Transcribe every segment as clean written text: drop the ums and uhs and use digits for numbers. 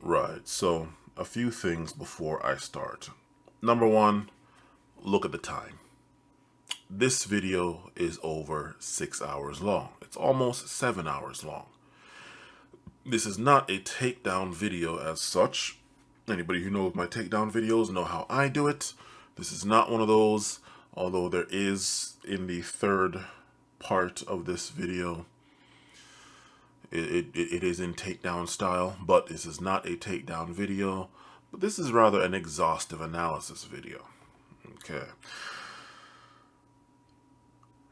Right, so a few things before I start. Number one, look at the time. This video is over 6 hours long. It's almost 7 hours long. This is not a takedown video as such. Anybody who knows my takedown videos know how I do it. This is not one of those, although there is in the third part of this video, it is in takedown style, but this is not a takedown video, but this is rather an exhaustive analysis video. Okay.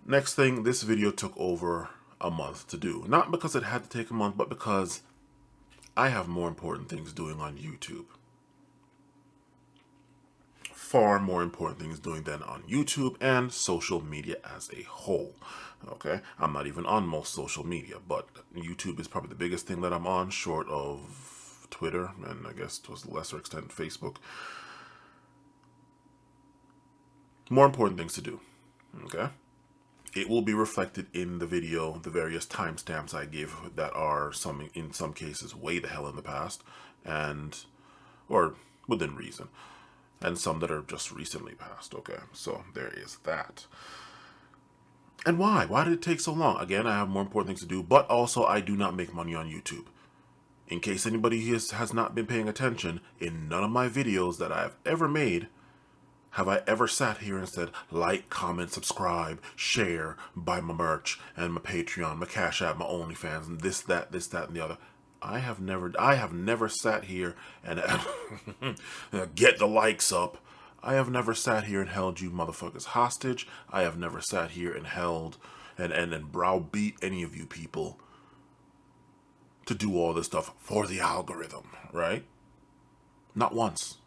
Next thing, this video took over a month to do. Not because it had to take a month, but because I have more important things doing on YouTube. Far more important things doing than on YouTube and social media as a whole. Okay, I'm not even on most social media, but YouTube is probably the biggest thing that I'm on, short of Twitter, and I guess to a lesser extent Facebook. More important things to do. Okay, it will be reflected in the video, the various timestamps I give that are in some cases way the hell in the past, or within reason, and some that are just recently passed. Okay, so there is that. And why? Why did it take so long? Again, I have more important things to do, but also I do not make money on YouTube. In case anybody has not been paying attention, in none of my videos that I have ever made have I ever sat here and said, like, comment, subscribe, share, buy my merch, and my Patreon, my Cash App, my OnlyFans, and this, that, and the other. I have never sat here and get the likes up. I have never sat here and held you motherfuckers hostage. I have never sat here and held and browbeat any of you people to do all this stuff for the algorithm, right? Not once.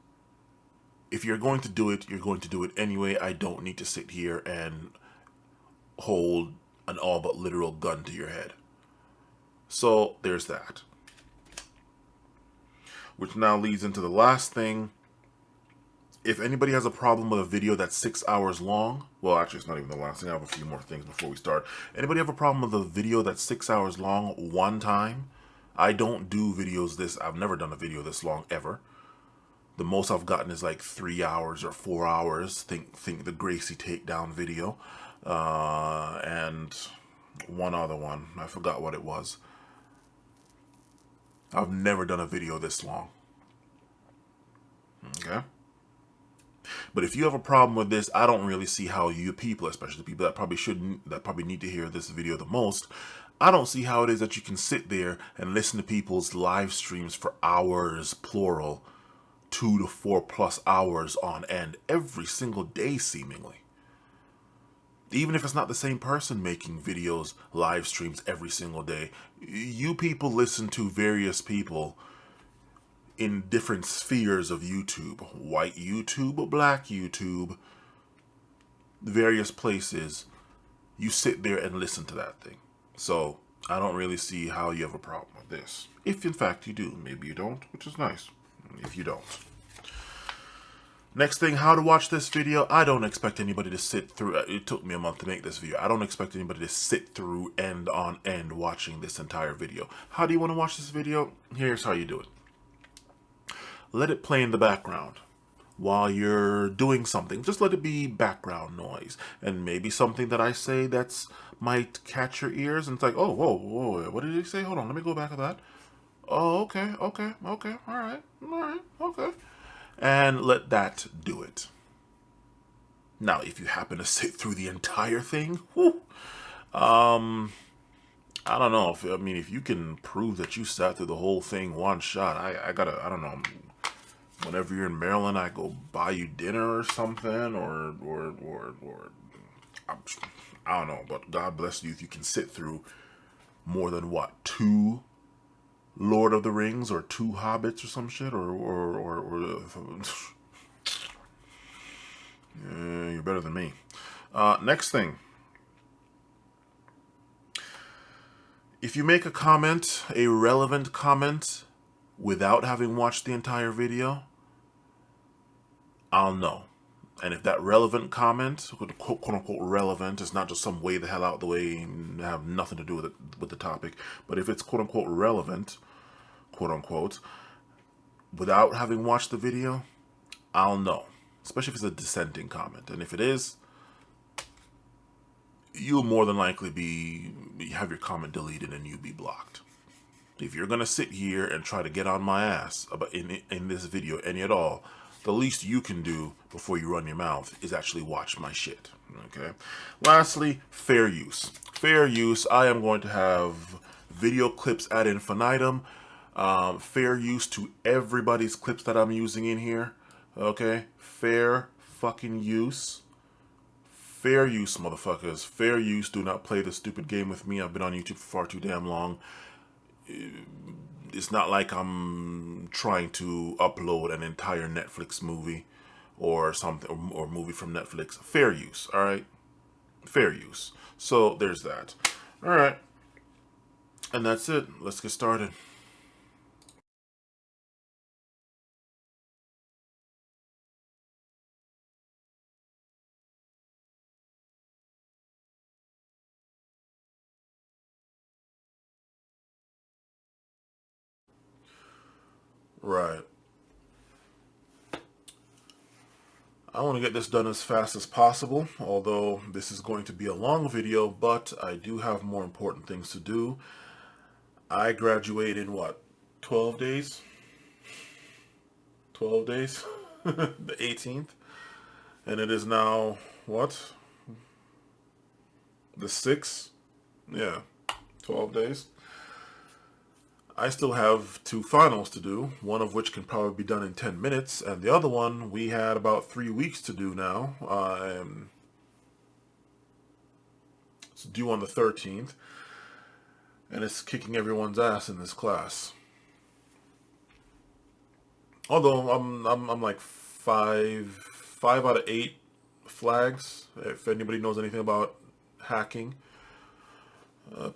If you're going to do it, you're going to do it anyway. I don't need to sit here and hold an all but literal gun to your head. So there's that. Which now leads into the last thing. If anybody has a problem with a video that's 6 hours long, well, actually, it's not even the last thing. I have a few more things before we start. Anybody have a problem with a video that's 6 hours long one time? I don't do videos this. I've never done a video this long ever. The most I've gotten is like 3 hours or 4 hours. Think the Gracie takedown video, and one other one. I forgot what it was. I've never done a video this long. Okay. But if you have a problem with this, I don't really see how you people, especially the people that probably need to hear this video the most, I don't see how it is that you can sit there and listen to people's live streams for hours, plural, 2 to 4+ hours on end every single day, seemingly. Even if it's not the same person making videos, live streams every single day, you people listen to various people in different spheres of YouTube. White YouTube, black YouTube, various places. You sit there and listen to that thing. So I don't really see how you have a problem with this. If in fact you do. Maybe you don't, which is nice. If you don't. Next thing, how to watch this video. I don't expect anybody to sit through. It took me a month to make this video. I don't expect anybody to sit through end on end watching this entire video. How do you want to watch this video? Here's how you do it. Let it play in the background while you're doing something. Just let it be background noise. And maybe something that I say that's might catch your ears. And it's like, oh, whoa, what did he say? Hold on, let me go back to that. Oh, okay, all right, okay. And let that do it. Now, if you happen to sit through the entire thing, I don't know. If you can prove that you sat through the whole thing one shot, I don't know. Whenever you're in Maryland, I go buy you dinner or something, or I don't know. But God bless you if you can sit through more than 2 Lord of the Rings or 2 Hobbits or some shit, or you're better than me. Next thing. If you make a comment, a relevant comment, without having watched the entire video, I'll know. And if that relevant comment, quote unquote relevant, is not just some way the hell out the way and have nothing to do with the topic, but if it's quote unquote relevant, quote unquote, without having watched the video, I'll know. Especially if it's a dissenting comment. And if it is, you'll more than likely have your comment deleted and you'll be blocked. If you're gonna sit here and try to get on my ass about in this video any at all, the least you can do before you run your mouth is actually watch my shit. Okay. Lastly, fair use. Fair use. I am going to have video clips ad infinitum. Fair use to everybody's clips that I'm using in here. Okay. Fair fucking use. Fair use, motherfuckers. Fair use. Do not play this stupid game with me. I've been on YouTube for far too damn long. It's not like I'm trying to upload an entire Netflix movie or something, or movie from Netflix. Fair use, all right? Fair use. So there's that. All right. And that's it. Let's get started. Right. I want to get this done as fast as possible, although this is going to be a long video, but I do have more important things to do. I graduate in what, 12 days? 12 days? The 18th? And it is now, what? The 6th? Yeah, 12 days. I still have 2 finals to do, one of which can probably be done in 10 minutes, and the other one we had about 3 weeks to do now. It's due on the 13th, and it's kicking everyone's ass in this class. Although I'm like 5 out of 8 flags, if anybody knows anything about hacking.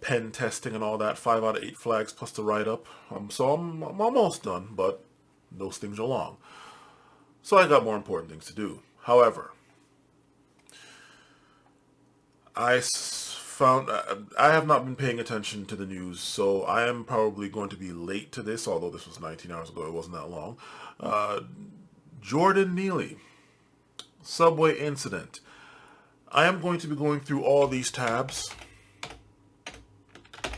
Pen testing and all that, 5 out of 8 flags plus the write-up. So I'm almost done, but those things are long. So I got more important things to do. However, I have not been paying attention to the news, so I am probably going to be late to this, although this was 19 hours ago, it wasn't that long. Jordan Neely, subway incident. I am going to be going through all these tabs.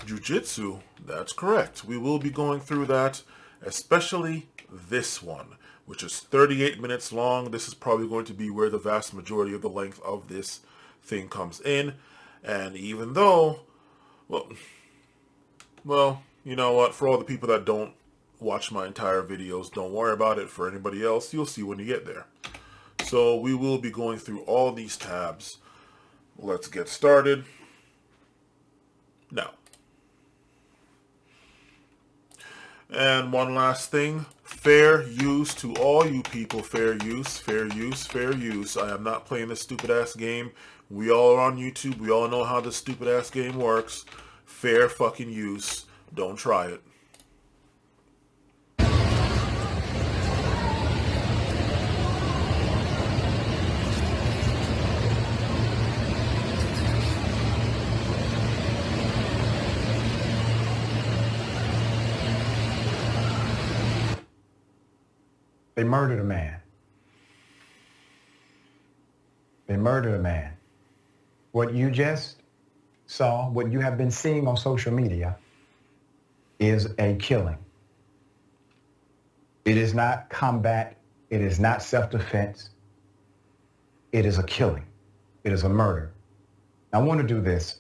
Jiu-Jitsu, that's correct. We will be going through that, especially this one, which is 38 minutes long. This is probably going to be where the vast majority of the length of this thing comes in. And even though, well, you know what? For all the people that don't watch my entire videos, don't worry about it. For anybody else, you'll see when you get there. So we will be going through all these tabs. Let's get started now. And one last thing, fair use to all you people. Fair use, fair use, fair use. I am not playing this stupid ass game. We all are on YouTube. We all know how this stupid ass game works. Fair fucking use. Don't try it. They murdered a man. They murdered a man. What you just saw, what you have been seeing on social media, is a killing. It is not combat. It is not self-defense. It is a killing. It is a murder. I want to do this.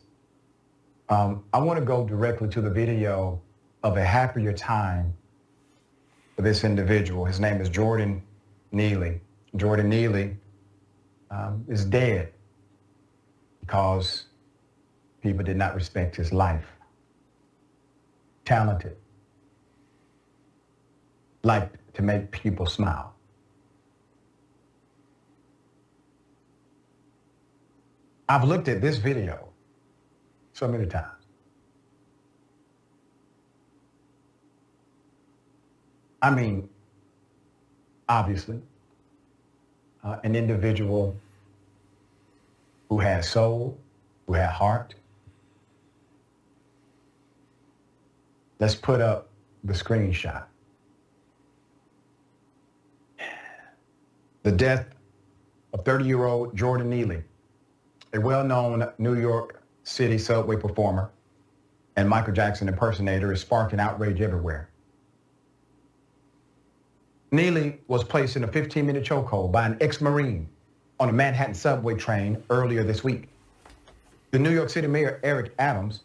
I want to go directly to the video of a happier time for this individual. His name is Jordan Neely. Jordan Neely is dead because people did not respect his life. Talented. Liked to make people smile. I've looked at this video so many times. I mean, obviously, an individual who had soul, who had heart. Let's put up the screenshot. The death of 30-year-old Jordan Neely, a well-known New York City subway performer and Michael Jackson impersonator, is sparking outrage everywhere. Neely was placed in a 15-minute chokehold by an ex-Marine on a Manhattan subway train earlier this week. The New York City Mayor, Eric Adams,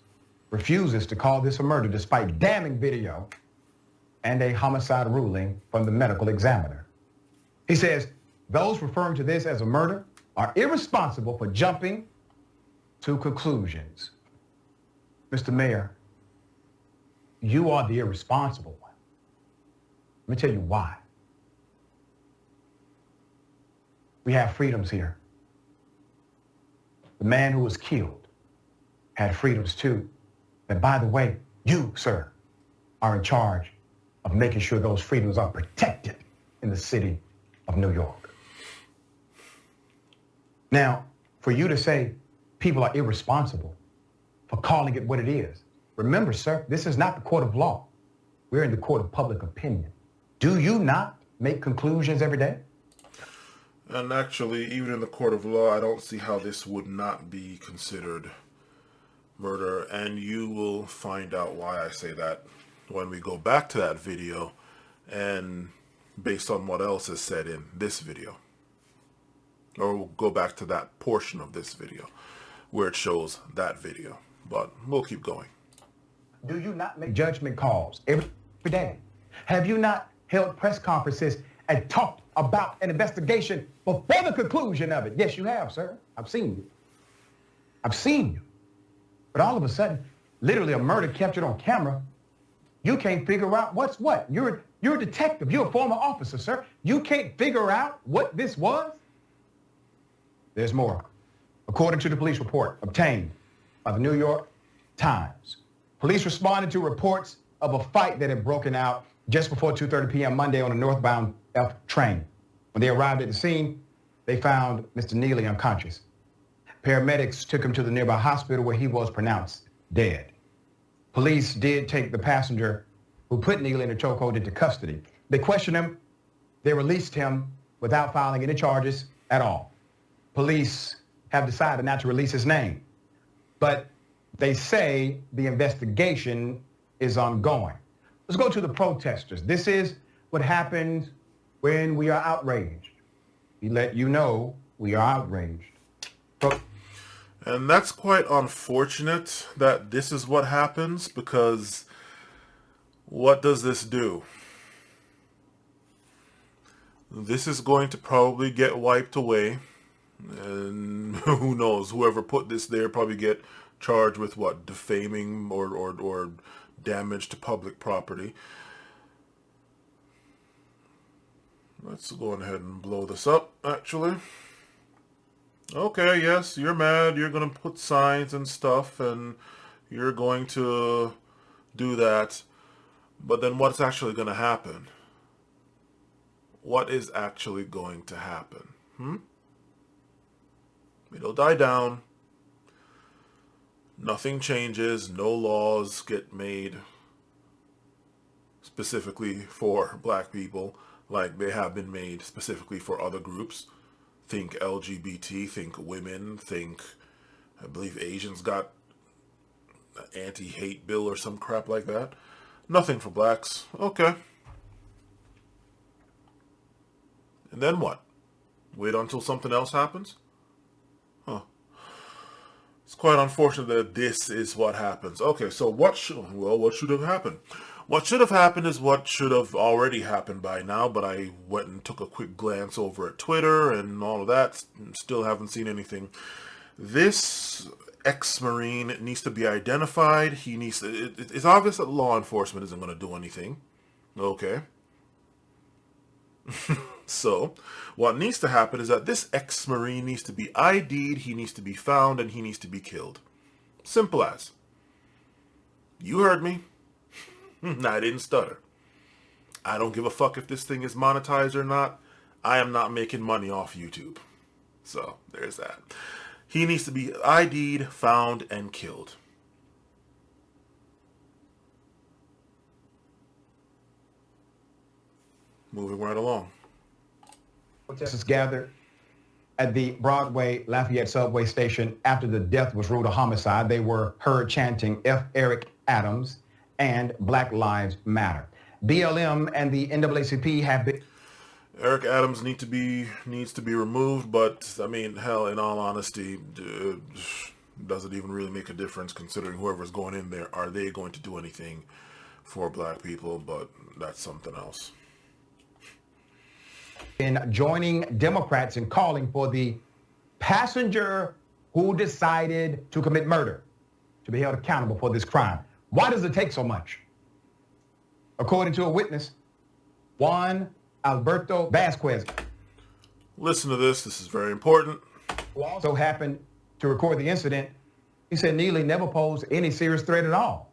refuses to call this a murder despite damning video and a homicide ruling from the medical examiner. He says those referring to this as a murder are irresponsible for jumping to conclusions. Mr. Mayor, you are the irresponsible one. Let me tell you why. We have freedoms here. The man who was killed had freedoms too. And by the way, you, sir, are in charge of making sure those freedoms are protected in the city of New York. Now, for you to say people are irresponsible for calling it what it is, remember, sir, this is not the court of law. We're in the court of public opinion. Do you not make conclusions every day? And actually, even in the court of law, I don't see how this would not be considered murder. And you will find out why I say that when we go back to that video and based on what else is said in this video. Or we'll go back to that portion of this video where it shows that video. But we'll keep going. Do you not make judgment calls every day? Have you not held press conferences and talked about an investigation before the conclusion of it? Yes, you have, sir. I've seen you. I've seen you. But all of a sudden, literally a murder captured on camera, you can't figure out what's what. You're a detective. You're a former officer, sir. You can't figure out what this was? There's more. According to the police report obtained by the New York Times, police responded to reports of a fight that had broken out just before 2:30 p.m. Monday on a northbound F train. When they arrived at the scene, they found Mr. Neely unconscious. Paramedics took him to the nearby hospital where he was pronounced dead. Police did take the passenger who put Neely in a chokehold into custody. They questioned him. They released him without filing any charges at all. Police have decided not to release his name, but they say the investigation is ongoing. Let's go to the protesters. This is what happens when we are outraged. We let you know we are outraged. And that's quite unfortunate that this is what happens, because what does this do? This is going to probably get wiped away. And who knows, whoever put this there probably get charged with what? Defaming or damage to public property. Let's go ahead and blow this up, actually. Okay, yes, you're mad. You're going to put signs and stuff, and you're going to do that. But then what's actually going to happen? What is actually going to happen? It'll die down. Nothing changes. No laws get made specifically for black people like they have been made specifically for other groups. Think LGBT, think women, think, I believe Asians got an anti-hate bill or some crap like that. Nothing for blacks. Okay. And then what? Wait until something else happens? Huh. It's quite unfortunate that this is what happens. Okay, so what should have happened? What should have happened is what should have already happened by now, but I went and took a quick glance over at Twitter and all of that. Still haven't seen anything. This ex-Marine needs to be identified. It's obvious that law enforcement isn't going to do anything. Okay. So, what needs to happen is that this ex-Marine needs to be ID'd, he needs to be found, and he needs to be killed. Simple as. You heard me. I didn't stutter. I don't give a fuck if this thing is monetized or not. I am not making money off YouTube. So, there's that. He needs to be ID'd, found, and killed. Moving right along. Protesters gathered at the Broadway Lafayette subway station after the death was ruled a homicide. They were heard chanting F. Eric Adams and Black Lives Matter. BLM and the NAACP have been... Eric Adams needs to be removed, but I mean, hell, in all honesty, does it even really make a difference considering whoever's going in there, are they going to do anything for black people? But that's something else. In joining Democrats in calling for the passenger who decided to commit murder to be held accountable for this crime. Why does it take so much? According to a witness, Juan Alberto Vasquez. Listen to this. This is very important. Who also happened to record the incident. He said Neely never posed any serious threat at all.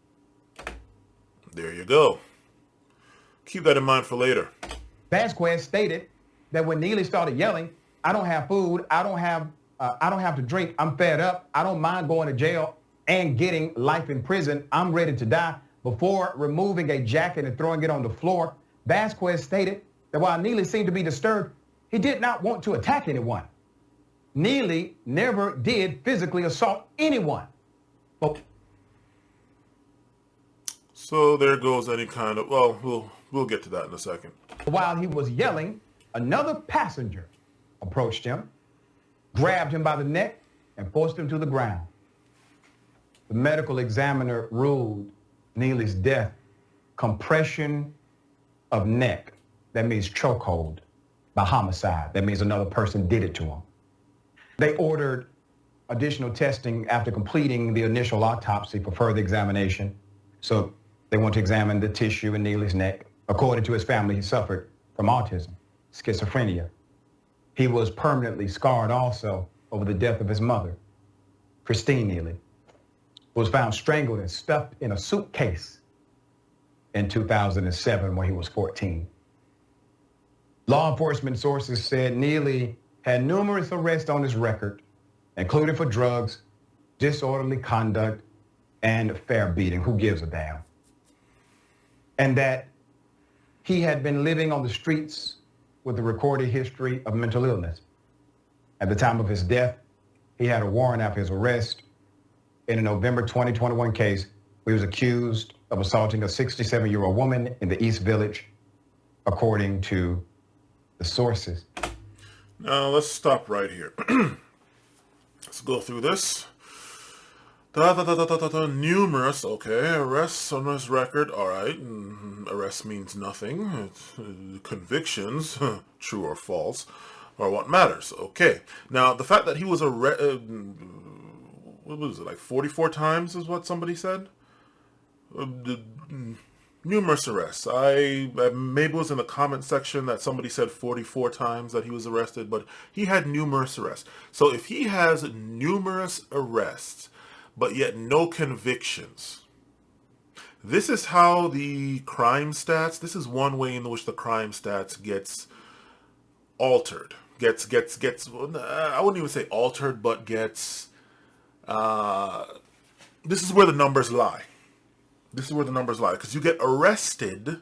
There you go. Keep that in mind for later. Vasquez stated that when Neely started yelling, I don't have food, I don't have to drink, I'm fed up, I don't mind going to jail and getting life in prison, I'm ready to die, before removing a jacket and throwing it on the floor. Vasquez stated that while Neely seemed to be disturbed, he did not want to attack anyone. Neely never did physically assault anyone. But so there goes any kind of, well, we'll get to that in a second. While he was yelling, another passenger approached him, grabbed him by the neck, and forced him to the ground. The medical examiner ruled Neely's death compression of neck. That means chokehold by homicide. That means another person did it to him. They ordered additional testing after completing the initial autopsy for further examination. So they want to examine the tissue in Neely's neck. According to his family, he suffered from autism, schizophrenia. He was permanently scarred also over the death of his mother, Christine Neely, who was found strangled and stuffed in a suitcase in 2007 when he was 14. Law enforcement sources said Neely had numerous arrests on his record, including for drugs, disorderly conduct, and fair beating. Who gives a damn? And that he had been living on the streets with a recorded history of mental illness. At the time of his death, he had a warrant after his arrest in a November 2021 case. He was accused of assaulting a 67-year-old woman in the East Village, according to the sources. Now, let's stop right here. Let's go through this. Numerous, okay, arrests on his record, all right. Arrest means nothing. Convictions, true or false, are what matters. Okay. Now, the fact that he was arrested, what was it, like 44 times is what somebody said? Numerous arrests. Maybe it was in the comment section that somebody said 44 times that he was arrested, but he had numerous arrests. So if he has numerous arrests, but yet no convictions, this is how the crime stats, this is one way in which the crime stats gets altered. Gets, I wouldn't even say altered, but gets, this is where the numbers lie. This is where the numbers lie, because you get arrested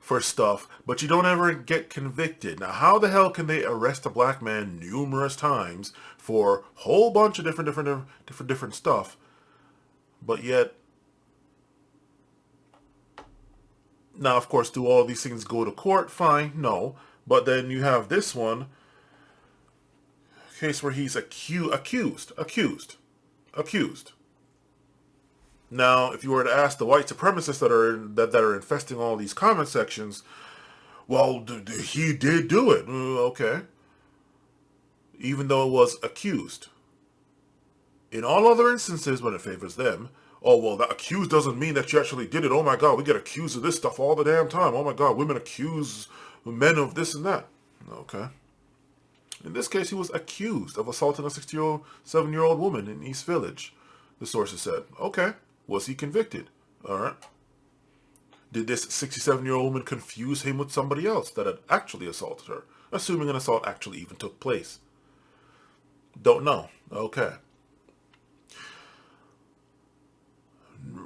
for stuff, but you don't ever get convicted. Now, how the hell can they arrest a black man numerous times for a whole bunch of different stuff, but yet, now, of course, do all these things go to court? Fine, no. But then you have this one, case where he's accused. Now, if you were to ask the white supremacists that are infesting all these comment sections, well, he did do it. Okay. Even though it was accused. In all other instances, when it favors them, oh, well, that accused doesn't mean that you actually did it. Oh, my God, we get accused of this stuff all the damn time. Oh, my God, women accuse men of this and that. Okay. In this case, he was accused of assaulting a 67-year-old woman in East Village, the sources said. Okay. Was he convicted? All right. Did this 67-year-old woman confuse him with somebody else that had actually assaulted her, assuming an assault actually even took place? Don't know. Okay.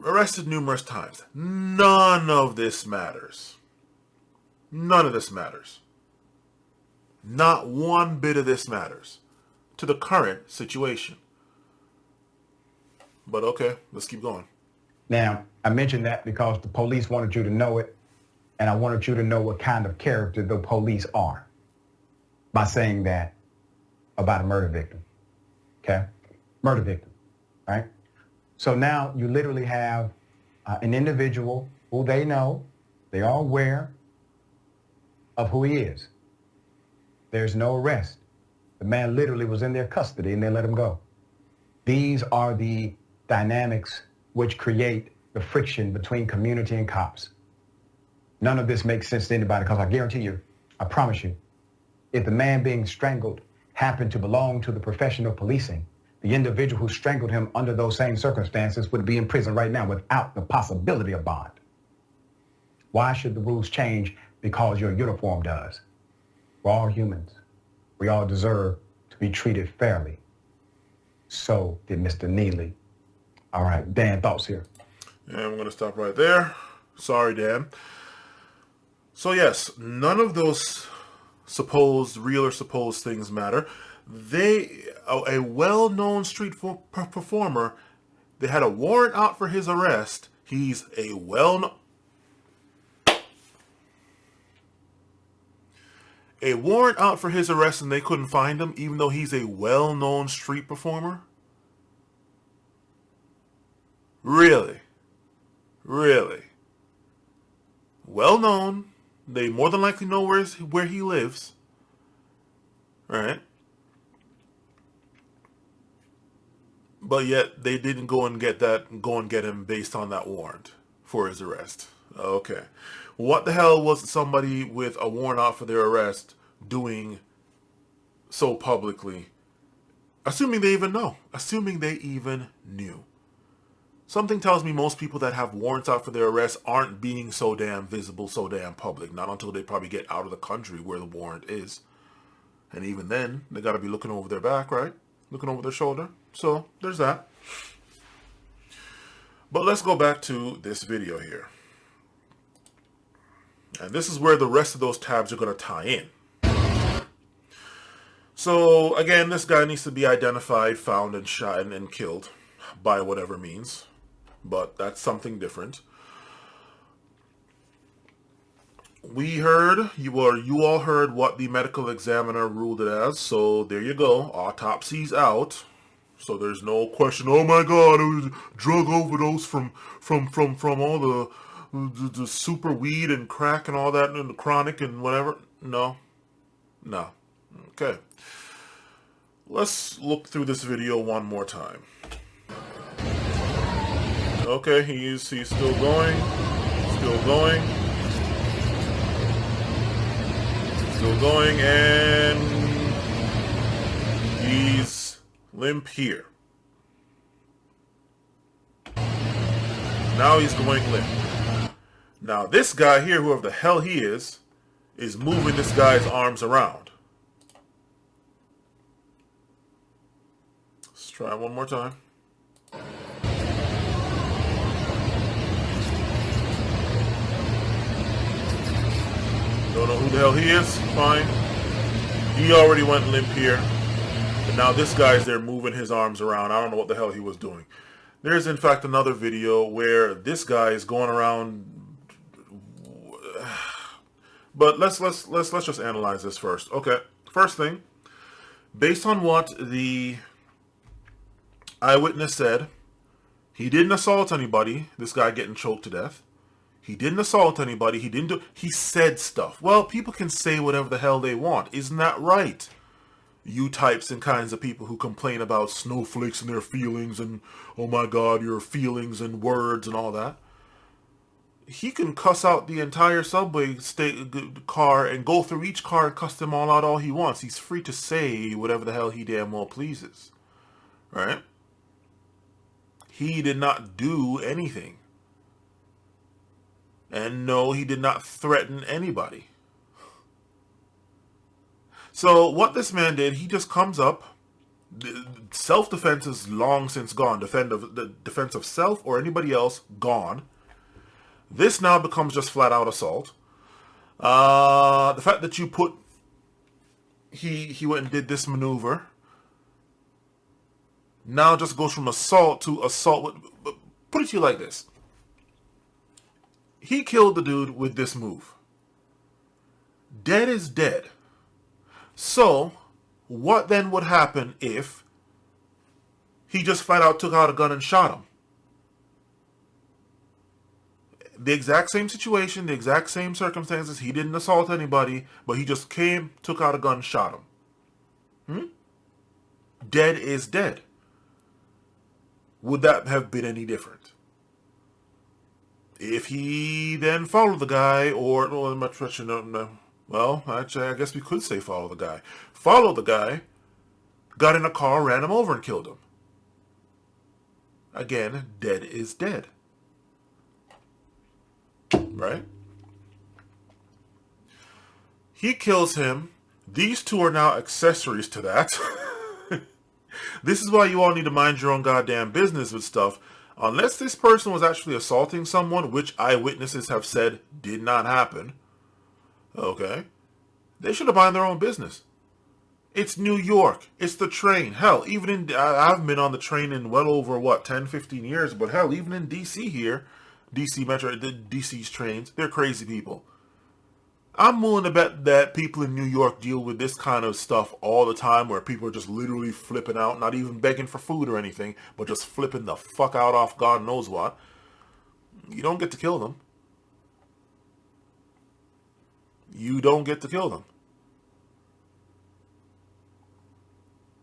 Arrested numerous times. None of this matters. None of this matters. Not one bit of this matters to the current situation. But okay, let's keep going. Now, I mentioned that because the police wanted you to know it, and I wanted you to know what kind of character the police are by saying that about a murder victim, okay? Murder victim, right? So now you literally have an individual who they know, they are aware of who he is. There's no arrest. The man literally was in their custody and they let him go. These are the dynamics which create the friction between community and cops. None of this makes sense to anybody because I guarantee you, I promise you, if the man being strangled happened to belong to the profession of policing, the individual who strangled him under those same circumstances would be in prison right now without the possibility of bond. Why should the rules change because your uniform does? We're all humans. We all deserve to be treated fairly. So did Mr. Neely. All right, Dan, thoughts here? And I'm going to stop right there. Sorry, Dan. So yes, none of those real or supposed things matter. A well-known street performer, they had a warrant out for his arrest. He's a well-known warrant out for his arrest and they couldn't find him even though he's a well-known street performer? Really? Really? Well-known. They more than likely know where he lives. Right? But yet they didn't go and get him based on that warrant for his arrest. Okay. What the hell was somebody with a warrant out for their arrest doing so publicly? Assuming they even know. Assuming they even knew. Something tells me most people that have warrants out for their arrest aren't being so damn visible, so damn public. Not until they probably get out of the country where the warrant is. And even then, they got to be looking over their back, right? Looking over their shoulder. So, there's that. But let's go back to this video here. And this is where the rest of those tabs are going to tie in. So, again, this guy needs to be identified, found, and shot and killed by whatever means. But that's something different. We heard, you all heard what the medical examiner ruled it as. So there you go. Autopsy's out. So there's no question. Oh my God, it was drug overdose from all the super weed and crack and all that and the chronic and whatever. No. Okay. Let's look through this video one more time. Okay, he's still going, and he's limp here. Now he's going limp. Now this guy here, whoever the hell he is moving this guy's arms around. Let's try one more time. Don't know who the hell he is. Fine. He already went limp here. And now this guy's there moving his arms around. I don't know what the hell he was doing. There's in fact another video where this guy is going around. But let's just analyze this first. Okay. First thing, based on what the eyewitness said, he didn't assault anybody. This guy getting choked to death. He didn't assault anybody. He said stuff. Well, people can say whatever the hell they want. Isn't that right? You types and kinds of people who complain about snowflakes and their feelings and, oh my God, your feelings and words and all that. He can cuss out the entire subway car and go through each car and cuss them all out all he wants. He's free to say whatever the hell he damn well pleases. Right? He did not do anything. And no, he did not threaten anybody. So what this man did, he just comes up. Self-defense is long since gone. The defense of self or anybody else, gone. This now becomes just flat out assault. The fact that you put he went and did this maneuver. Now just goes from assault to assault. Put it to you like this. He killed the dude with this move. Dead is dead. So, what then would happen if he just flat out took out a gun and shot him? The exact same situation, the exact same circumstances. He didn't assault anybody, but he just came, took out a gun, shot him. Dead is dead. Would that have been any different? If he then followed the guy, or well, actually, I guess we could say follow the guy. Followed the guy, got in a car, ran him over, and killed him. Again, dead is dead. Right? He kills him. These two are now accessories to that. This is why you all need to mind your own goddamn business with stuff. Unless this person was actually assaulting someone, which eyewitnesses have said did not happen, okay, they should have mind their own business. It's New York. It's the train. Hell, even in, I've been on the train in well over, 10, 15 years, but hell, even in D.C. here, D.C. Metro, D.C.'s trains, they're crazy people. I'm willing to bet that people in New York deal with this kind of stuff all the time, where people are just literally flipping out, not even begging for food or anything, but just flipping the fuck out off God knows what. You don't get to kill them. You don't get to kill them.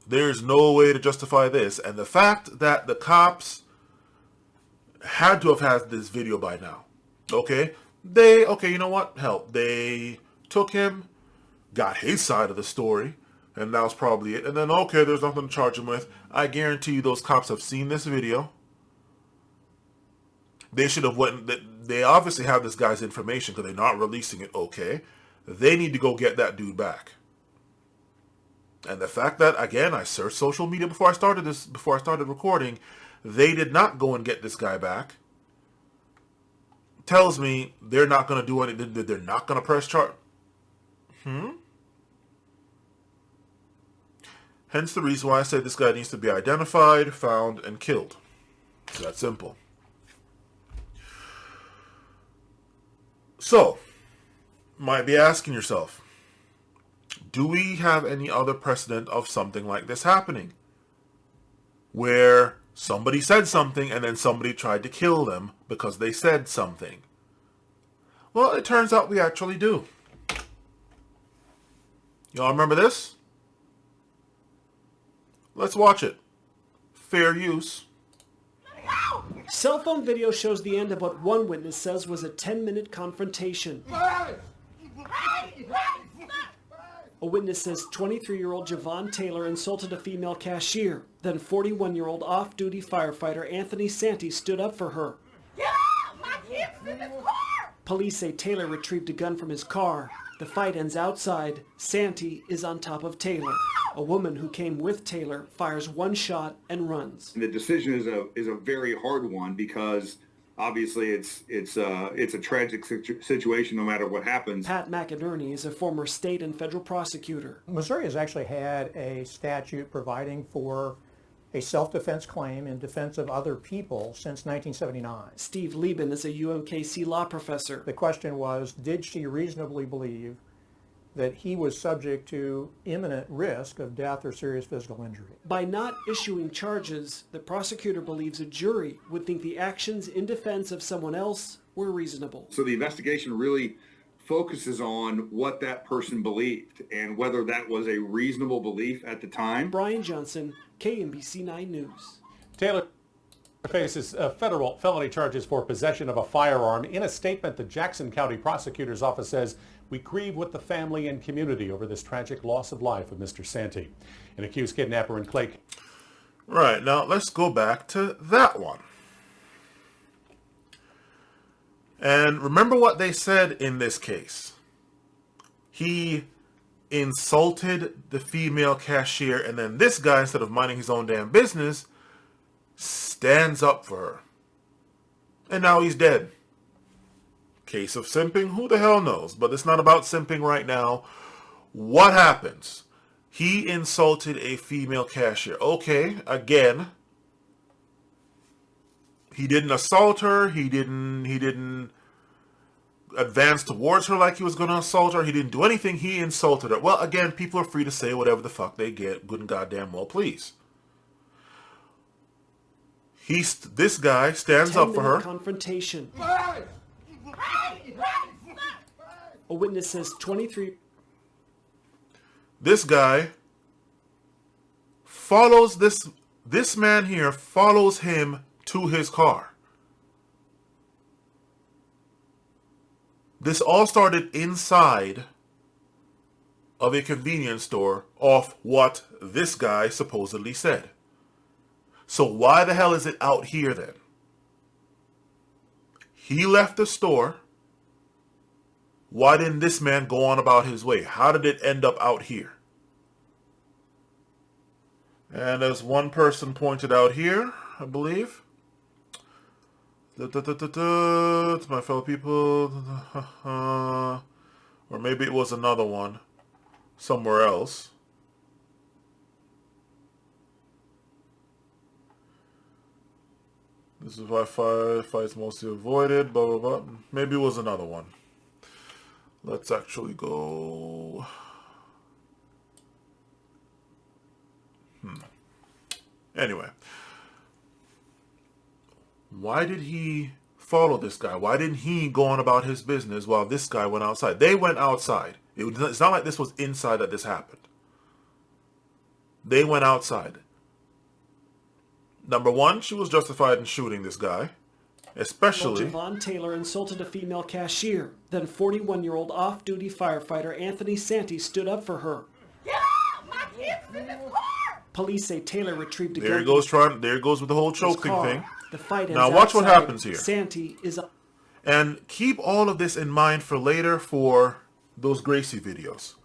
There's no way to justify this. And the fact that the cops had to have had this video by now. Okay, you know what? Hell, they took him, got his side of the story, and that was probably it. And then, okay, there's nothing to charge him with. I guarantee you those cops have seen this video. They should have went, they obviously have this guy's information because they're not releasing it. Okay, they need to go get that dude back. And the fact that, again, I searched social media before I started recording, they did not go and get this guy back, tells me they're not going to do anything. They're not going to press charge. Hence the reason why I say this guy needs to be identified, found, and killed. It's that simple. So, might be asking yourself, do we have any other precedent of something like this happening? Where somebody said something and then somebody tried to kill them because they said something. Well, it turns out we actually do. Y'all remember this? Let's watch it. Fair use. Cell phone video shows the end of what one witness says was a 10-minute confrontation. A witness says 23-year-old Javon Taylor insulted a female cashier. Then 41-year-old off-duty firefighter Anthony Santee stood up for her. Get out! My kid's in this car! Police say Taylor retrieved a gun from his car. The fight ends outside. Santee is on top of Taylor. A woman who came with Taylor fires one shot and runs. The decision is a very hard one because obviously it's a tragic situation no matter what happens. Pat McInerney is a former state and federal prosecutor. Missouri has actually had a statute providing for a self-defense claim in defense of other people since 1979. Steve Lieben is a UMKC law professor. The question was, did she reasonably believe that he was subject to imminent risk of death or serious physical injury? By not issuing charges, the prosecutor believes a jury would think the actions in defense of someone else were reasonable. So the investigation really focuses on what that person believed and whether that was a reasonable belief at the time. Brian Johnson, KMBC 9 News. Taylor faces federal felony charges for possession of a firearm. In a statement, the Jackson County Prosecutor's Office says, "We grieve with the family and community over this tragic loss of life of Mr. Santee, an accused kidnapper in Clay." Right, now let's go back to that one. And remember what they said in this case. He insulted the female cashier, and then this guy, instead of minding his own damn business, stands up for her. And now he's dead. Case of simping, who the hell knows? But it's not about simping right now. What happens? He insulted a female cashier. Okay, again, he didn't assault her. He didn't advance towards her like he was going to assault her. He didn't do anything. He insulted her. Well, again, people are free to say whatever the fuck they get. Good and goddamn well, please. This guy stands up for her. Confrontation. A witness says 23. This guy follows this man here follows him to his car. This all started inside of a convenience store off what this guy supposedly said. So why the hell is it out here then? He left the store. Why didn't this man go on about his way? How did it end up out here? And as one person pointed out here, I believe, to my fellow people, or maybe it was another one somewhere else. This is why fights mostly avoided, blah, blah, blah. Maybe it was another one. Let's actually go. Anyway. Why did he follow this guy? Why didn't he go on about his business while this guy went outside? They went outside. It's not like this was inside that this happened. They went outside. Number one, she was justified in shooting this guy. Especially... Javon Taylor insulted a female cashier. Then 41-year-old off-duty firefighter Anthony Santee stood up for her. Get out! My kid's in this car! Police say Taylor retrieved a gun. There he goes with the whole choking thing. The fight ends now watch what outside. happens here. Santee is up. And keep all of this in mind for later for those Gracie videos.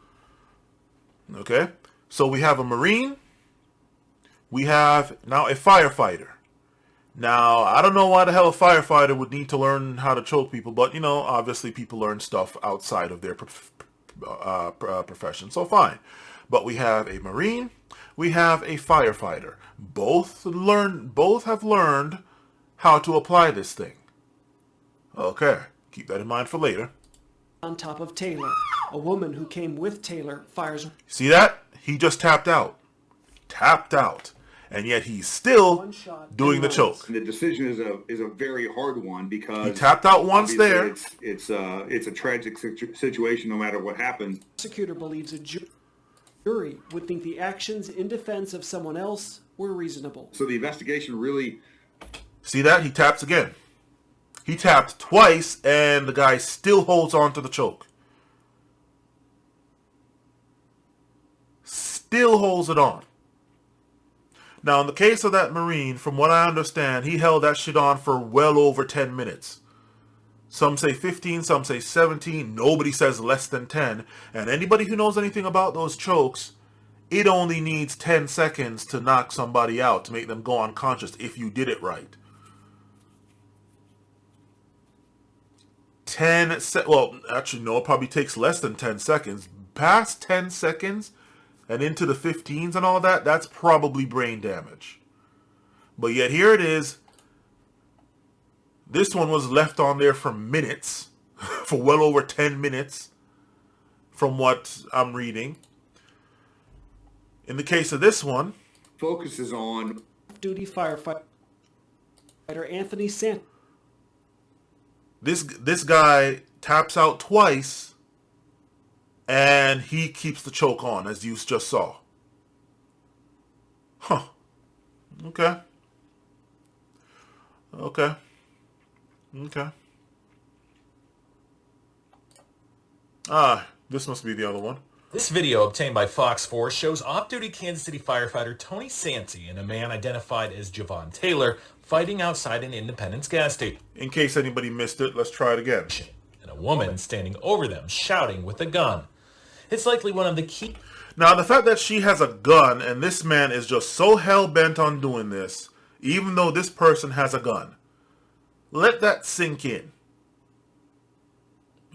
Okay? So we have a Marine. We have now a firefighter. Now, I don't know why the hell a firefighter would need to learn how to choke people, but, you know, obviously people learn stuff outside of their profession, so fine. But we have a Marine, we have a firefighter. Both have learned how to apply this thing. Okay, keep that in mind for later. On top of Taylor. A woman who came with Taylor fires... See that? He just tapped out. Tapped out. And yet he's still doing the choke. The decision is a very hard one because he tapped out once there. It's a tragic situation no matter what happens. The prosecutor believes a jury would think the actions in defense of someone else were reasonable. So the investigation really... See that? He taps again. He tapped twice and the guy still holds on to the choke. Still holds it on. Now, in the case of that Marine, from what I understand, he held that shit on for well over 10 minutes. Some say 15, some say 17. Nobody says less than 10. And anybody who knows anything about those chokes, it only needs 10 seconds to knock somebody out, to make them go unconscious if you did it right. Well, actually, no, it probably takes less than 10 seconds. Past 10 seconds... and into the 15s and all that, that's probably brain damage. But yet here it is. This one was left on there for minutes, for well over 10 minutes, from what I'm reading. In the case of this one, focuses on duty firefighter Anthony Santee. This guy taps out twice. And he keeps the choke on, as you just saw. Huh. Okay. Okay. Okay. This must be the other one. This video obtained by Fox 4 shows off-duty Kansas City firefighter Tony Santee and a man identified as Javon Taylor fighting outside an Independence gas station. In case anybody missed it, let's try it again. And a woman standing over them, shouting with a gun. It's likely one of the key... Now, the fact that she has a gun and this man is just so hell-bent on doing this, even though this person has a gun, let that sink in.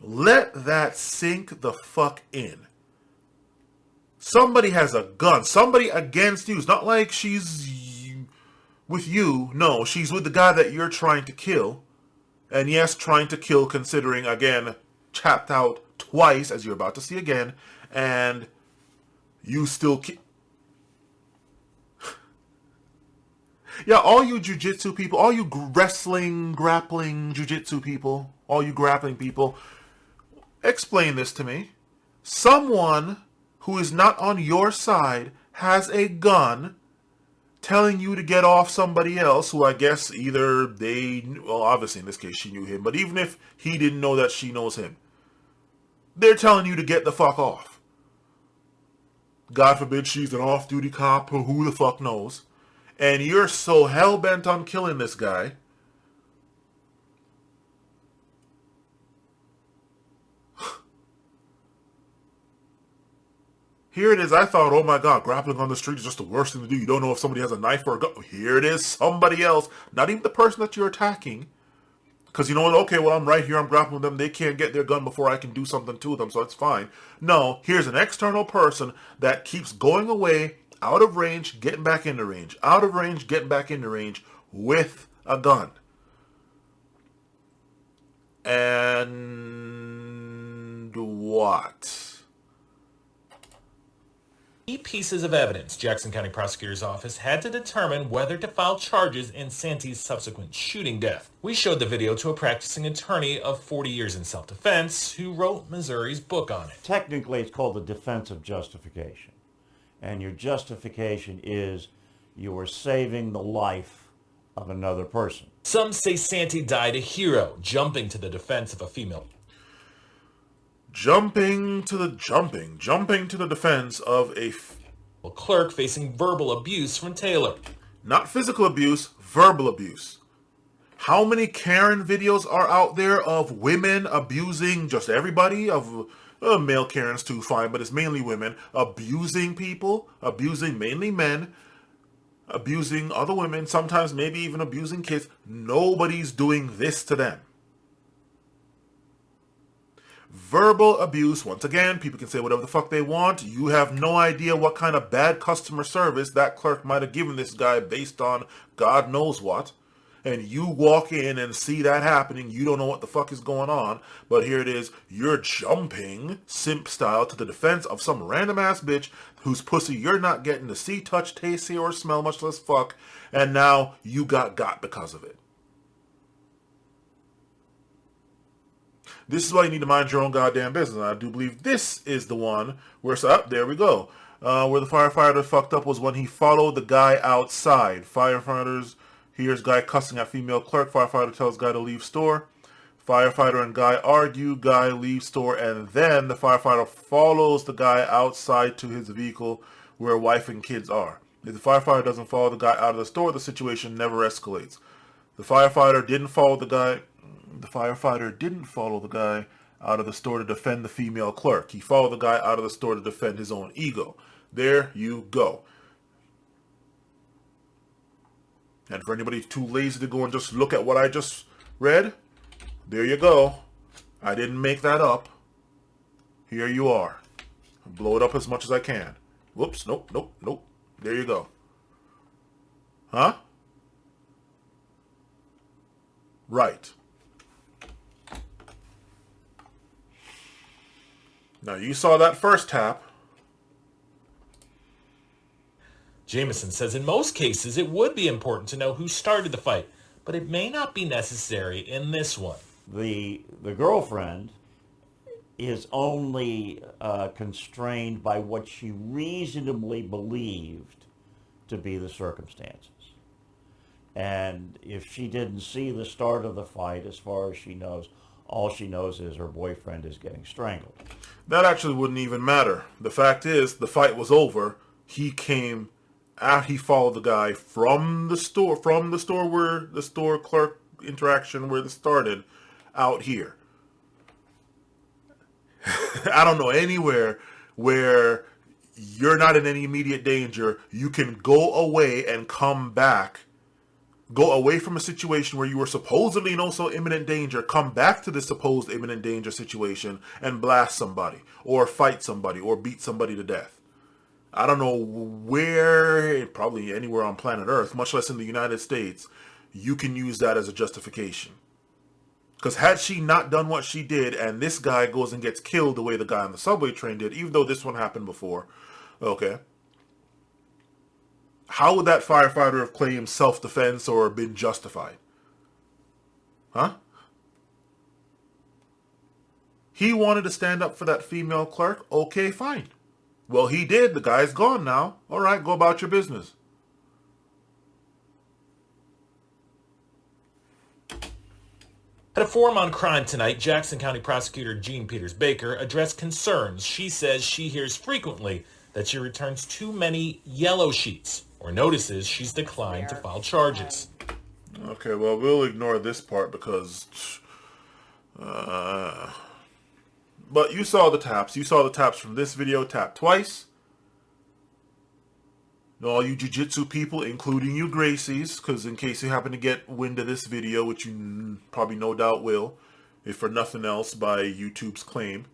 Let that sink the fuck in. Somebody has a gun. Somebody against you. It's not like she's with you. No, she's with the guy that you're trying to kill. And yes, trying to kill considering, again, chapped out twice, as you're about to see again. And you still yeah, all you jiu-jitsu people, all you wrestling, grappling, jiu-jitsu people, all you grappling people, explain this to me. Someone who is not on your side has a gun telling you to get off somebody else who I guess either well, obviously in this case she knew him, but even if he didn't know that she knows him, they're telling you to get the fuck off. God forbid she's an off-duty cop or who the fuck knows. And you're so hell-bent on killing this guy. Here it is. I thought, oh my God, grappling on the street is just the worst thing to do. You don't know if somebody has a knife or a gun. Here it is. Somebody else. Not even the person that you're attacking. Because you know what? Okay, well, I'm right here. I'm grappling them. They can't get their gun before I can do something to them, so it's fine. No, here's an external person that keeps going away, out of range, getting back into range. Out of range, getting back into range with a gun. And what? Key pieces of evidence Jackson County Prosecutor's Office had to determine whether to file charges in Santee's subsequent shooting death. We showed the video to a practicing attorney of 40 years in self-defense who wrote Missouri's book on it. Technically, it's called the defense of justification. And your justification is you are saving the life of another person. Some say Santee died a hero, jumping to the defense of a female. Jumping to the defense of a clerk facing verbal abuse from Taylor. Not physical abuse, verbal abuse. How many Karen videos are out there of women abusing just everybody? Of male Karens too, fine, but it's mainly women. Abusing people, abusing mainly men, abusing other women, sometimes maybe even abusing kids. Nobody's doing this to them. Verbal abuse, once again, people can say whatever the fuck they want. You have no idea what kind of bad customer service that clerk might have given this guy based on God knows what. And you walk in and see that happening. You don't know what the fuck is going on. But here it is. You're jumping, simp style, to the defense of some random ass bitch whose pussy you're not getting to see, touch, taste, hear, or smell, much less fuck. And now you got because of it. This is why you need to mind your own goddamn business. And I do believe this is the one where, there we go. Where the firefighter fucked up was when he followed the guy outside. Firefighters hears guy cussing at female clerk. Firefighter tells guy to leave store. Firefighter and guy argue. Guy leaves store. And then the firefighter follows the guy outside to his vehicle where wife and kids are. If the firefighter doesn't follow the guy out of the store, the situation never escalates. The firefighter didn't follow the guy out of the store to defend the female clerk. He followed the guy out of the store to defend his own ego. There you go. And for anybody too lazy to go and just look at what I just read, there you go. I didn't make that up. Here you are. Blow it up as much as I can. Whoops, nope. There you go. Huh? Right. Now, you saw that first tap. Jameson says in most cases it would be important to know who started the fight, but it may not be necessary in this one. The girlfriend is only constrained by what she reasonably believed to be the circumstances. And if she didn't see the start of the fight, as far as she knows, all she knows is her boyfriend is getting strangled. That actually wouldn't even matter. The fact is, the fight was over. He came out, he followed the guy from the store where the store clerk interaction where it started, out here. I don't know anywhere where you're not in any immediate danger. You can go away and come back. Go away from a situation where you were supposedly in also imminent danger, come back to the supposed imminent danger situation and blast somebody or fight somebody or beat somebody to death. I don't know where, probably anywhere on planet Earth, much less in the United States, you can use that as a justification. Because had she not done what she did, and this guy goes and gets killed the way the guy on the subway train did, even though this one happened before, okay, how would that firefighter have claimed self-defense or been justified? Huh? He wanted to stand up for that female clerk? Okay, fine. Well, he did. The guy's gone now. All right, go about your business. At a forum on crime tonight, Jackson County Prosecutor Jean Peters Baker addressed concerns she says she hears frequently that she returns too many yellow sheets or notices she's declined to file charges. Okay, well, we'll ignore this part because... But you saw the taps. You saw the taps from this video. Tap twice. All you jiu-jitsu people, including you Gracies, because in case you happen to get wind of this video, which you probably no doubt will, if for nothing else by YouTube's claim,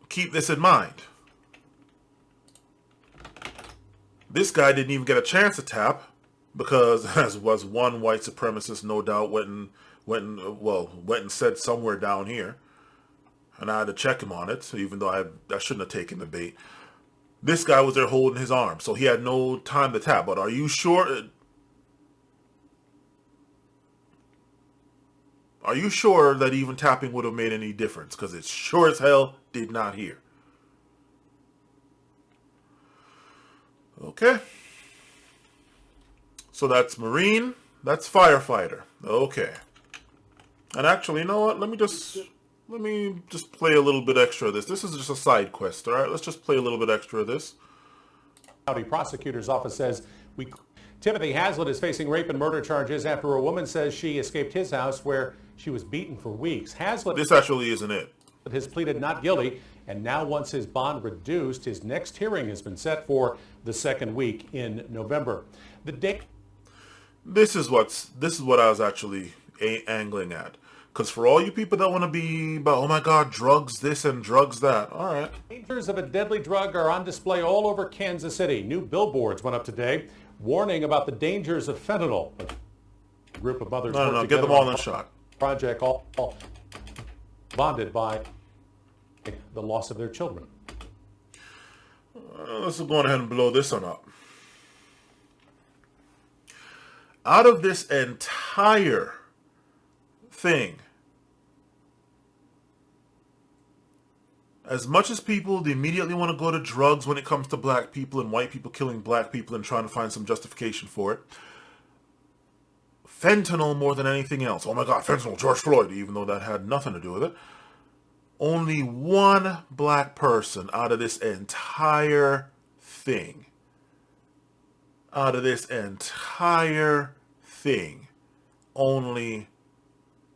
keep this in mind. This guy didn't even get a chance to tap because, as was one white supremacist, no doubt went and said somewhere down here, and I had to check him on it, even though I shouldn't have taken the bait. This guy was there holding his arm, so he had no time to tap. But are you sure? Are you sure that even tapping would have made any difference? Because it sure as hell did not hear. Okay. So that's Marine. That's firefighter. Okay. And actually, you know what? Let me just play a little bit extra of this. This is just a side quest, all right? Let's just play a little bit extra of this. County Prosecutor's Office says Timothy Hazlitt is facing rape and murder charges after a woman says she escaped his house where she was beaten for weeks. Hazlitt... This actually isn't it. ...has pleaded not guilty and now wants his bond reduced. His next hearing has been set for the second week in November. The date... This is what I was actually angling at. Because for all you people that want to be about, oh my God, drugs this and drugs that, all right. Dangers of a deadly drug are on display all over Kansas City. New billboards went up today warning about the dangers of fentanyl. A group of mothers No, get them all in a shot. Project all bonded by the loss of their children. Let's go ahead and blow this one up. Out of this entire thing, as much as people immediately want to go to drugs when it comes to black people and white people killing black people and trying to find some justification for it, fentanyl more than anything else. Oh my God, fentanyl, George Floyd, even though that had nothing to do with it. Only one black person out of this entire thing. Out of this entire thing. Only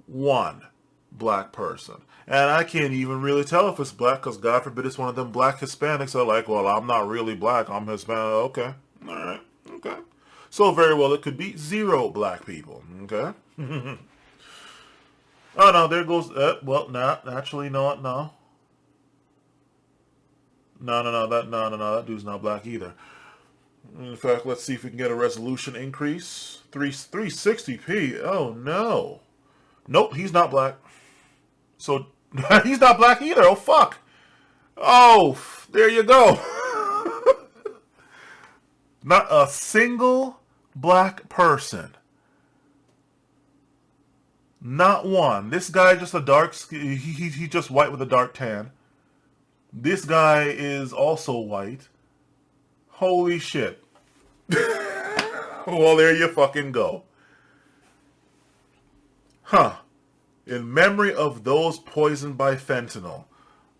one black person. And I can't even really tell if it's black because God forbid it's one of them black Hispanics that are like, well, I'm not really black, I'm Hispanic. Okay. All right. Okay. So very well it could be 0 black people. Okay. Oh no, there goes, well, not actually, no. No, that dude's not black either. In fact, let's see if we can get a resolution increase. 360p. Oh no. Nope, he's not black. So he's not black either. Oh fuck. Oh, there you go. Not a single black person. Not one. This guy just a dark. He's just white with a dark tan. This guy is also white. Holy shit. Well, there you fucking go. Huh. In memory of those poisoned by fentanyl.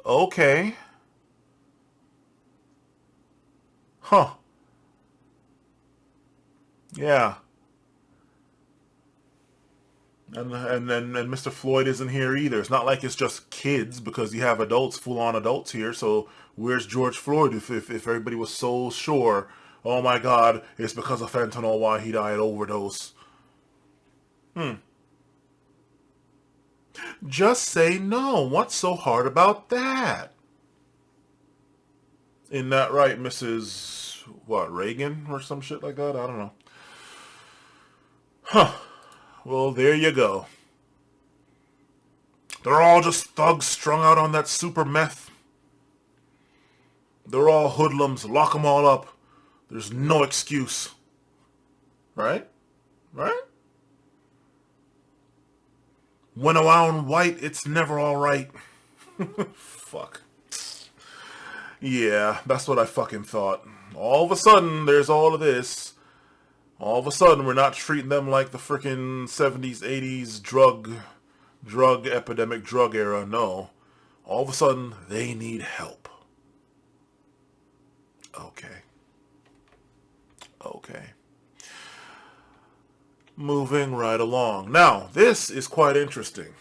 Okay. Huh. Yeah. And Mr. Floyd isn't here either. It's not like it's just kids because you have adults, full-on adults here. So where's George Floyd if everybody was so sure, oh my God, it's because of fentanyl why he died overdose. Just say no. What's so hard about that? Isn't that right, Mrs. Reagan or some shit like that? I don't know. Huh. Well, there you go. They're all just thugs strung out on that super meth. They're all hoodlums. Lock them all up. There's no excuse. Right? Right? When around white, it's never all right. Fuck. Yeah, that's what I fucking thought. All of a sudden, there's all of this. All of a sudden, we're not treating them like the frickin' 70s, 80s drug epidemic, drug era. No. All of a sudden, they need help. Okay. Okay. Moving right along. Now, this is quite interesting.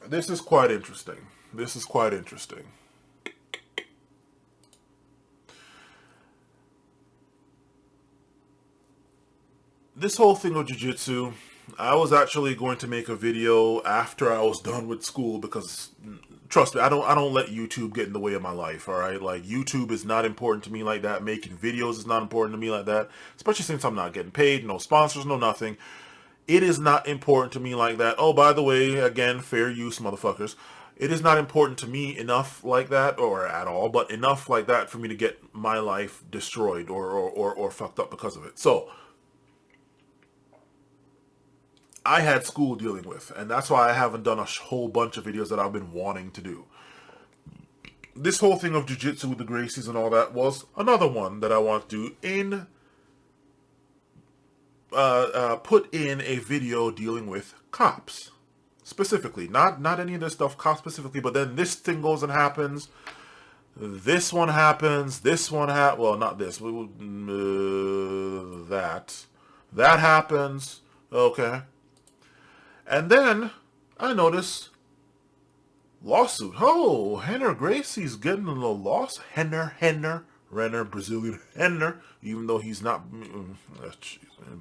This is quite interesting. This is quite interesting. This whole thing of jiu-jitsu, I was actually going to make a video after I was done with school because, trust me, I don't let YouTube get in the way of my life, all right? Like, YouTube is not important to me like that. Making videos is not important to me like that, especially since I'm not getting paid, no sponsors, no nothing. It is not important to me like that. Oh, by the way, again, fair use, motherfuckers. It is not important to me enough like that, or at all, but enough like that for me to get my life destroyed or fucked up because of it. So, I had school dealing with, and that's why I haven't done a whole bunch of videos that I've been wanting to do. This whole thing of jiu-jitsu with the Gracies and all that was another one that I want to do put in a video dealing with cops. Specifically, not any of this stuff, cops specifically, but then this thing goes and happens. This one happens, well, not this, that happens, okay. And then I notice lawsuit. Oh, Henner Gracie's getting a little loss. Renner, Brazilian Henner, even though he's not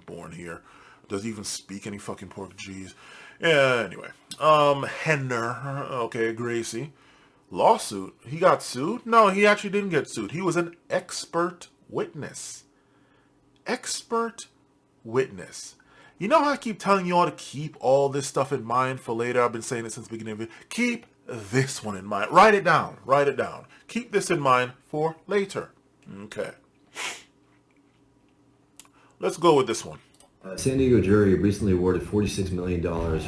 born here. Doesn't even speak any fucking Portuguese. Yeah, anyway. Henner, okay, Gracie. Lawsuit. He got sued? No, he actually didn't get sued. He was an expert witness. Expert witness. You know how I keep telling you all to keep all this stuff in mind for later? I've been saying it since the beginning of it. Keep this one in mind. Write it down. Write it down. Keep this in mind for later. Okay. Let's go with this one. San Diego jury recently awarded $46 million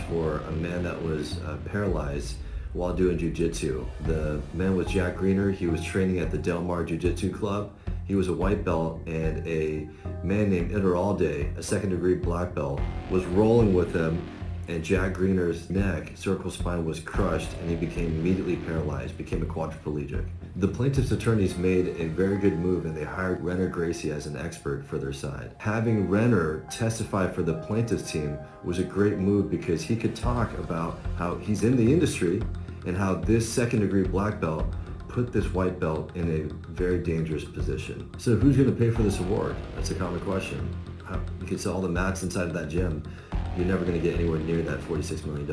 for a man that was paralyzed while doing jiu-jitsu. The man was Jack Greener. He was training at the Del Mar Jiu-Jitsu Club. He was a white belt, and a man named Iturralde, a second-degree black belt, was rolling with him, and Jack Greener's neck, cervical spine, was crushed, and he became immediately paralyzed, became a quadriplegic. The plaintiff's attorneys made a very good move, and they hired Renner Gracie as an expert for their side. Having Renner testify for the plaintiff's team was a great move because he could talk about how he's in the industry and how this second-degree black belt put this white belt in a very dangerous position. So who's going to pay for this award? That's a common question. You can sell all the mats inside of that gym. You're never going to get anywhere near that $46 million.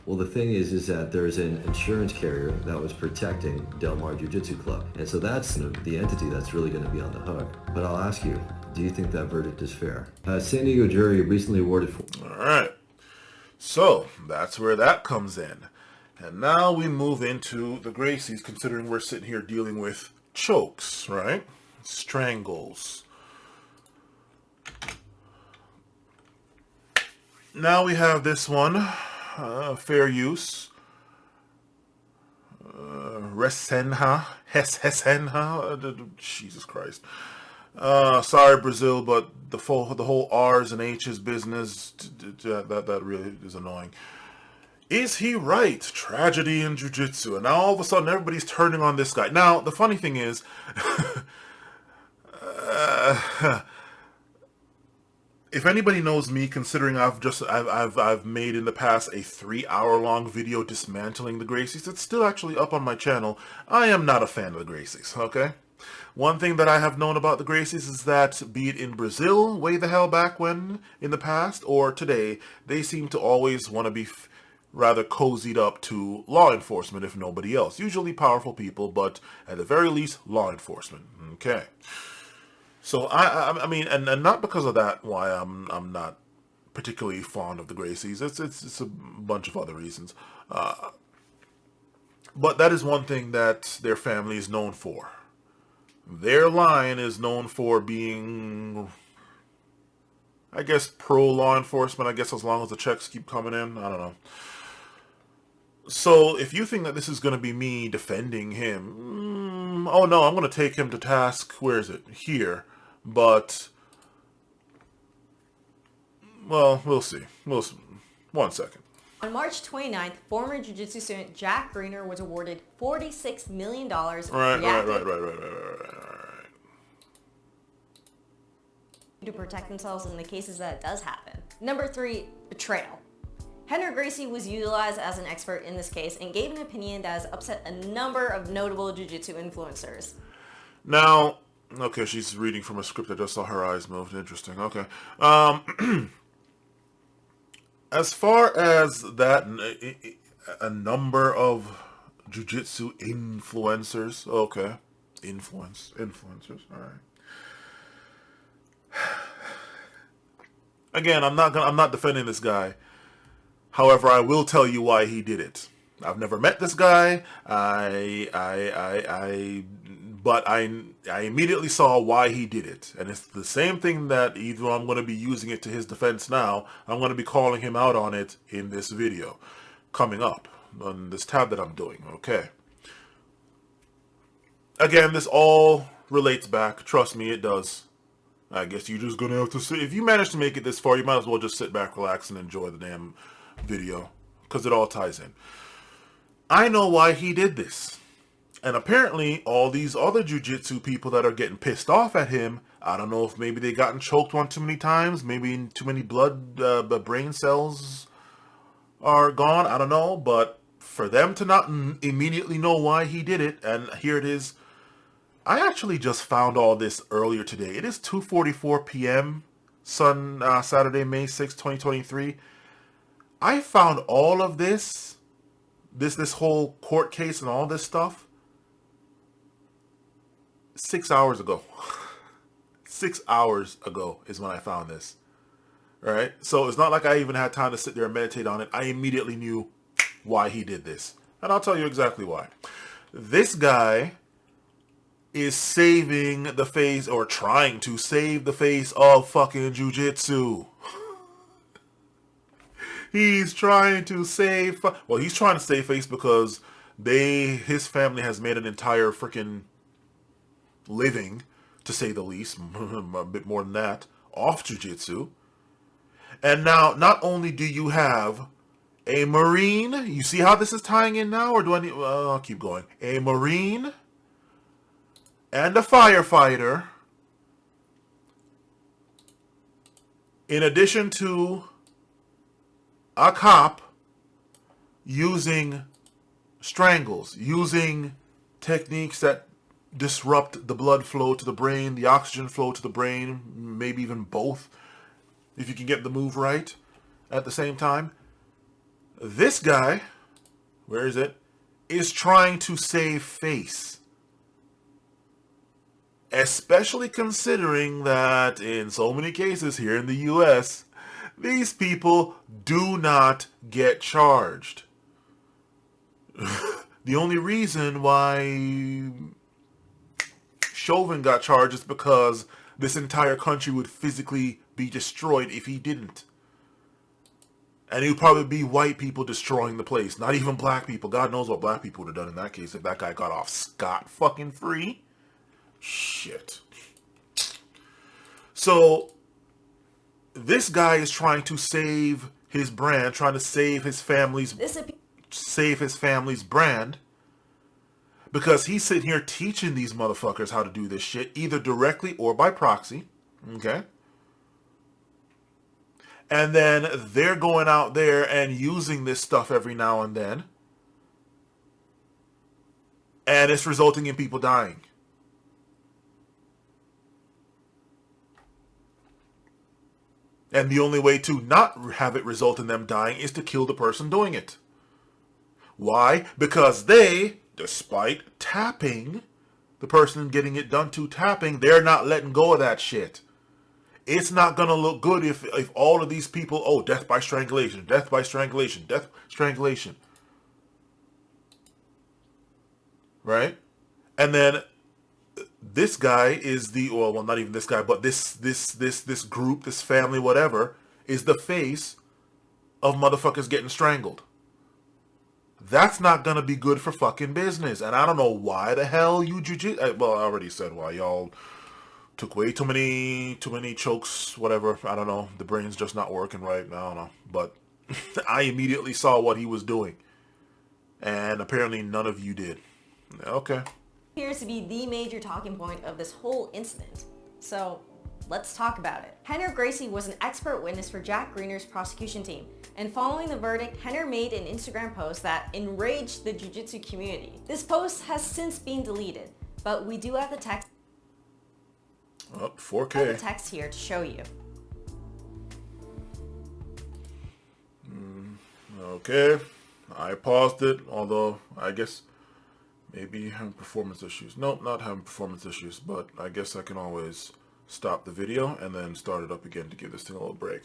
Well, the thing is that there's an insurance carrier that was protecting Del Mar Jiu-Jitsu Club. And so that's the entity that's really going to be on the hook. But I'll ask you, do you think that verdict is fair? San Diego jury recently awarded... All right. So that's where that comes in. And now we move into the Gracies, considering we're sitting here dealing with chokes, right? Strangles. Now we have this one, fair use. Resenha, Jesus Christ. Sorry, Brazil, but the whole R's and H's business, that really is annoying. Is he right? Tragedy in jiu-jitsu. And now all of a sudden everybody's turning on this guy. Now, the funny thing is, if anybody knows me, considering I've made in the past a 3-hour-long video dismantling the Gracies, it's still actually up on my channel. I am not a fan of the Gracies, okay? One thing that I have known about the Gracies is that, be it in Brazil, way the hell back when, in the past, or today, they seem to always want to be rather cozied up to law enforcement, if nobody else. Usually powerful people, but at the very least, law enforcement. Okay. So I mean, and not because of that why I'm not particularly fond of the Gracies. It's a bunch of other reasons. But that is one thing that their family is known for. Their line is known for being, I guess, pro-law enforcement, I guess, as long as the checks keep coming in. I don't know. So if you think that this is going to be me defending him, oh no, I'm going to take him to task, where is it? Here. But, well, we'll see. We'll see. 1 second. On March 29th, former jiu-jitsu student Jack Greener was awarded $46 million. Right. To protect themselves in the cases that it does happen. Number 3, betrayal. Henry Gracie was utilized as an expert in this case and gave an opinion that has upset a number of notable jiu-jitsu influencers. Now, okay, she's reading from a script. I just saw her eyes moved. Interesting. Okay. As far as that, a number of jiu-jitsu influencers. Okay. Influencers. All right. Again, I'm not defending this guy. However, I will tell you why he did it. I've never met this guy. But I immediately saw why he did it. And it's the same thing that either I'm going to be using it to his defense now, I'm going to be calling him out on it in this video coming up on this tab that I'm doing. Okay. Again, this all relates back. Trust me, it does. I guess you're just going to have to sit. If you manage to make it this far, you might as well just sit back, relax, and enjoy the damn video. Because it all ties in. I know why he did this. And apparently, all these other jiu-jitsu people that are getting pissed off at him, I don't know if maybe they gotten choked one too many times, maybe too many brain cells are gone, I don't know. But for them to not immediately know why he did it, and here it is. I actually just found all this earlier today. It is 2:44 p.m. Saturday, May 6, 2023. I found all of this whole court case and all this stuff 6 hours ago. 6 hours ago is when I found this. All right? So it's not like I even had time to sit there and meditate on it. I immediately knew why he did this. And I'll tell you exactly why. This guy is saving the face, or trying to save the face of fucking jiu-jitsu. He's trying to save, well, he's trying to save face because his family has made an entire freaking living, to say the least, a bit more than that, off jiu-jitsu. And now, not only do you have a Marine, you see how this is tying in now, or do I need, I'll keep going. A Marine and a firefighter, in addition to a cop, using strangles, using techniques that disrupt the blood flow to the brain, the oxygen flow to the brain, maybe even both, if you can get the move right at the same time. This guy, where is it, is trying to save face. Especially considering that in so many cases here in the US, these people do not get charged. The only reason why Chauvin got charged is because this entire country would physically be destroyed if he didn't. And it would probably be white people destroying the place, not even black people. God knows what black people would have done in that case if that guy got off scot-fucking-free. Shit. So, this guy is trying to save his brand, trying to save his family's brand, because he's sitting here teaching these motherfuckers how to do this shit, either directly or by proxy. Okay? And then they're going out there and using this stuff every now and then. And it's resulting in people dying. And the only way to not have it result in them dying is to kill the person doing it. Why? Because they, despite tapping, the person getting it done to tapping, they're not letting go of that shit. It's not going to look good if all of these people, oh, death by strangulation, death by strangulation, death strangulation. Right? And then this guy is the, well, not even this guy, but this group, this family, whatever, is the face of motherfuckers getting strangled. That's not gonna be good for fucking business. And I don't know why the hell you well, I already said why. Y'all took way too many chokes, whatever. I don't know. The brain's just not working right. I don't know. But I immediately saw what he was doing. And apparently none of you did. Okay. Appears to be the major talking point of this whole incident. So let's talk about it. Henner Gracie was an expert witness for Jack Greener's prosecution team. And following the verdict, Henner made an Instagram post that enraged the jiu-jitsu community. This post has since been deleted, but we do have the text. Oh, 4K. I have the text here to show you. Okay. I paused it, although I guess maybe having performance issues. Nope, not having performance issues, but I guess I can always stop the video and then start it up again to give this thing a little break.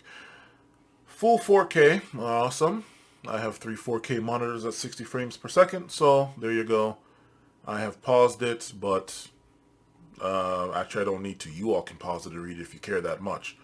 Full 4K, awesome. I have 3 4K monitors at 60 frames per second, so there you go. I have paused it, but actually I don't need to. You all can pause it and read it if you care that much.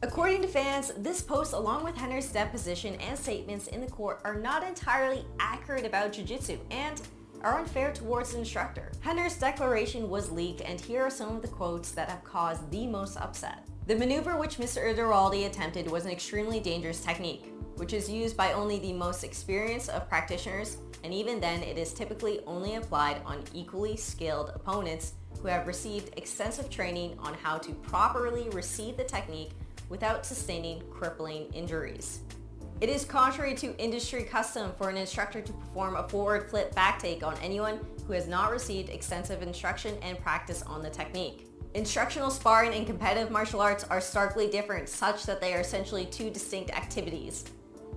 According to fans, this post, along with Henner's deposition and statements in the court, are not entirely accurate about jiu-jitsu and are unfair towards the instructor. Henner's declaration was leaked, and here are some of the quotes that have caused the most upset. The maneuver which Mr. Ideraldi attempted was an extremely dangerous technique, which is used by only the most experienced of practitioners, and even then it is typically only applied on equally skilled opponents who have received extensive training on how to properly receive the technique without sustaining crippling injuries. It is contrary to industry custom for an instructor to perform a forward flip back take on anyone who has not received extensive instruction and practice on the technique. Instructional sparring and competitive martial arts are starkly different, such that they are essentially two distinct activities.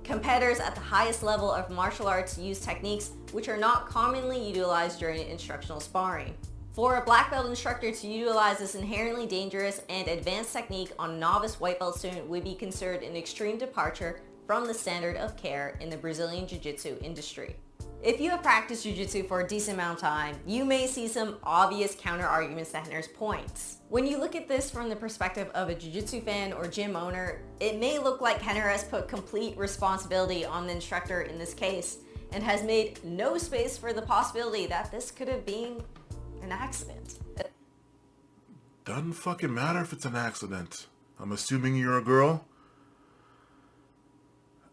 Competitors at the highest level of martial arts use techniques which are not commonly utilized during instructional sparring. For a black belt instructor to utilize this inherently dangerous and advanced technique on a novice white belt student would be considered an extreme departure from the standard of care in the Brazilian jiu-jitsu industry. If you have practiced jiu-jitsu for a decent amount of time, you may see some obvious counter-arguments to Henner's points. When you look at this from the perspective of a jiu-jitsu fan or gym owner, it may look like Henner has put complete responsibility on the instructor in this case and has made no space for the possibility that this could have been an accident. Doesn't fucking matter if it's an accident. I'm assuming you're a girl.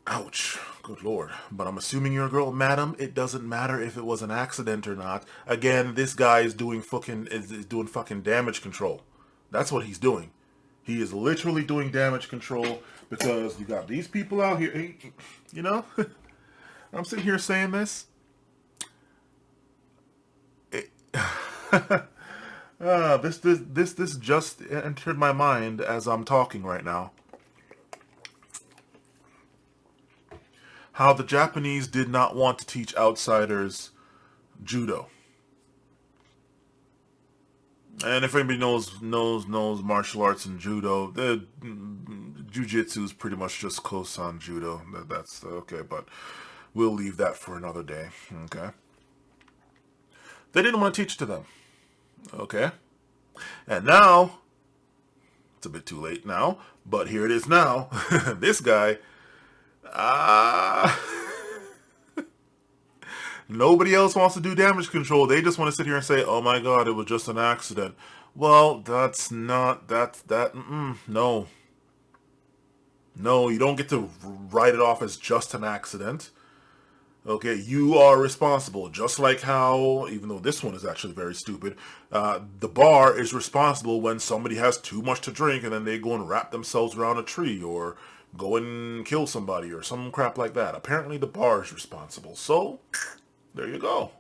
Ouch. Good lord. But I'm assuming you're a girl. Madam, it doesn't matter if it was an accident or not. Again, this guy is doing fucking damage control. That's what he's doing. He is literally doing damage control because you got these people out here. You know? I'm sitting here saying this. This just entered my mind as I'm talking right now. How the Japanese did not want to teach outsiders judo. And if anybody knows martial arts and judo, the jiu-jitsu is pretty much just close on judo. That's okay, but we'll leave that for another day. Okay. They didn't want to teach it to them. Okay. And now, it's a bit too late now, but here it is now. This guy, nobody else wants to do damage control. They just want to sit here and say, oh my god, it was just an accident. Well, that's not, no. No, you don't get to write it off as just an accident. Okay, you are responsible, just like how, even though this one is actually very stupid, the bar is responsible when somebody has too much to drink and then they go and wrap themselves around a tree or go and kill somebody or some crap like that. Apparently the bar is responsible. So, there you go.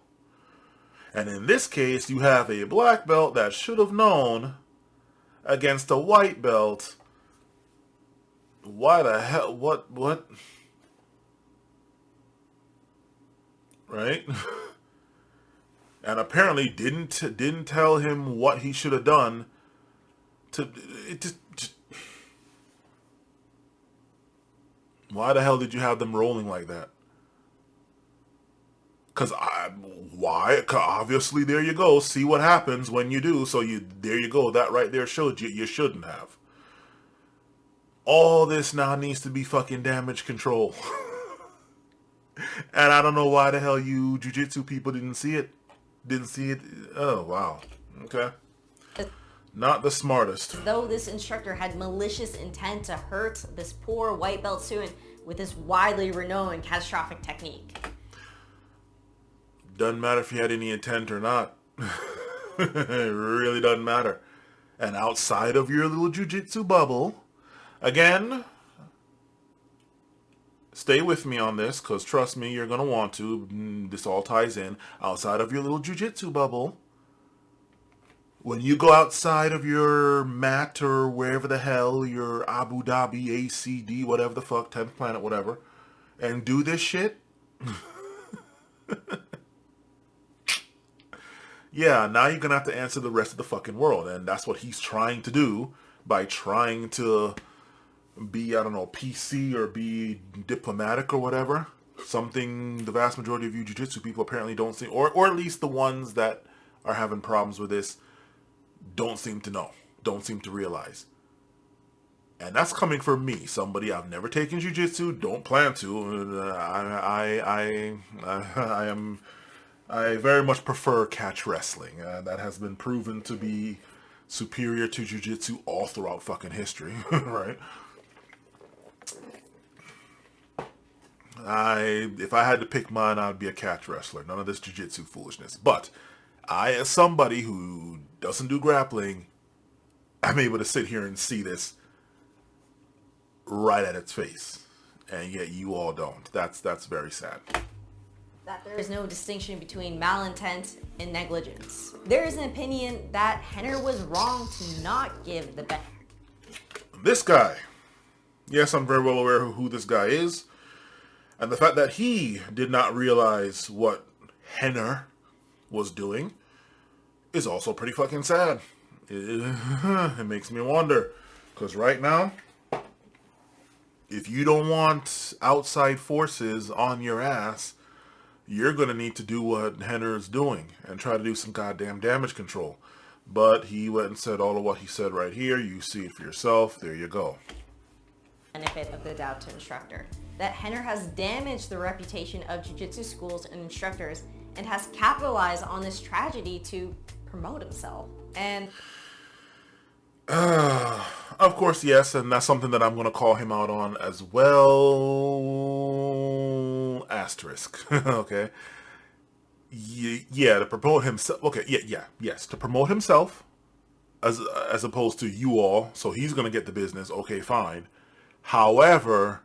And in this case, you have a black belt that should have known against a white belt. Why the hell? What? Right? And apparently didn't tell him what he should have done. Why the hell did you have them rolling like that? Why? 'Cause obviously, there you go. See what happens when you do. So there you go. That right there showed you shouldn't have. All this now needs to be fucking damage control. And I don't know why the hell you jiu-jitsu people didn't see it. Oh, wow. Okay. Not the smartest. Though this instructor had malicious intent to hurt this poor white belt student with this widely renowned catastrophic technique. Doesn't matter if you had any intent or not. It really doesn't matter. And outside of your little jiu-jitsu bubble, again, stay with me on this, because trust me, you're going to want to. This all ties in. Outside of your little jiu-jitsu bubble, when you go outside of your mat or wherever the hell, your Abu Dhabi, ACD, whatever the fuck, 10th planet, whatever, and do this shit, yeah, now you're going to have to answer the rest of the fucking world. And that's what he's trying to do by trying to be, I don't know, PC or be diplomatic or whatever. Something the vast majority of you jiu-jitsu people apparently don't see, or at least the ones that are having problems with this don't seem to know, don't seem to realize. And that's coming from me, somebody I've never taken jiu-jitsu, don't plan to. I very much prefer catch wrestling. That has been proven to be superior to jiu-jitsu all throughout fucking history, right? If I had to pick mine, I'd be a catch wrestler. None of this jiu-jitsu foolishness. But I, as somebody who doesn't do grappling, I'm able to sit here and see this right at its face. And yet you all don't. That's very sad. That there is no distinction between malintent and negligence. There is an opinion that Henner was wrong to not give the bet. This guy. Yes, I'm very well aware of who this guy is. And the fact that he did not realize what Henner was doing is also pretty fucking sad. It makes me wonder. Because right now, if you don't want outside forces on your ass, you're going to need to do what Henner is doing and try to do some goddamn damage control. But he went and said all of what he said right here. You see it for yourself. There you go. Benefit of the doubt to instructor. That Henner has damaged the reputation of jiu-jitsu schools and instructors and has capitalized on this tragedy to promote himself. And of course, yes, and that's something that I'm going to call him out on as well. Asterisk. Okay. Yeah, to promote himself. Okay, yes, to promote himself as opposed to you all. So he's going to get the business. Okay, fine. However,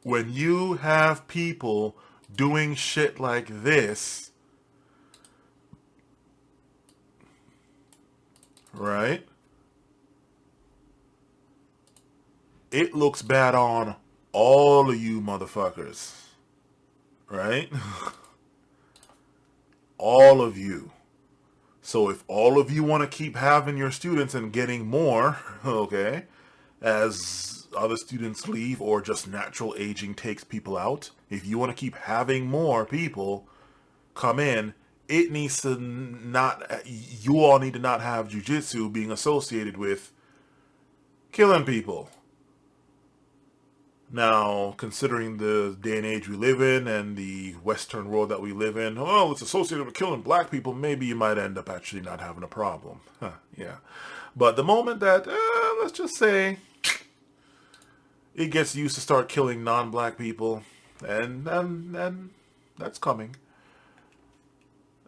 when you have people doing shit like this, right? It looks bad on all of you motherfuckers, right? All of you. So if all of you want to keep having your students and getting more, okay, as other students leave or just natural aging takes people out, if you want to keep having more people come in, it needs to not, you all need to not have jiu-jitsu being associated with killing people. Now, considering the day and age we live in and the Western world that we live in, well, it's associated with killing black people, maybe you might end up actually not having a problem. Yeah. But the moment that, let's just say, it gets used to start killing non-black people, and that's coming,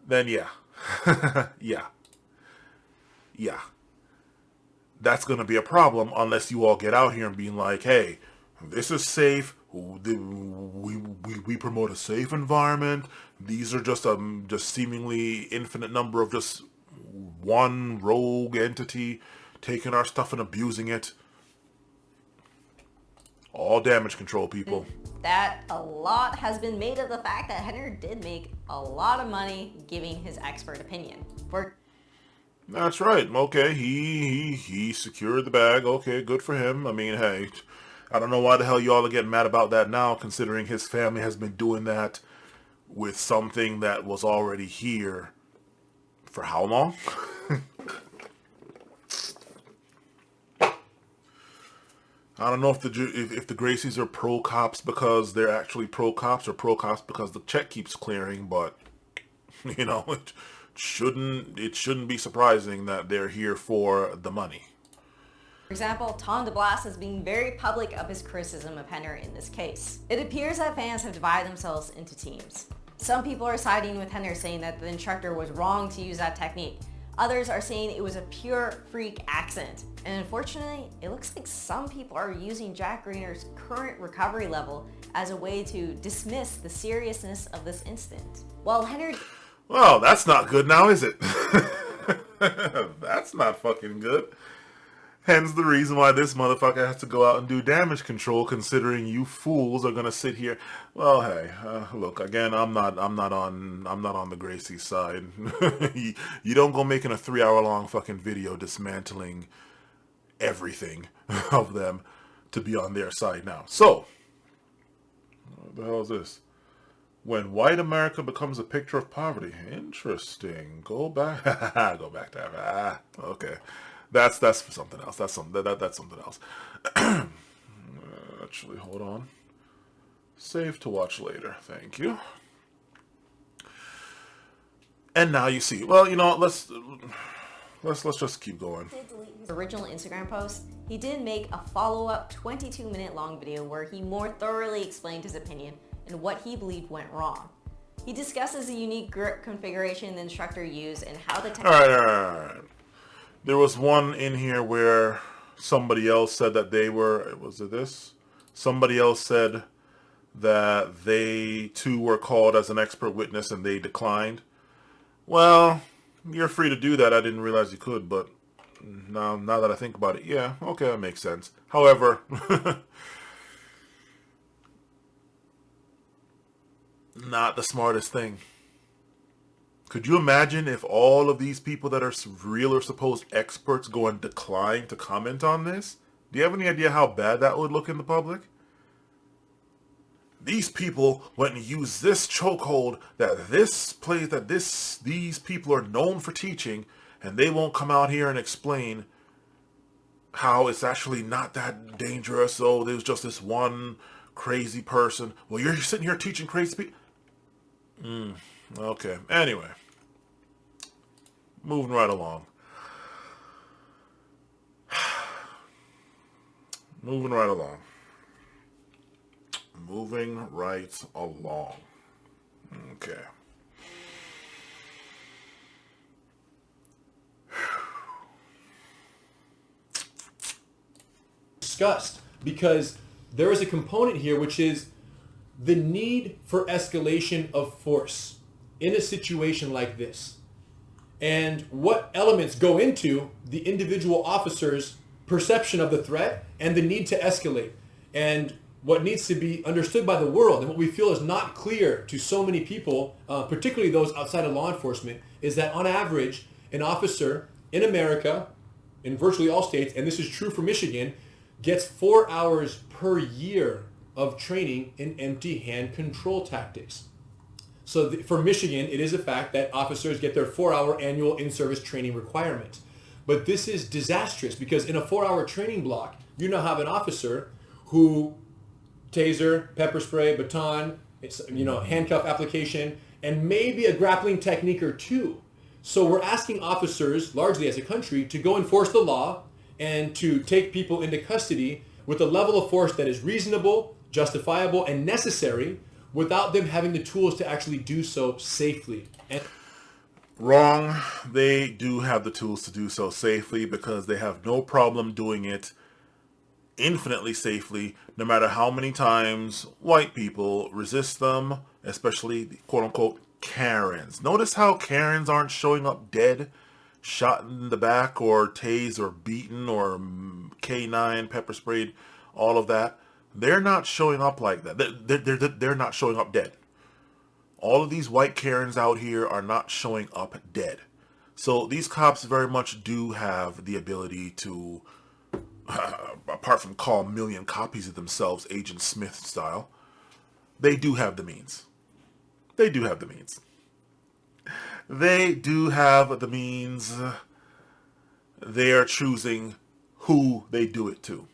then yeah. Yeah. That's going to be a problem unless you all get out here and being like, hey, this is safe. We promote a safe environment. These are just seemingly infinite number of just one rogue entity taking our stuff and abusing it. All damage control, people. That a lot has been made of the fact that Henry did make a lot of money giving his expert opinion. That's right. Okay, he secured the bag. Okay, good for him. I mean, hey, I don't know why the hell y'all are getting mad about that now, considering his family has been doing that with something that was already here for how long? I don't know if the Gracies are pro cops because they're actually pro cops, or pro cops because the check keeps clearing. But you know, it shouldn't be surprising that they're here for the money. For example, Tom DeBlas is being very public of his criticism of Henry in this case. It appears that fans have divided themselves into teams. Some people are siding with Henry, saying that the instructor was wrong to use that technique. Others are saying it was a pure freak accident. And unfortunately, it looks like some people are using Jack Greener's current recovery level as a way to dismiss the seriousness of this incident. While Henry... Well, that's not good now, is it? That's not fucking good. Hence the reason why this motherfucker has to go out and do damage control, considering you fools are gonna sit here. Well, hey, look, again, I'm not on the Gracie side. You don't go making a 3-hour-long fucking video dismantling everything of them to be on their side now. So, what the hell is this? When white America becomes a picture of poverty. Interesting. Go back. Go back to okay. That's for something else. That's something else. Actually, hold on. Save to watch later. Thank you. And now you see. Well, you know, let's just keep going. Did delete his original Instagram post. He did make a follow-up 22-minute long video where he more thoroughly explained his opinion and what he believed went wrong. He discusses the unique grip configuration the instructor used and how the All right. There was one in here where somebody else said that they were, was it this? Somebody else said that they too were called as an expert witness and they declined. Well, you're free to do that. I didn't realize you could, but now that I think about it, yeah, okay, that makes sense. However, not the smartest thing. Could you imagine if all of these people that are real or supposed experts go and decline to comment on this? Do you have any idea how bad that would look in the public? These people went and used this chokehold that these people are known for teaching, and they won't come out here and explain how it's actually not that dangerous. Oh, there's just this one crazy person. Well, you're sitting here teaching crazy people. Okay. Anyway, moving right along. Moving right along. Okay. Discussed, because there is a component here which is the need for escalation of force in a situation like this, and what elements go into the individual officer's perception of the threat and the need to escalate, and what needs to be understood by the world, and what we feel is not clear to so many people, particularly those outside of law enforcement, is that on average, an officer in America, in virtually all states, and this is true for Michigan, gets 4 hours per year of training in empty hand control tactics. So for Michigan, it is a fact that officers get their 4-hour annual in-service training requirement. But this is disastrous, because in a 4-hour training block, you now have an officer who taser, pepper spray, baton, handcuff application, and maybe a grappling technique or two. So we're asking officers, largely as a country, to go enforce the law and to take people into custody with a level of force that is reasonable, justifiable, and necessary, without them having the tools to actually do so safely. Wrong. They do have the tools to do so safely, because they have no problem doing it infinitely safely, no matter how many times white people resist them, especially the quote-unquote Karens. Notice how Karens aren't showing up dead? shot in the back or tased or beaten or K9, pepper sprayed, all of that, they're not showing up like that. They're not showing up dead. All of these white Karens out here are not showing up dead. So these cops very much do have the ability to, apart from call a million copies of themselves Agent Smith style, they do have the means. They do have the means. They do have the means. They are choosing who they do it to.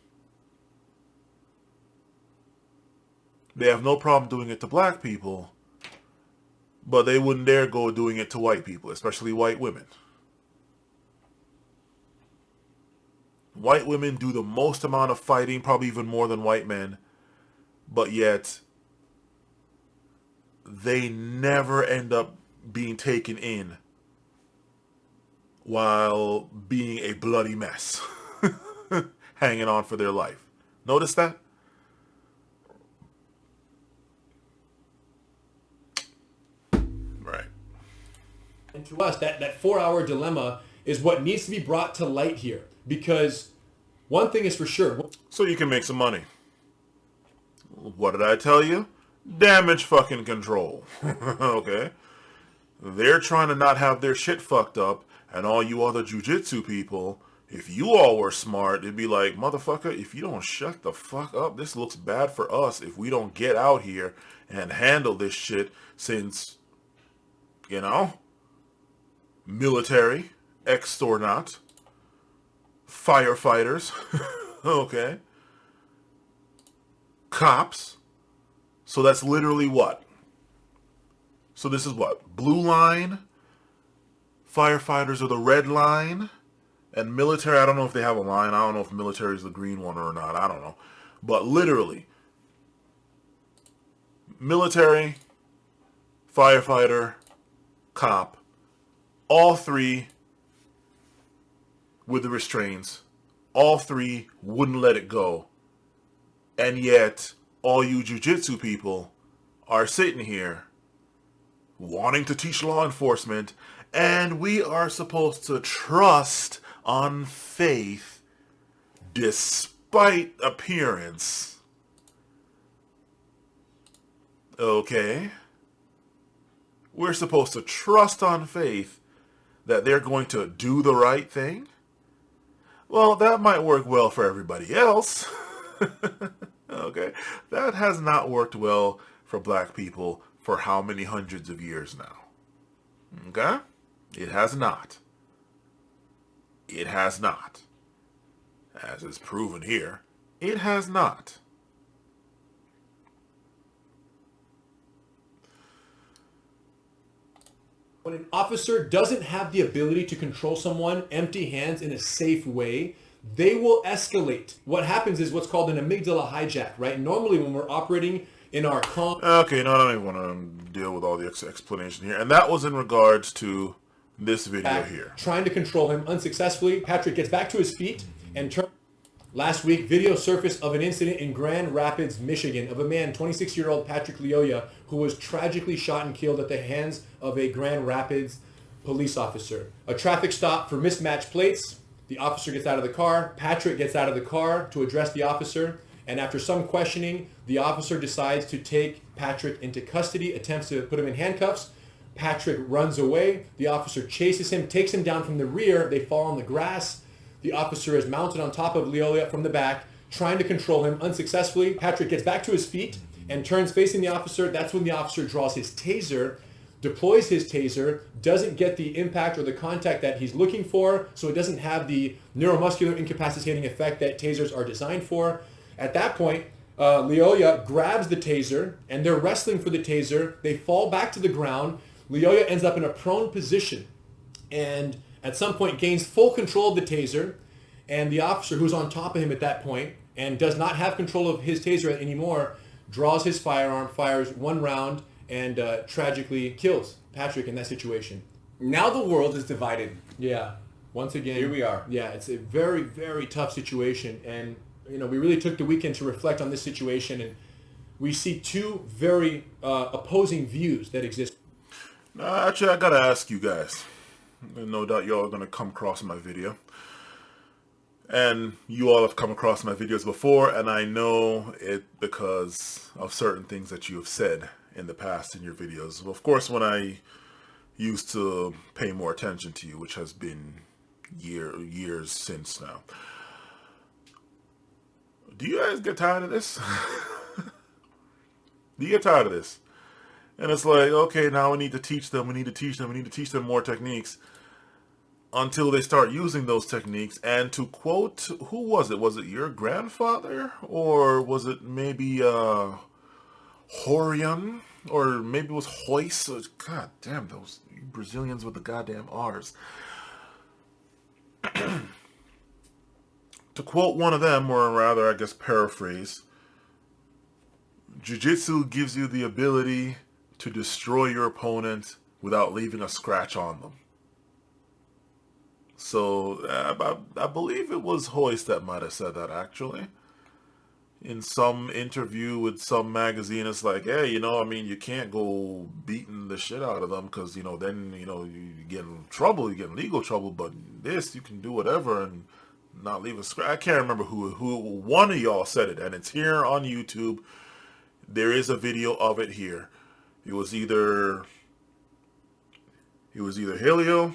They have no problem doing it to black people, but they wouldn't dare go doing it to white people, especially white women. White women do the most amount of fighting, probably even more than white men, but yet they never end up being taken in while being a bloody mess, hanging on for their life. Notice that? Right. And to us, that 4-hour dilemma is what needs to be brought to light here. Because one thing is for sure. So you can make some money. What did I tell you? Damage fucking control. Okay? They're trying to not have their shit fucked up, and all you other jujitsu people, if you all were smart, it'd be like, motherfucker, if you don't shut the fuck up, this looks bad for us if we don't get out here and handle this shit since, you know, military, ex or not, firefighters, okay, cops. So that's literally what? So this is what? Blue line, firefighters are the red line, and military, I don't know if they have a line. I don't know if military is the green one or not. I don't know. But literally, military, firefighter, cop, all three with the restraints, all three wouldn't let it go. And yet, all you jujitsu people are sitting here wanting to teach law enforcement, and we are supposed to trust on faith despite appearance. Okay. We're supposed to trust on faith that they're going to do the right thing? Well, that might work well for everybody else. Okay. That has not worked well for black people for how many hundreds of years now? Okay? It has not. It has not. As is proven here, it has not. When an officer doesn't have the ability to control someone empty hands in a safe way, they will escalate. What happens is what's called an amygdala hijack, right? Normally when we're operating in our calm... Okay, no, I don't even want to deal with all the explanation here. And that was in regards to this video here. Trying to control him unsuccessfully. Patrick gets back to his feet and turns. Last week, video surfaced of an incident in Grand Rapids, Michigan, of a man, 26-year-old Patrick Lyoya, who was tragically shot and killed at the hands of a Grand Rapids police officer. A traffic stop for mismatched plates. The officer gets out of the car. Patrick gets out of the car to address the officer. And after some questioning, the officer decides to take Patrick into custody, attempts to put him in handcuffs. Patrick runs away. The officer chases him, takes him down from the rear. They fall on the grass. The officer is mounted on top of Lyoya from the back, trying to control him unsuccessfully. Patrick gets back to his feet and turns facing the officer. That's when the officer draws his taser, deploys his taser, doesn't get the impact or the contact that he's looking for, so it doesn't have the neuromuscular incapacitating effect that tasers are designed for. At that point, Lyoya grabs the taser, and they're wrestling for the taser. They fall back to the ground. Lyoya ends up in a prone position, and at some point gains full control of the taser, and the officer who's on top of him at that point and does not have control of his taser anymore draws his firearm, fires one round, and tragically kills Patrick in that situation. Now the world is divided. Yeah. Once again. Here we are. Yeah, it's a very, very tough situation. And, you know, we really took the weekend to reflect on this situation, and we see two very opposing views that exist. Actually, I gotta ask you guys. and no doubt you all are going to come across my video. And you all have come across my videos before, and I know it because of certain things that you have said in the past in your videos. Of course, when I used to pay more attention to you, which has been years since now. Do you guys get tired of this? Do you get tired of this? And it's like, okay, now we need to teach them, we need to teach them more techniques until they start using those techniques. And to quote, who was it? Was it your grandfather? Or was it maybe Horion? Or maybe it was Hoyce? God damn, those Brazilians with the goddamn R's. To quote one of them, or rather, I guess paraphrase, Jiu-Jitsu gives you the ability to destroy your opponent without leaving a scratch on them. So, I believe it was Hoyce that might have said that, actually. In some interview with some magazine, it's like, hey, I mean, you can't go beating the shit out of them because, then, you get in trouble, you get in legal trouble, but this, you can do whatever and not leave a scratch. I can't remember who one of y'all said it, and it's here on YouTube. There is a video of it here. It was either Helio,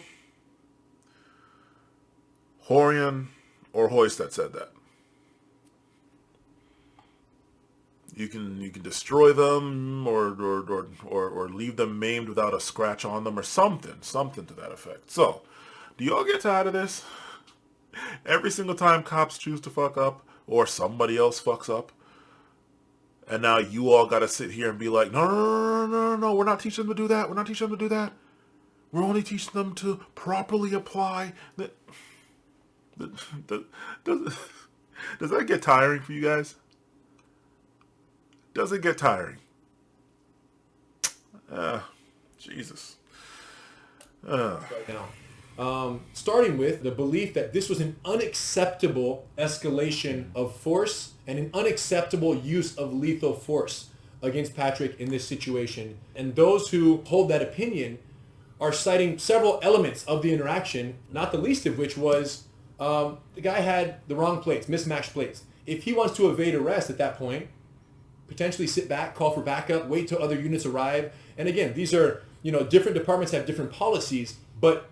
Horion, or Hoyce that said that. You can destroy them or leave them maimed without a scratch on them or something to that effect. So, do y'all get tired of this? Every single time cops choose to fuck up or somebody else fucks up, and now you all got to sit here and be like, no, we're not teaching them to do that. We're not teaching them to do that. We're only teaching them to properly apply. Does that get tiring for you guys? Does it get tiring? Jesus. Right now. Starting with the belief that this was an unacceptable escalation of force and an unacceptable use of lethal force against Patrick in this situation. And those who hold that opinion are citing several elements of the interaction, not the least of which was the guy had the wrong plates, mismatched plates. If he wants to evade arrest at that point, potentially sit back, call for backup, wait till other units arrive. And again, these are, different departments have different policies, but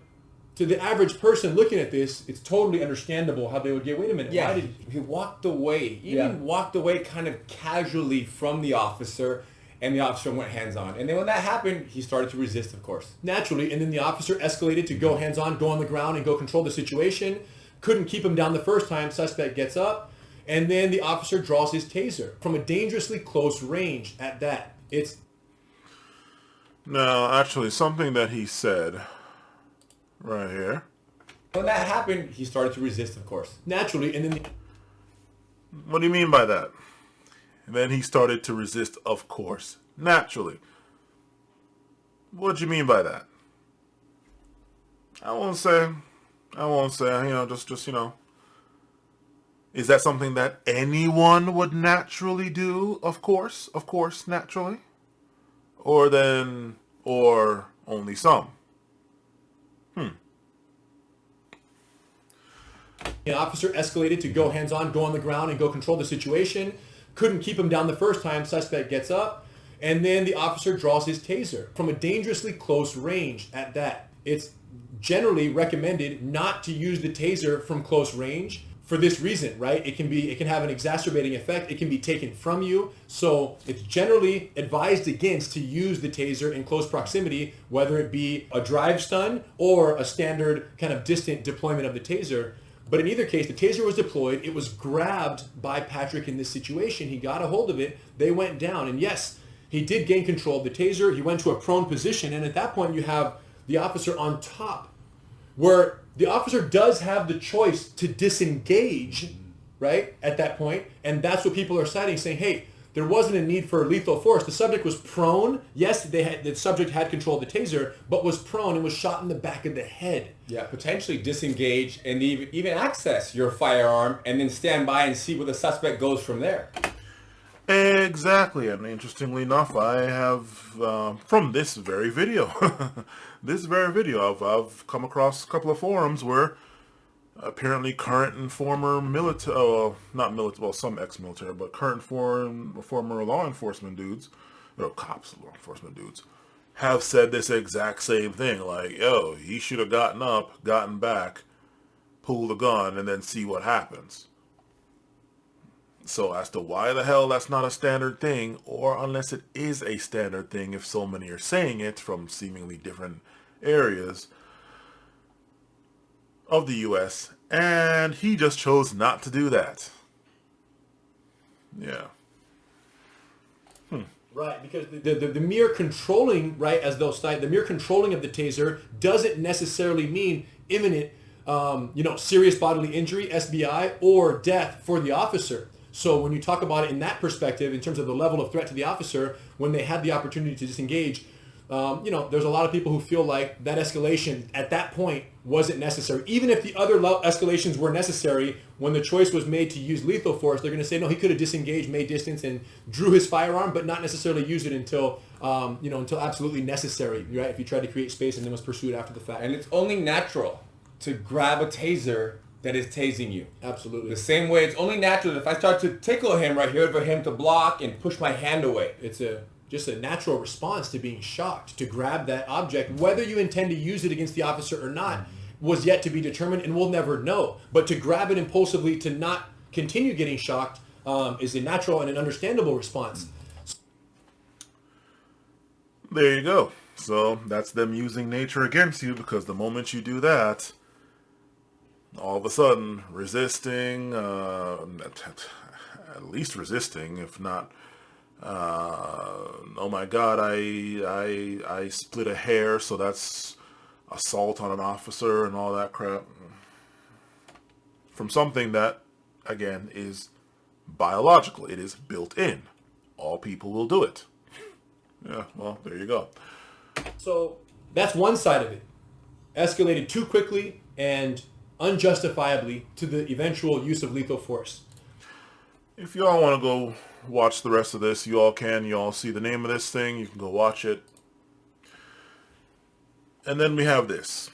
to the average person looking at this, it's totally understandable how they would get, wait a minute, Yeah, why did he walked away. He even walked away kind of casually from the officer, and the officer went hands-on. And then when that happened, he started to resist, of course. naturally, and then the officer escalated to go hands-on, go on the ground, and go control the situation. Couldn't keep him down the first time, suspect gets up, and then the officer draws his taser from a dangerously close range at that. It's... No, actually, something that he said right here. When that happened, he started to resist, of course. Naturally, and then... What do you mean by that? And then he started to resist, of course. Naturally. What do you mean by that? I won't say, just, is that something that anyone would naturally do? Of course, naturally. Or only some? The officer escalated to go hands-on, go on the ground, and go control the situation. Couldn't keep him down the first time, suspect gets up, and then the officer draws his taser from a dangerously close range at that. It's generally recommended not to use the taser from close range for this reason, right? It can have an exacerbating effect. It can be taken from you. So it's generally advised against to use the taser in close proximity, whether it be a drive stun or a standard kind of distant deployment of the taser. But in either case, the taser was deployed. It was grabbed by Patrick in this situation. He got a hold of it. They went down. And yes, he did gain control of the taser. He went to a prone position. And at that point, you have the officer on top, where the officer does have the choice to disengage, right, at that point. And that's what people are citing, saying, hey, there wasn't a need for lethal force. The subject was prone. Yes, the subject had control of the taser, but was prone and was shot in the back of the head. Yeah, potentially disengage and even access your firearm and then stand by and see where the suspect goes from there. Exactly, and interestingly enough, I have from this very video, I've come across a couple of forums where apparently current and former military, not military, well, some ex-military, but current former law enforcement dudes, or cops, law enforcement dudes, have said this exact same thing. Like, yo, he should have gotten up, gotten back, pulled the gun, and then see what happens. So as to why the hell that's not a standard thing, or unless it is a standard thing if so many are saying it from seemingly different areas of the U.S., and he just chose not to do that. Yeah. Right, because the mere controlling, right, as they'll cite, the mere controlling of the taser doesn't necessarily mean imminent, serious bodily injury, SBI, or death for the officer. So when you talk about it in that perspective, in terms of the level of threat to the officer, when they had the opportunity to disengage, there's a lot of people who feel like that escalation at that point wasn't necessary. Even if the other escalations were necessary, when the choice was made to use lethal force, they're going to say, no, he could have disengaged, made distance, and drew his firearm, but not necessarily use it until absolutely necessary, right? If he tried to create space and then was pursued after the fact. And it's only natural to grab a taser that is tasing you. Absolutely. The same way it's only natural that if I start to tickle him right here for him to block and push my hand away. It's just a natural response to being shocked, to grab that object. Whether you intend to use it against the officer or not was yet to be determined, and we'll never know. But to grab it impulsively, to not continue getting shocked, is a natural and an understandable response. There you go. So that's them using nature against you, because the moment you do that, all of a sudden resisting, at least resisting, if not, oh my God, I split a hair, so that's assault on an officer and all that crap. From something that, again, is biological. It is built in. All people will do it. Yeah, well, there you go. So that's one side of it. Escalated too quickly and unjustifiably to the eventual use of lethal force. If y'all want to go watch the rest of this, you all can. You all see the name of this thing. You can go watch it. And then we have this.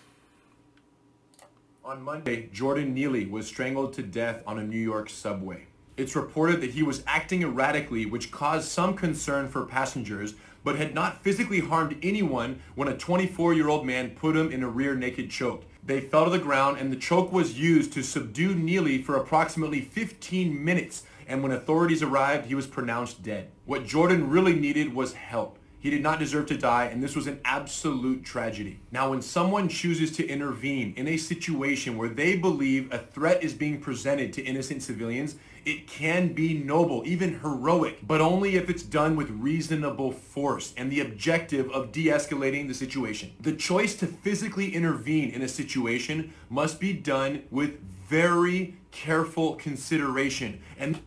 On Monday, Jordan Neely was strangled to death on a New York subway. It's reported that he was acting erratically, which caused some concern for passengers, but had not physically harmed anyone when a 24-year-old man put him in a rear naked choke. They fell to the ground, and the choke was used to subdue Neely for approximately 15 minutes, and when authorities arrived, he was pronounced dead. What Jordan really needed was help. He did not deserve to die, and this was an absolute tragedy. Now, when someone chooses to intervene in a situation where they believe a threat is being presented to innocent civilians, it can be noble, even heroic, but only if it's done with reasonable force and the objective of de-escalating the situation. The choice to physically intervene in a situation must be done with very careful consideration. And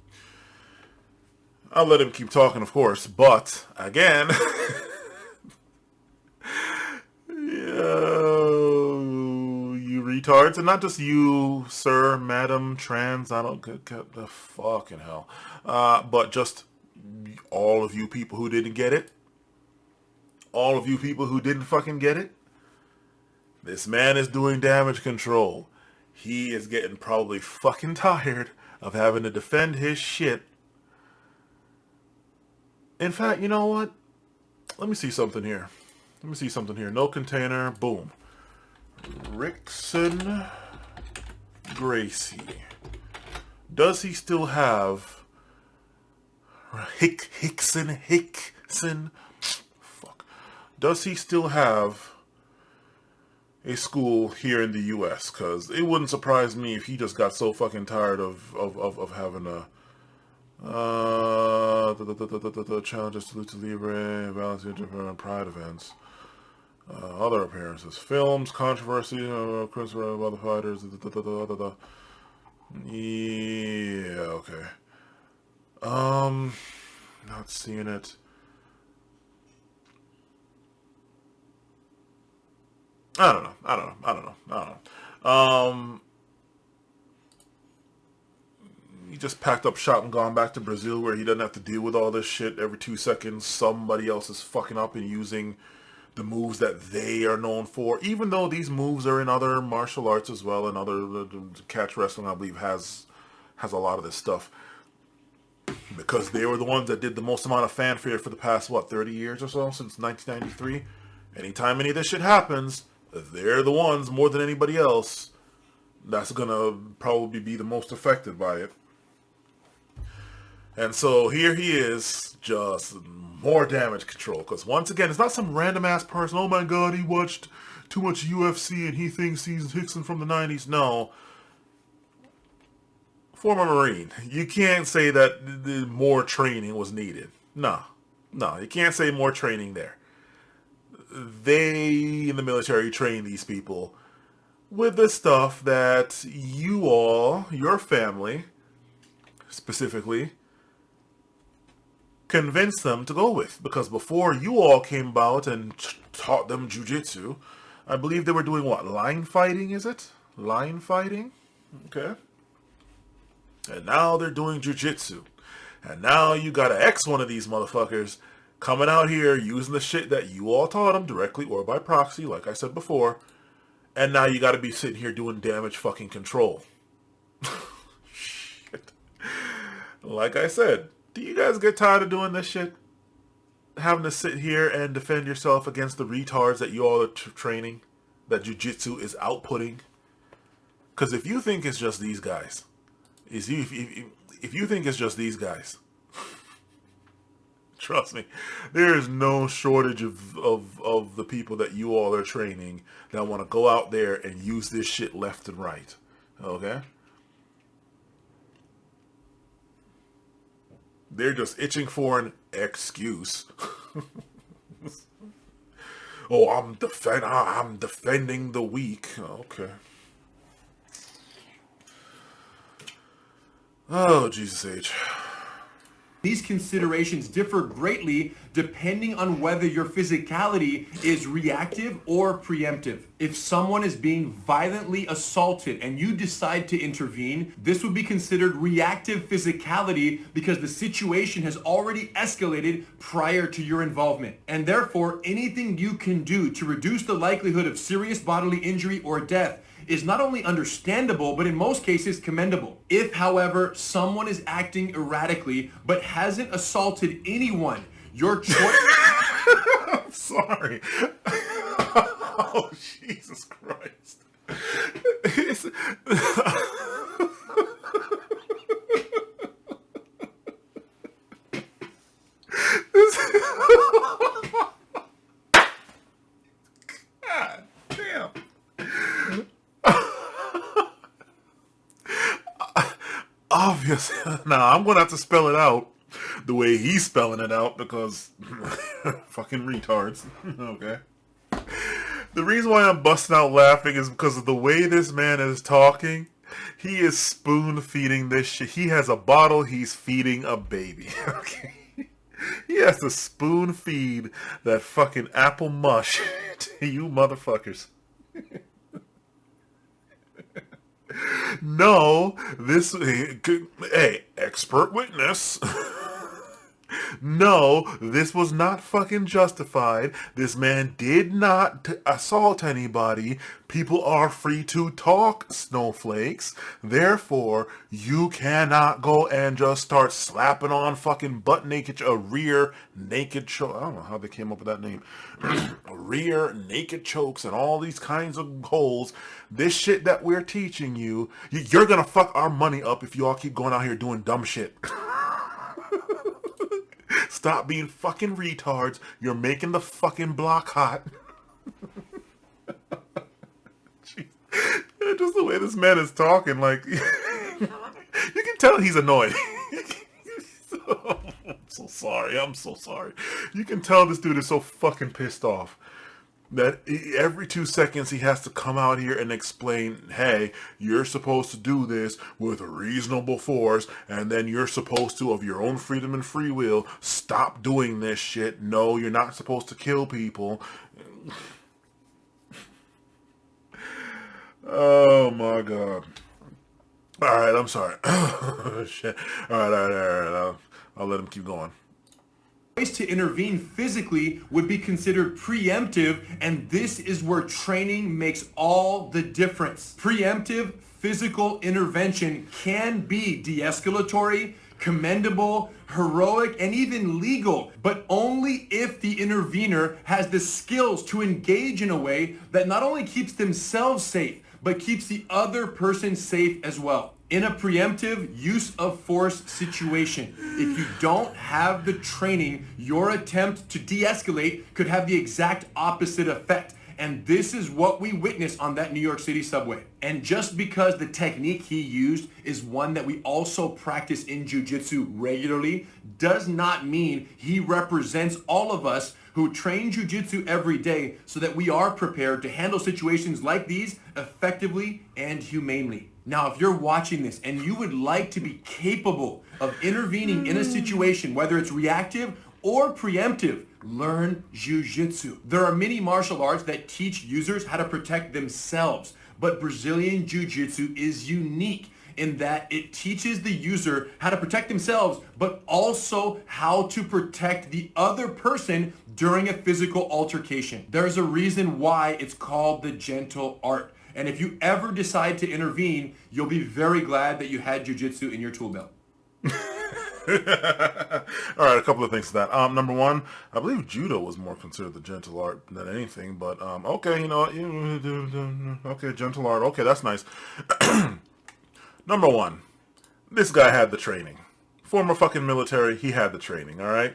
I'll let him keep talking, of course, but again, you retards, and not just you, sir, madam, trans, I don't get the fucking hell, but just all of you people who didn't get it, all of you people who didn't fucking get it. This man is doing damage control. He is getting probably fucking tired of having to defend his shit. In fact, you know what? Let me see something here. No container. Boom. Rickson Gracie. Does he still have... Hickson? Fuck. Does he still have a school here in the U.S.? Because it wouldn't surprise me if he just got so fucking tired of having a... challenges to Lucha Libre, balance different pride events, other appearances, films, controversy, Chris other fighters, yeah, okay. Not seeing it. I don't know. just packed up shop and gone back to Brazil where he doesn't have to deal with all this shit. Every 2 seconds somebody else is fucking up and using the moves that they are known for, even though these moves are in other martial arts as well, and other catch wrestling I believe has a lot of this stuff, because they were the ones that did the most amount of fanfare for the past 30 years or so, since 1993. Anytime any of this shit happens, they're the ones more than anybody else that's gonna probably be the most affected by it. And so here he is, just more damage control. Because once again, it's not some random ass person, oh my god, he watched too much UFC and he thinks he's Hickson from the 90s. No. Former Marine. You can't say that more training was needed. No, you can't say more training there. They, in the military, train these people with the stuff that you all, your family, specifically, convinced them to go with. Because before you all came about and taught them jujitsu, I believe they were doing what? Line fighting, is it? Line fighting? Okay. And now they're doing jujitsu. And now you got an X one of these motherfuckers coming out here using the shit that you all taught them directly or by proxy, like I said before. And now you got to be sitting here doing damage fucking control. Shit. Like I said, do you guys get tired of doing this shit? Having to sit here and defend yourself against the retards that you all are training, that jujitsu is outputting? Because if you think it's just these guys, if you think it's just these guys, trust me, there is no shortage of the people that you all are training that want to go out there and use this shit left and right. Okay? They're just itching for an excuse. Oh, I'm defending the weak. Okay. Oh, Jesus H. These considerations differ greatly depending on whether your physicality is reactive or preemptive. If someone is being violently assaulted and you decide to intervene, this would be considered reactive physicality because the situation has already escalated prior to your involvement. And therefore, anything you can do to reduce the likelihood of serious bodily injury or death is not only understandable, but in most cases commendable. If, however, someone is acting erratically but hasn't assaulted anyone, your choice... I'm sorry. Oh, Jesus Christ. God damn. Obviously, now I'm gonna have to spell it out the way he's spelling it out because fucking retards. Okay. The reason why I'm busting out laughing is because of the way this man is talking. He is spoon feeding this shit. He has a bottle. He's feeding a baby. Okay. He has to spoon feed that fucking apple mush to you motherfuckers. No, this, hey, expert witness. No, this was not fucking justified. This man did not assault anybody. People are free to talk, snowflakes. Therefore, you cannot go and just start slapping on fucking butt naked, rear naked choke. I don't know how they came up with that name. Rear naked chokes and all these kinds of holes. This shit that we're teaching you, you're gonna fuck our money up if you all keep going out here doing dumb shit. Stop being fucking retards. You're making the fucking block hot. Just the way this man is talking, like, you can tell he's annoyed. I'm so sorry. You can tell this dude is so fucking pissed off that every 2 seconds he has to come out here and explain, hey, you're supposed to do this with reasonable force, and then you're supposed to, of your own freedom and free will, stop doing this shit. No, you're not supposed to kill people. Oh my God. All right, I'm sorry. Shit. All right. I'll let him keep going. Ways to intervene physically would be considered preemptive, and this is where training makes all the difference. Preemptive physical intervention can be de-escalatory, commendable, heroic, and even legal, but only if the intervener has the skills to engage in a way that not only keeps themselves safe, but keeps the other person safe as well. In a preemptive use of force situation, if you don't have the training, your attempt to de-escalate could have the exact opposite effect. And this is what we witnessed on that New York City subway. And just because the technique he used is one that we also practice in jiu-jitsu regularly, does not mean he represents all of us who train jiu-jitsu every day so that we are prepared to handle situations like these effectively and humanely. Now, if you're watching this and you would like to be capable of intervening in a situation, whether it's reactive or preemptive, learn jiu-jitsu. There are many martial arts that teach users how to protect themselves, but Brazilian jiu-jitsu is unique in that it teaches the user how to protect themselves, but also how to protect the other person during a physical altercation. There's a reason why it's called the gentle art. And if you ever decide to intervene, you'll be very glad that you had jiu-jitsu in your tool belt. All right, a couple of things to that. Number one, I believe judo was more considered the gentle art than anything, but okay, you know what? Okay, gentle art. Okay, that's nice. Number one, this guy had the training. Former fucking military, he had the training, all right?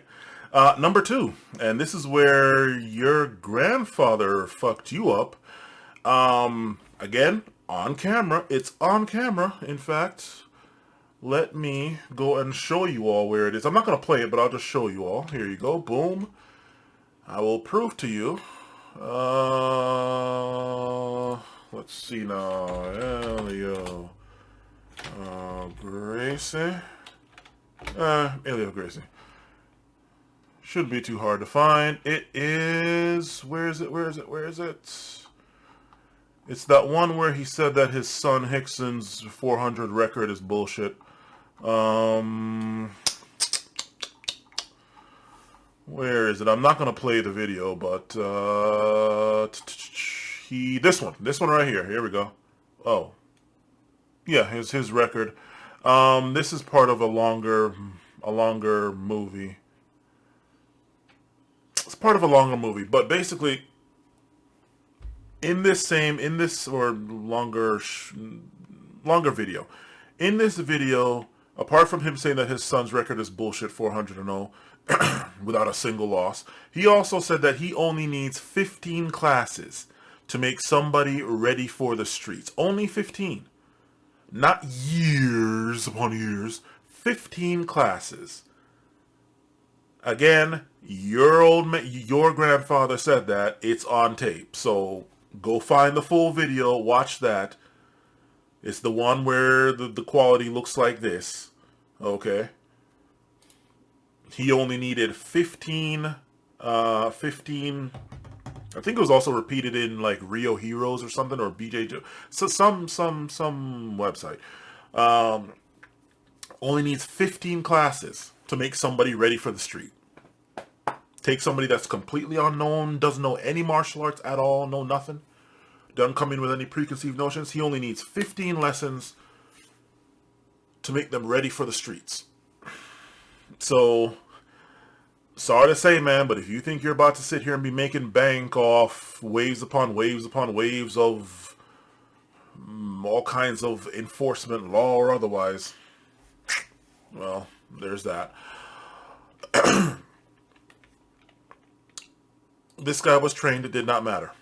Number two, and this is where your grandfather fucked you up. Again, on camera. It's on camera, in fact. Let me go and show you all where it is. I'm not going to play it, but I'll just show you all. Here you go. Boom. I will prove to you. Let's see now. Elio Gracie. Elio Gracie. Shouldn't be too hard to find. It is... Where is it? It's that one where he said that his son Hickson's 400 record is bullshit. Where is it? I'm not gonna play the video, but this one right here. Here we go. Oh, yeah, his record. This is part of a longer movie. It's part of a longer movie, but basically, in this longer video, in this video, apart from him saying that his son's record is bullshit, 400-0, without a single loss, he also said that he only needs 15 classes to make somebody ready for the streets. Only 15. Not years upon years. 15 classes. Again, your grandfather said that. It's on tape. So go find the full video. Watch that. It's the one where the quality looks like this. Okay. He only needed 15. I think it was also repeated in like Rio Heroes or something, or BJ. So some website. Only needs 15 classes to make somebody ready for the street. Take somebody that's completely unknown, doesn't know any martial arts at all, know nothing, doesn't come in with any preconceived notions. He only needs 15 lessons to make them ready for the streets. So, sorry to say, man, but if you think you're about to sit here and be making bank off waves upon waves upon waves of all kinds of enforcement, law or otherwise, well, there's that. This guy was trained, it did not matter.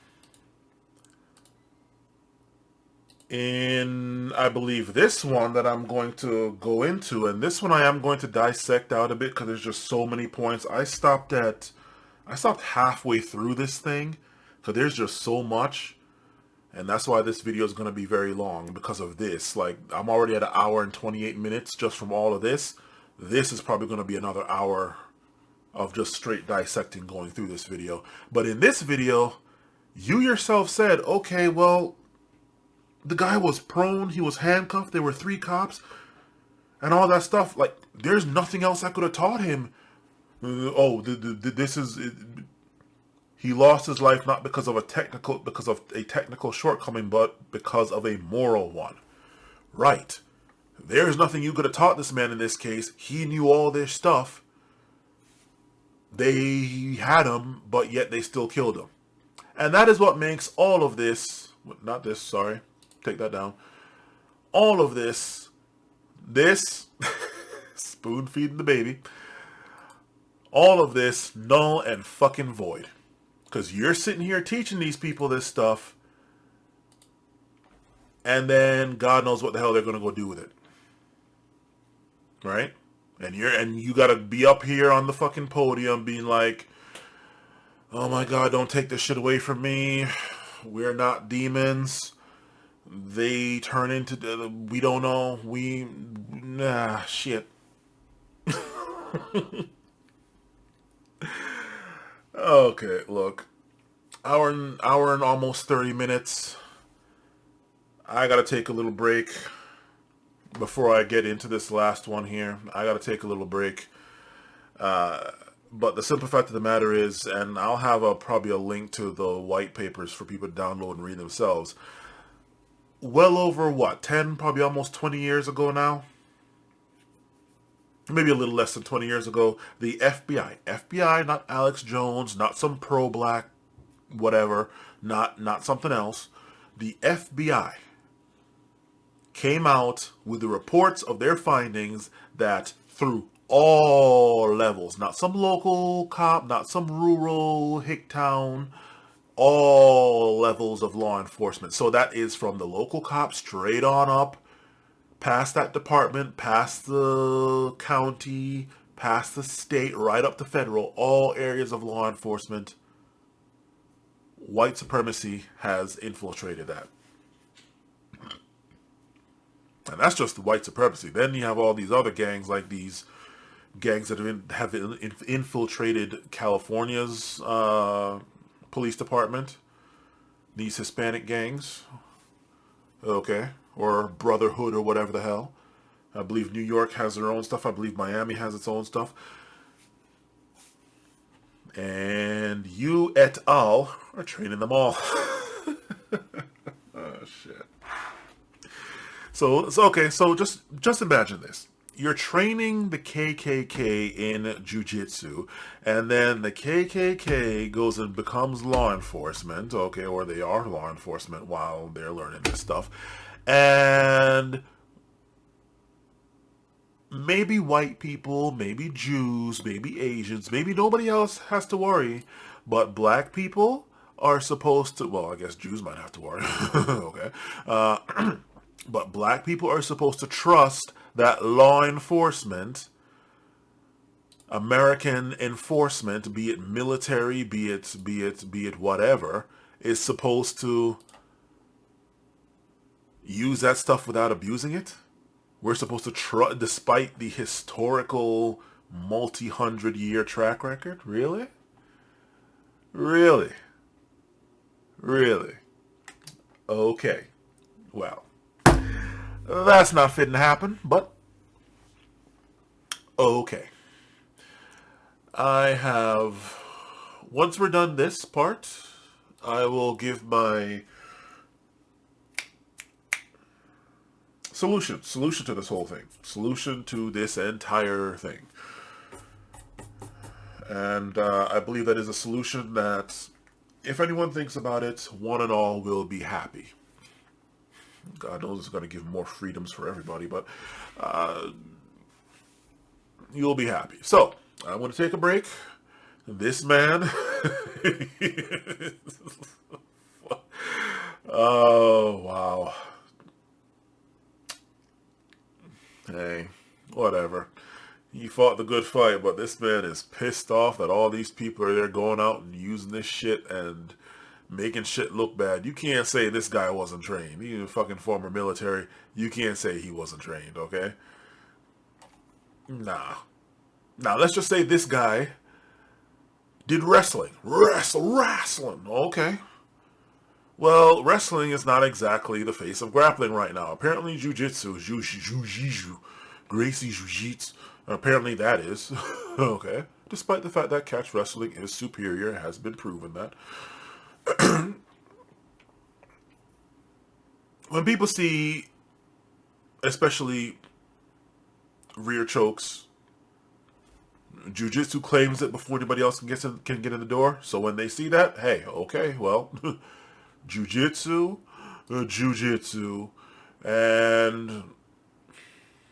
In, I believe, this one that I'm going to go into, and this one I am going to dissect out a bit because there's just so many points. I stopped halfway through this thing because there's just so much, and that's why this video is going to be very long because of this. Like, I'm already at 1 hour and 28 minutes just from all of this. This is probably going to be another hour of just straight dissecting going through this video. But in this video, you yourself said, okay, well, The guy was prone. He was handcuffed. There were 3 cops and all that stuff. Like, there's nothing else I could have taught him. This is... He lost his life not because of a technical shortcoming, but because of a moral one. Right. There's nothing you could have taught this man in this case. He knew all this stuff. They had him, but yet they still killed him. And that is what makes all of this... Not this, sorry. Take that down. All of this... spoon feeding the baby. All of this null and fucking void. Because you're sitting here teaching these people this stuff, and then God knows what the hell they're going to go do with it. Right? And you got to be up here on the fucking podium being like, oh my God, don't take this shit away from me. We're not demons. They turn into... we don't know. Shit. Okay, look. Hour and almost 30 minutes. I gotta take a little break before I get into this last one here. I gotta take a little break. But the simple fact of the matter is, and I'll have probably a link to the white papers for people to download and read themselves. Well over, 10, probably almost 20 years ago now? Maybe a little less than 20 years ago, the FBI, not Alex Jones, not some pro-black, whatever, not something else. The FBI came out with the reports of their findings that through all levels, not some local cop, not some rural hick town, all levels of law enforcement. So that is from the local cop straight on up, past that department, past the county, past the state, right up to federal, all areas of law enforcement. White supremacy has infiltrated that. And that's just the white supremacy. Then you have all these other gangs, like these gangs that have infiltrated California's police department. These Hispanic gangs. Okay. Or Brotherhood or whatever the hell. I believe New York has their own stuff. I believe Miami has its own stuff. And you et al. Are training them all. Oh, shit. So okay, so just imagine this. You're training the KKK in jiu-jitsu, and then the KKK goes and becomes law enforcement, okay, or they are law enforcement while they're learning this stuff. And maybe white people, maybe Jews, maybe Asians, maybe nobody else has to worry, but black people are supposed to, well, I guess Jews might have to worry, okay, but black people are supposed to trust that law enforcement, American enforcement, be it military, be it whatever, is supposed to use that stuff without abusing it. We're supposed to trust, despite the historical multi-hundred-year track record. Really? Really? Really? Okay. Well, that's not fitting to happen, but okay. I have, once we're done this part, I will give my solution to this whole thing. Solution to this entire thing. And I believe that is a solution that, if anyone thinks about it, one and all will be happy. God knows it's going to give more freedoms for everybody, but you'll be happy. So, I want to take a break. This man... Oh, wow. Hey, whatever. He fought the good fight, but this man is pissed off that all these people are there going out and using this shit and making shit look bad. You can't say this guy wasn't trained. He's a fucking former military. You can't say he wasn't trained, okay? Nah. Now, let's just say this guy did wrestling. Wrestling. Okay. Well, wrestling is not exactly the face of grappling right now. Apparently, jiu-jitsu, Gracie jiu-jitsu, apparently that is. Okay. Despite the fact that catch wrestling is superior, it has been proven that. When people see, especially rear chokes, jiu-jitsu claims it before anybody else can get in the door. So when they see that, hey, okay, well, jiu-jitsu, and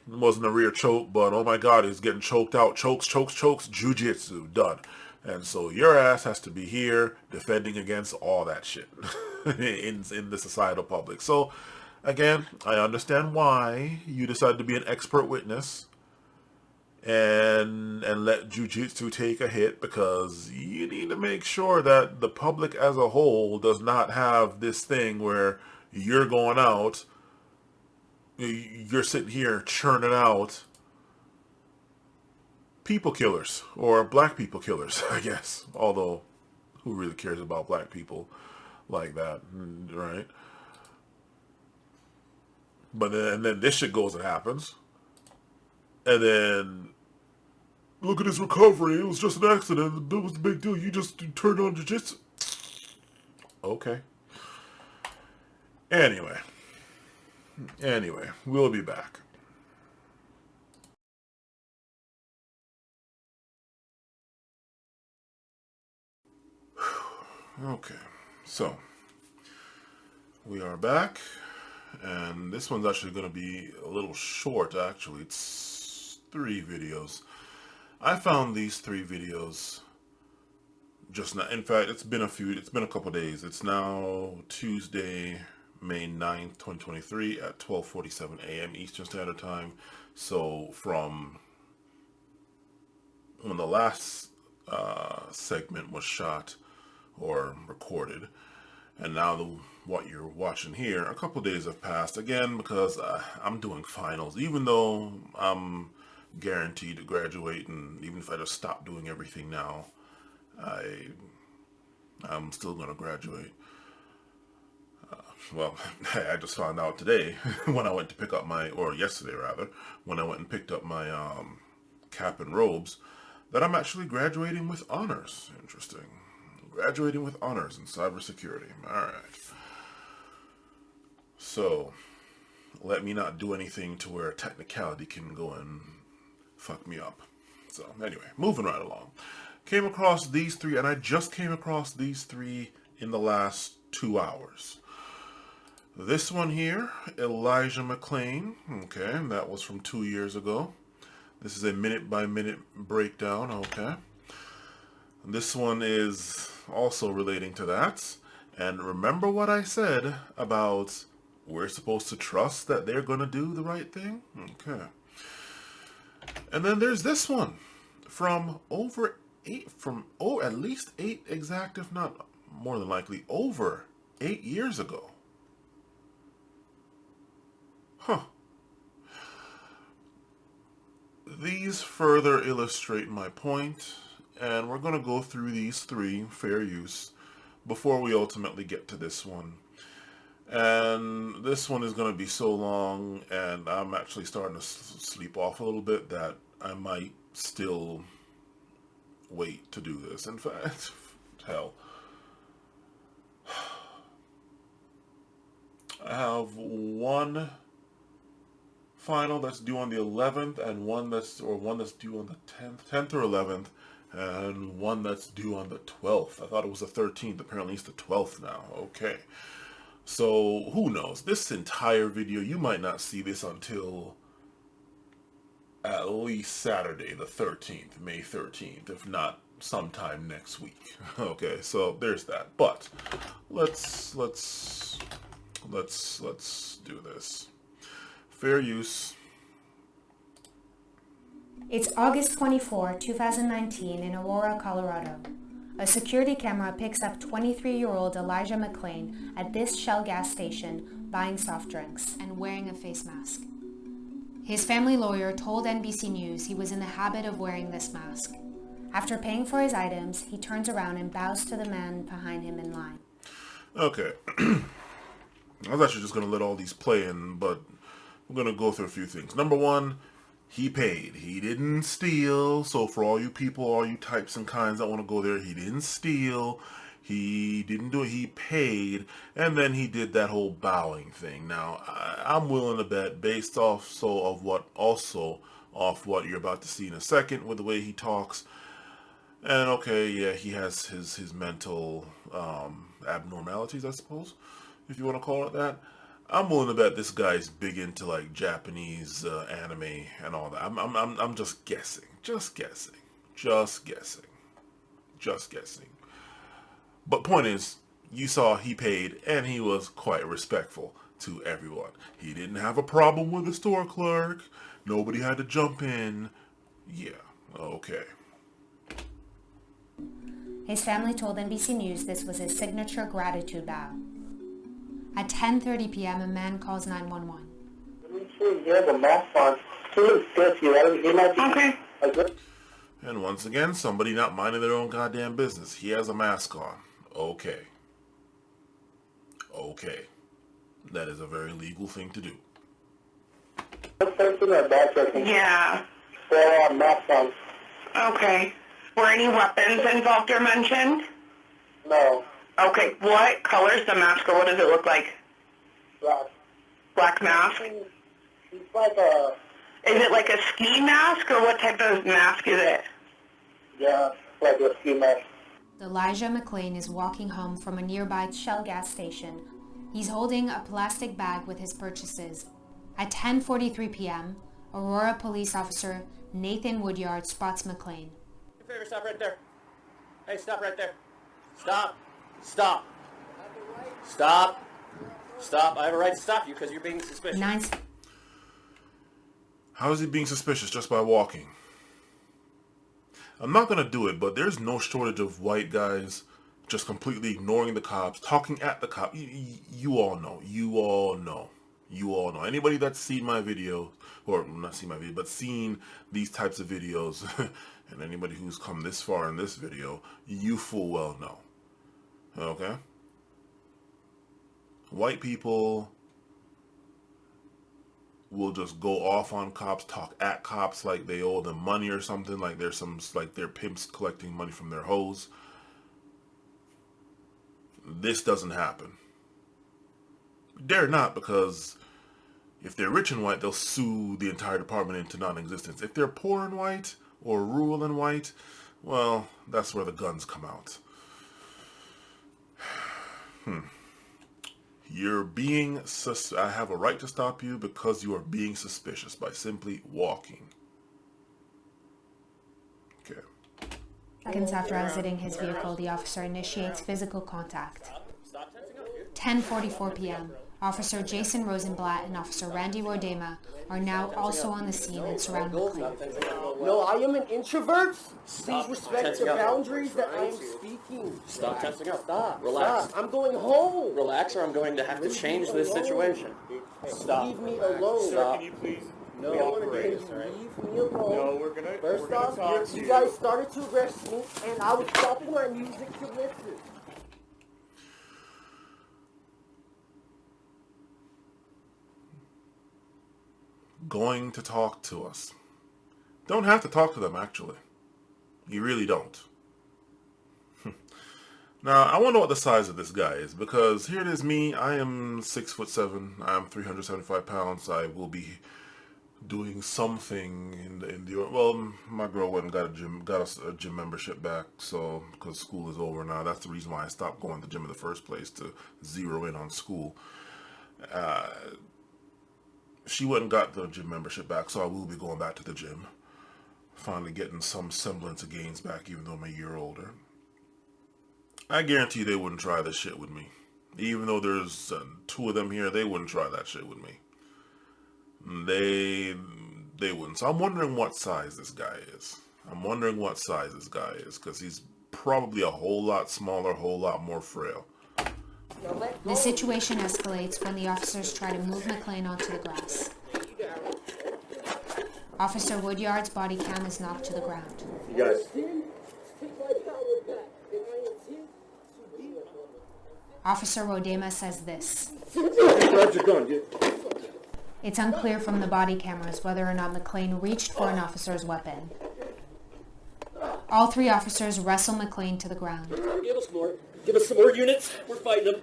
it wasn't a rear choke, but oh my God, he's getting choked out. Chokes, jiu-jitsu, done. And so your ass has to be here defending against all that shit in the societal public. So again, I understand why you decided to be an expert witness and let jiu-jitsu take a hit, because you need to make sure that the public as a whole does not have this thing where you're going out, you're sitting here churning out people killers, or black people killers, I guess. Although, who really cares about black people like that, right? But then this shit goes and happens. And then, look at his recovery. It was just an accident. It was a big deal. You just turned on jiu-jitsu. Okay. Anyway, we'll be back. Okay, so we are back, and this one's actually going to be a little short, actually. It's 3 videos. I found these 3 videos just now. In fact, it's been a couple days. It's now Tuesday, May 9th, 2023 at 12:47 a.m. Eastern Standard Time. So from when the last segment was shot or recorded, and now what you're watching here, a couple days have passed again, because I'm doing finals. Even though I'm guaranteed to graduate, and even if I just stop doing everything now, I'm still going to graduate. Well, I just found out today when I went to pick up yesterday rather, when I went and picked up my cap and robes, that I'm actually graduating with honors. Interesting. Graduating with honors in cybersecurity. Alright. So, let me not do anything to where a technicality can go and fuck me up. So, anyway, moving right along. Came across these 3, and I just came across these 3 in the last 2 hours. This one here, Elijah McClain. Okay, and that was from 2 years ago. This is a minute-by-minute breakdown. Okay. This one is also relating to that. And remember what I said about we're supposed to trust that they're going to do the right thing? Okay. And then there's this one from at least 8 exact, if not more than likely, over 8 years ago. Huh. These further illustrate my point, and we're going to go through these 3, fair use, before we ultimately get to this one. And this one is going to be so long, and I'm actually starting to sleep off a little bit, that I might still wait to do this. In fact, hell. I have one final that's due on the 11th, and one that's due on the 10th or 11th, and one that's due on the 12th. I thought it was the 13th. Apparently it's the 12th now. Okay. So, who knows? This entire video, you might not see this until at least Saturday, the 13th, May 13th, if not sometime next week. Okay, so there's that. But let's do this. Fair use. It's August 24, 2019 in Aurora, Colorado. A security camera picks up 23-year-old Elijah McClain at this Shell gas station buying soft drinks and wearing a face mask. His family lawyer told NBC News he was in the habit of wearing this mask. After paying for his items, he turns around and bows to the man behind him in line. Okay. I was actually just going to let all these play in, but we're going to go through a few things. Number one, he paid. He didn't steal. So for all you people, all you types and kinds that want to go there, he didn't steal. He didn't do it. He paid. And then he did that whole bowing thing. Now, I'm willing to bet, based off of what you're about to see in a second with the way he talks. And okay, yeah, he has his mental abnormalities, I suppose, if you want to call it that. I'm willing to bet this guy's big into like Japanese anime and all that. I'm just guessing. But point is, you saw he paid and he was quite respectful to everyone. He didn't have a problem with the store clerk. Nobody had to jump in. Yeah, okay. His family told NBC News this was his signature gratitude bow. At 10:30 p.m., a man calls 911. He has a mask on. He looks sketchy. He might be... Okay. And once again, somebody not minding their own goddamn business. He has a mask on. Okay. That is a very legal thing to do. Yeah. They're on mask on. Okay. Were any weapons involved or mentioned? No. Okay. What color is the mask, or what does it look like? Black. Black mask? It's like a... Is it like a ski mask, or what type of mask is it? Yeah, like a ski mask. Elijah McClain is walking home from a nearby Shell gas station. He's holding a plastic bag with his purchases. At 10:43 p.m., Aurora police officer Nathan Woodyard spots McClain. Favor, stop right there. Hey, stop right there. Stop. Stop. Stop. Stop. I have a right to stop you because you're being suspicious. How is he being suspicious just by walking? I'm not going to do it, but there's no shortage of white guys just completely ignoring the cops, talking at the cops. You all know. Anybody that's seen my video, or not seen my video, but seen these types of videos, and anybody who's come this far in this video, you full well know. Okay? White people will just go off on cops, talk at cops like they owe them money or something, like they're pimps collecting money from their hoes. This doesn't happen. Dare not, because if they're rich and white, they'll sue the entire department into non-existence. If they're poor and white, or rural and white, well, that's where the guns come out. You're being I have a right to stop you because you are being suspicious by simply walking. Okay. Seconds after exiting his vehicle, the officer initiates physical contact. 10:44 p.m. Officer Jason Rosenblatt and Officer Randy Wardema are now also on the scene and surround McClain. No, I am an introvert. Please respect the boundaries that I am speaking. Stop tensing up. Stop. Relax. Stop. I'm going home. Relax, or I'm going to have to change this situation. Stop. Leave me alone. Sir, can you please? No, leave me alone. No, we're gonna. First off, you guys started to arrest me, and I was stopping my music to listen. Going to talk to us. Don't have to talk to them, actually. You really don't. Now, I wonder what the size of this guy is, because here it is me. I am 6'7". I'm 375 pounds. I will be doing something in the well, my girl went and got a gym membership back, so because school is over now. That's the reason why I stopped going to the gym in the first place, to zero in on school. She went and got the gym membership back, so I will be going back to the gym. Finally getting some semblance of gains back, even though I'm a year older. I guarantee they wouldn't try this shit with me. Even though there's two of them here, they wouldn't try that shit with me. They wouldn't. So I'm wondering what size this guy is. Because he's probably a whole lot smaller, a whole lot more frail. The situation escalates when the officers try to move McClain onto the grass. Officer Woodyard's body cam is knocked to the ground. You guys. Officer Rodema says this. It's unclear from the body cameras whether or not McLean reached for an officer's weapon. All three officers wrestle McLean to the ground. Give us more. Give us some more units. We're fighting them.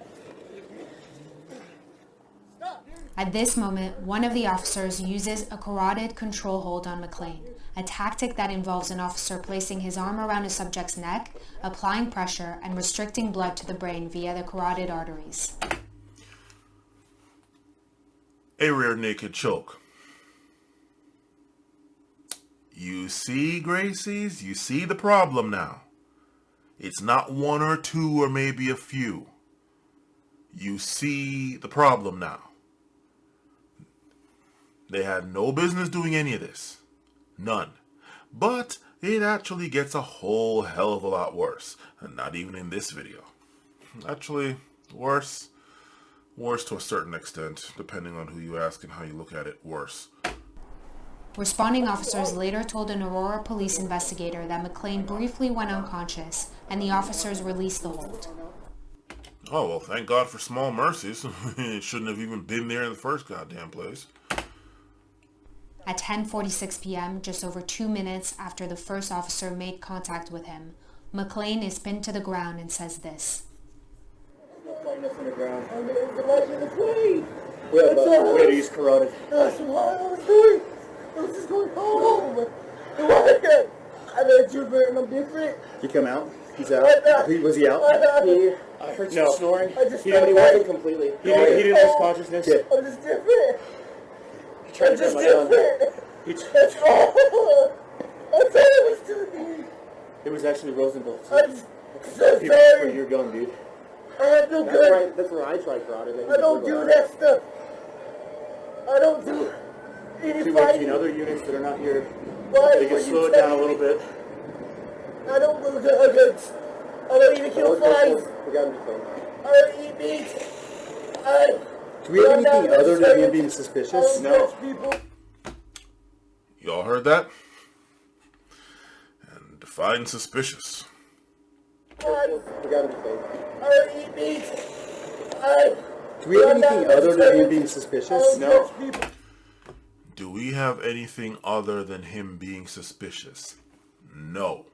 At this moment, one of the officers uses a carotid control hold on McLean, a tactic that involves an officer placing his arm around a subject's neck, applying pressure, and restricting blood to the brain via the carotid arteries. A rear naked choke. You see, Gracies? You see the problem now. It's not one or two or maybe a few. You see the problem now. They had no business doing any of this. None. But it actually gets a whole hell of a lot worse. And not even in this video. Actually, worse. Worse to a certain extent, depending on who you ask and how you look at it, worse. Responding officers later told an Aurora police investigator that McLean briefly went unconscious, and the officers released the hold. Oh, well, thank God for small mercies. It shouldn't have even been there in the first goddamn place. At 10:46 p.m., just over 2 minutes after the first officer made contact with him, McLean is pinned to the ground and says this. We had to use carotid. I was just going home. I bet you're very no different. He come out? He's out? Was he out? I heard you snoring. He wasn't completely. He didn't lose consciousness? Yeah. I'm just different. I'm just different. That's all. That's all I was doing. It was actually Rosenblatt. I'm so sorry. You're going, dude. I have no gun. That's where I tried carotid. I don't do that stuff. I don't do any fighting. Other units that are not here. Why? They can slow it down a little bit. I don't do guns. I don't even kill flies. We got him defended. I don't eat meat. Do we have anything other than him being suspicious? No. Y'all heard that? And define suspicious. We got him defended. I don't eat meat. Do we have anything other than him being suspicious? No. Do we have anything other than him being suspicious? No.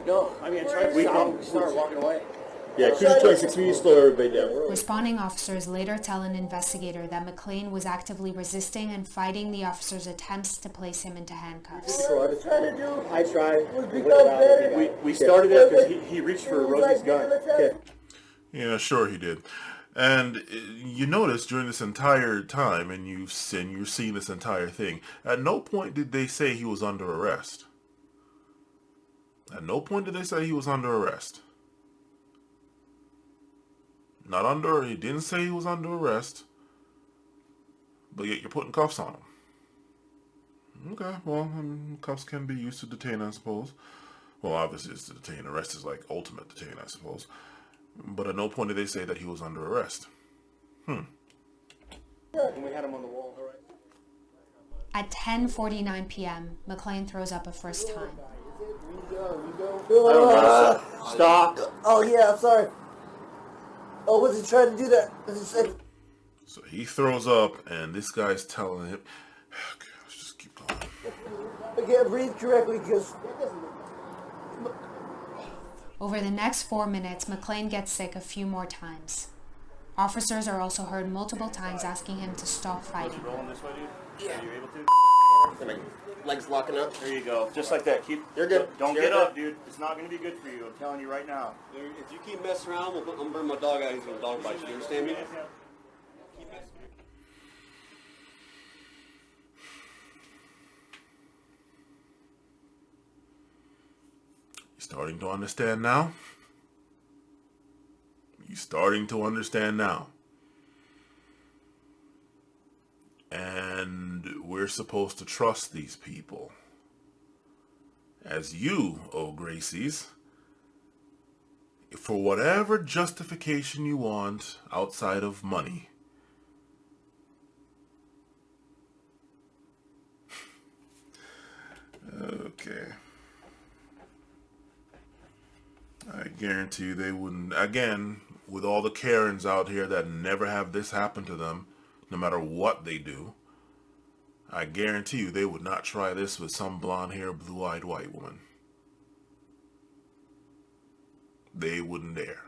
No, I mean, I tried to start walking away. Yeah, cruise 26, we need to slow everybody down. Responding officers later tell an investigator that McLean was actively resisting and fighting the officers' attempts to place him into handcuffs. I tried. We started it because he reached for Rosie's gun. Okay. Yeah, sure he did. And you notice during this entire time, and you're seeing this entire thing, at no point did they say he was under arrest. At no point did they say he was under arrest. He didn't say he was under arrest, but yet you're putting cuffs on him. Okay, well, cuffs can be used to detain, I suppose. Well, obviously it's to detain. Arrest is like ultimate detain, I suppose. But at no point did they say that he was under arrest. And we had him on the wall, all right. At 10:49 p.m., McLean throws up a first time. Stop. Oh, yeah, I'm sorry. Oh, was he trying to do that? So he throws up, and this guy's telling him, okay, let's just keep going. I can't breathe correctly because... Over the next 4 minutes, McLean gets sick a few more times. Officers are also heard multiple times asking him to stop fighting. Rolling this way, dude? Yeah. Are you able to? Legs locking up. There you go. Just like that. You're good. Don't get up, dude. It's not going to be good for you. I'm telling you right now. If you keep messing around, I'm going to burn my dog out. He's going to dog bite you. You understand me? You starting to understand now? You starting to understand now? And we're supposed to trust these people. As you, oh Gracies, for whatever justification you want outside of money, Okay. I guarantee you they wouldn't, again, with all the Karens out here that never have this happen to them, no matter what they do, I guarantee you they would not try this with some blonde-haired, blue-eyed white woman. They wouldn't dare.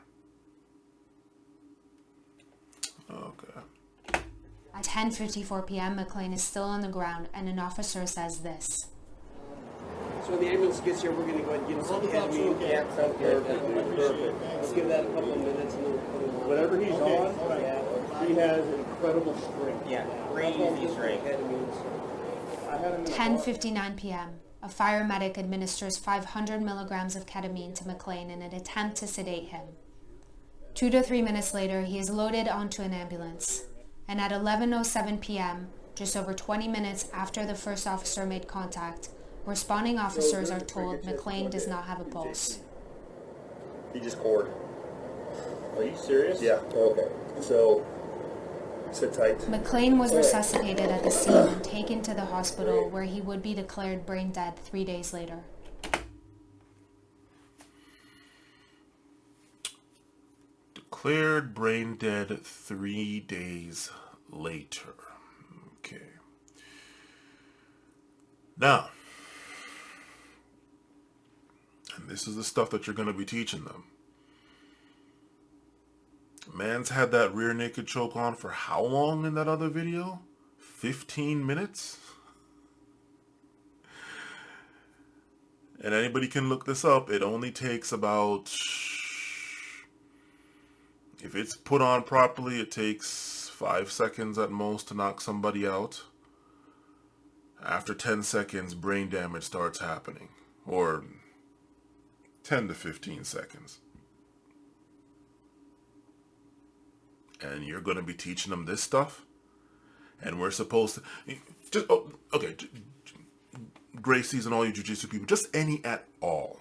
Okay. At 10:54 p.m., McLean is still on the ground, and an officer says this. So when the ambulance gets here, we're going to go ahead and get some ketamine. Yeah, perfect. Let's give that a couple of minutes. And then whatever he's on, he has incredible strength. Yeah, crazy strength. 10:59 p.m. A fire medic administers 500 milligrams of ketamine to McLean in an attempt to sedate him. 2 to 3 minutes later, he is loaded onto an ambulance. And at 11:07 p.m., just over 20 minutes after the first officer made contact, responding officers are told McLean does not have a pulse. He just poured. Are you serious? Yeah. Okay. So, sit tight. McLean was resuscitated at the scene and taken to the hospital where he would be declared brain dead 3 days later. Declared brain dead 3 days later. Okay. Now, and this is the stuff that you're going to be teaching them. Man's had that rear naked choke on for how long in that other video? 15 minutes? And anybody can look this up. It only takes about, if it's put on properly, it takes 5 seconds at most to knock somebody out. After 10 seconds, brain damage starts happening. Or 10 to 15 seconds. And you're going to be teaching them this stuff? And we're supposed to... Just, okay, Gracie's and all you jiu-jitsu people, just any at all.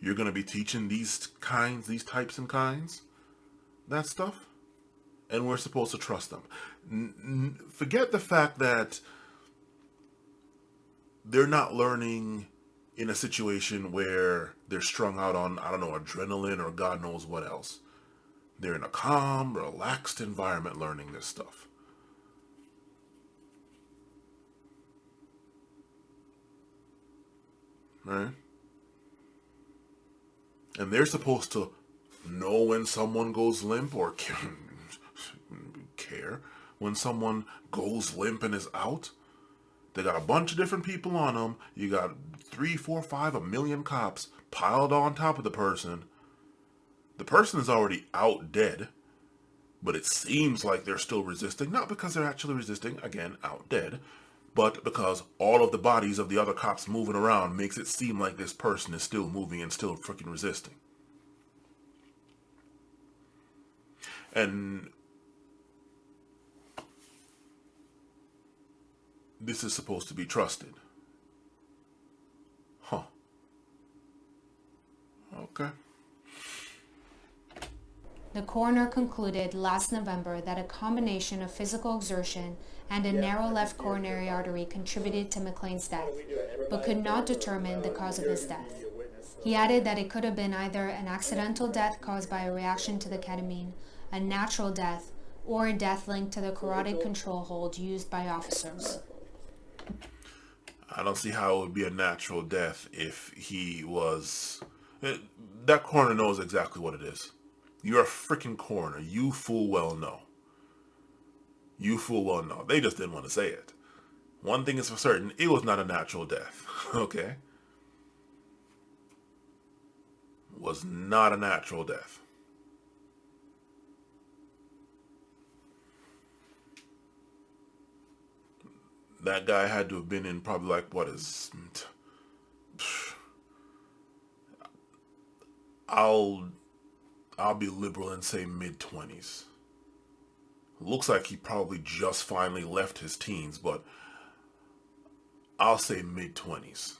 You're going to be teaching these types and kinds? That stuff? And we're supposed to trust them. Forget the fact that they're not learning in a situation where they're strung out on, I don't know, adrenaline or God knows what else. They're in a calm, relaxed environment learning this stuff. Right? And they're supposed to know when someone goes limp or care when someone goes limp and is out. They got a bunch of different people on them. You got 3, 4, 5, a million cops piled on top of the person. The person is already out dead, but it seems like they're still resisting. Not because they're actually resisting, again, out dead, but because all of the bodies of the other cops moving around makes it seem like this person is still moving and still freaking resisting. And this is supposed to be trusted. Huh. Okay. The coroner concluded last November that a combination of physical exertion and a narrow left coronary artery contributed to McLean's death, but could not determine the cause of his death. He added that it could have been either an accidental death caused by a reaction to the ketamine, a natural death, or a death linked to the carotid control hold used by officers. I don't see how it would be a natural death if he was... That coroner knows exactly what it is. You're a freaking coroner. You full well know. You full well know. They just didn't want to say it. One thing is for certain, it was not a natural death. Okay? Was not a natural death. That guy had to have been in probably like, what is... I'll be liberal and say mid-20s. Looks like he probably just finally left his teens, but I'll say mid-20s.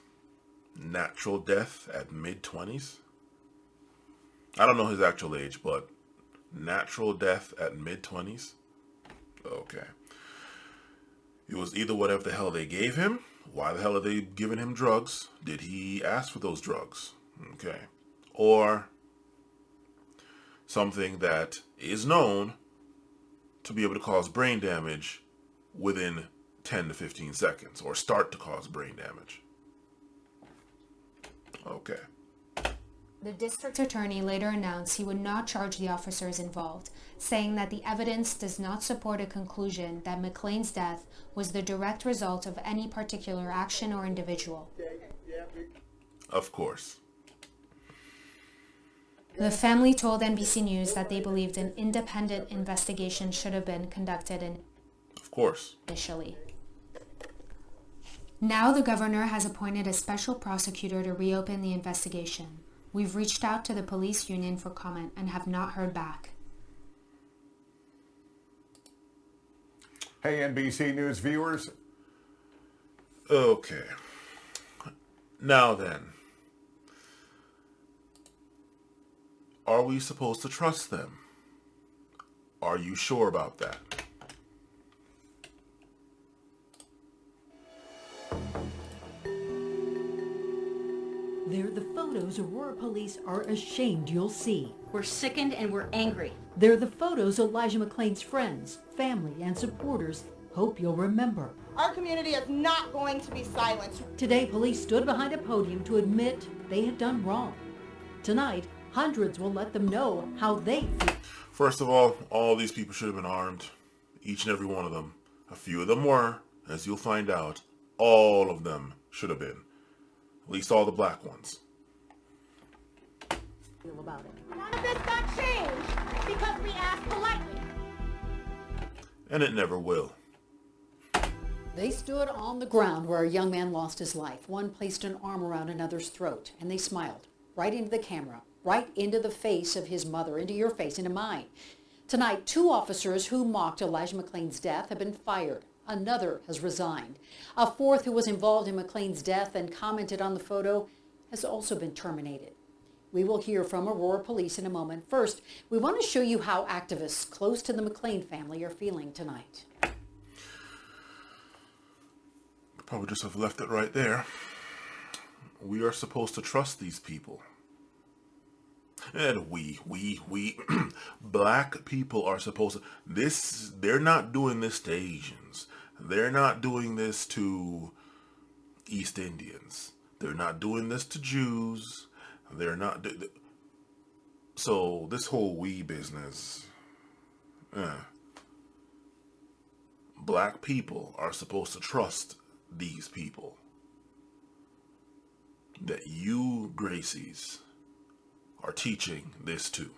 Natural death at mid-20s? I don't know his actual age, but natural death at mid-20s? Okay. It was either whatever the hell they gave him, Why the hell are they giving him drugs? Did he ask for those drugs? Okay. Or something that is known to be able to cause brain damage within 10 to 15 seconds, or start to cause brain damage. Okay. The district attorney later announced he would not charge the officers involved, saying that the evidence does not support a conclusion that McLean's death was the direct result of any particular action or individual. Of course. The family told NBC News that they believed an independent investigation should have been conducted Of course. initially. Now the governor has appointed a special prosecutor to reopen the investigation. We've reached out to the police union for comment and have not heard back. Hey, NBC News viewers. Okay. Now then. Are we supposed to trust them? Are you sure about that? They're the photos Aurora police are ashamed you'll see. We're sickened and we're angry. They're the photos Elijah McClain's friends, family, and supporters hope you'll remember. Our community is not going to be silenced. Today, police stood behind a podium to admit they had done wrong. Tonight, hundreds will let them know how they feel. First of all these people should have been armed. Each and every one of them. A few of them were, as you'll find out. All of them should have been. At least all the black ones. About it. None of this got changed because we asked politely. And it never will. They stood on the ground where a young man lost his life. One placed an arm around another's throat, and they smiled right into the camera, right into the face of his mother, into your face, into mine. Tonight, 2 officers who mocked Elijah McClain's death have been fired. Another has resigned. A 4th who was involved in McClain's death and commented on the photo has also been terminated. We will hear from Aurora Police in a moment. First, we want to show you how activists close to the McClain family are feeling tonight. Probably just have left it right there. We are supposed to trust these people. And we, black people are supposed to, they're not doing this to Asians. They're not doing this to East Indians. They're not doing this to Jews. They're not, so this whole we business, black people are supposed to trust these people. That you, Gracies, are teaching this to.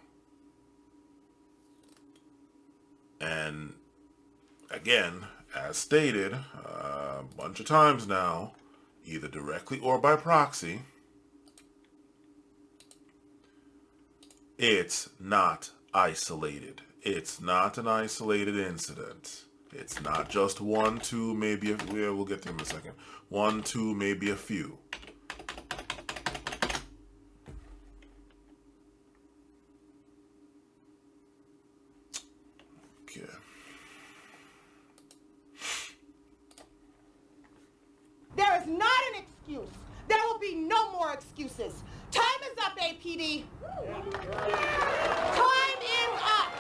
And again, as stated a bunch of times now, either directly or by proxy, it's not isolated. It's not an isolated incident. It's not just 1, 2, maybe we'll get to him in a second. 1, 2, maybe a few. Okay. There is not an excuse. There will be no more excuses. Time is up, APD. Time is up.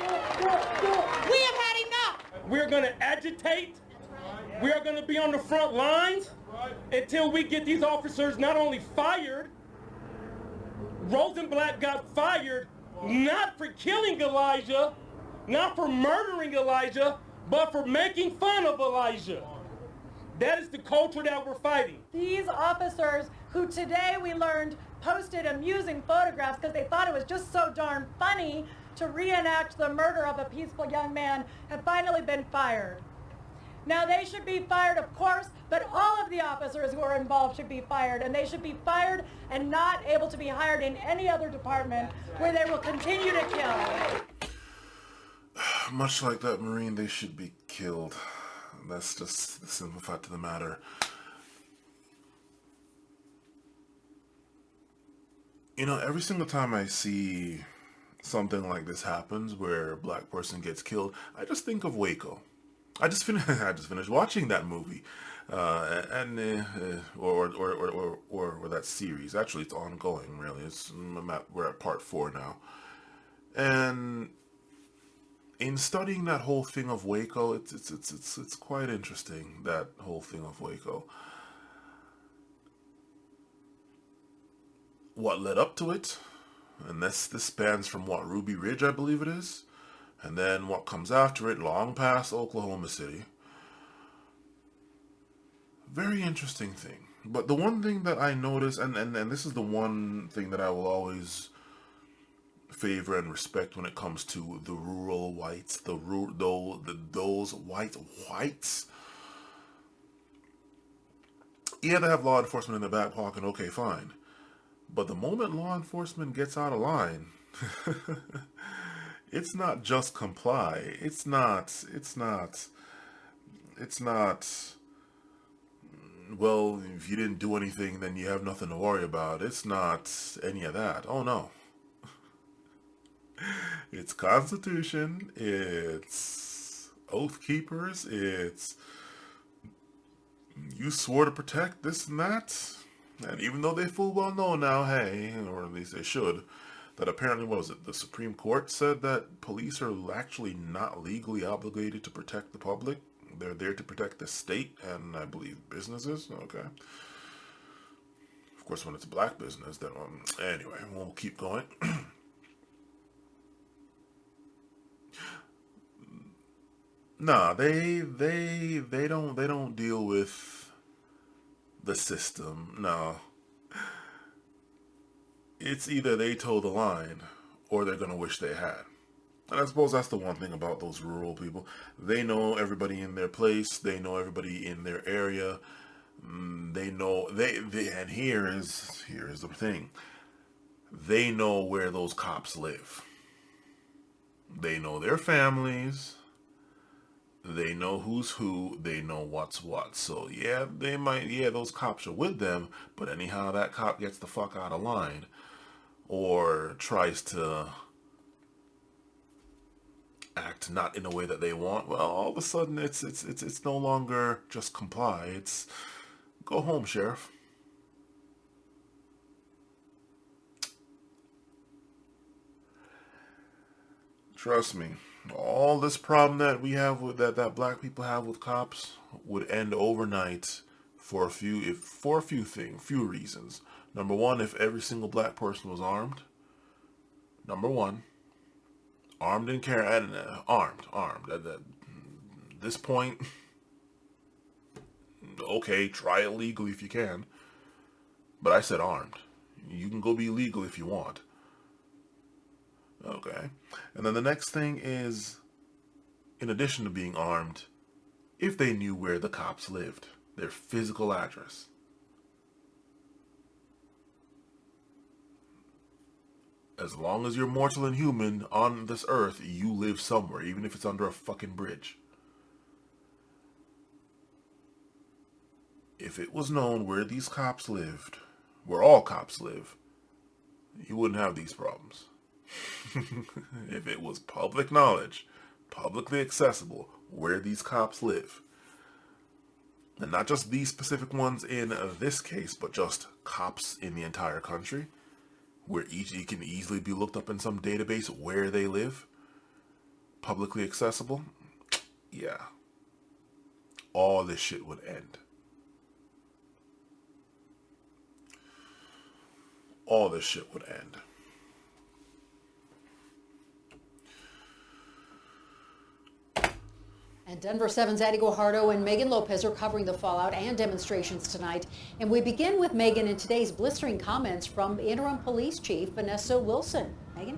We have had enough. We're going to agitate. We are going to be on the front lines until we get these officers not only fired. Rosenblatt got fired not for killing Elijah, not for murdering Elijah, but for making fun of Elijah. That is the culture that we're fighting. These officers, who today we learned posted amusing photographs because they thought it was just so darn funny to reenact the murder of a peaceful young man, have finally been fired. Now they should be fired, of course, but all of the officers who are involved should be fired, and they should be fired and not able to be hired in any other department where they will continue to kill. Much like that Marine, they should be killed. That's just the simple fact of the matter. You know, every single time I see something like this happens where a black person gets killed, I just think of Waco. I just finished watching that movie. or that series. Actually, it's ongoing. Really, we're at part 4 now, and in studying that whole thing of Waco, it's quite interesting, that whole thing of Waco. What led up to it, and this spans from what, Ruby Ridge, I believe it is, and then what comes after it, long past Oklahoma City. Very interesting thing. But the one thing that I notice, and this is the one thing that I will always favor and respect when it comes to the rural whites, those whites. Yeah, they have law enforcement in their back pocket, okay, fine. But the moment law enforcement gets out of line, it's not just comply. It's not, well, if you didn't do anything, then you have nothing to worry about. It's not any of that. Oh, no. It's Constitution, it's Oath Keepers, it's you swore to protect this and that. And even though they full well know now, hey, or at least they should, that apparently, what was it, the Supreme Court said that police are actually not legally obligated to protect the public. They're there to protect the state and, I believe, businesses. Okay. Of course, when it's a black business, then, anyway, we'll keep going. Nah, they don't deal with the system. No. It's either they toe the line or they're gonna wish they had. And I suppose that's the one thing about those rural people. They know everybody in their place. They know everybody in their area. They know and here is the thing. They know where those cops live. They know their families. They know who's who. They know what's what. So yeah, those cops are with them. But anyhow, that cop gets the fuck out of line or tries to act not in a way that they want, well, all of a sudden it's no longer just comply. It's go home, sheriff. Trust me, all this problem that we have with that black people have with cops would end overnight for a few reasons. Number one, if every single black person was armed. Number one. Armed and armed. At this point, okay, try it legally if you can. But I said armed. You can go be legal if you want. Okay. And then the next thing is, in addition to being armed, if they knew where the cops lived, their physical address. As long as you're mortal and human on this earth, you live somewhere, even if it's under a fucking bridge. If it was known where these cops lived, where all cops live, you wouldn't have these problems. If it was public knowledge, publicly accessible, where these cops live, and not just these specific ones in this case, but just cops in the entire country, where it can easily be looked up in some database where they live, publicly accessible, yeah, all this shit would end. All this shit would end. And Denver 7's Eddie Guajardo and Megan Lopez are covering the fallout and demonstrations tonight. And we begin with Megan and today's blistering comments from Interim Police Chief Vanessa Wilson. Megan?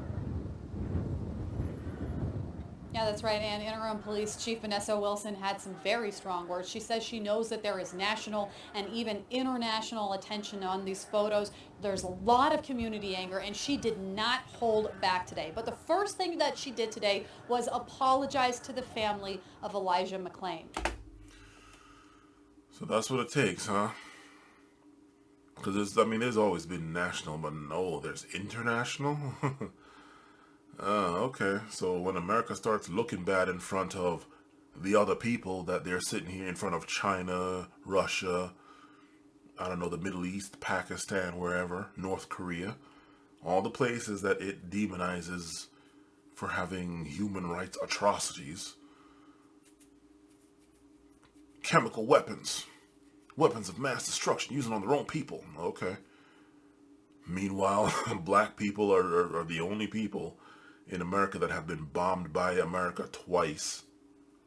Yeah, that's right. And Interim Police Chief Vanessa Wilson had some very strong words. She says she knows that there is national and even international attention on these photos. There's a lot of community anger, and she did not hold back today. But the first thing that she did today was apologize to the family of Elijah McClain. So that's what it takes, huh? Because there's always been national, but no, there's international? Okay. So when America starts looking bad in front of the other people that they're sitting here in front of China, Russia, I don't know, the Middle East, Pakistan, wherever, North Korea, all the places that it demonizes for having human rights atrocities. Chemical weapons, weapons of mass destruction, using on their own people. Okay. Meanwhile, black people are the only people in America that have been bombed by America twice.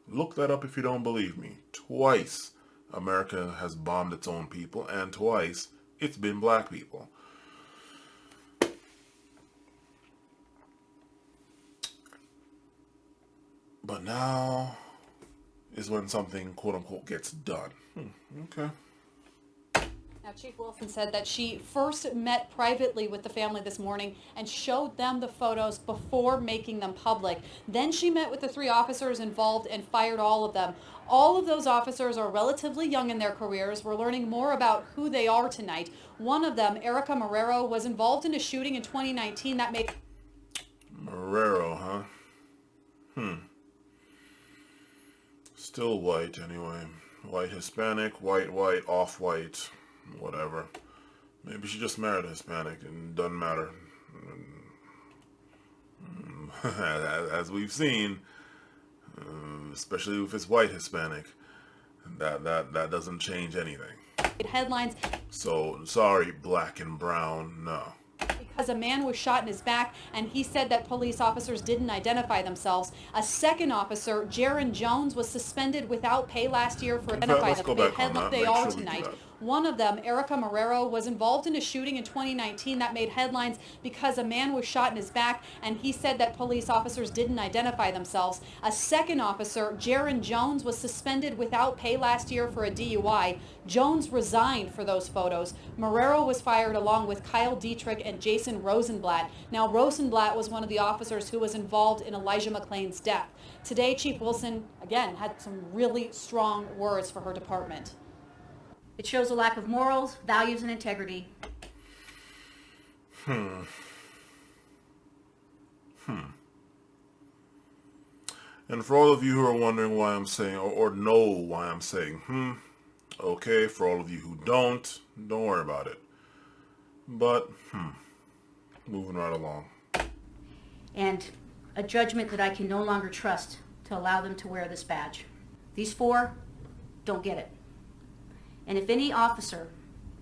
Look that up if you don't believe me. Twice America has bombed its own people, and twice it's been black people. But now is when something, quote unquote, gets done. Okay. Now, Chief Wilson said that she first met privately with the family this morning and showed them the photos before making them public. Then she met with the 3 officers involved and fired all of them. All of those officers are relatively young in their careers. We're learning more about who they are tonight. One of them, Erica Marrero, was involved in a shooting in 2019 that made... Marrero, huh? Still white, anyway. White Hispanic, white, off-white, whatever. Maybe she just married a Hispanic and doesn't matter. As we've seen, especially if it's white Hispanic, that doesn't change anything. Headlines. So, sorry, black and brown, no. Because a man was shot in his back, and he said that police officers didn't identify themselves. A second officer, Jaron Jones, was suspended without pay last year for identifying the headline they are tonight. One of them, Erica Marrero, was involved in a shooting in 2019 that made headlines because a man was shot in his back, and he said that police officers didn't identify themselves. A second officer, Jaron Jones, was suspended without pay last year for a DUI. Jones resigned for those photos. Marrero was fired along with Kyle Dietrich and Jason Rosenblatt. Now, Rosenblatt was one of the officers who was involved in Elijah McClain's death. Today, Chief Wilson, again, had some really strong words for her department. It shows a lack of morals, values, and integrity. And for all of you who are wondering why I'm saying, or know why I'm saying, okay, for all of you who don't worry about it. But, moving right along. And a judgment that I can no longer trust to allow them to wear this badge. These 4 don't get it. And if any officer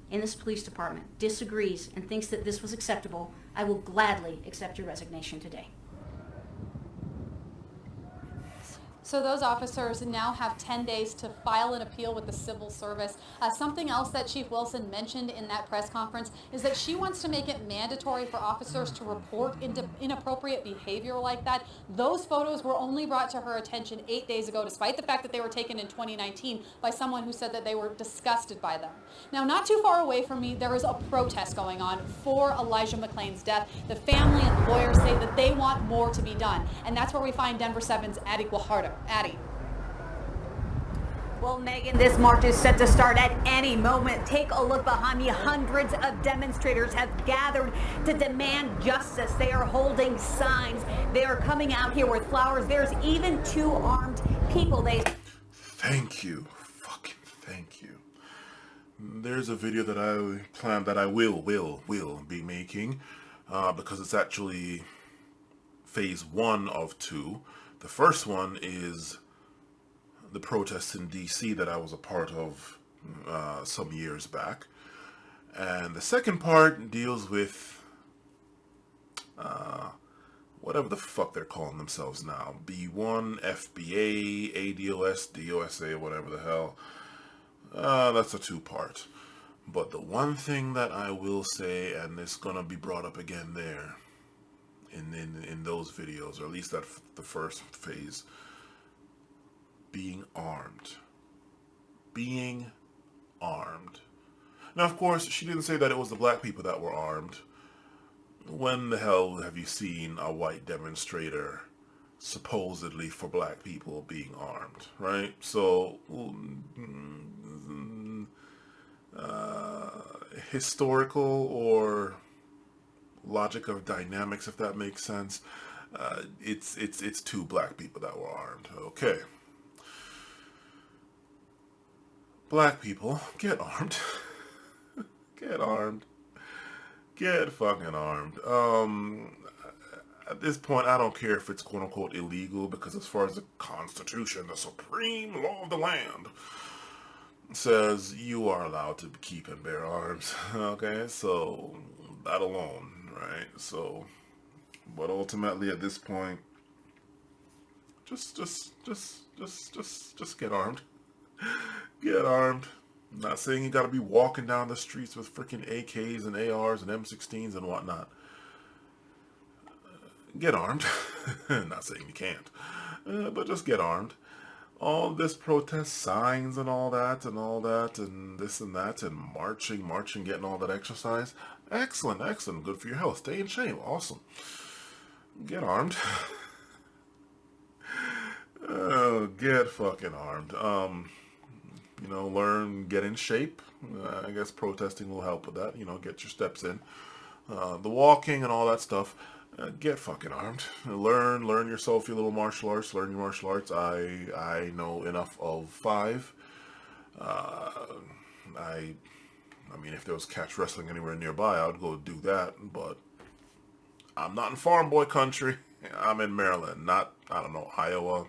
in this police department disagrees and thinks that this was acceptable, I will gladly accept your resignation today. So those officers now have 10 days to file an appeal with the civil service. Something else that Chief Wilson mentioned in that press conference is that she wants to make it mandatory for officers to report inappropriate behavior like that. Those photos were only brought to her attention 8 days ago, despite the fact that they were taken in 2019 by someone who said that they were disgusted by them. Now, not too far away from me, there is a protest going on for Elijah McClain's death. The family and lawyers say that they want more to be done, and that's where we find Denver 7's Addie Guajardo. Addie. Well, Megan, this march is set to start at any moment. Take a look behind me. Hundreds of demonstrators have gathered to demand justice. They are holding signs. They are coming out here with flowers. There's even 2 armed people. Thank you. Fucking thank you. There's a video that I planned that I will be making because it's actually phase 1 of 2. The first one is the protests in D.C. that I was a part of some years back. And the second part deals with whatever the fuck they're calling themselves now. B1, FBA, ADOS, DOSA, whatever the hell. That's a 2-part. But the one thing that I will say, and it's gonna be brought up again there, in those videos, or at least that the first phase, being armed. Being armed. Now, of course, she didn't say that it was the black people that were armed. When the hell have you seen a white demonstrator supposedly for black people being armed, right? So, historical or logic of dynamics, if that makes sense, it's 2 black people that were armed. Okay. Black people, get armed. Get armed. Get fucking armed. At this point, I don't care if it's quote-unquote illegal, because as far as the Constitution, the supreme law of the land, says you are allowed to keep and bear arms. Okay, so that alone, right? So, but ultimately at this point, just get armed. Get armed. I'm not saying you gotta be walking down the streets with freaking AKs and ARs and M16s and whatnot. Get armed. Not saying you can't, but just get armed. All this protest signs and all that and this and that and marching, getting all that exercise. Excellent, excellent. Good for your health. Stay in shape. Awesome. Get armed. Oh, get fucking armed. You know, learn, get in shape. I guess protesting will help with that. You know, get your steps in. The walking and all that stuff. Get fucking armed. Learn yourself your little martial arts. Learn your martial arts. I know enough of 5. I mean, if there was catch wrestling anywhere nearby, I would go do that. But I'm not in farm boy country. I'm in Maryland, not, I don't know, Iowa,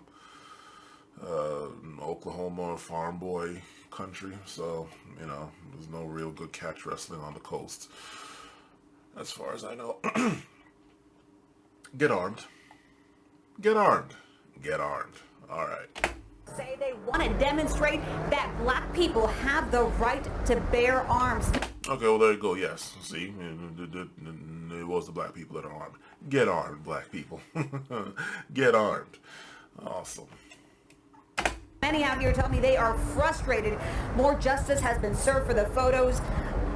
Oklahoma, farm boy country. So, you know, there's no real good catch wrestling on the coast, as far as I know. Get armed. Get armed. Get armed. All right. Say they want to demonstrate that black people have the right to bear arms. Okay, well, there you go. Yes. See, it was the black people that are armed. Get armed, black people. Get armed. Awesome. Many out here tell me they are frustrated. More justice has been served for the photos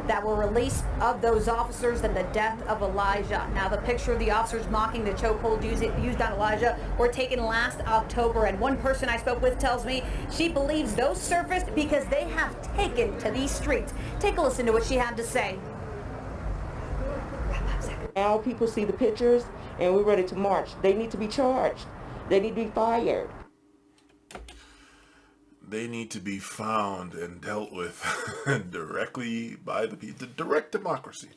that were released of those officers than the death of Elijah. Now, the picture of the officers mocking the chokehold used on Elijah were taken last October, and one person I spoke with tells me she believes those surfaced because they have taken to these streets. Take a listen to what she had to say. Now people see the pictures and we're ready to march. They need to be charged. They need to be fired. They need to be found and dealt with directly by the people. Direct democracy.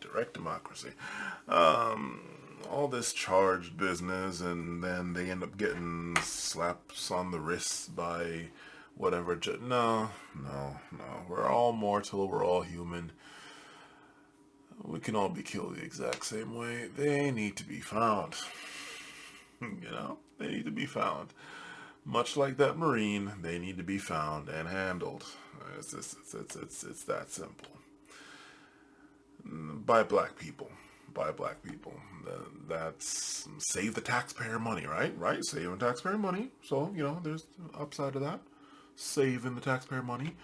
All this charged business, and then they end up getting slaps on the wrists by whatever. No. We're all mortal. We're all human. We can all be killed the exact same way. They need to be found. You know, they need to be found. Much like that Marine, they need to be found and handled. It's that simple. By black people. That's save the taxpayer money, right? Saving taxpayer money. So, you know, there's the upside of that. Saving the taxpayer money.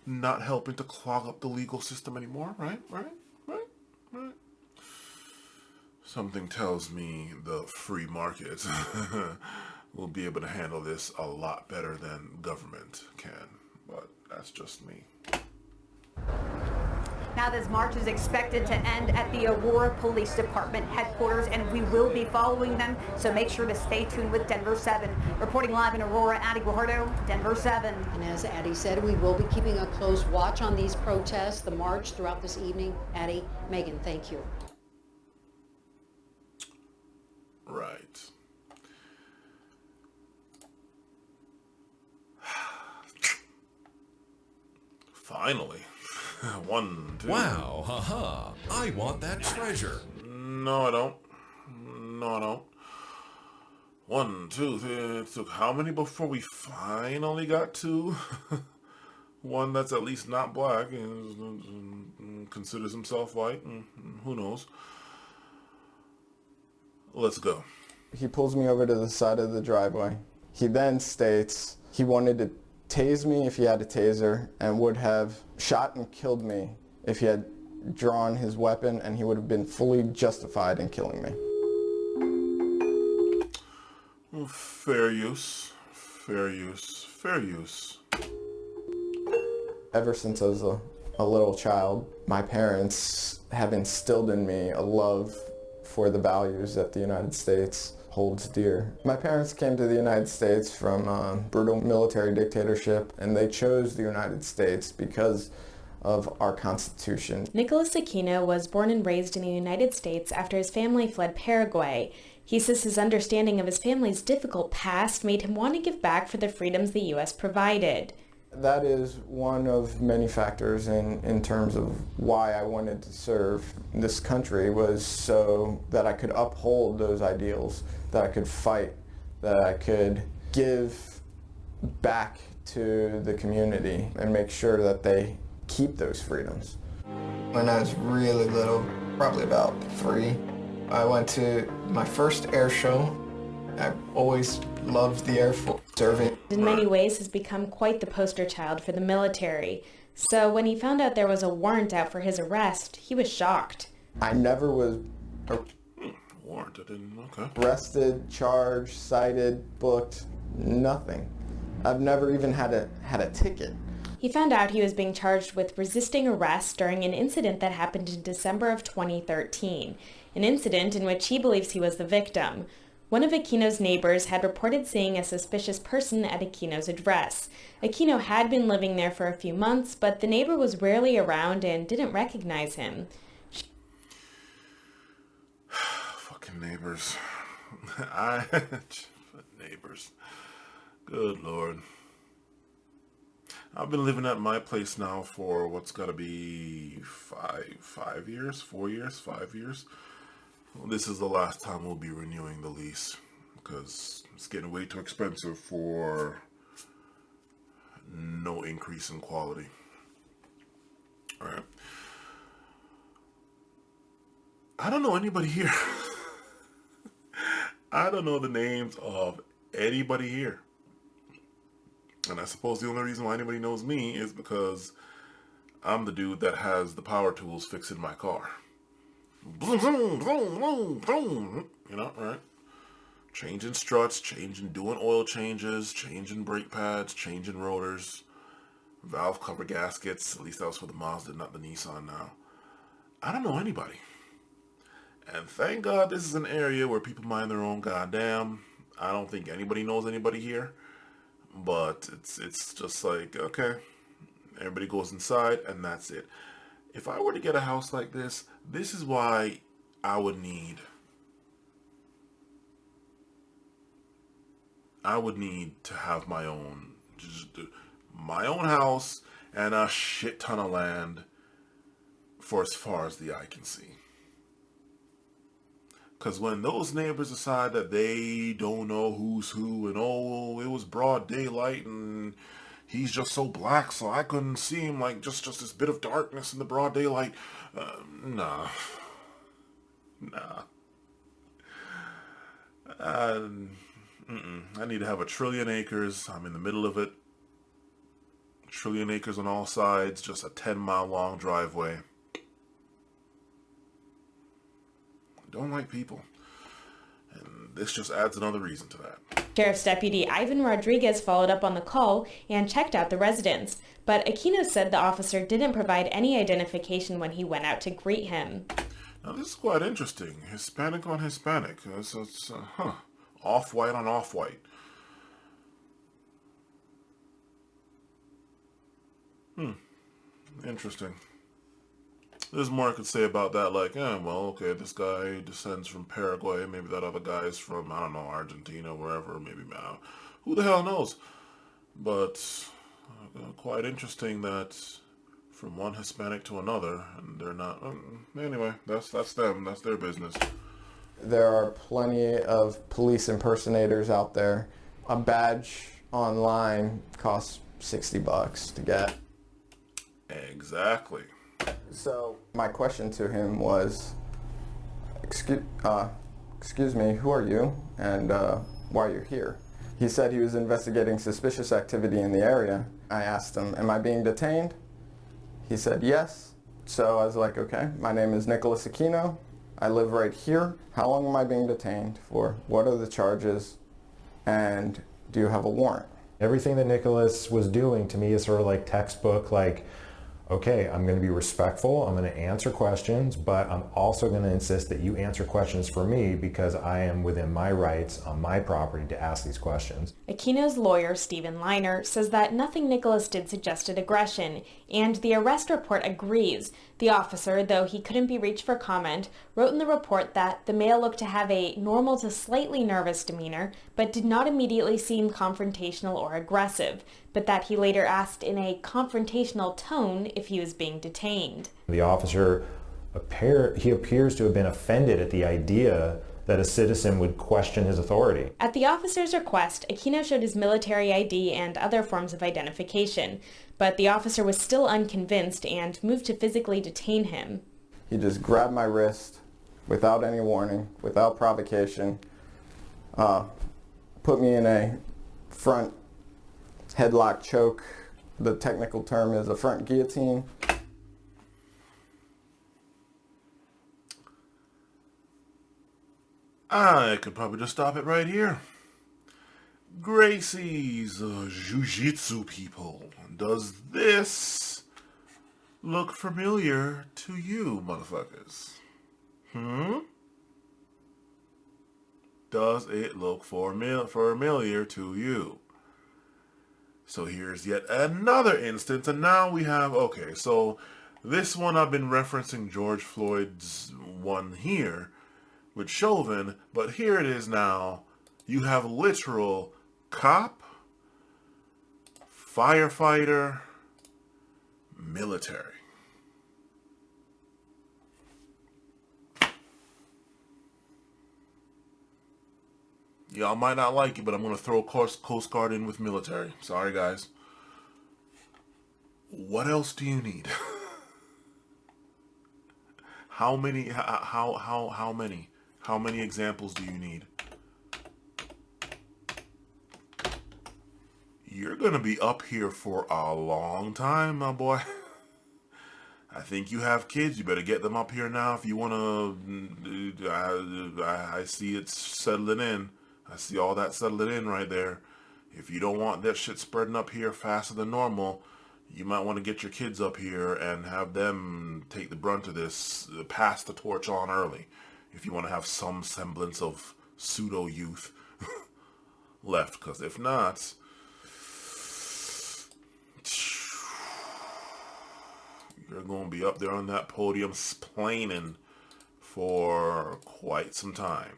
Not helping to clog up the legal system anymore, right? Something tells me the free market will be able to handle this a lot better than government can, but that's just me. Now this march is expected to end at the Aurora Police Department headquarters, and we will be following them, so make sure to stay tuned with Denver 7. Reporting live in Aurora, Addie Guajardo, Denver 7. And as Addie said, we will be keeping a close watch on these protests, the march throughout this evening. Addie, Megan, thank you. Right. Finally. 1, 2. Wow, haha. I want that treasure. No, I don't. 1, 2, 3. It took how many before we finally got to one that's at least not black and considers himself white? Who knows? Let's go. He pulls me over to the side of the driveway. He then states he wanted to tase me if he had a taser, and would have shot and killed me if he had drawn his weapon, and he would have been fully justified in killing me. Fair use. Ever since I was a little child, my parents have instilled in me a love for the values that the United States holds dear. My parents came to the United States from a brutal military dictatorship, and they chose the United States because of our Constitution. Nicholas Aquino was born and raised in the United States after his family fled Paraguay. He says his understanding of his family's difficult past made him want to give back for the freedoms the U.S. provided. That is one of many factors in terms of why I wanted to serve this country, was so that I could uphold those ideals, that I could fight, that I could give back to the community and make sure that they keep those freedoms. When I was really little, probably about 3, I went to my first air show. I always loved the Air Force, serving. In many ways has become quite the poster child for the military. So when he found out there was a warrant out for his arrest, he was shocked. I never was warranted, okay. Arrested, charged, cited, booked, nothing. I've never even had a ticket. He found out he was being charged with resisting arrest during an incident that happened in December of 2013, an incident in which he believes he was the victim. One of Aquino's neighbors had reported seeing a suspicious person at Aquino's address. Aquino had been living there for a few months, but the neighbor was rarely around and didn't recognize him. Fucking neighbors. Neighbors. Good Lord. I've been living at my place now for what's got to be 5 years, 4 years, 5 years. Well, this is the last time we'll be renewing the lease because it's getting way too expensive for no increase in quality. All right. I don't know anybody here. I don't know the names of anybody here. And I suppose the only reason why anybody knows me is because I'm the dude that has the power tools fixing my car. Boom, boom, boom, boom, boom. You know, right? Changing struts, doing oil changes, changing brake pads, changing rotors, valve cover gaskets. At least that was for the Mazda, not the Nissan now. I don't know anybody. And thank God this is an area where people mind their own goddamn. I don't think anybody knows anybody here. But it's just like, okay, everybody goes inside and that's it. If I were to get a house like this, this is why I would need to have my own house and a shit ton of land for as far as the eye can see. Because when those neighbors decide that they don't know who's who and, oh, it was broad daylight and he's just so black so I couldn't see him, like just this bit of darkness in the broad daylight. Nah. I need to have 1 trillion acres. I'm in the middle of it. 1 trillion acres on all sides. Just a 10-mile long driveway. Don't like people. And this just adds another reason to that. Sheriff's Deputy Ivan Rodriguez followed up on the call and checked out the residence, but Aquino said the officer didn't provide any identification when he went out to greet him. Now this is quite interesting. Hispanic on Hispanic. It's off-white on off-white. Interesting. There's more I could say about that, like, well, okay, this guy descends from Paraguay, maybe that other guy is from, I don't know, Argentina, wherever, maybe, who the hell knows? But quite interesting that from one Hispanic to another, and they're not, anyway, that's them, that's their business. There are plenty of police impersonators out there. A badge online costs $60 to get. Exactly. So my question to him was, excuse me, who are you and why are you here? He said he was investigating suspicious activity in the area. I asked him, am I being detained? He said yes. So I was like, okay, my name is Nicholas Aquino. I live right here. How long am I being detained for? What are the charges? And do you have a warrant? Everything that Nicholas was doing to me is sort of like textbook, like, okay, I'm going to be respectful, I'm going to answer questions, but I'm also going to insist that you answer questions for me because I am within my rights on my property to ask these questions. Aquino's lawyer, Stephen Liner, says that nothing Nicholas did suggested aggression, and the arrest report agrees. The officer, though he couldn't be reached for comment, wrote in the report that the male looked to have a normal to slightly nervous demeanor, but did not immediately seem confrontational or aggressive, but that he later asked in a confrontational tone if he was being detained. The officer appears to have been offended at the idea that a citizen would question his authority. At the officer's request, Aquino showed his military ID and other forms of identification, but the officer was still unconvinced and moved to physically detain him. He just grabbed my wrist without any warning, without provocation, put me in a front headlock choke. The technical term is a front guillotine. I could probably just stop it right here. Gracie's jiu-jitsu people. Does this look familiar to you, motherfuckers? Does it look familiar to you? So here's yet another instance, and now we have, okay, so this one I've been referencing George Floyd's one here with Chauvin, but here it is now. You have literal cop, firefighter, military. Y'all might not like it, but I'm going to throw Coast Guard in with military. Sorry, guys. What else do you need? How many examples do you need? You're going to be up here for a long time, my boy. I think you have kids. You better get them up here now if you want to. I see it settling in. I see all that settling in right there. If you don't want that shit spreading up here faster than normal, you might want to get your kids up here and have them take the brunt of this, pass the torch on early. If you want to have some semblance of pseudo-youth left. Because if not, you're going to be up there on that podium splaining for quite some time.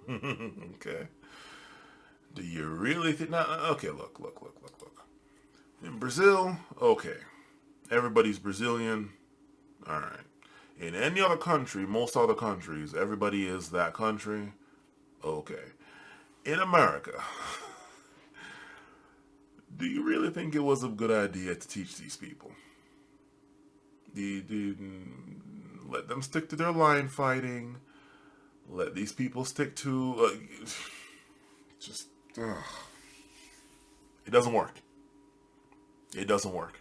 Okay. Do you really think? No, okay, look. In Brazil, okay. Everybody's Brazilian. All right. In any other country, most other countries, everybody is that country. Okay. In America, do you really think it was a good idea to teach these people? Let them stick to their line fighting. Let these people stick to it doesn't work. It doesn't work.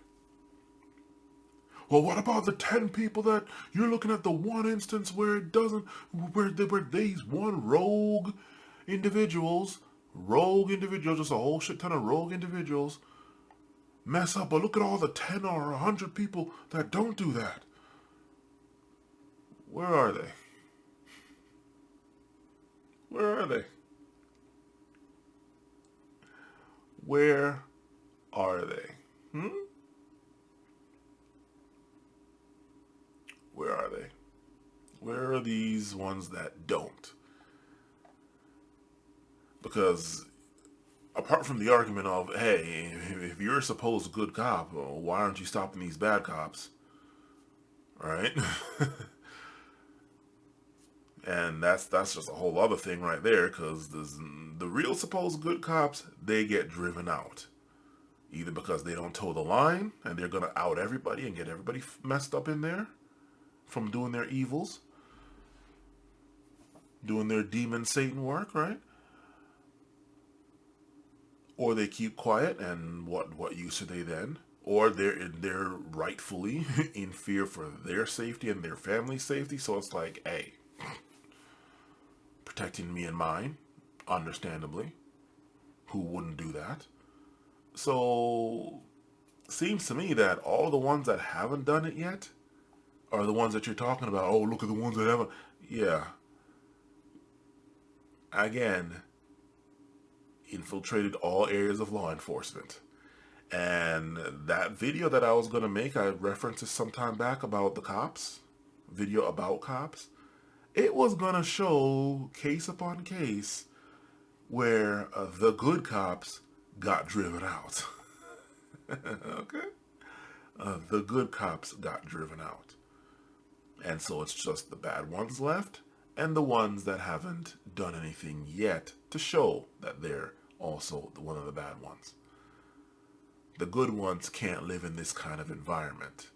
Well, what about the 10 people that you're looking at, the one instance where it doesn't, where these one rogue individuals, just a whole shit ton of rogue individuals mess up, but look at all the 10 or 100 people that don't do that. Where are they? Where are they? Where are they? Where are they? Where are these ones that don't? Because apart from the argument of, hey, if you're a supposed good cop, well, why aren't you stopping these bad cops? Right? And that's just a whole other thing right there, because the real supposed good cops, they get driven out. Either because they don't toe the line, and they're going to out everybody and get everybody messed up in there from doing their evils, doing their demon Satan work, right? Or they keep quiet, and what use are they then? Or they're rightfully in fear for their safety and their family's safety, so it's like, hey, protecting me and mine, understandably. Who wouldn't do that? So seems to me that all the ones that haven't done it yet are the ones that you're talking about. Oh, look at the ones that haven't. Yeah. Again, infiltrated all areas of law enforcement. And that video that I was going to make, I referenced it some time back about the cops, video about cops. It was going to show case upon case where the good cops got driven out. Okay? The good cops got driven out. And so it's just the bad ones left and the ones that haven't done anything yet to show that they're also one of the bad ones. The good ones can't live in this kind of environment,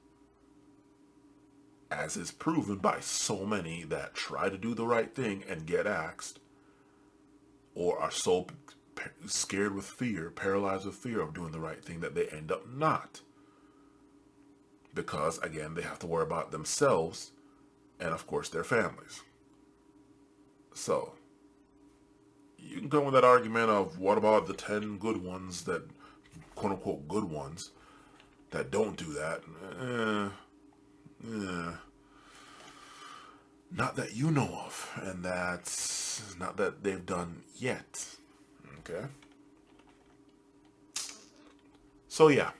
as is proven by so many that try to do the right thing and get axed, or are so scared with fear, paralyzed with fear of doing the right thing that they end up not. Because, again, they have to worry about themselves and, of course, their families. So, you can come with that argument of what about the 10 good ones that, quote-unquote, good ones that don't do that. Not that you know of, and that's not that they've done yet. Okay? So, yeah.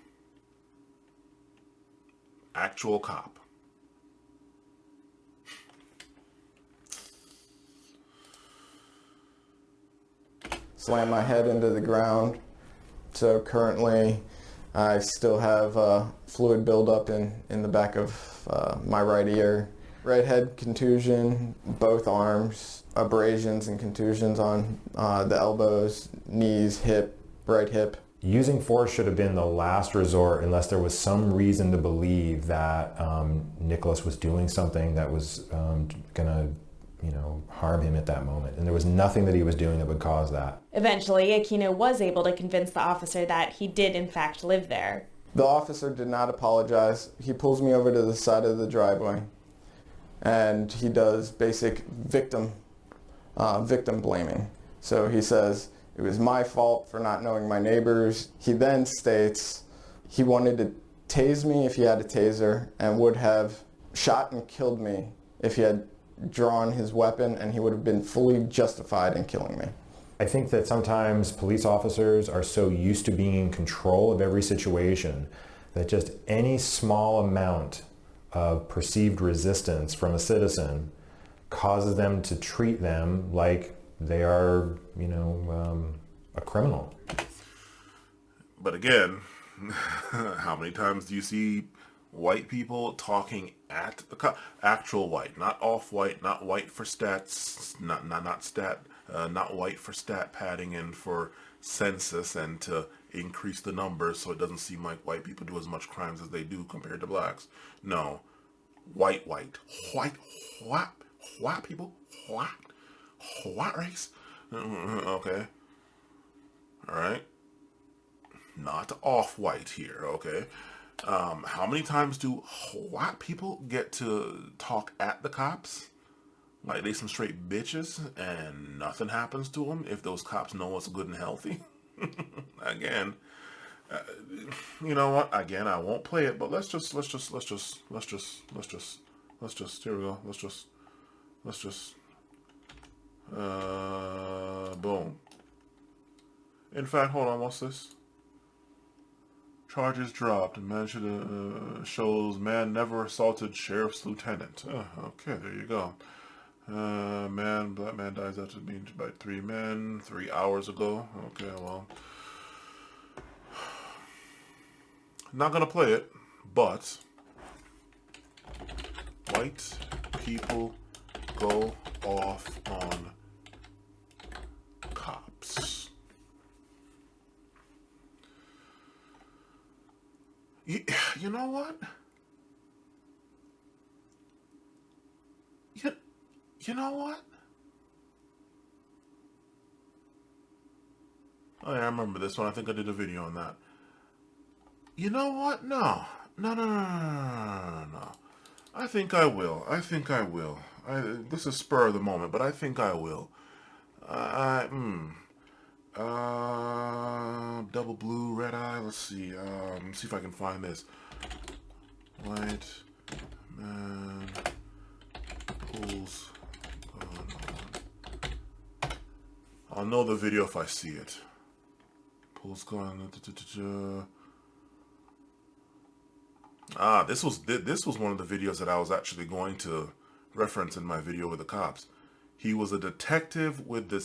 Actual cop. Slam my head into the ground. So currently I still have fluid buildup in the back of my right ear. Right head contusion, both arms, abrasions and contusions on the elbows, knees, hip, right hip. Using force should have been the last resort unless there was some reason to believe that Nicholas was doing something that was gonna, harm him at that moment. And there was nothing that he was doing that would cause that. Eventually, Aquino was able to convince the officer that he did in fact live there. The officer did not apologize. He pulls me over to the side of the driveway and he does basic victim blaming. So he says, it was my fault for not knowing my neighbors. He then states he wanted to tase me if he had a taser and would have shot and killed me if he had drawn his weapon, and he would have been fully justified in killing me. I think that sometimes police officers are so used to being in control of every situation that just any small amount of perceived resistance from a citizen causes them to treat them like they are, a criminal. But again, how many times do you see white people talking at the actual white, not off-white, not white for stats, not white for stat padding and for census and to increase the numbers so it doesn't seem like white people do as much crimes as they do compared to blacks. No, white people, white race. Okay, all right, not off-white here. Okay. How many times do white people get to talk at the cops like they some straight bitches and nothing happens to them if those cops know what's good and healthy? Again, you know what? Again, I won't play it, but let's just here we go. Let's just boom. In fact, hold on. What's this? Charges dropped. Man shows man never assaulted sheriff's lieutenant. Okay, there you go. Black man dies after being beaten by 3 men 3 hours ago. Okay, well, not gonna play it, but white people go off on cops. You know what? You know what? Oh yeah, I remember this one. I think I did a video on that. You know what? No. I think I will. This is spur of the moment, but I think I will. Double blue, red eye. Let's see. See if I can find this. White man pulls gun on. I'll know the video if I see it. Pulls gun. This was one of the videos that I was actually going to reference in my video with the cops. He was a detective with the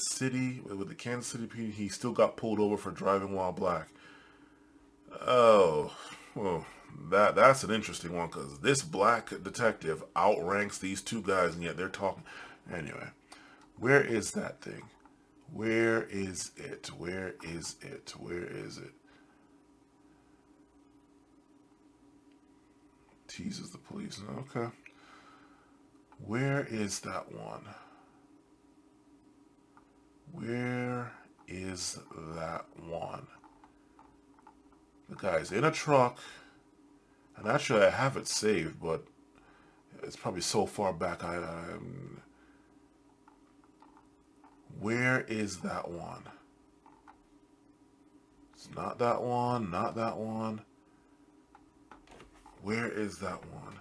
Kansas City PD. He still got pulled over for driving while black. Oh, well, that's an interesting one, because this black detective outranks these two guys, and yet they're talking. Anyway, where is that thing? Where is it? Where is it? Where is it? Teases the police. Okay. Where is that one? Where is that one? The guy's in a truck, and actually I have it saved, but it's probably so far back. Where is that one? It's not that one, not that one. Where is that one?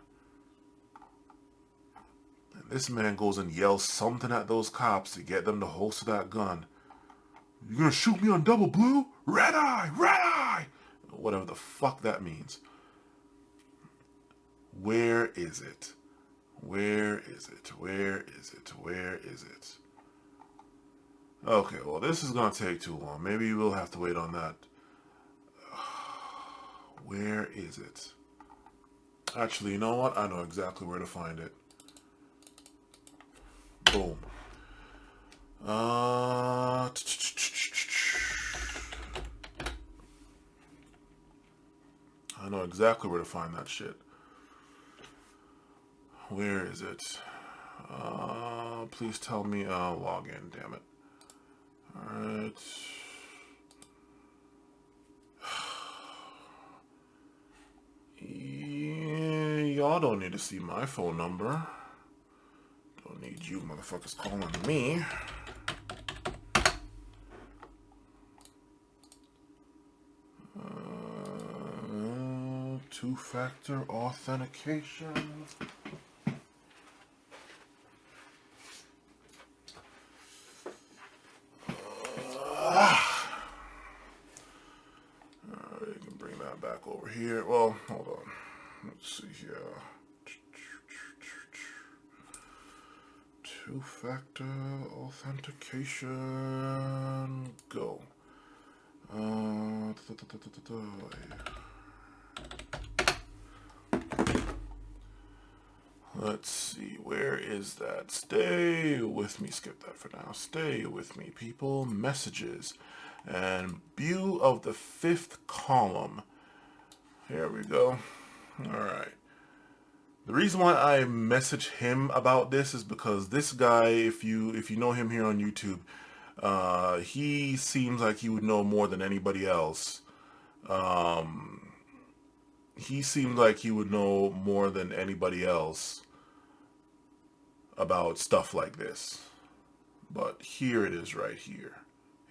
And this man goes and yells something at those cops to get them to holster that gun. You're gonna shoot me on double blue? Red eye! Red eye! Whatever the fuck that means. Where is it? Where is it? Where is it? Where is it? Okay, well, this is gonna take too long. Maybe we'll have to wait on that. Where is it? Actually, you know what? I know exactly where to find it. Boom. I know exactly where to find that shit. Where is it? Please tell me. Log in, damn it. Alright. Yeah, y'all don't need to see my phone number. Don't need you motherfuckers calling me. Two-factor authentication. Alright, you can bring that back over here. Well, hold on. Let's see here. Two-factor authentication. Go. Let's see, where is that? Stay with me, skip that for now. Stay with me, people. Messages. And view of the 5th column. Here we go. Alright. The reason why I message him about this is because this guy, if you know him here on YouTube, he seems like he would know more than anybody else. He seemed like he would know more than anybody else about stuff like this. But here it is right here.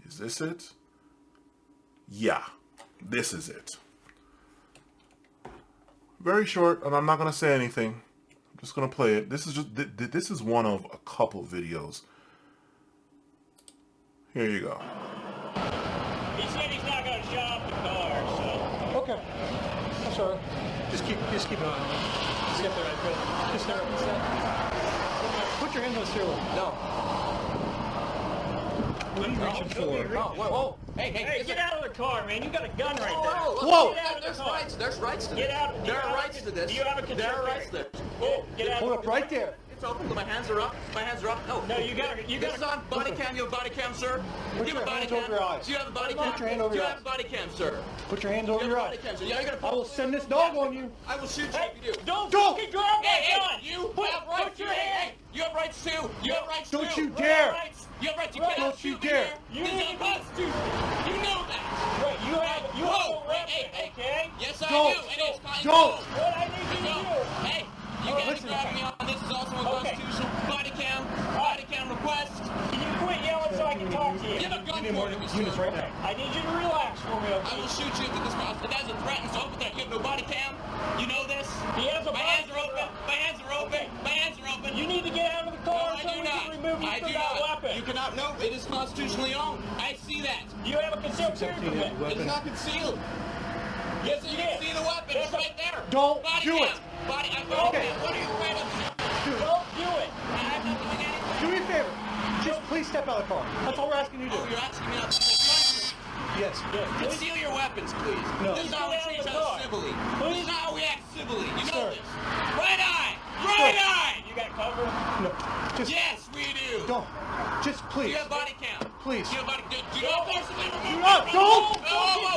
Is this it? Yeah, this is it. Very short, and I'm not going to say anything. I'm just going to play it. This is one of a couple videos. Here you go. He said he's not going to shop the car, so... Okay. I'm sorry. Just keep an eye on it. Just get the right fit. Just start up and set. Put your hand on the steering wheel. No. What are you reaching for? Oh, whoa. Hey, get out of the car, man. You got a gun right there. Whoa. Get out of the car. There's rights to this. Get out. There are rights to this. Do you have a consent? There are rights to this. Get out. Hold up right there. It's open. My hands are up. My hands are up. No, you got. This is on body cam. You have a body cam, sir? Put your hands over your eyes. Do you have a body cam? Put your hand over your eyes. Do you have a body cam, sir? Put your hands over your eyes. Yeah, you're gonna I will send this dog on you. I will shoot you if you do. Don't fucking drop that gun. You have rights. Put your hand. You have rights too. You have rights too. Don't you dare. You have rights. You cannot shoot me here. This is unconstitutional. You know that. Right, you have a weapon, okay? Yes, I do. And it's fine. Don't. What I need you to do. Hey, you can't grab me on this. Is also unconstitutional. Body cam request. Can you quit yelling so I can talk to you? You have a gun need more units right now. I need you to relax for me, okay? I will shoot you if this house. It doesn't threaten, so open that. You have no body cam. You know this? He has a My hands are open. My hands are open. Okay. My hands are open. You need to get out of the car No, so we can remove you from that weapon. You cannot. No, it is constitutionally owned. I see that. You have a concealed carry permit. It is not concealed. Yes, you can see the weapon. It's right there. Don't body do cam. it. Body. Okay. What are you afraid of? Don't do it. I'm not doing anything. Do me a favor. Just please step out of the car. That's all we're asking you to do. Oh, you're asking me not to take country. Yes. Conceal your weapons, please. No. This is how we treat each other civilly. This is how we act civilly. You know Sir. this. Right eye! Right eye! You got cover? No. Just Yes, we do. don't. Just please. You have body cam. Please. You have body cam. Do not forcibly remove Don't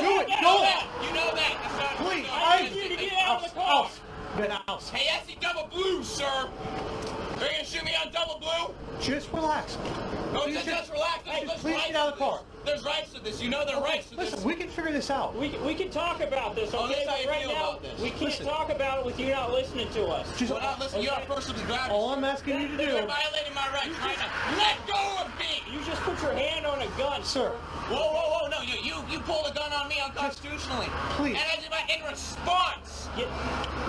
do it. You Don't. know that. You know that. That's not, Please. I need you to get out of the car. House. Hey, I see double blue, sir. Are you going to shoot me on double blue? Just relax. No, just relax. Please get out of the car. There's rights to this. You know there are rights to this. Listen, we can figure this out. We can talk about this, Oh, okay? this is how you right feel now, about this. we can't talk about it with you not listening to us. Just not listen. You are forcibly grabbed. All I'm asking you to do. You're violating my rights right now. Let go of me. You just put your hand on a gun, sir. Whoa, whoa, whoa! No, you pulled a gun on me unconstitutionally. Please. And I did my in response.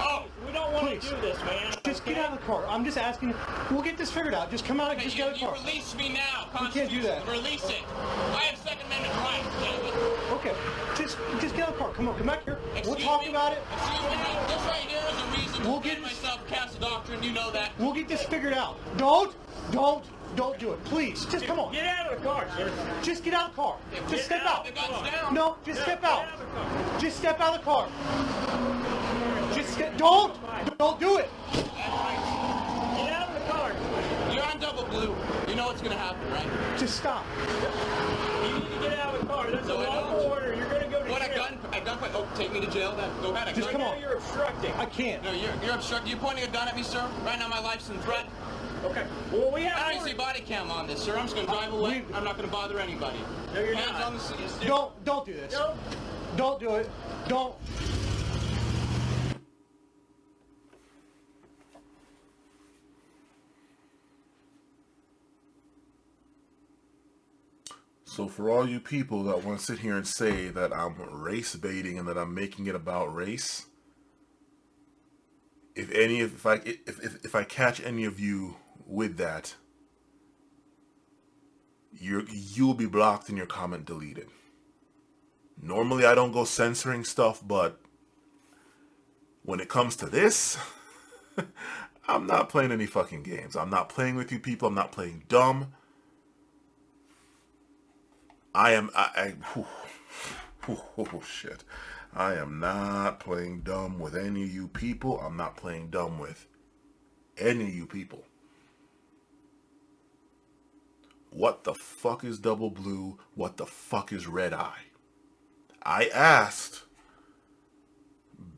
Oh, we don't want to do this, man. Just get out of the car. I'm just asking. We'll get this figured out. Just come out and just get out of the car. You release me now. We can't do that. Release it. I have Second Amendment rights, gentlemen. Okay, just get out of the car. Come on, come back here. We'll Excuse talk me? about it. Excuse me. This right here is a reason We'll to get defend myself, cast a doctrine. You know that. We'll get this figured out. Don't do it. Please, just come on. Get out of the car, sir. Just get out of the car. Just step out. The gun's down. No, just step out. Just step out of the car. Just don't do it. Get out of the car. You're on double blue. You know what's gonna happen, right? Just stop. You need to get out of the car. That's a lawful order. You're gonna go to What, jail. a gun? Oh, take me to jail then. Go ahead. Just come on. You're obstructing. I can't. No, you're obstructing. You're pointing a gun at me, sir. Right now, my life's in threat. Okay. Well, we have. I don't see body cam on this, sir. I'm just gonna drive away. I'm not gonna bother anybody. No, you're Hands not. on the seat. Don't do this. Don't do it. Don't. So for all you people that want to sit here and say that I'm race baiting and that I'm making it about race, if I catch any of you with that, you'll be blocked and your comment deleted. Normally I don't go censoring stuff, but when it comes to this, I'm not playing any fucking games. I'm not playing with you people. I'm not playing dumb. Shit. I am not playing dumb with any of you people. I'm not playing dumb with any of you people. What the fuck is double blue? What the fuck is red eye? I asked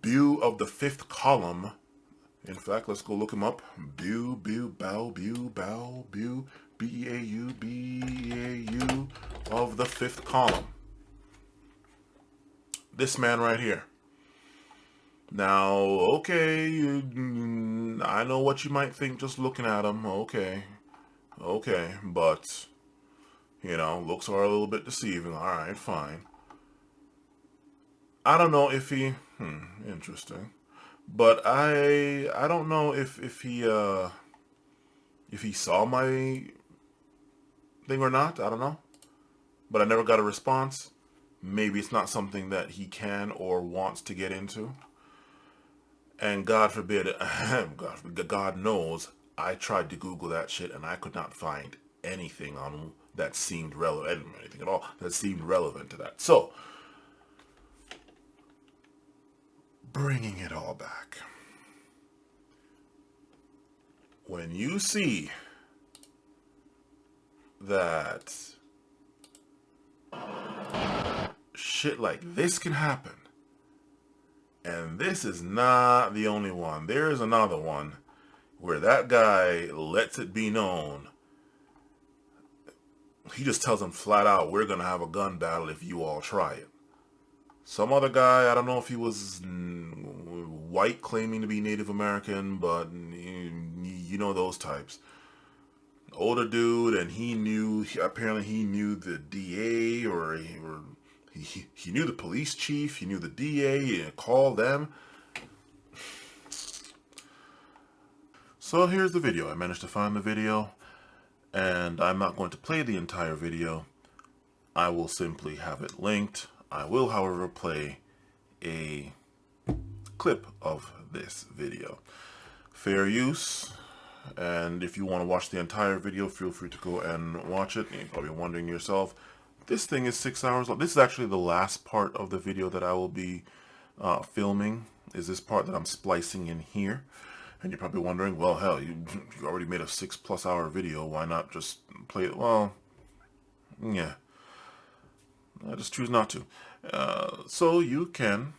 Bew of the Fifth Column. In fact, let's go look him up. Bew, bow, Bew, B-E-A-U of the Fifth Column. This man right here. Now, okay, I know what you might think just looking at him. Okay, but, you know, looks are a little bit deceiving. All right, fine. I don't know if he, interesting. But I don't know if he saw my thing or not. I don't know. But I never got a response. Maybe it's not something that he can or wants to get into. And God forbid, God knows, I tried to Google that shit and I could not find anything on that seemed relevant, anything at all that seemed relevant to that. So, bringing it all back. When you see that shit like this can happen, and this is not the only one, there is another one where that guy lets it be known. He just tells them flat out, we're gonna have a gun battle if you all try it. Some other guy, I don't know if he was white claiming to be Native American, but you know those types. older dude, and apparently he knew the DA, or he knew the police chief, he knew the DA, and called them. So here's the video. I managed to find the video, and I'm not going to play the entire video. I will simply have it linked. I will, however, play a clip of this video. Fair use. And if you want to watch the entire video, feel free to go and watch it. You're probably wondering yourself, this thing is 6 hours long. This is actually the last part of the video that I will be filming, is this part that I'm splicing in here. And you're probably wondering, well, hell, you already made a 6+ hour video. Why not just play it? Well, yeah. I just choose not to. So you can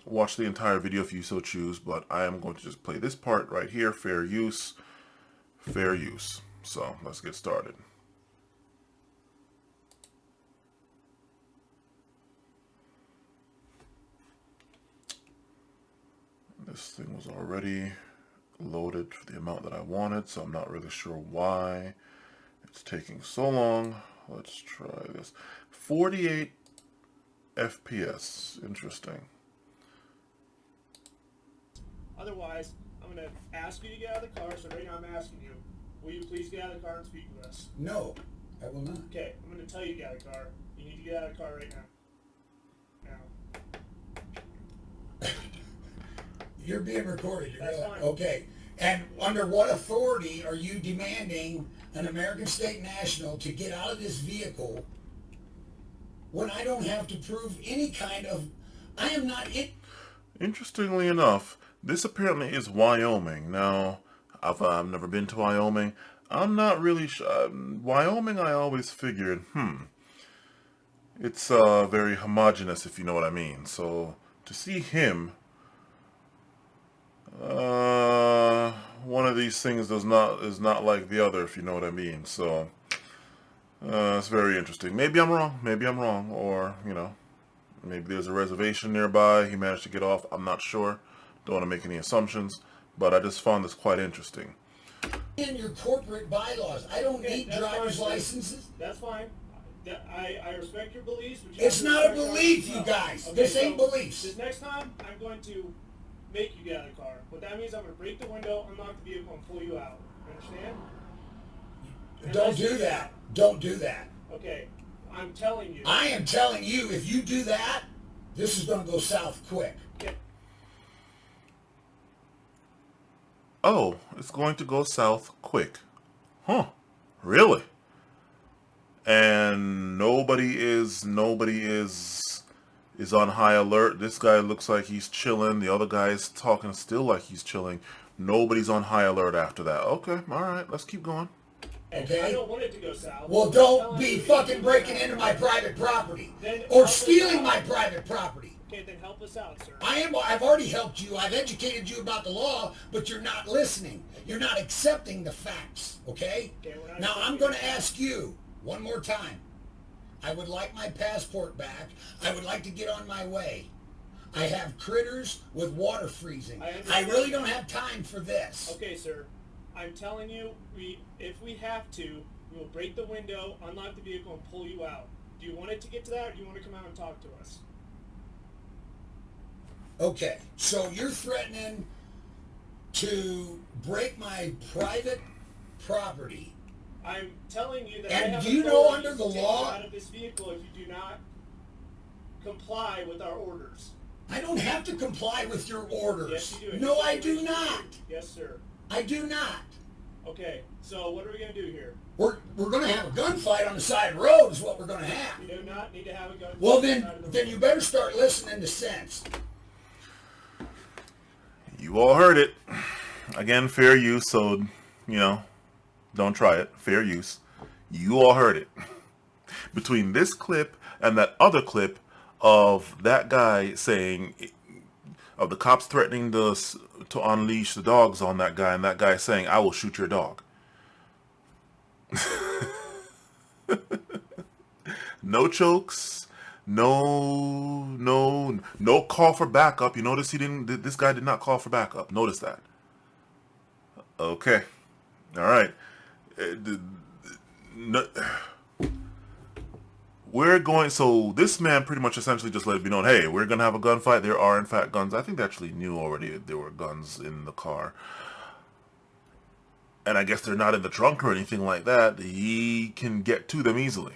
watch the entire video if you so choose, but I am going to just play this part right here. Fair use. Fair use. So let's get started. This thing was already loaded for the amount that I wanted, so I'm not really sure why it's taking so long. Let's try this. 48 FPS. Interesting. Otherwise, I'm going to ask you to get out of the car, so right now I'm asking you, will you please get out of the car and speak with us? No, I will not. Okay, I'm going to tell you to get out of the car. You need to get out of the car right now. Now. You're being recorded. That's fine. Okay. And under what authority are you demanding an American state national to get out of this vehicle when I don't have to prove any kind of... I am not... Interestingly enough, this apparently is Wyoming. Now, I've never been to Wyoming. I'm not really sure. Wyoming, I always figured, it's very homogenous, if you know what I mean. So, to see him... one of these things is not like the other, if you know what I mean. So it's very interesting. Maybe I'm wrong, or maybe there's a reservation nearby. He managed to get off. I'm not sure. Don't want to make any assumptions, but I just found this quite interesting. In your corporate bylaws, I don't need driver's licenses. That's fine. I respect your beliefs. But It's not a belief, you guys. Okay, This ain't so beliefs. This next time, I'm going to make you get out of the car. What that means, I'm going to break the window, unlock the vehicle, and pull you out. Understand? Don't do that. Don't do that. Okay, I'm telling you. I am telling you, if you do that, this is going to go south quick. Oh, it's going to go south quick. Huh. Really? And nobody is on high alert. This guy looks like he's chilling. The other guy is talking still like he's chilling. Nobody's on high alert after that. Okay, all right, let's keep going. Okay? I don't want it to go south. Well, don't be fucking breaking into my private property or stealing my private property. Okay, then help us out, sir. I've already helped you. I've educated you about the law, but you're not listening. You're not accepting the facts, okay? Now, I'm going to ask you one more time. I would like my passport back. I would like to get on my way. I have critters with water freezing. I really don't have time for this. Okay, sir. I'm telling you, if we have to, we will break the window, unlock the vehicle, and pull you out. Do you want it to get to that, or do you want to come out and talk to us? Okay, so you're threatening to break my private property. I'm telling you that And I have do you know authority under the to take law- you out of this vehicle if you do not comply with our orders. I don't have to comply with your orders. Yes, you do. No, I do not. Yes, sir. I do not. Okay, so what are we going to do here? We're going to have a gunfight on the side of the road is what we're going to have. We do not need to have a gunfight. Well, on the side of the then road. you better start listening to sense. You all heard it. Again, fair use, so, don't try it. Fair use. You all heard it. Between this clip and that other clip of that guy saying, of the cops threatening to unleash the dogs on that guy, and that guy saying, I will shoot your dog. No chokes. No call for backup. You notice this guy did not call for backup. Notice that. Okay. All right. We're going, so this man pretty much essentially just let it be known, hey, we're going to have a gunfight. There are, in fact, guns. I think they actually knew already that there were guns in the car. And I guess they're not in the trunk or anything like that. He can get to them easily.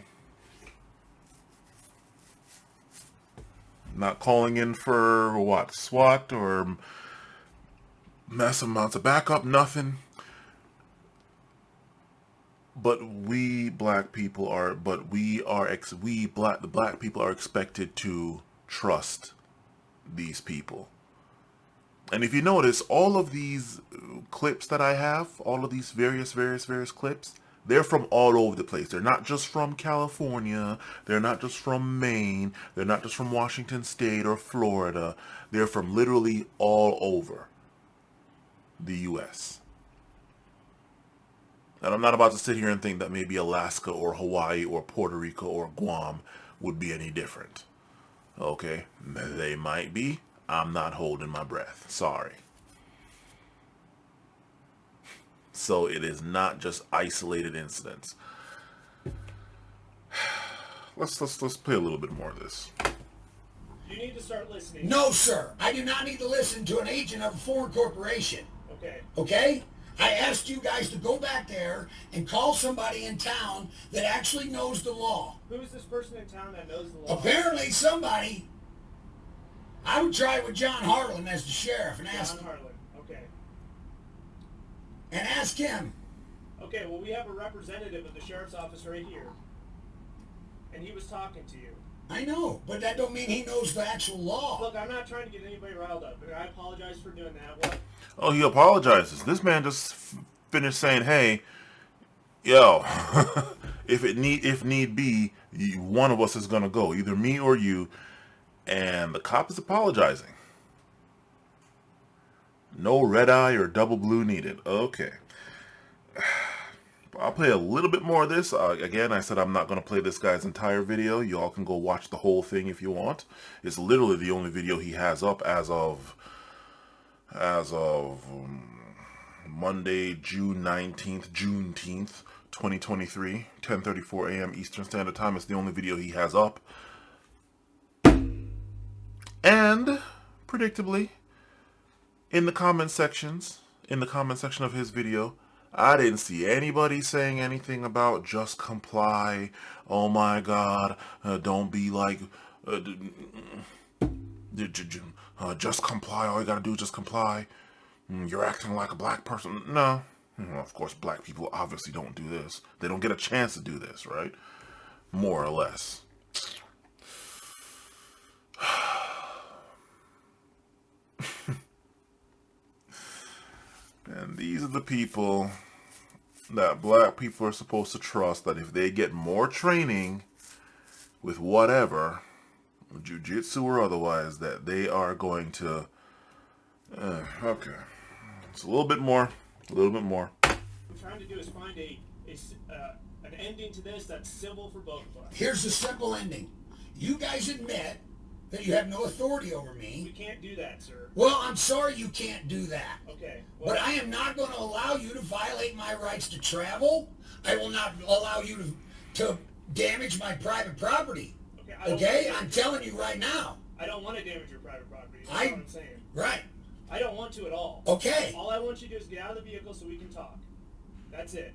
Not calling in for, what, SWAT or massive amounts of backup, nothing. But we black people are, the black people are expected to trust these people. And if you notice, all of these clips that I have, all of these various clips, they're from all over the place. They're not just from California. They're not just from Maine. They're not just from Washington State or Florida. They're from literally all over the U.S. And I'm not about to sit here and think that maybe Alaska or Hawaii or Puerto Rico or Guam would be any different. Okay, they might be. I'm not holding my breath. Sorry. So it is not just isolated incidents. Let's play a little bit more of this. You need to start listening. No, sir. I do not need to listen to an agent of a foreign corporation. Okay. Okay? I asked you guys to go back there and call somebody in town that actually knows the law. Who's this person in town that knows the law? Apparently somebody. I would try with John Harlan as the sheriff and ask him. John Harlan. Okay. And ask him. Okay, well, we have a representative of the sheriff's office right here. And he was talking to you. I know, but that don't mean he knows the actual law. Look, I'm not trying to get anybody riled up, but I apologize for doing that. What? Oh, he apologizes. This man just finished saying, hey, yo, if need be, one of us is going to go, either me or you. And the cop is apologizing. No red eye or double blue needed. Okay. I'll play a little bit more of this. Again, I said I'm not going to play this guy's entire video. You all can go watch the whole thing if you want. It's literally the only video he has up as of Monday, June 19th, Juneteenth, 2023, 10:34 a.m. Eastern Standard Time. It's the only video he has up. And, predictably, in the comment section of his video, I didn't see anybody saying anything about just comply. Oh my God, don't be like, just comply. All you gotta do is just comply. You're acting like a black person. No. Of course, black people obviously don't do this. They don't get a chance to do this, right? More or less. And these are the people that black people are supposed to trust, that if they get more training with whatever, jiu-jitsu or otherwise, that they are going to... okay. It's a little bit more. What I'm trying to do is find an ending to this that's civil for both of us. Here's the simple ending. You guys admit that you have no authority over me. We can't do that, sir. Well, I'm sorry you can't do that. Okay. Well, but I am not going to allow you to violate my rights to travel. I will not allow you to damage my private property. Okay? I'm telling you right now. I don't want to damage your private property. That's what I'm saying. Right. I don't want to at all. Okay. All I want you to do is get out of the vehicle so we can talk. That's it.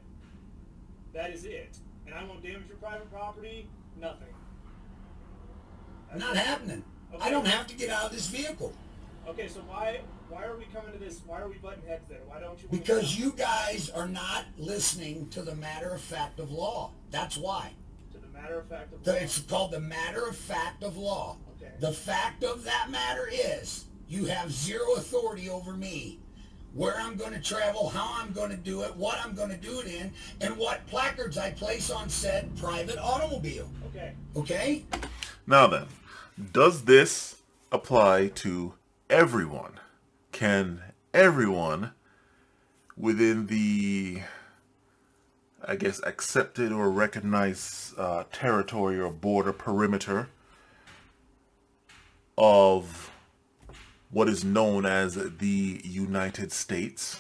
That is it. And I won't damage your private property. Nothing. Not happening. Okay. I don't have to get out of this vehicle. Okay, so why are we coming to this? Why are we butting heads there? Why don't you? Because you guys are not listening to the matter of fact of law. That's why. To the matter of fact of law. It's called the matter of fact of law. Okay. The fact of that matter is you have zero authority over me. Where I'm going to travel, how I'm going to do it, what I'm going to do it in, and what placards I place on said private automobile. Okay. Okay? Now then, does this apply to everyone? Can everyone within the, I guess, accepted or recognized territory or border perimeter of what is known as the United States,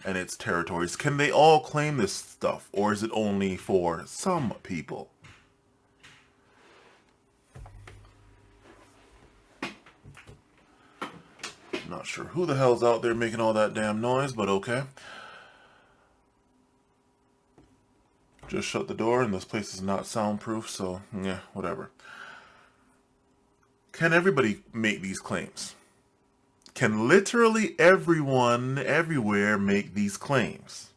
and its territories, can they all claim this stuff, or is it only for some people? Not sure who the hell's out there making all that damn noise, but okay. Just shut the door, and this place is not soundproof, so yeah, whatever. Can everybody make these claims? Can literally everyone, everywhere make these claims?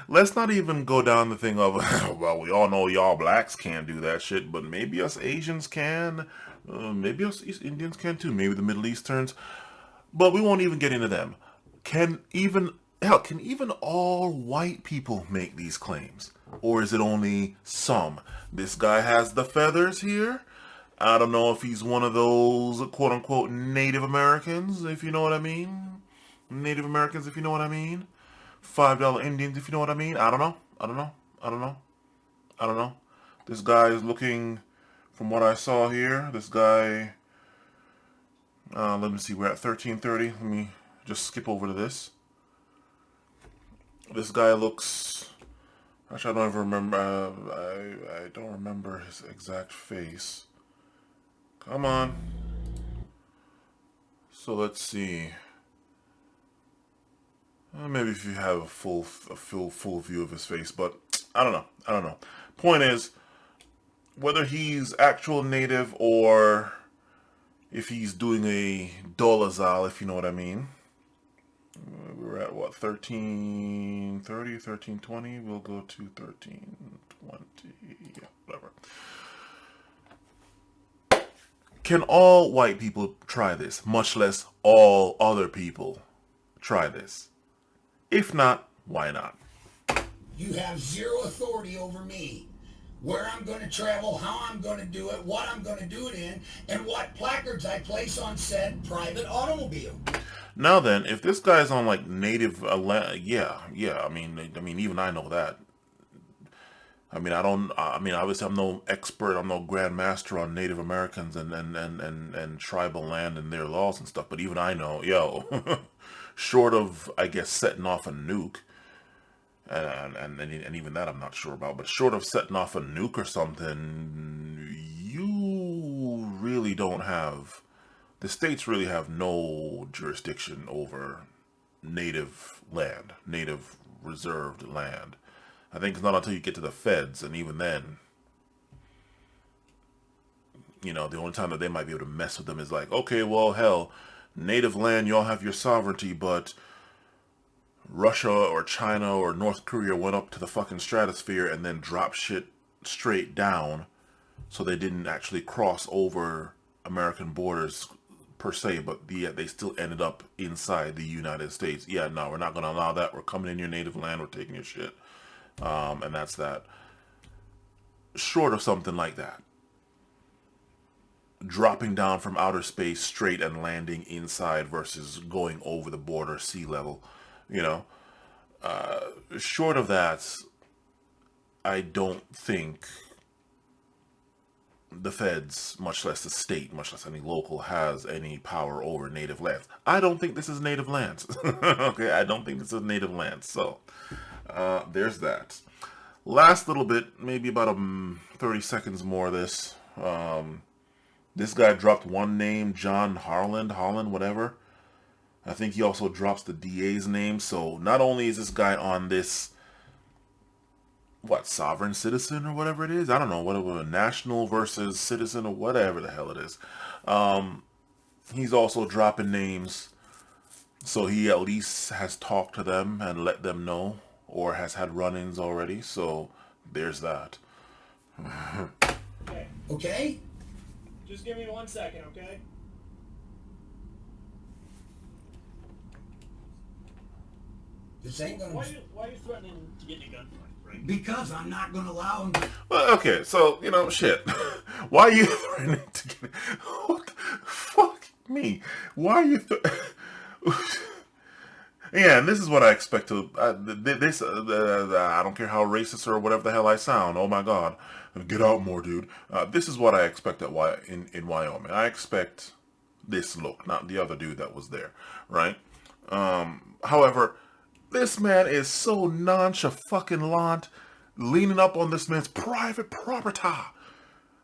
Let's not even go down the thing of, well, we all know y'all blacks can't do that shit, but maybe us Asians can, maybe us East Indians can too, maybe the Middle Easterns, but we won't even get into them. Can even all white people make these claims? Or is it only some? This guy has the feathers here. I don't know if he's one of those quote-unquote Native Americans, if you know what I mean. Native Americans, if you know what I mean. $5 Indians, if you know what I mean. I don't know. This guy is looking, from what I saw here, this guy, let me see, we're at 13:30. Let me just skip over to this. This guy looks, actually I don't even remember, I don't remember his exact face. Come on. So let's see. Maybe if you have a full view of his face, but I don't know. Point is, whether he's actual native or if he's doing a dolazal, if you know what I mean. We're at what, 13:30, 13:20. We'll go to 13:20. Yeah, whatever. Can all white people try this, much less all other people try this? If not, why not? You have zero authority over me. Where I'm going to travel, how I'm going to do it, what I'm going to do it in, and what placards I place on said private automobile. Now then, if this guy's on like native, yeah. I mean, even I know that. I mean, obviously I'm no expert, I'm no grandmaster on Native Americans and tribal land and their laws and stuff, but even I know, yo, short of, I guess, setting off a nuke, and even that I'm not sure about, but short of setting off a nuke or something, you really don't have, the states really have no jurisdiction over native land, native reserved land. I think it's not until you get to the feds, and even then, you know, the only time that they might be able to mess with them is like, okay, well, hell, native land, y'all have your sovereignty, but Russia or China or North Korea went up to the fucking stratosphere and then dropped shit straight down, so they didn't actually cross over American borders per se, but yet they still ended up inside the United States. Yeah, no, we're not going to allow that. We're coming in your native land. We're taking your shit. And that's that. Short of something like that, dropping down from outer space straight and landing inside versus going over the border sea level, you know, short of that, I don't think the feds, much less the state, much less any local, has any power over native lands. I don't think this is native lands. Okay, I don't think this is native lands. So there's that. Last little bit, maybe about 30 seconds more of this. This guy dropped one name, John Holland, whatever. I think he also drops the DA's name. So not only is this guy on this, what, sovereign citizen or whatever it is? I don't know, whatever, national versus citizen or whatever the hell it is. He's also dropping names. So he at least has talked to them and let them know, or has had run-ins already. So there's that. Okay? Just give me 1 second, okay? This ain't gonna... Why are you threatening to get in a gunfight, right? Because I'm not gonna allow him to... Well, okay, so, you know, shit. Why are you threatening to get... What the fuck me? Why are you... Yeah, and this is what I expect to... I don't care how racist or whatever the hell I sound. Oh my god. Get out more, dude. This is what I expect in Wyoming. I expect this look, not the other dude that was there, right? However, this man is so nonchalant, leaning up on this man's private property.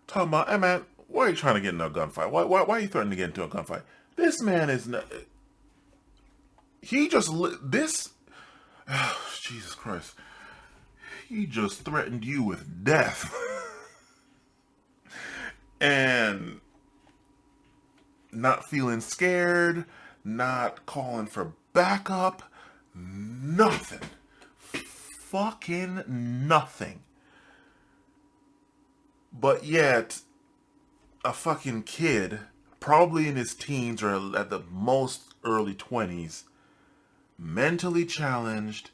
Talking about, hey man, why are you trying to get into a gunfight? Why are you threatening to get into a gunfight? This man is not... He just... This... Oh, Jesus Christ. He just threatened you with death. And not feeling scared, not calling for backup, nothing. Fucking nothing. But yet, a fucking kid, probably in his teens or at the most early 20s, mentally challenged,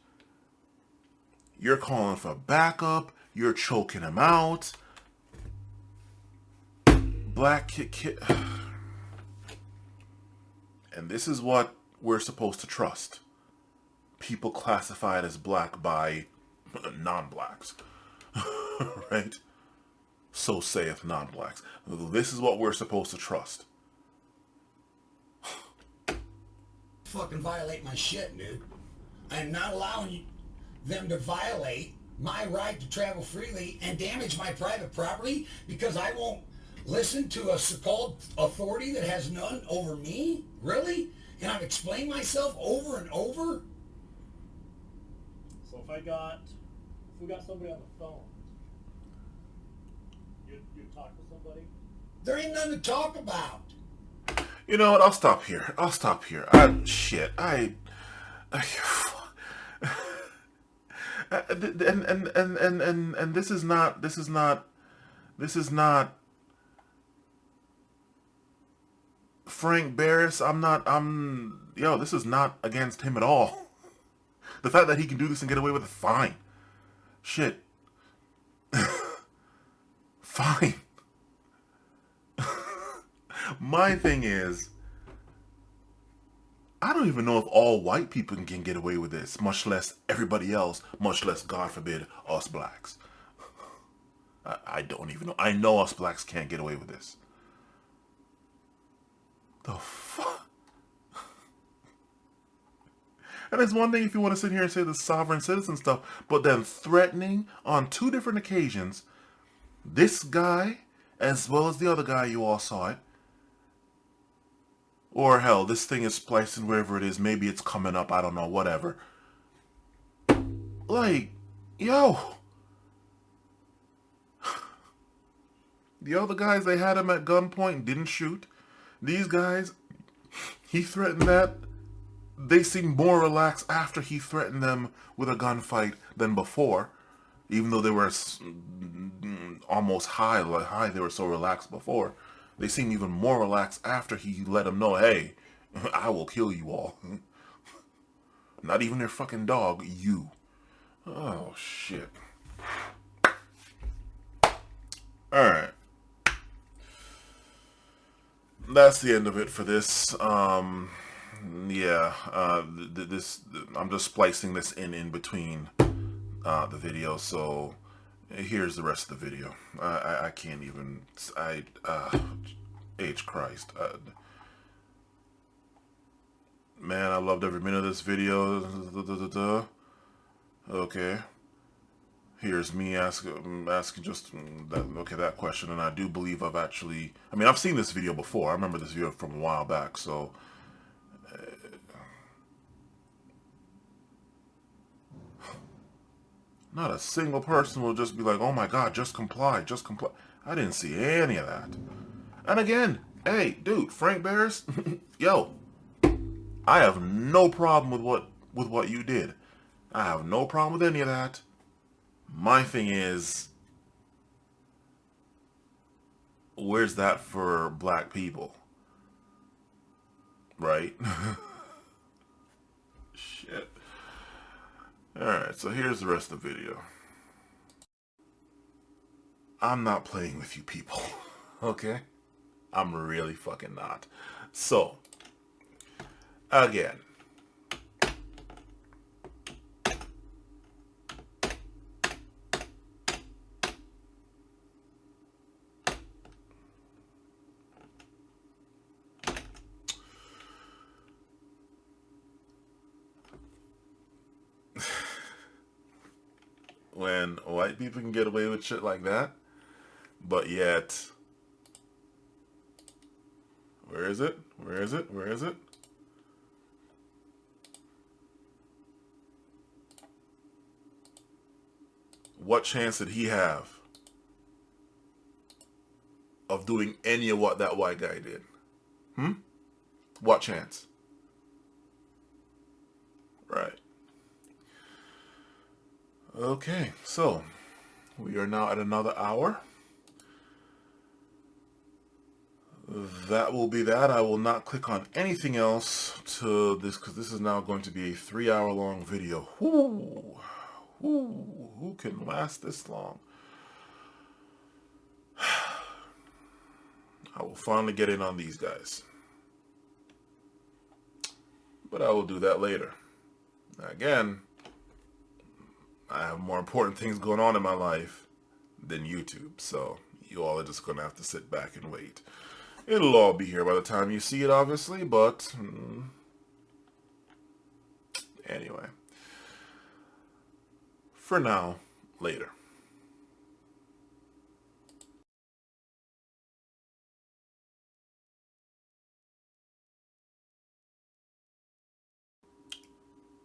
you're calling for backup, you're choking him out. Black kid. And this is what we're supposed to trust. People classified as black by non-blacks. Right? So saith non-blacks. This is what we're supposed to trust. Fucking violate my shit, dude. I'm not allowing them to violate my right to travel freely and damage my private property because I won't listen to a so-called authority that has none over me? Really? And I've explained myself over and over? So if we got somebody on the phone, you'd talk to somebody? There ain't nothing to talk about. You know what? I'll stop here. And this is not Frank Barris. This is not against him at all. The fact that he can do this and get away with it, fine. Shit. Fine. My thing is, I don't even know if all white people can get away with this, much less everybody else, much less, God forbid, us blacks. I don't even know. I know us blacks can't get away with this. The fuck? And it's one thing if you want to sit here and say the sovereign citizen stuff, but then threatening on 2 different occasions, this guy, as well as the other guy, you all saw it. Or hell, this thing is splicing wherever it is. Maybe it's coming up. I don't know. Whatever. Like, yo. The other guys, they had him at gunpoint and didn't shoot. These guys, he threatened that. They seemed more relaxed after he threatened them with a gunfight than before. Even though they were almost high, they were so relaxed before. They seemed even more relaxed after he let them know, hey, I will kill you all. Not even their fucking dog, you. Oh, shit. Alright. That's the end of it for this. I'm just splicing this in between the video, so here's the rest of the video. I can't even, H Christ. Man, I loved every minute of this video. Okay. Here's me asking just that question, and I do believe I've seen this video before. I remember this video from a while back, so not a single person will just be like, oh my God, just comply. I didn't see any of that. And again, hey, dude, Frank Barris, yo, I have no problem with what you did. I have no problem with any of that. My thing is, where's that for black people? Right? Shit. Alright, so here's the rest of the video. I'm not playing with you people. Okay? I'm really fucking not. So, again. when white people can get away with shit like that, but yet, where is it? Where is it? Where is it? What chance did he have of doing any of what that white guy did? What chance? Right. Okay, so we are now at another hour. That will be that. I will not click on anything else to this, because this is now going to be a 3-hour-long video. Who can last this long? I will finally get in on these guys. But I will do that later. Again, I have more important things going on in my life than YouTube, so you all are just going to have to sit back and wait. It'll all be here by the time you see it, obviously, but anyway. For now, later.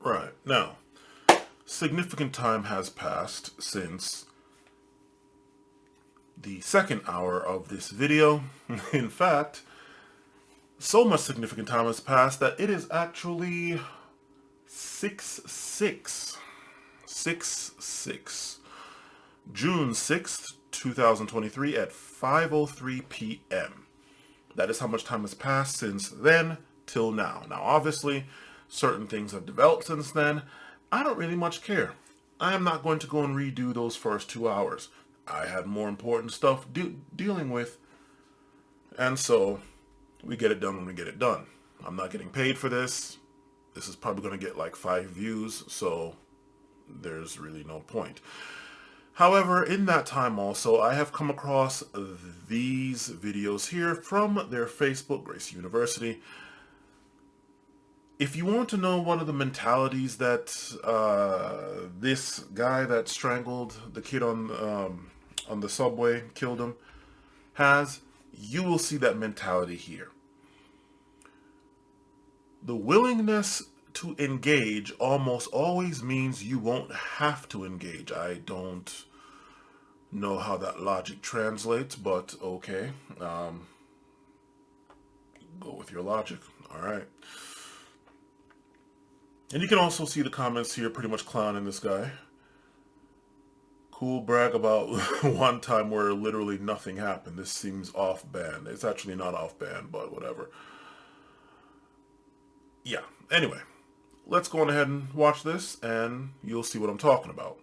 Right, now, significant time has passed since the second hour of this video. In fact, so much significant time has passed that it is actually 6/6. June 6th, 2023 at 5:03 p.m. That is how much time has passed since then till now. Now, obviously, certain things have developed since then. I don't really much care. I am not going to go and redo those first 2 hours. I had more important stuff dealing with. And so, we get it done when we get it done. I'm not getting paid for this. This is probably going to get like 5 views, so there's really no point. However, in that time also, I have come across these videos here from their Facebook, Gracie University. If you want to know one of the mentalities that this guy that strangled the kid on the subway, killed him, has, you will see that mentality here. The willingness to engage almost always means you won't have to engage. I don't know how that logic translates, but okay. Go with your logic. All right. And you can also see the comments here pretty much clowning this guy. Cool brag about one time where literally nothing happened. This seems off-band. It's actually not off-band, but whatever. Yeah, anyway. Let's go on ahead and watch this, and you'll see what I'm talking about.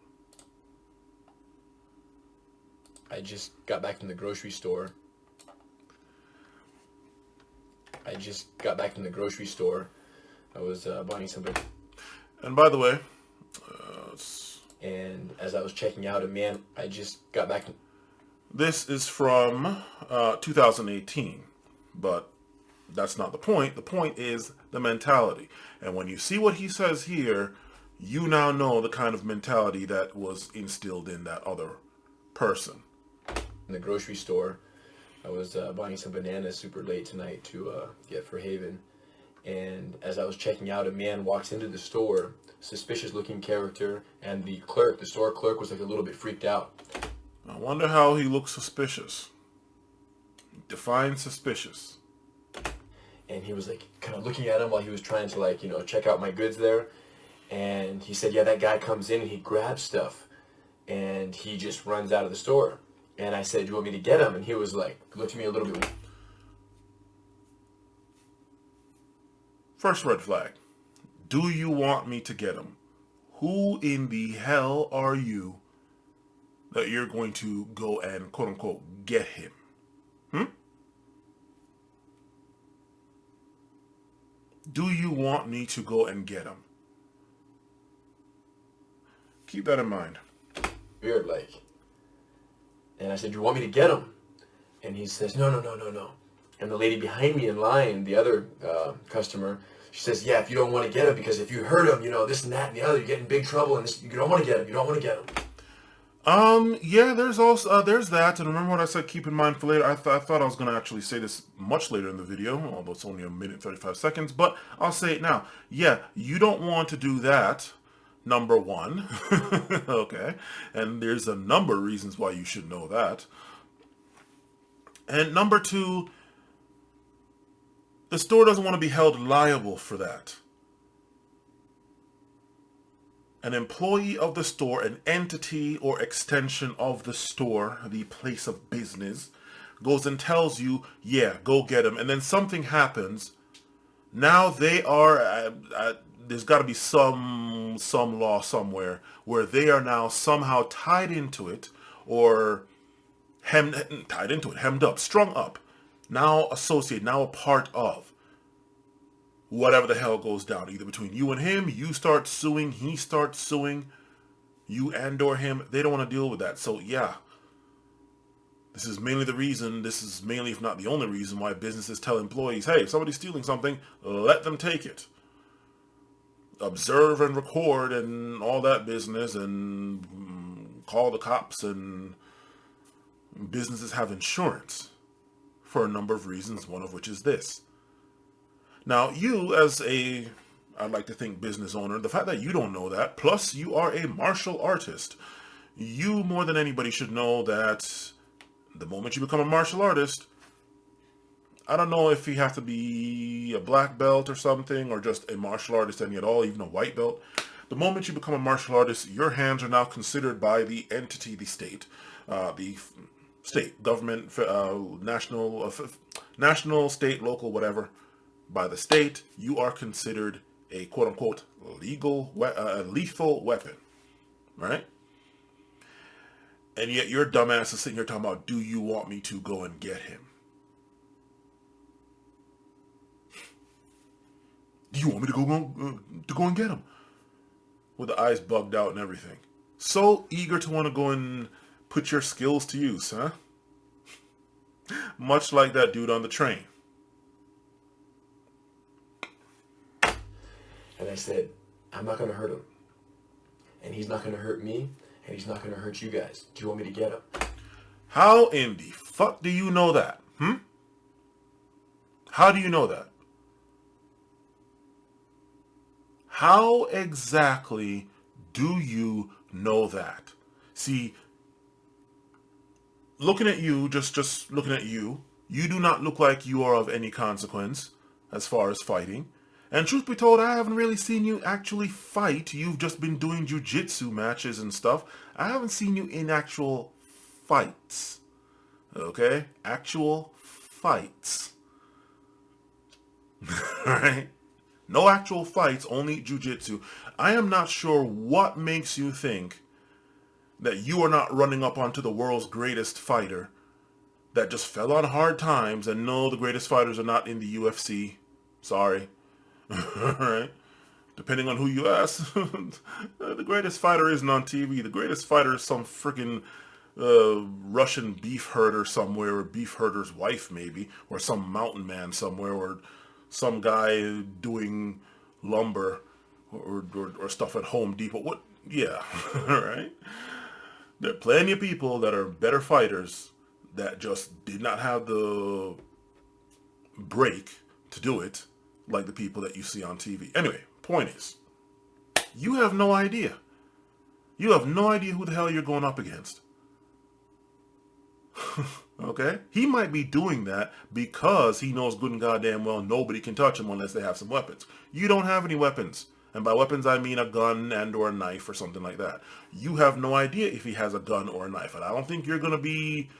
I just got back from the grocery store. I was buying something. And by the way, and as I was checking out, I just got back. This is from 2018, but that's not the point. The point is the mentality. And when you see what he says here, you now know the kind of mentality that was instilled in that other person. In the grocery store, I was buying some bananas super late tonight to get for Haven. And as I was checking out, a man walks into the store, suspicious looking character, and the store clerk was like a little bit freaked out. I wonder how he looks suspicious. Define suspicious. And he was like kind of looking at him while he was trying to check out my goods there. And he said, yeah, that guy comes in and he grabs stuff and he just runs out of the store. And I said, you want me to get him? And he was like, looked at me a little bit. First red flag. Do you want me to get him? Who in the hell are you that you're going to go and quote unquote get him? Do you want me to go and get him? Keep that in mind. Weird, like. And I said, you want me to get him? And he says, no. And the lady behind me in line, the other customer, she says, yeah, if you don't want to get him, because if you hurt him, this and that and the other, you get in big trouble, and you don't want to get him. Yeah, there's also there's that, and remember what I said, keep in mind for later. I thought I was going to actually say this much later in the video, although it's only a minute 35 seconds, but I'll say it now. Yeah, you don't want to do that, number one. Okay, and there's a number of reasons why you should know that. And number two, the store doesn't want to be held liable for that. An employee of the store, an entity or extension of the store, the place of business, goes and tells you, yeah, go get him. And then something happens. Now they are, there's got to be some law somewhere where they are now somehow tied into it, or hemmed up, strung up, now associated, now a part of whatever the hell goes down, either between you and him, you start suing, he starts suing, you and or him. They don't want to deal with that. So yeah, this is mainly, if not the only reason why businesses tell employees, hey, if somebody's stealing something, let them take it. Observe and record and all that business, and call the cops, and businesses have insurance for a number of reasons, one of which is this. Now, you as I'd like to think, business owner, the fact that you don't know that, plus you are a martial artist, you more than anybody should know that the moment you become a martial artist, I don't know if you have to be a black belt or something, or just a martial artist any at all, even a white belt. The moment you become a martial artist, your hands are now considered by the entity, the state, government, national, state, local, whatever. By the state, you are considered a quote-unquote lethal weapon, right? And yet your dumbass is sitting here talking about, do you want me to go and get him? Do you want me to go and get him? With the eyes bugged out and everything. So eager to want to go and put your skills to use, huh? Much like that dude on the train. And I said, I'm not going to hurt him. And he's not going to hurt me. And he's not going to hurt you guys. Do you want me to get him? How in the fuck do you know that? How do you know that? How exactly do you know that? See, looking at you, just looking at you, you do not look like you are of any consequence as far as fighting. And truth be told, I haven't really seen you actually fight. You've just been doing jiu-jitsu matches and stuff. I haven't seen you in actual fights. Okay? Actual fights. Alright? No actual fights, only jiu-jitsu. I am not sure what makes you think that you are not running up onto the world's greatest fighter that just fell on hard times, and no, the greatest fighters are not in the UFC. Sorry. Alright? Depending on who you ask, the greatest fighter isn't on TV. The greatest fighter is some freaking Russian beef herder somewhere, or beef herder's wife maybe, or some mountain man somewhere, or some guy doing lumber or stuff at Home Depot. What? Yeah, alright? There are plenty of people that are better fighters that just did not have the break to do it, like the people that you see on TV. Anyway, point is, you have no idea. You have no idea who the hell you're going up against. Okay? He might be doing that because he knows good and goddamn well nobody can touch him unless they have some weapons. You don't have any weapons. And by weapons, I mean a gun and or a knife or something like that. You have no idea if he has a gun or a knife. And I don't think you're going to be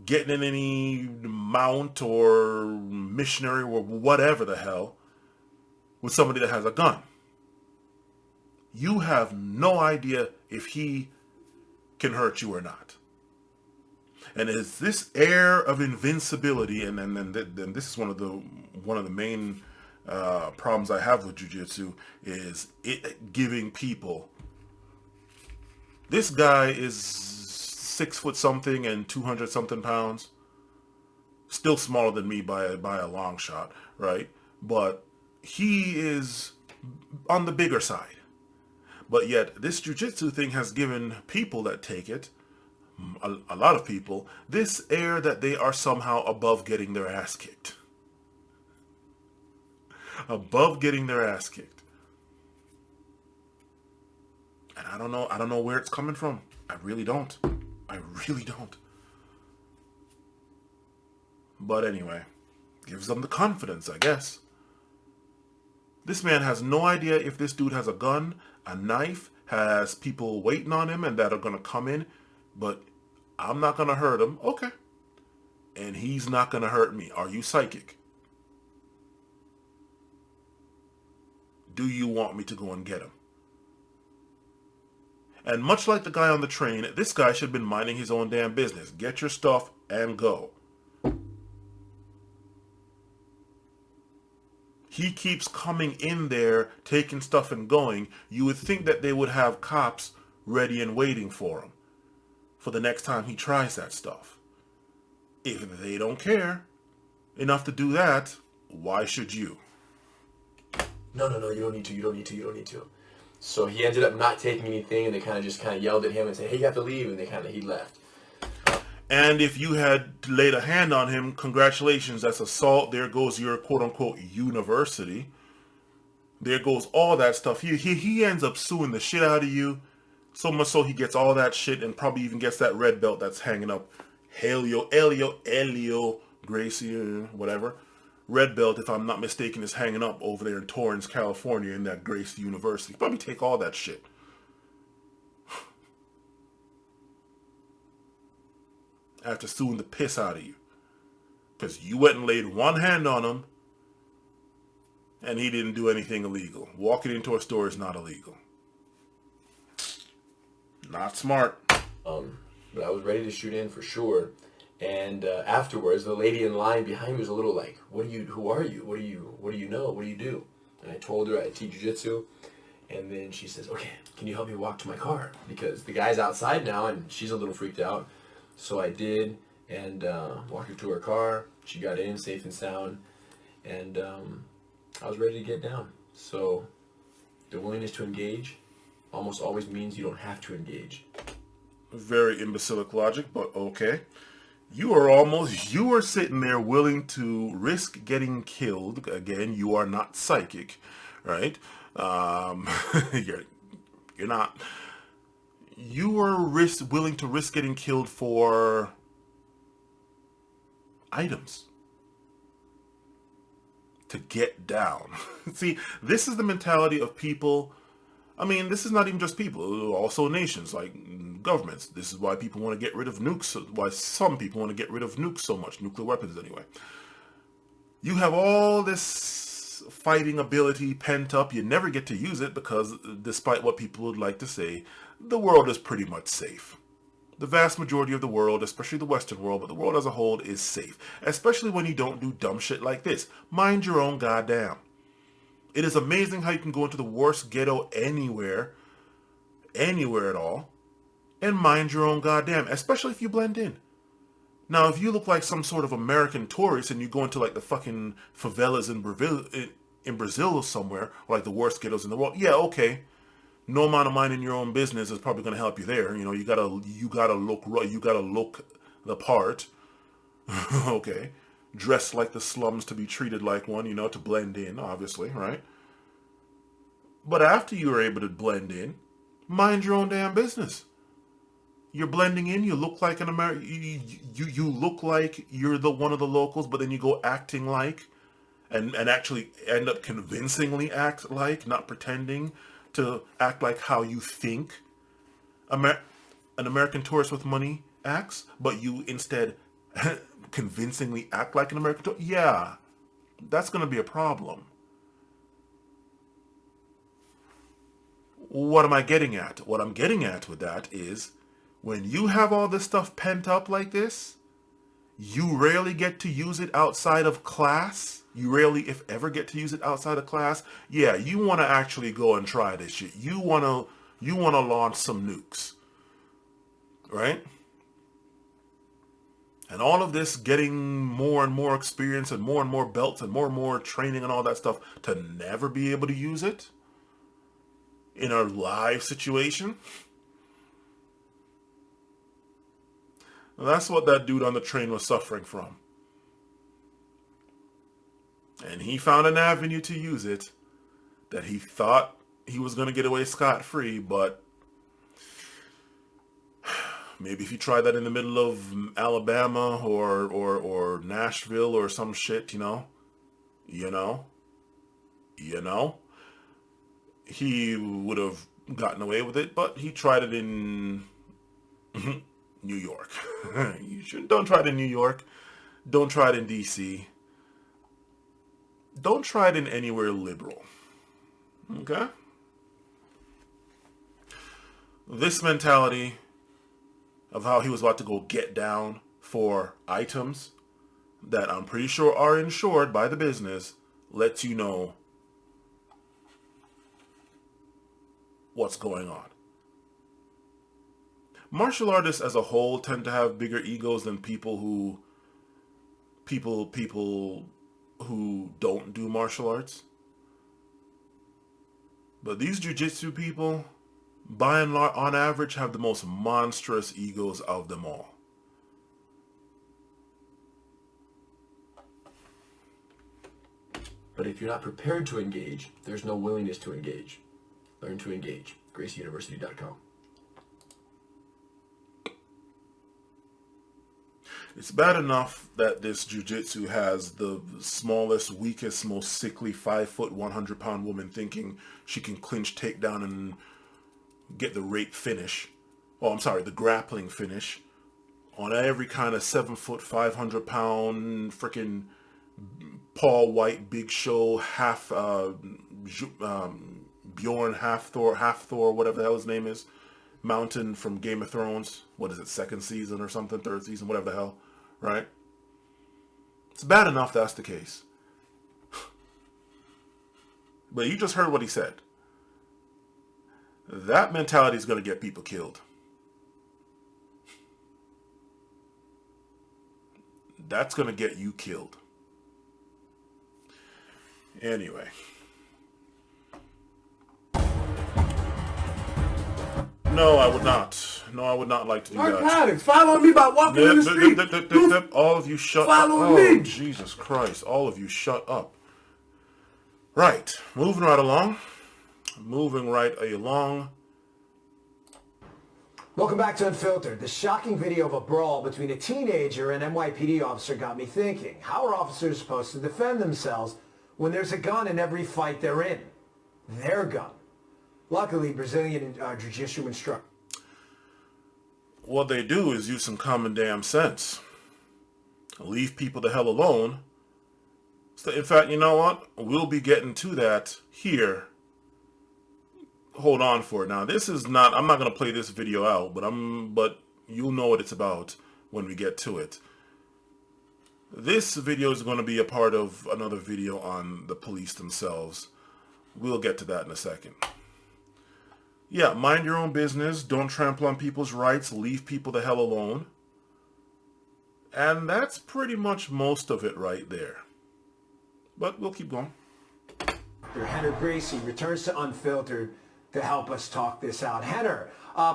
getting in any mount or missionary or whatever the hell with somebody that has a gun. You have no idea if he can hurt you or not. And it's this air of invincibility, and then this is one of the main problems I have with jiu-jitsu, is it giving people. This guy is 6 foot something and 200 something pounds. Still smaller than me by a long shot, right? But he is on the bigger side. But yet, this jujitsu thing has given people that take it, a lot of people, this air that they are somehow above getting their ass kicked. Above getting their ass kicked. And I don't know where it's coming from. I really don't. I really don't. But anyway, gives them the confidence, I guess. This man has no idea if this dude has a gun, a knife, has people waiting on him and that are going to come in, but I'm not going to hurt him. Okay. And he's not going to hurt me. Are you psychic? Do you want me to go and get him? And much like the guy on the train, this guy should have been minding his own damn business. Get your stuff and go. He keeps coming in there, taking stuff and going. You would think that they would have cops ready and waiting for him for the next time he tries that stuff. If they don't care enough to do that, why should you? No, you don't need to. So he ended up not taking anything, and they kind of yelled at him and said, hey, you have to leave, and he left. And if you had laid a hand on him, congratulations, that's assault. There goes your quote-unquote university. There goes all that stuff. He ends up suing the shit out of you, so much so he gets all that shit and probably even gets that red belt that's hanging up. Helio, Gracie, whatever. Red belt, if I'm not mistaken, is hanging up over there in Torrance, California in that Gracie University. Probably take all that shit. After suing the piss out of you. Because you went and laid one hand on him and he didn't do anything illegal. Walking into a store is not illegal. Not smart. But I was ready to shoot in for sure. And afterwards, the lady in line behind me was a little like, who are you? What do you know? What do you do? And I told her I teach jiu-jitsu. And then she says, okay, can you help me walk to my car? Because the guy's outside now and she's a little freaked out. So I did, and walked her to her car. She got in safe and sound, and I was ready to get down. So the willingness to engage almost always means you don't have to engage. Very imbecilic logic, but okay. You are sitting there willing to risk getting killed. Again, you are not psychic, right? You're not. You were willing to risk getting killed for items. To get down. See, this is the mentality of people. I mean, this is not even just people, also nations, like governments. This is why people want to get rid of nukes, why some people want to get rid of nukes so much, nuclear weapons anyway. You have all this fighting ability pent up, you never get to use it because, despite what people would like to say, the world is pretty much safe. The vast majority of the world, especially the Western world, but the world as a whole is safe. Especially when you don't do dumb shit like this. Mind your own goddamn. It is amazing how you can go into the worst ghetto anywhere at all, and mind your own goddamn, especially if you blend in. Now, if you look like some sort of American tourist and you go into like the fucking favelas in Brazil or somewhere, or like the worst ghettos in the world, yeah, okay. No amount of minding your own business is probably going to help you there. You know, you gotta look the part. Okay. Dress like the slums to be treated like one, you know, to blend in, obviously, right? But after you are able to blend in, mind your own damn business. You're blending in, you look like an American, you look like you're one of the locals, but then you go acting like, and actually end up convincingly act like, not pretending to act like how you think an American tourist with money acts, but you instead convincingly act like an American tourist. Yeah, that's going to be a problem. What am I getting at? What I'm getting at with that is, when you have all this stuff pent up like this, you rarely get to use it outside of class. You rarely, if ever, get to use it outside of class. Yeah, you want to actually go and try this shit. You want to launch some nukes. Right? And all of this getting more and more experience and more belts and more training and all that stuff to never be able to use it. in a live situation. That's what that dude on the train was suffering from. And he found an avenue to use it that he thought he was going to get away scot-free, but maybe if you try that in the middle of Alabama or Nashville or some shit, you know, he would have gotten away with it, but he tried it in New York. Don't try it in New York. Don't try it in DC. Don't try it in anywhere liberal. Okay? This mentality of how he was about to go get down for items that I'm pretty sure are insured by the business lets you know what's going on. Martial artists as a whole tend to have bigger egos than people who don't do martial arts. But these jiu-jitsu people, by and large, on average, have the most monstrous egos of them all. But if you're not prepared to engage, there's no willingness to engage. Learn to engage. GracieUniversity.com. It's bad enough that this jiu-jitsu has the smallest, weakest, most sickly 5 foot, 100 pound woman thinking she can clinch, take down, and get the rape finish. Oh, I'm sorry, the grappling finish on every kind of 7 foot, 500 pound freaking Paul White, Big Show, Bjorn, half Thor, whatever the hell his name is, Mountain from Game of Thrones. What is it, 2nd season or something, 3rd season, whatever the hell, right? It's bad enough that's the case. But you just heard what he said. That mentality is going to get people killed. That's going to get you killed. Anyway. No, I would not. No, I would not like to do that. Narcotics. Follow me by walking in the street. All of you shut Follow up. me. Oh, Jesus Christ. All of you shut up. Right. Moving right along. Welcome back to Unfiltered. The shocking video of a brawl between a teenager and NYPD officer got me thinking. How are officers supposed to defend themselves when there's a gun in every fight they're in? Their gun. Luckily, Brazilian jiu-jitsu instructor. What they do is use some common damn sense. Leave people the hell alone. So, in fact, you know what? We'll be getting to that here. Hold on for it. Now, this is not, I'm not going to play this video out, but you'll know what it's about when we get to it. This video is going to be a part of another video on the police themselves. We'll get to that in a second. Yeah, mind your own business. Don't trample on people's rights. Leave people the hell alone. And that's pretty much most of it right there. But we'll keep going. Henner Gracie returns to Unfiltered to help us talk this out. Henner,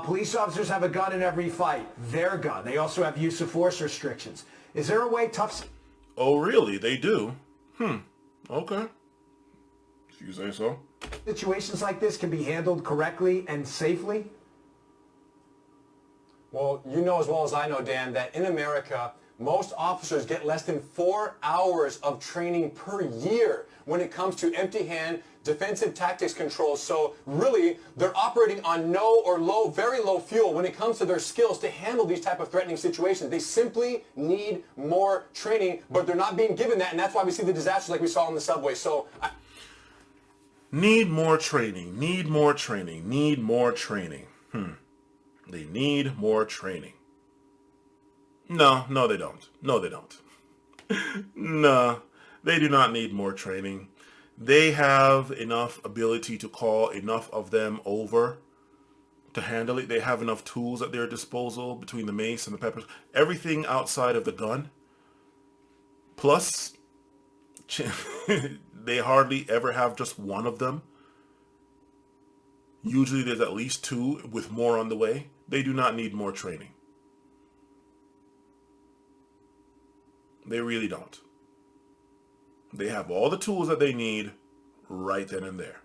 police officers have a gun in every fight. Their gun. They also have use of force restrictions. Is there a way tough... Oh, really? They do? Okay. If you say so. Situations like this can be handled correctly and safely? Well, you know as well as I know, Dan, that in America, most officers get less than 4 hours of training per year when it comes to empty-hand defensive tactics controls. So really, they're operating on no or low, very low fuel when it comes to their skills to handle these type of threatening situations. They simply need more training, but they're not being given that, and that's why we see the disasters like we saw on the subway. So need more training, need more training, need more training. They need more training. No, they don't. No, they don't. No, they do not need more training. They have enough ability to call enough of them over to handle it. They have enough tools at their disposal between the mace and the peppers. Everything outside of the gun. Plus, they hardly ever have just one of them. Usually there's at least 2 with more on the way. They do not need more training. They really don't. They have all the tools that they need right then and there.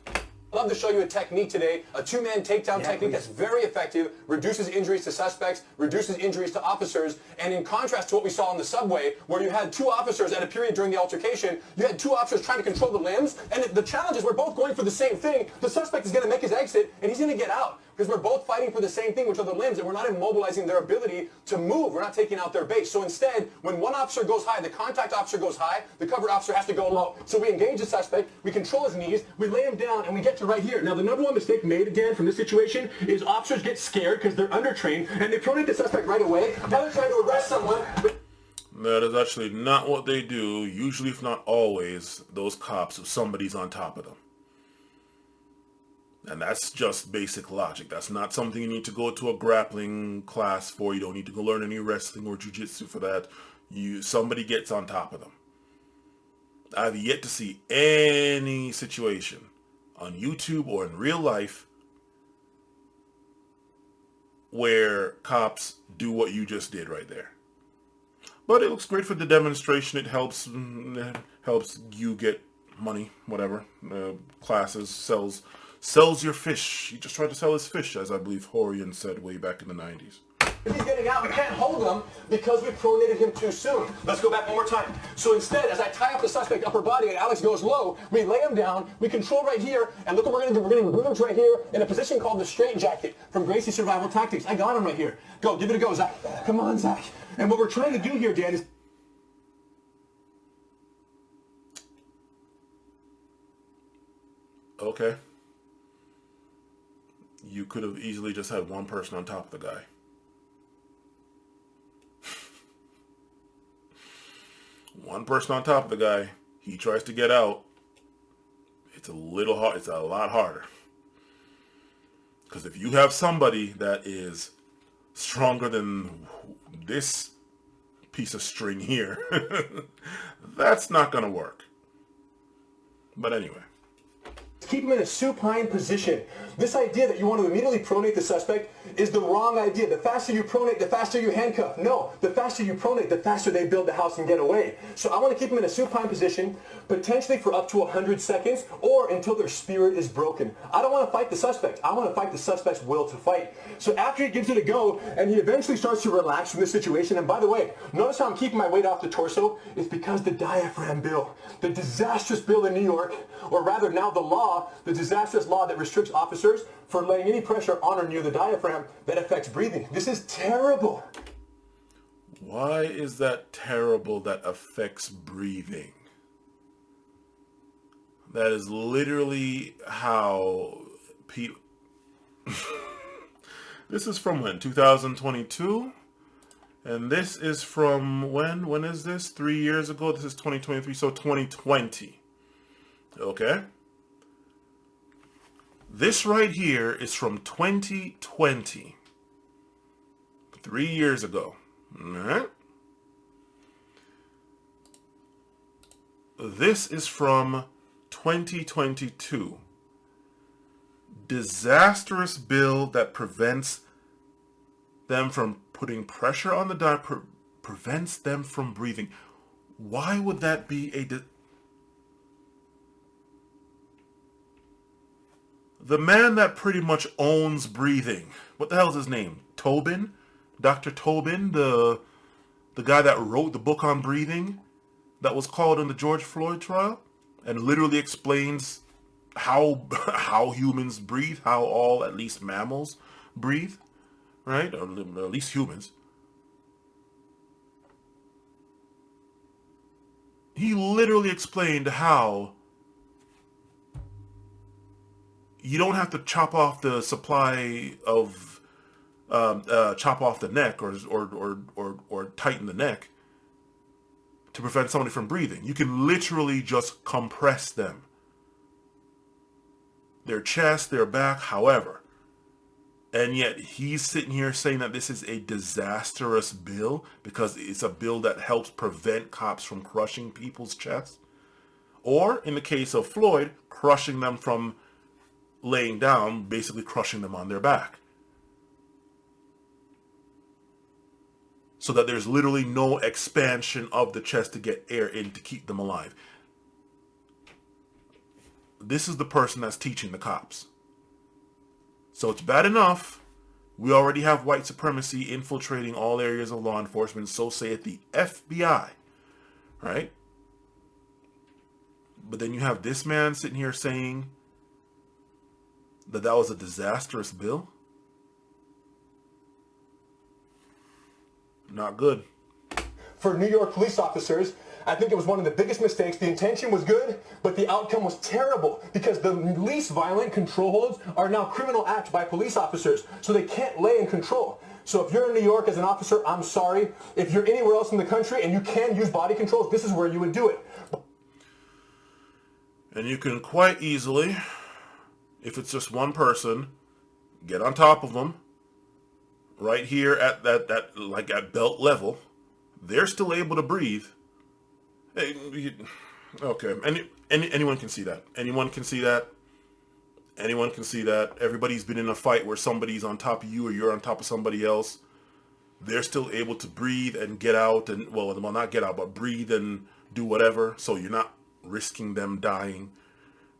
I'd love to show you a technique today, a 2-man takedown technique that's very effective, reduces injuries to suspects, reduces injuries to officers, and in contrast to what we saw on the subway, where you had 2 officers at a period during the altercation, you had 2 officers trying to control the limbs, and the challenge is we're both going for the same thing. The suspect is going to make his exit, and he's going to get out, because we're both fighting for the same thing, which are the limbs, and we're not immobilizing their ability to move. We're not taking out their base. So instead, when one officer goes high, the contact officer goes high, the cover officer has to go low. So we engage the suspect, we control his knees, we lay him down, and we get to right here. Now, the number one mistake made, again, from this situation is officers get scared because they're undertrained, and they pronate the suspect right away. Now they're trying to arrest someone. That is actually not what they do. Usually, if not always, those cops, if somebody's on top of them. And that's just basic logic. That's not something you need to go to a grappling class for. You don't need to go learn any wrestling or jiu-jitsu for that. Somebody gets on top of them. I've yet to see any situation on YouTube or in real life where cops do what you just did right there. But it looks great for the demonstration. It helps you get money, whatever. Classes, sells your fish. He just tried to sell his fish, as I believe Horian said way back in the 90s. If he's getting out, we can't hold him because we pronated him too soon. Let's go back one more time. So instead, as I tie up the suspect upper body and Alex goes low, we lay him down, we control right here, and look what we're going to do. We're going to remove him right here in a position called the straight jacket from Gracie Survival Tactics. I got him right here. Go, give it a go, Zach. Come on, Zach. And what we're trying to do here, Dan, is... Okay. You could have easily just had one person on top of the guy. One person on top of the guy. He tries to get out. It's a little hard. It's a lot harder. Because if you have somebody that is stronger than this piece of string here, that's not going to work. But anyway. Keep him in a supine position. This idea that you want to immediately pronate the suspect is the wrong idea. The faster you pronate, the faster you handcuff. No, the faster you pronate, the faster they build the house and get away. So I want to keep him in a supine position, potentially for up to 100 seconds, or until their spirit is broken. I don't want to fight the suspect. I want to fight the suspect's will to fight. So after he gives it a go, and he eventually starts to relax from this situation, and by the way, notice how I'm keeping my weight off the torso? It's because the diaphragm bill, the disastrous bill in New York, or rather now the law, the disastrous law that restricts officers for laying any pressure on or near the diaphragm that affects breathing. This is terrible. Why is that terrible that affects breathing? That is literally how people... This is from when? 2022? And this is from when? When is this? 3 years ago? This is 2023, so 2020. Okay? This right here is from 2020. 3 years ago. Alright? This is from 2022. Disastrous bill that prevents them from putting pressure on the diaphragm, prevents them from breathing. Why would that be the man that pretty much owns breathing? What the hell is his name? Tobin? Dr. Tobin, the guy that wrote the book on breathing that was called in the George Floyd trial and literally explains how humans breathe, how all, at least mammals, breathe, right? Or at least humans. He literally explained how you don't have to chop off the supply of, chop off the neck or tighten the neck to prevent somebody from breathing. You can literally just compress them. Their chest, their back, however. And yet he's sitting here saying that this is a disastrous bill because it's a bill that helps prevent cops from crushing people's chests. Or, in the case of Floyd, crushing them from laying down, basically crushing them on their back. So that there's literally no expansion of the chest to get air in to keep them alive. This is the person that's teaching the cops. So it's bad enough. We already have white supremacy infiltrating all areas of law enforcement, so saith the FBI, right? But then you have this man sitting here saying that that was a disastrous bill. Not good. For New York police officers, I think it was one of the biggest mistakes. The intention was good, but the outcome was terrible because the least violent control holds are now criminal acts by police officers, so they can't lay in control. So if you're in New York as an officer, I'm sorry. If you're anywhere else in the country and you can use body controls, this is where you would do it. And you can quite easily, if it's just one person, get on top of them, right here at that like at belt level. They're still able to breathe. Okay, anyone can see that. Anyone can see that. Anyone can see that. Everybody's been in a fight where somebody's on top of you or you're on top of somebody else. They're still able to breathe and get out and, well, not get out, but breathe and do whatever. So you're not risking them dying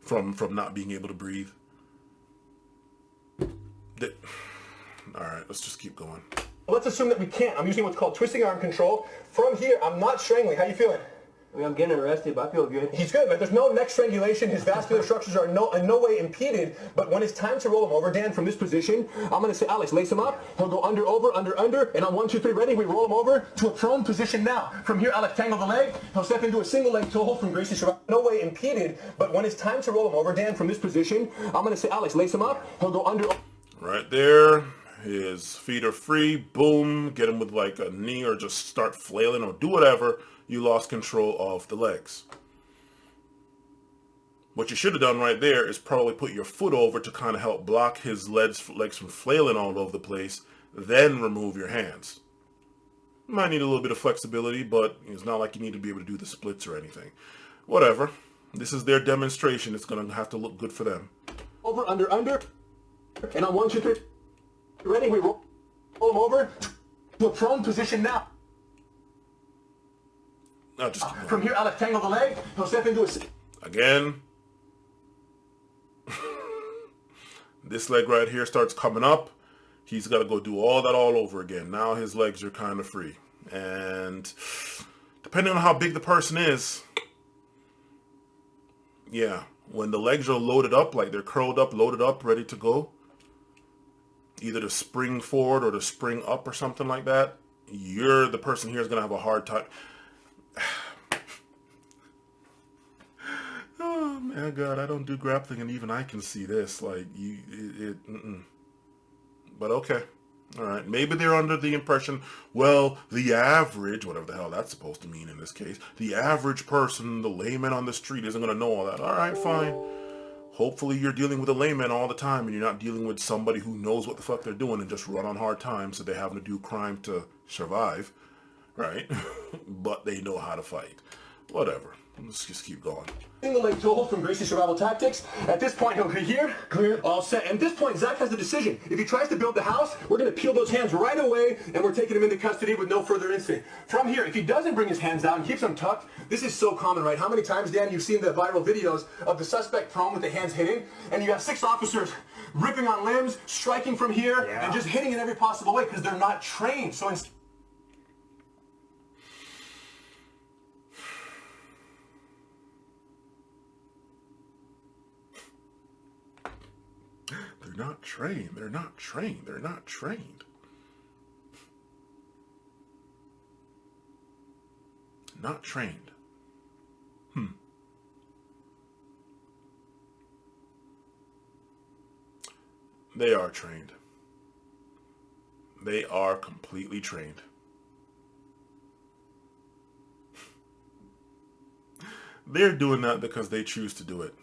from not being able to breathe. All right, let's just keep going. Let's assume that we can't. I'm using what's called twisting arm control. From here, I'm not strangling. How you feeling? I mean, I'm getting arrested, but I feel good. He's good, man. There's no neck strangulation. His vascular structures are in no way impeded. But when it's time to roll him over, Dan, from this position, I'm going to say, Alex, lace him up. He'll go under, over, under, under. And on 1, 2, 3, ready? We roll him over to a prone position now. From here, Alex, tangle the leg. He'll step into a single leg toe hold from Gracie Survival. No way impeded. But when it's time to roll him over, Dan, from this position, I'm going to say, Alex, lace him up. He'll go under. Right there. His feet are free. Boom. Get him with like a knee or just start flailing or do whatever. You lost control of the legs. What you should have done right there is probably put your foot over to kind of help block his legs from flailing all over the place. Then remove your hands. Might need a little bit of flexibility, but it's not like you need to be able to do the splits or anything. Whatever. This is their demonstration. It's going to have to look good for them. Over, under, under. And on 1, 2, 3. Ready? We roll him over to a prone position now. No, just from here, Alex, tangle the leg. He'll step into a... Again. This leg right here starts coming up. He's got to go do all that all over again. Now his legs are kind of free. And depending on how big the person is, yeah, when the legs are loaded up, like they're curled up, loaded up, ready to go, either to spring forward or to spring up or something like that, the person here is going to have a hard time. Oh man, God, I don't do grappling, and even I can see this. Like But okay, all right. Maybe they're under the impression, well, the average, whatever the hell that's supposed to mean in this case, the average person, the layman on the street, isn't going to know all that. All right, fine. Hopefully you're dealing with a layman all the time, and you're not dealing with somebody who knows what the fuck they're doing and just run on hard times, so they're having to do crime to survive, right? But they know how to fight. Whatever. Let's just keep going. Single leg toe hold from Gracie Survival Tactics. At this point, he'll be here, clear, all set. And at this point, Zach has the decision. If he tries to build the house, we're going to peel those hands right away, and we're taking him into custody with no further incident. From here, if he doesn't bring his hands out and keeps them tucked, this is so common, right? How many times, Dan, you've seen the viral videos of the suspect prone with the hands hidden, and you have 6 officers ripping on limbs, striking from here, and just hitting in every possible way because they're not trained. So They're not trained. They're not trained. They're not trained. Not trained. They are trained. They are completely trained. They're doing that because they choose to do it.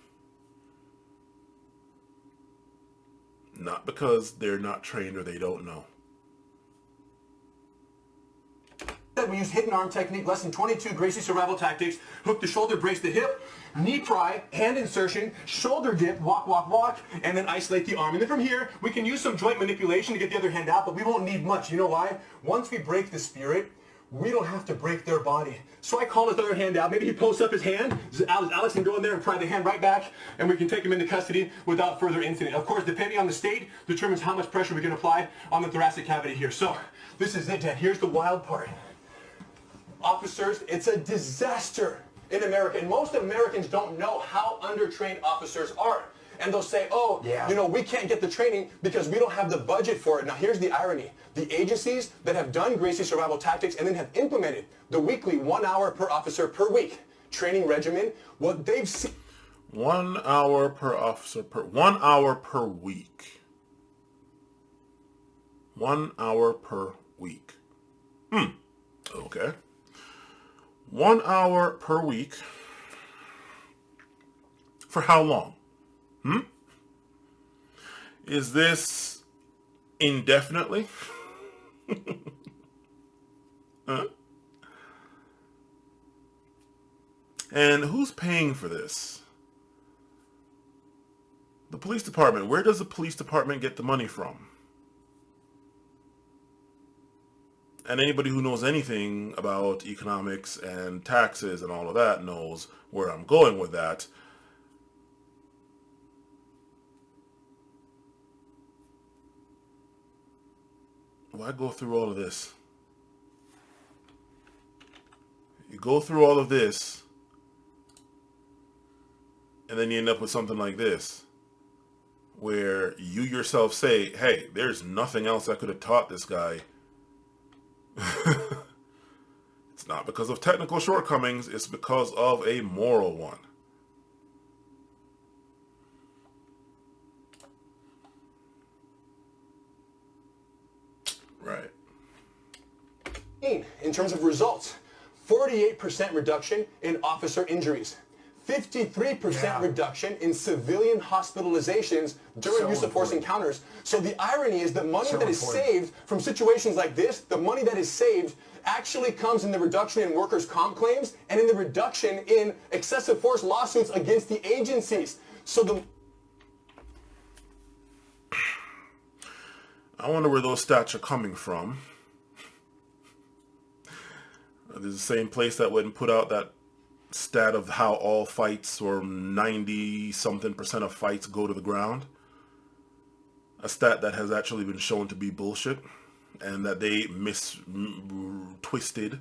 Not because they're not trained or they don't know. we used hidden arm technique, lesson 22, Gracie survival tactics, hook the shoulder, brace the hip, knee pry, hand insertion, shoulder dip, walk, walk, walk, and then isolate the arm. And then from here, we can use some joint manipulation to get the other hand out, but we won't need much. You know why? Once we break the spirit, we don't have to break their body. So I call his other hand out. Maybe he posts up his hand. Alex can go in there and pry the hand right back, and we can take him into custody without further incident. Of course, depending on the state, determines how much pressure we can apply on the thoracic cavity here. So this is it, Dan. Here's the wild part. Officers, it's a disaster in America, and most Americans don't know how undertrained officers are. And they'll say, oh, you know, we can't get the training because we don't have the budget for it. Now, here's the irony. The agencies that have done Gracie survival tactics and then have implemented the weekly 1 hour per officer per week training regimen, what they've seen... 1 hour per officer per... 1 hour per week. 1 hour per week. Okay. 1 hour per week. For how long? Is this indefinitely? And who's paying for this? The police department. Where does the police department get the money from? And anybody who knows anything about economics and taxes and all of that knows where I'm going with that. Why go through all of this? You go through all of this, and then you end up with something like this, where you yourself say, hey, there's nothing else I could have taught this guy. It's not because of technical shortcomings, it's because of a moral one. Right. In terms of results, 48% reduction in officer injuries, 53% reduction in civilian hospitalizations during use of force encounters. So the irony is that money that is saved from situations like this, the money that is saved actually comes in the reduction in workers' comp claims and in the reduction in excessive force lawsuits against the agencies. So the... I wonder where those stats are coming from. There's the same place that wouldn't put out that stat of how all fights, or 90-something% of fights, go to the ground. A stat that has actually been shown to be bullshit, and that they twisted.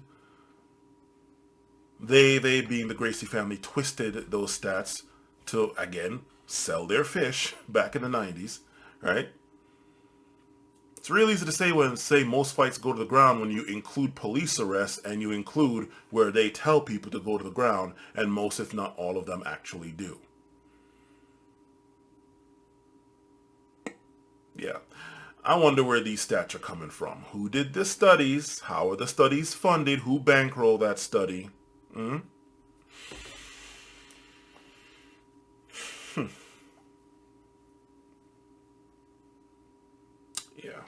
They being the Gracie family, twisted those stats to, again, sell their fish back in the 90s, right? It's real easy to say most fights go to the ground when you include police arrests and you include where they tell people to go to the ground, and most, if not all of them, actually do. Yeah. I wonder where these stats are coming from. Who did the studies? How are the studies funded? Who bankrolled that study? Yeah.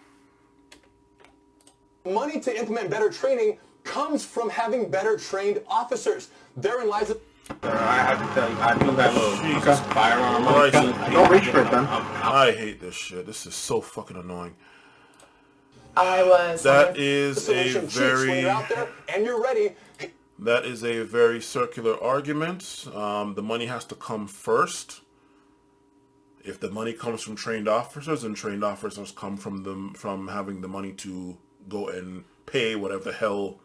Money to implement better training comes from having better trained officers. Therein lies a... I have to tell you, I do have a firearm. Don't reach for it, then. I hate this shit. This is so fucking annoying. That is a very... When you're out there and you're ready... That is a very circular argument. The money has to come first. If the money comes from trained officers, and trained officers come from having the money to go and pay whatever the hell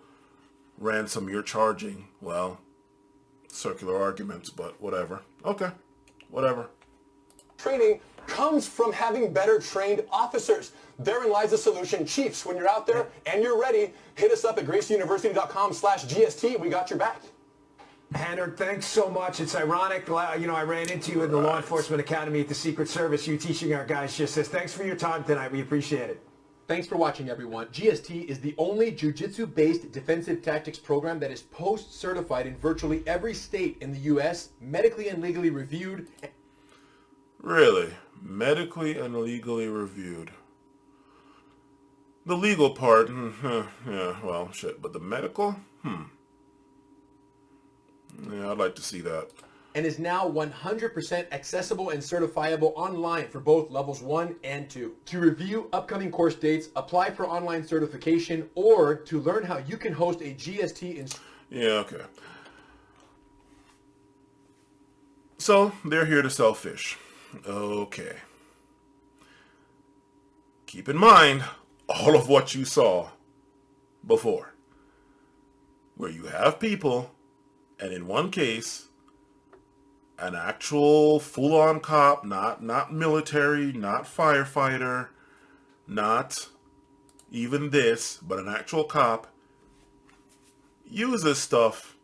ransom you're charging, well, circular arguments, but whatever. Okay, whatever. Training comes from having better trained officers. Therein lies the solution. Chiefs, when you're out there and you're ready, hit us up at gracieuniversity.com/GST. We got your back. Hannah, thanks so much. It's ironic, you know, I ran into you in the Law Enforcement Academy at the Secret Service. You teaching our guys just this. Thanks for your time tonight. We appreciate it. Thanks for watching, everyone. GST is the only jiu-jitsu-based defensive tactics program that is post-certified in virtually every state in the U.S., medically and legally reviewed. Really? Medically and legally reviewed. The legal part, yeah, well, shit. But the medical, yeah, I'd like to see that. And is now 100% accessible and certifiable online for both levels 1 and 2. To review upcoming course dates, apply for online certification, or to learn how you can host a GST Yeah, okay. So, they're here to sell fish. Okay. Keep in mind all of what you saw before. Where you have people, and in one case, an actual full-on cop, not military, not firefighter, not even this, but an actual cop, uses stuff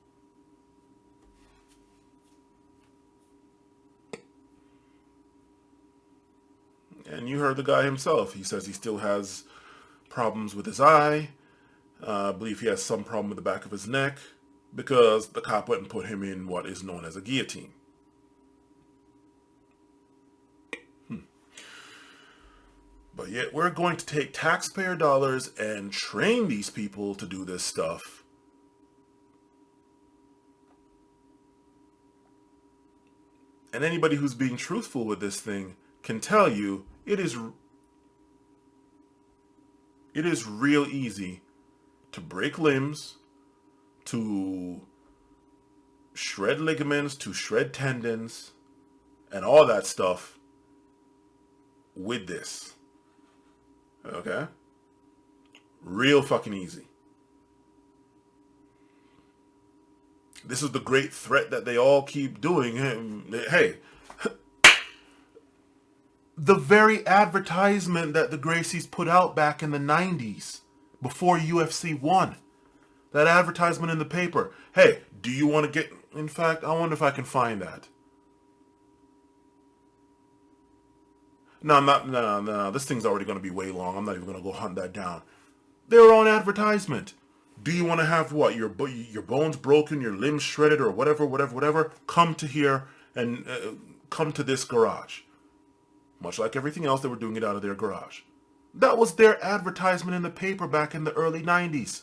and you heard the guy himself. He says he still has problems with his eye. I believe he has some problem with the back of his neck because the cop went and put him in what is known as a guillotine. But yet we're going to take taxpayer dollars and train these people to do this stuff. And anybody who's being truthful with this thing can tell you it is real easy to break limbs, to shred ligaments, to shred tendons, and all that stuff with this. Okay? Real fucking easy. This is the great threat that they all keep doing. Hey, the very advertisement that the Gracies put out back in the 90s, before UFC 1, that advertisement in the paper. Hey, do you want to get... In fact, I wonder if I can find that. No, this thing's already going to be way long. I'm not even going to go hunt that down. Their own advertisement. Do you want to have what? Your bones broken, your limbs shredded, or whatever? Come to here and come to this garage. Much like everything else, they were doing it out of their garage. That was their advertisement in the paper back in the early 90s.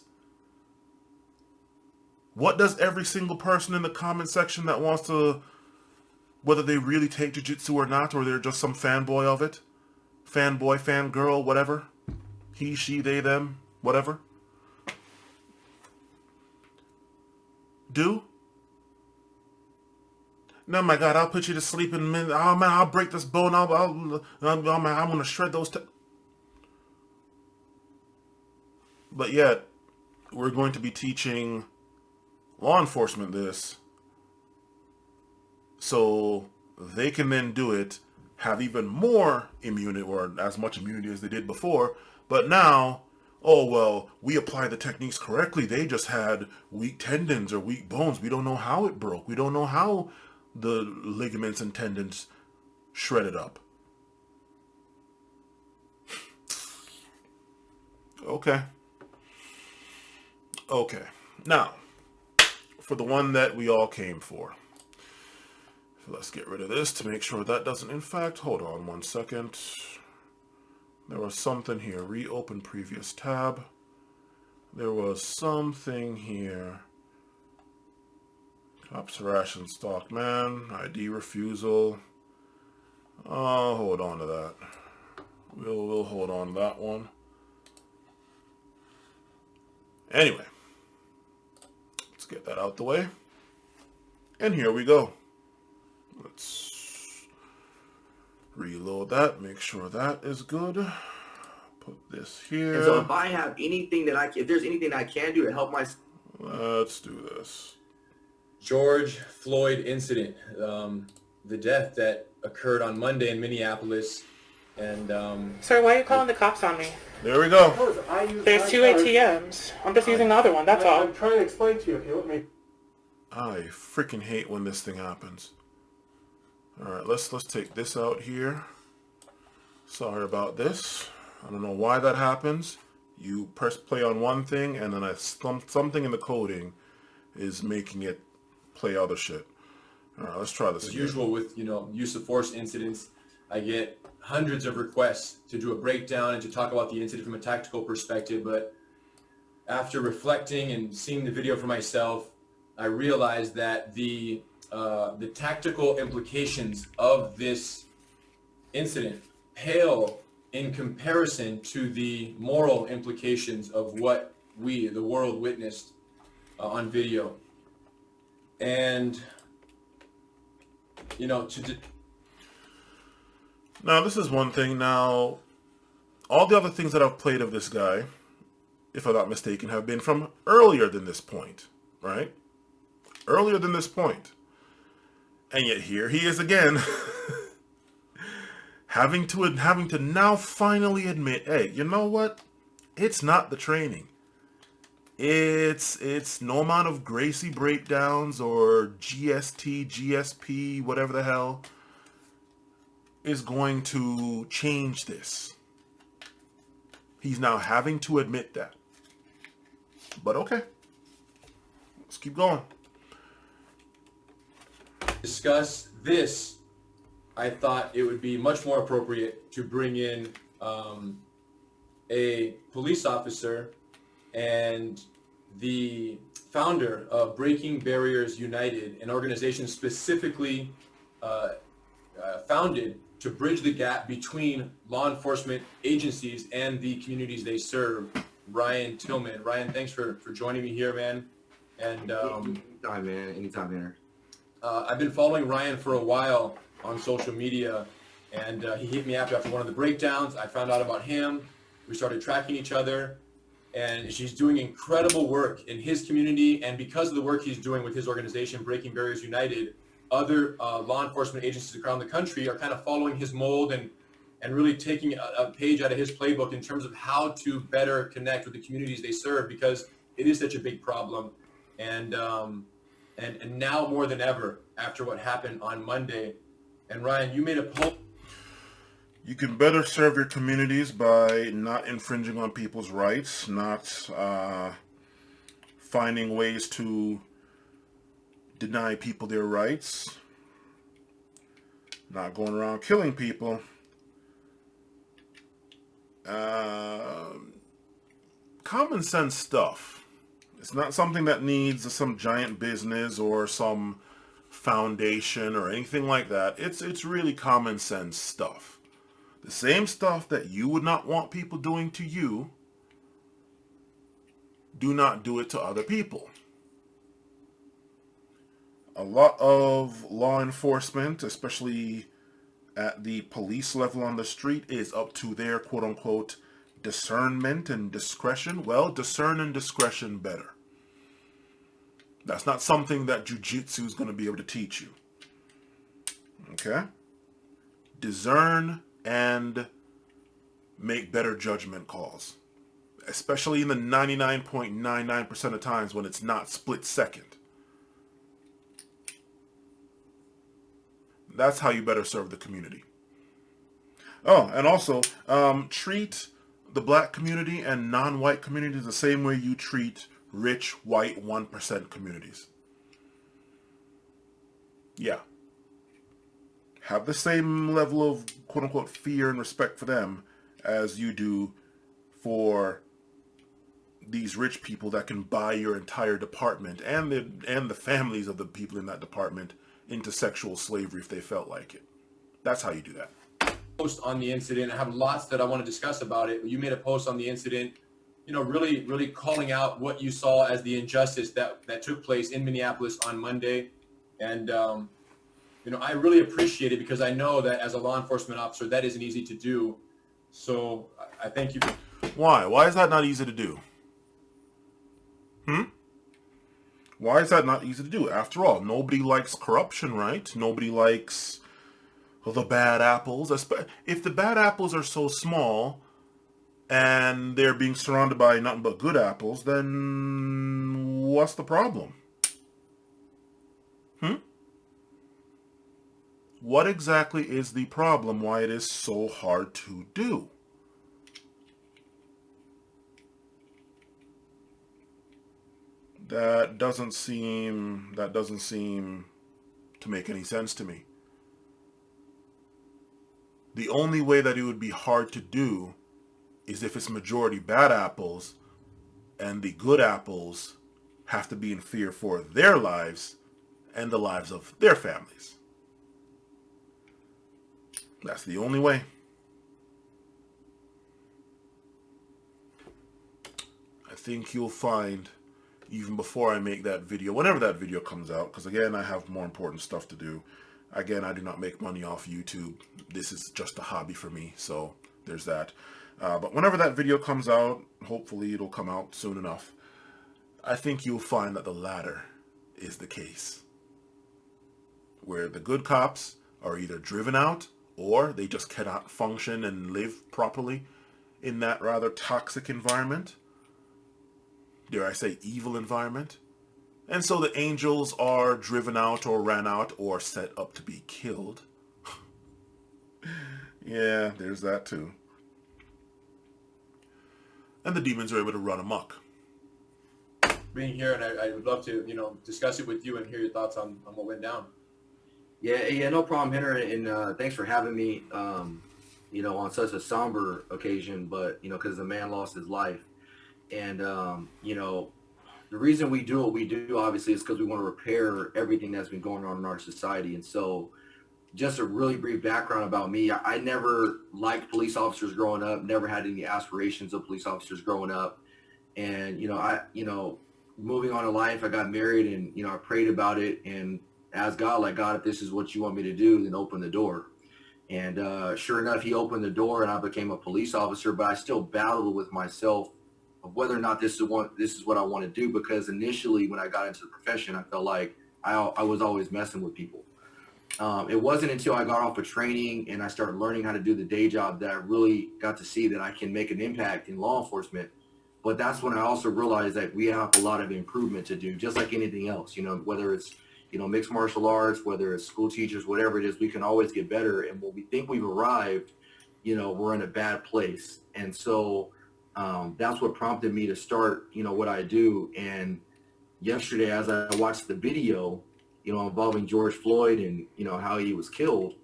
What does every single person in the comment section that wants to... Whether they really take jiu-jitsu or not, or they're just some fanboy of it. Fanboy, fangirl, whatever. He, she, they, them, whatever. Do? No, my God, I'll put you to sleep in a minute. Oh, man, I'll break this bone. I'm going to shred those... But yet, we're going to be teaching law enforcement this, so they can then do it, have even more immunity, or as much immunity as they did before. But now, oh, well, we apply the techniques correctly. They just had weak tendons or weak bones. We don't know how it broke. We don't know how the ligaments and tendons shredded up. Okay. Okay. Now, for the one that we all came for. Let's get rid of this to make sure that doesn't, in fact, hold on 1 second. There was something here. Reopen previous tab. There was something here. Cops harassing stock man. ID refusal. Oh, hold on to that. We'll hold on to that one. Anyway. Let's get that out the way. And here we go. Let's reload that, make sure that is good. Put this here. And so if I have anything that if there's anything I can do to help my... Let's do this. George Floyd incident, the death that occurred on Monday in Minneapolis, and... Sir, why are you calling the cops on me? There we go. There's 2 ATMs. I'm just using the other one, that's all. I'm trying to explain to you if you let me. I freaking hate when this thing happens. Alright, let's take this out here. Sorry about this. I don't know why that happens. You press play on one thing and then something in the coding is making it play other shit. Alright, let's try this as again. usual with, use of force incidents, I get hundreds of requests to do a breakdown and to talk about the incident from a tactical perspective, but after reflecting and seeing the video for myself, I realized that the tactical implications of this incident pale in comparison to the moral implications of what we, the world, witnessed on video. And, you know, now this is one thing. Now, all the other things that I've played of this guy, if I'm not mistaken, have been from earlier than this point, right? Earlier than this point. And yet here he is again, having to now finally admit, hey, you know what? It's not the training. It's no amount of Gracie breakdowns or GST, GSP, whatever the hell, is going to change this. He's now having to admit that. But okay, let's keep going. Discuss this, I thought it would be much more appropriate to bring in a police officer and the founder of Breaking Barriers United, an organization specifically founded to bridge the gap between law enforcement agencies and the communities they serve, Ryan Tillman. Ryan, thanks for joining me here, man. And anytime, man. Anytime, man. I've been following Ryan for a while on social media, and he hit me after one of the breakdowns. I found out about him. We started tracking each other, and she's doing incredible work in his community. And because of the work he's doing with his organization, Breaking Barriers United, other law enforcement agencies around the country are kind of following his mold and really taking a page out of his playbook in terms of how to better connect with the communities they serve, because it is such a big problem. And now more than ever, after what happened on Monday. And Ryan, you made a post. You can better serve your communities by not infringing on people's rights, not finding ways to deny people their rights, not going around killing people. Common sense stuff. It's not something that needs some giant business or some foundation or anything like that. It's really common sense stuff. The same stuff that you would not want people doing to you, do not do it to other people. A lot of law enforcement, especially at the police level on the street, is up to their quote-unquote discernment and discretion. Well, discern and discretion better. That's not something that jiu-jitsu is going to be able to teach you. Okay? Discern and make better judgment calls. Especially in the 99.99% of times when it's not split second. That's how you better serve the community. Oh, and also, treat the black community and non-white communities the same way you treat rich, white, 1% communities. Yeah. Have the same level of quote-unquote fear and respect for them as you do for these rich people that can buy your entire department and the families of the people in that department into sexual slavery if they felt like it. That's how you do that. Post on the incident. I have lots that I want to discuss about it. You made a post on the incident, you know, really calling out what you saw as the injustice that took place in Minneapolis on Monday. And, you know, I really appreciate it because I know that as a law enforcement officer, that isn't easy to do. So I thank you. Why? Why is that not easy to do? Why is that not easy to do? After all, nobody likes corruption, right? Nobody likes the bad apples. If the bad apples are so small and they're being surrounded by nothing but good apples, then what's the problem? What exactly is the problem? Why it is so hard to do? That doesn't seem to make any sense to me. The only way that it would be hard to do is if it's majority bad apples and the good apples have to be in fear for their lives and the lives of their families. That's the only way. I think you'll find, even before I make that video, whenever that video comes out, because again, I have more important stuff to do. Again, I do not make money off YouTube. This is just a hobby for me, so there's that. But whenever that video comes out, hopefully it'll come out soon enough, I think you'll find that the latter is the case. Where the good cops are either driven out or they just cannot function and live properly in that rather toxic environment. Dare I say evil environment. And so the angels are driven out or ran out or set up to be killed. Yeah, there's that too. And the demons are able to run amok. Being here, and I would love to, discuss it with you and hear your thoughts on what went down. Yeah, no problem, Henry, and thanks for having me, on such a somber occasion, but, because the man lost his life. And, the reason we do what we do, obviously, is because we want to repair everything that's been going on in our society. And so just a really brief background about me, I never liked police officers growing up, never had any aspirations of police officers growing up. And, moving on in life, I got married and, I prayed about it and asked God, like, God, if this is what you want me to do, then open the door. And sure enough, he opened the door and I became a police officer, but I still battled with myself of whether or not this is what I want to do, because initially when I got into the profession, I felt like I was always messing with people. It wasn't until I got off of training and I started learning how to do the day job that I really got to see that I can make an impact in law enforcement. But that's when I also realized that we have a lot of improvement to do, just like anything else, whether it's, mixed martial arts, whether it's school teachers, whatever it is, we can always get better. And when we think we've arrived, we're in a bad place. And so that's what prompted me to start, what I do. And yesterday, as I watched the video, involving George Floyd and, how he was killed,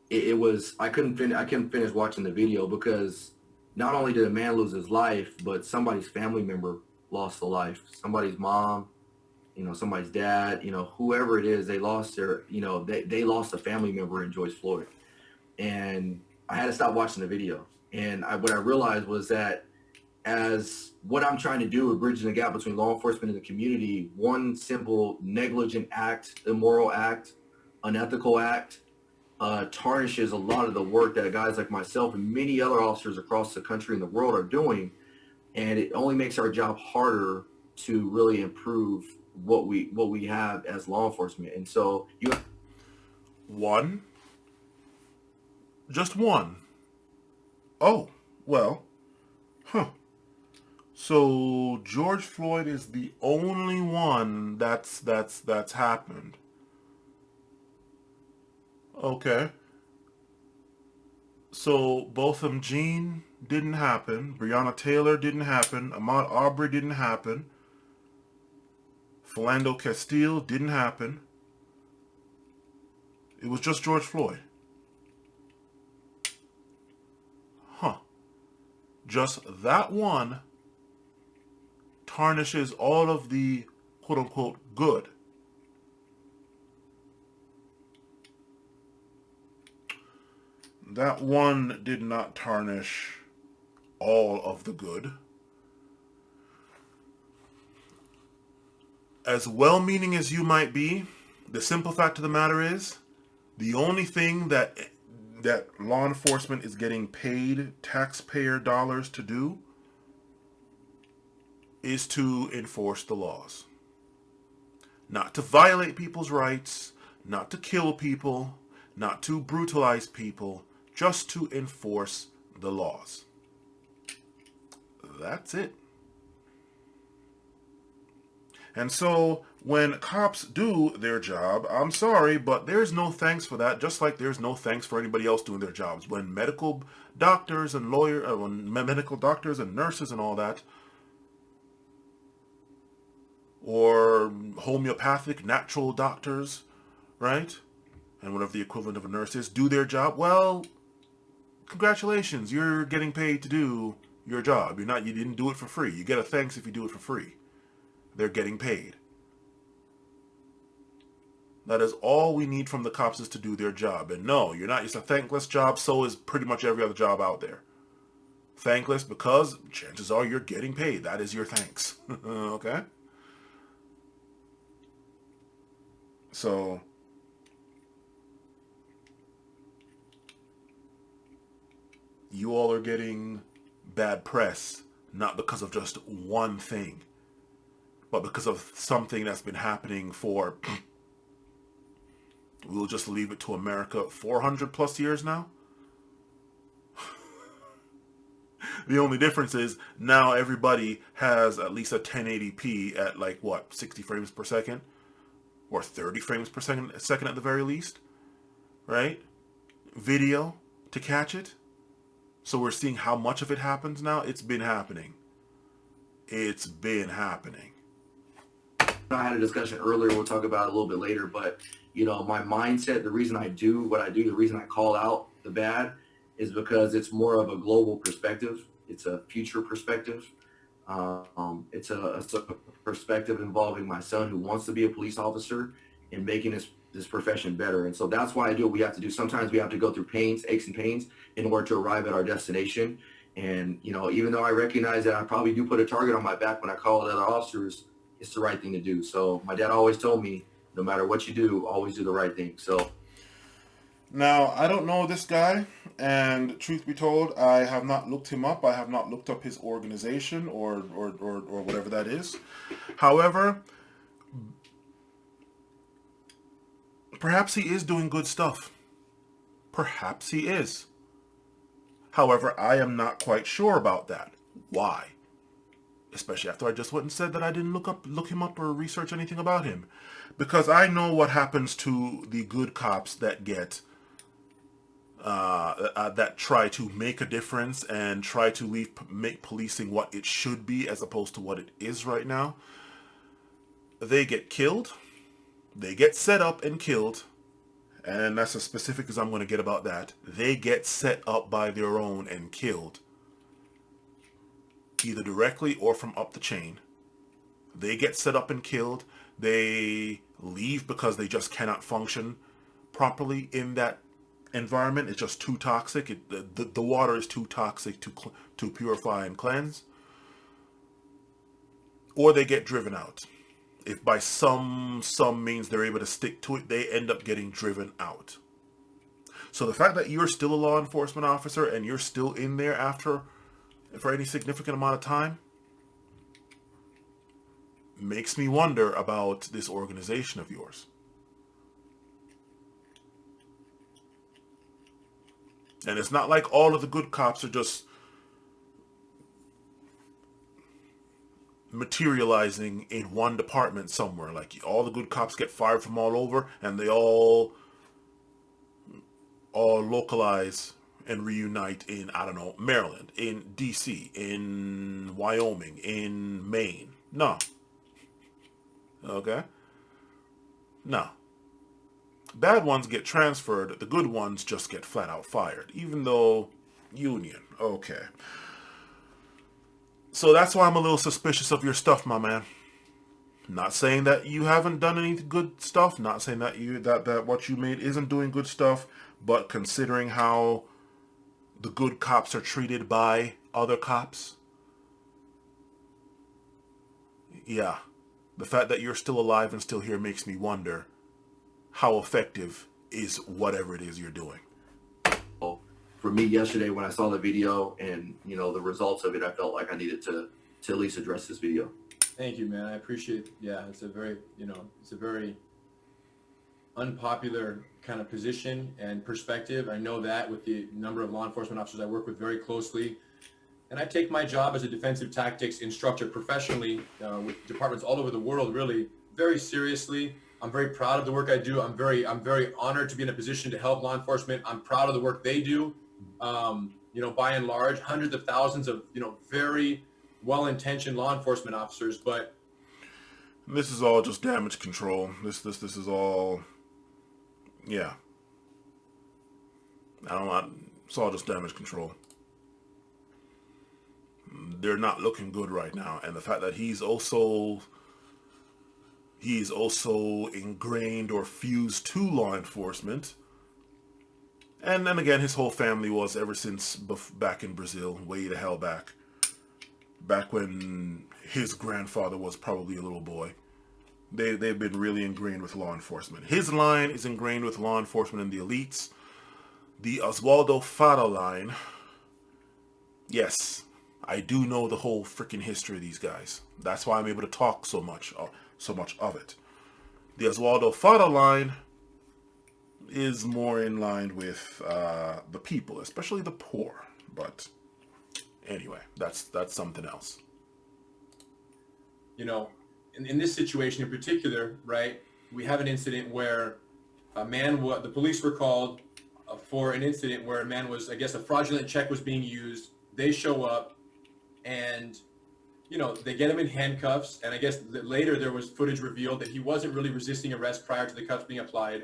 it was, I couldn't finish watching the video, because not only did a man lose his life, but somebody's family member lost a life. Somebody's mom, somebody's dad, whoever it is, they lost their, they lost a family member in George Floyd. And I had to stop watching the video. And what I realized was that as what I'm trying to do with bridging the gap between law enforcement and the community, one simple negligent act, immoral act, unethical act, tarnishes a lot of the work that guys like myself and many other officers across the country and the world are doing. And it only makes our job harder to really improve what we have as law enforcement. And so just one. Oh, well, So George Floyd is the only one that's happened. Okay. So Botham Jean didn't happen. Breonna Taylor didn't happen. Ahmaud Arbery didn't happen. Philando Castile didn't happen. It was just George Floyd. Just that one tarnishes all of the quote-unquote good. That one did not tarnish all of the good. As well-meaning as you might be, the simple fact of the matter is, the only thing that law enforcement is getting paid taxpayer dollars to do is to enforce the laws. Not to violate people's rights, not to kill people, not to brutalize people, just to enforce the laws. That's it. And so when cops do their job, I'm sorry, but there's no thanks for that, just like there's no thanks for anybody else doing their jobs. When medical doctors and medical doctors and nurses and all that, or homeopathic natural doctors, right? and whatever the equivalent of a nurse is, do their job, well, congratulations, you're getting paid to do your job. You didn't do it for free. You get a thanks if you do it for free. They're getting paid. That is all we need from the cops, is to do their job. And no, you're not. It's a thankless job. So is pretty much every other job out there. Thankless because chances are you're getting paid. That is your thanks. Okay? So you all are getting bad press, not because of just one thing, but because of something that's been happening for, we'll just leave it to America, 400 plus years now. The only difference is now everybody has at least a 1080p at like what, 60 frames per second? Or 30 frames per second at the very least, right? Video to catch it. So we're seeing how much of it happens now. It's been happening. It's been happening. I had a discussion earlier, we'll talk about it a little bit later, but you know, my mindset, the reason I do what I do, the reason I call out the bad is because it's more of a global perspective. It's a future perspective. It's a perspective involving my son who wants to be a police officer and making this profession better. And so that's why I do what we have to do. Sometimes we have to go through pains, aches and pains in order to arrive at our destination. And, you know, even though I recognize that I probably do put a target on my back when I call other officers, it's the right thing to do. So my dad always told me, no matter what you do, always do the right thing. So now, I don't know this guy, and truth be told, I have not looked him up. I have not looked up his organization or whatever that is. However, perhaps he is doing good stuff. Perhaps he is. However, I am not quite sure about that. Why? Especially after I just went and said that I didn't look him up or research anything about him. Because I know what happens to the good cops that get that try to make a difference and try to make policing what it should be as opposed to what it is right now. They get killed. They get set up and killed. And that's as specific as I'm going to get about that. They get set up by their own and killed. Either directly or from up the chain. They get set up and killed. They leave because they just cannot function properly in that environment. It's just too toxic. The water is too toxic to purify and cleanse. Or they get driven out. If by some means they're able to stick to it, they end up getting driven out. So the fact that you're still a law enforcement officer and you're still in there for any significant amount of time makes me wonder about this organization of yours. And it's not like all of the good cops are just materializing in one department somewhere. Like all the good cops get fired from all over and they all localize and reunite in, I don't know, Maryland, in DC, in Wyoming, in Maine. No. Okay? No. Bad ones get transferred. The good ones just get flat out fired. Even though union. Okay. So that's why I'm a little suspicious of your stuff, my man. Not saying that you haven't done any good stuff. Not saying that that what you made isn't doing good stuff. But considering how the good cops are treated by other cops, yeah. The fact that you're still alive and still here makes me wonder how effective is whatever it is you're doing. For me yesterday when I saw the video and, you know, the results of it, I felt like I needed to at least address this video. Thank you, man. I appreciate, yeah, it's a very unpopular kind of position and perspective. I know that with the number of law enforcement officers I work with very closely. And I take my job as a defensive tactics instructor professionally with departments all over the world really very seriously. I'm very proud of the work I do. I'm very honored to be in a position to help law enforcement. I'm proud of the work they do. You know, by and large, hundreds of thousands of, you know, very well-intentioned law enforcement officers, but this is all just damage control. This is all, yeah. It's all just damage control. They're not looking good right now, and the fact that he's also ingrained or fused to law enforcement. And then again, his whole family was, ever since back in Brazil, way the hell back when his grandfather was probably a little boy. They've been really ingrained with law enforcement. His line is ingrained with law enforcement and the elites. The Oswaldo Fara line, yes, I do know the whole freaking history of these guys. That's why I'm able to talk so much of it. The Oswaldo Fara line is more in line with the people, especially the poor. But anyway, that's something else. You know, in this situation in particular, right, we have an incident where the police were called for an incident where a man was, I guess, a fraudulent check was being used. They show up and, you know, they get him in handcuffs. And I guess later there was footage revealed that he wasn't really resisting arrest prior to the cuffs being applied.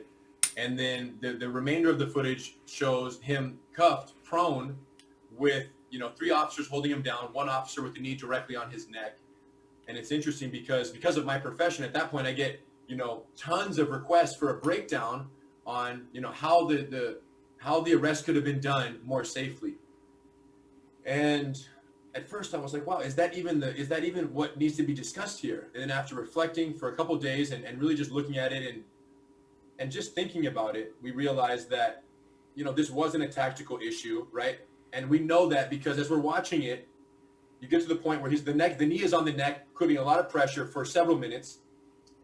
And then the remainder of the footage shows him cuffed, prone, with, you know, 3 officers holding him down, 1 officer with the knee directly on his neck. And it's interesting because of my profession, at that point I get, you know, tons of requests for a breakdown on, you know, how the arrest could have been done more safely. And at first I was like, wow, is that even what needs to be discussed here? And then after reflecting for a couple of days and really just looking at it and just thinking about it, we realized that, you know, this wasn't a tactical issue, right? And we know that because as we're watching it, you get to the point where the knee is on the neck, putting a lot of pressure for several minutes,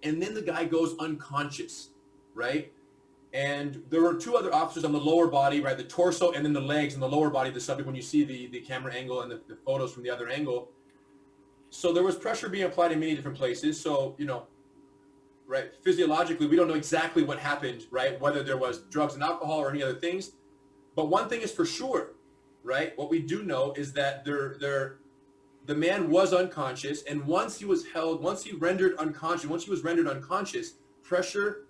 and then the guy goes unconscious, right? And there were 2 other officers on the lower body, right, the torso and then the legs and the lower body of the subject when you see the camera angle and the photos from the other angle. So there was pressure being applied in many different places. So, you know, right, physiologically, we don't know exactly what happened, right, whether there was drugs and alcohol or any other things. But one thing is for sure, right, what we do know is that the man was unconscious, and once he was rendered unconscious, pressure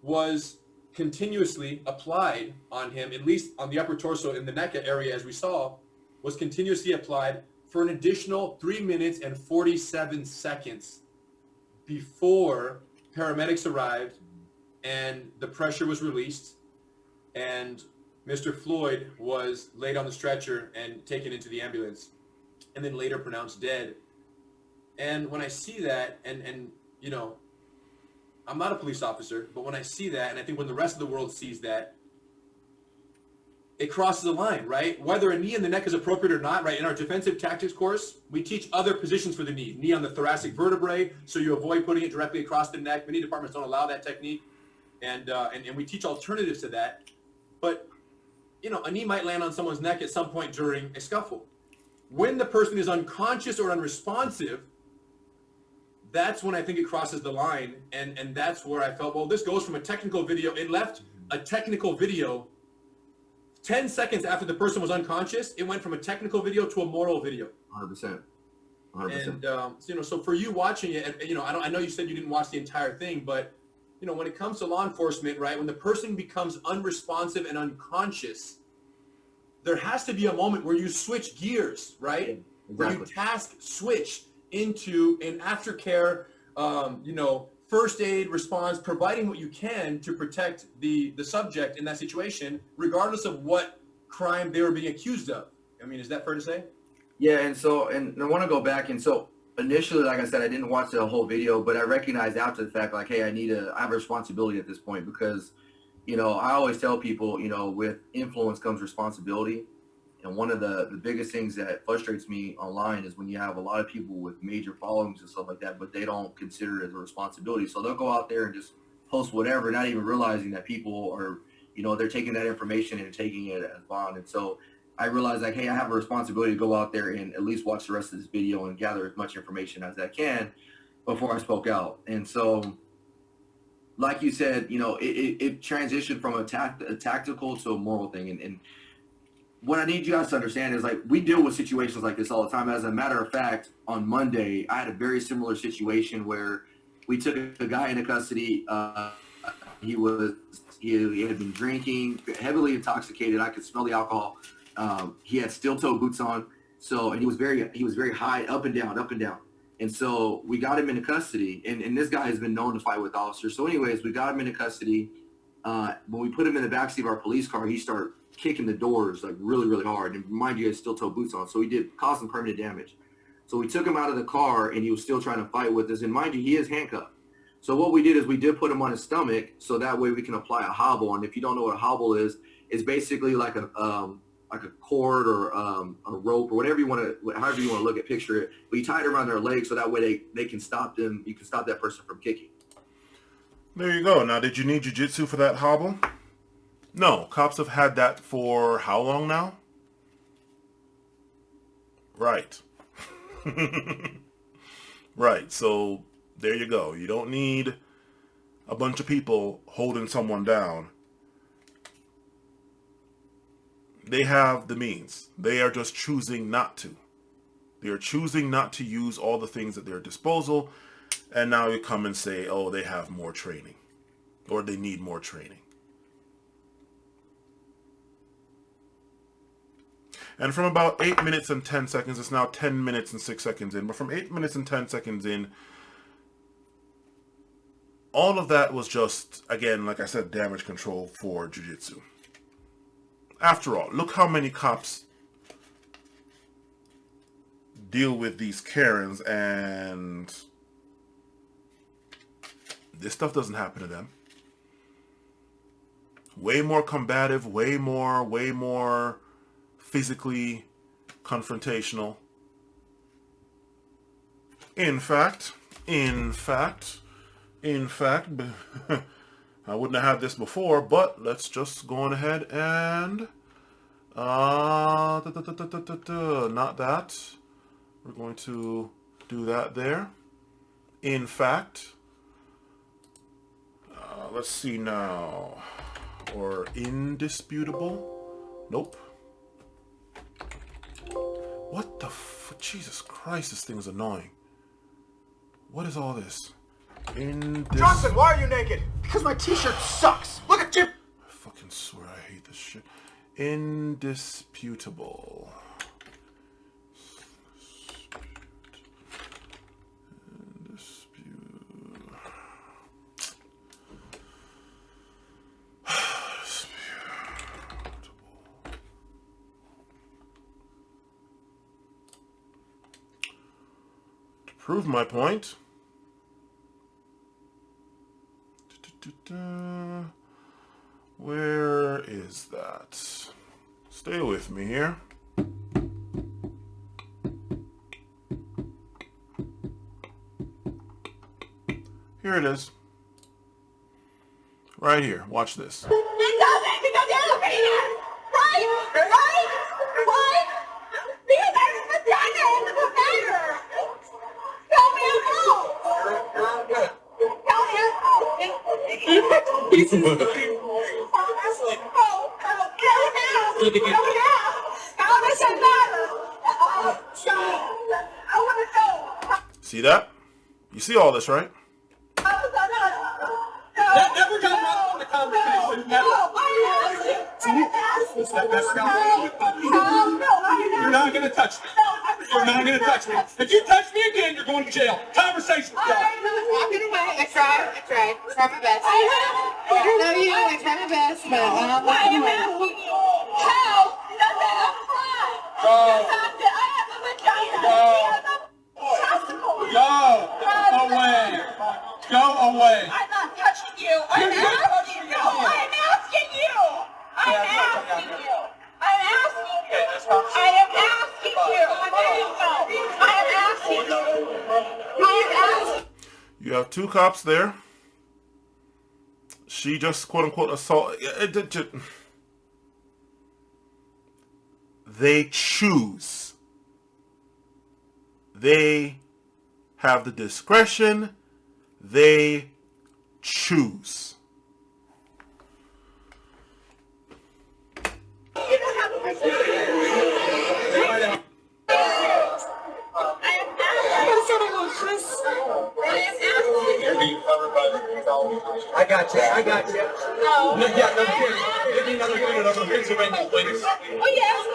was continuously applied on him, at least on the upper torso in the neck area, as we saw, was continuously applied for an additional 3 minutes and 47 seconds before paramedics arrived and the pressure was released and Mr. Floyd was laid on the stretcher and taken into the ambulance and then later pronounced dead. And when I see that, and you know, I'm not a police officer, but when I see that, and I think when the rest of the world sees that, it crosses a line, right? Whether a knee in the neck is appropriate or not, right? In our defensive tactics course, we teach other positions for the knee. Knee on the thoracic vertebrae, so you avoid putting it directly across the neck. Many departments don't allow that technique, and we teach alternatives to that. But, you know, a knee might land on someone's neck at some point during a scuffle. When the person is unconscious or unresponsive, that's when I think it crosses the line, and that's where I felt, well, this goes from a technical video. It left a technical video 10 seconds after the person was unconscious. It went from a technical video to a moral video. 100%. And, you know, so for you watching it, and, you know, I know you said you didn't watch the entire thing, but, you know, when it comes to law enforcement, right, when the person becomes unresponsive and unconscious, there has to be a moment where you switch gears, right? Exactly. Where you task switch into an aftercare, you know, first aid response, providing what you can to protect the subject in that situation, regardless of what crime they were being accused of. I mean, is that fair to say? Yeah, and I want to go back, and so initially, like I said, I didn't watch the whole video, but I recognized after the fact, like, hey, I have a responsibility at this point because, you know, I always tell people, you know, with influence comes responsibility. And one of the biggest things that frustrates me online is when you have a lot of people with major followings and stuff like that, but they don't consider it as a responsibility. So they'll go out there and just post whatever, not even realizing that people are, you know, they're taking that information and taking it as bond. And so I realized, like, hey, I have a responsibility to go out there and at least watch the rest of this video and gather as much information as I can before I spoke out. And so, like you said, you know, it transitioned from a tactical to a moral thing. And what I need you guys to understand is, like, we deal with situations like this all the time. As a matter of fact, on Monday, I had a very similar situation where we took a guy into custody. He was He had been drinking, heavily intoxicated. I could smell the alcohol. He had steel-toe boots on. So, and he was very high, up and down. And so we got him into custody. And this guy has been known to fight with officers. So anyways, we got him into custody. When we put him in the backseat of our police car, he started kicking the doors like really, really hard. And mind you, he had steel-toe boots on. So he did cause some permanent damage. So we took him out of the car and he was still trying to fight with us. And mind you, he is handcuffed. So what we did is we did put him on his stomach so that way we can apply a hobble. And if you don't know what a hobble is, it's basically like a cord or a rope or whatever you want to, however you want to look at, picture it. But you tie it around their legs so that way they can stop them. You can stop that person from kicking. There you go. Now, did you need jiu-jitsu for that hobble? No. Cops have had that for how long now? Right. Right. So there you go. You don't need a bunch of people holding someone down. They have the means. They are just choosing not to. They are choosing not to use all the things at their disposal. And now you come and say, oh, they have more training. Or they need more training. And from about 8 minutes and 10 seconds, it's now 10 minutes and 6 seconds in. But from 8 minutes and 10 seconds in, all of that was just, again, like I said, damage control for jiu-jitsu. After all, look how many cops deal with these Karens, and this stuff doesn't happen to them. Way more combative, way more physically confrontational. In fact, I wouldn't have had this before, but let's just go on ahead and not that. We're going to do that there. In fact, let's see now. Or indisputable. Nope. What the Jesus Christ, this thing is annoying. What is all this? Johnson, why are you naked? Because my t-shirt sucks. Look at you. I fucking swear I hate this shit. Indisputable. To prove my point. Where is that? Stay with me here. Here it is. Right here. Watch this. See that? You see all this, right? That never got brought up in the conversation. You're not going to touch me. You're not going to touch me. If you touch me again, you're going to jail. Conversation's done. Walking away. I tried. I tried my best. I don't know you. I tried my best, but I'm walking away. How? Go away. Go away. I'm not touching you. I'm asking you. I'm asking you. I'm asking you. I'm asking you. I am asking you. I am asking you. I am asking. You have two cops there. She just quote unquote assault. They choose. They have the discretion. They choose. I got you. No. Yes, Oh, yes.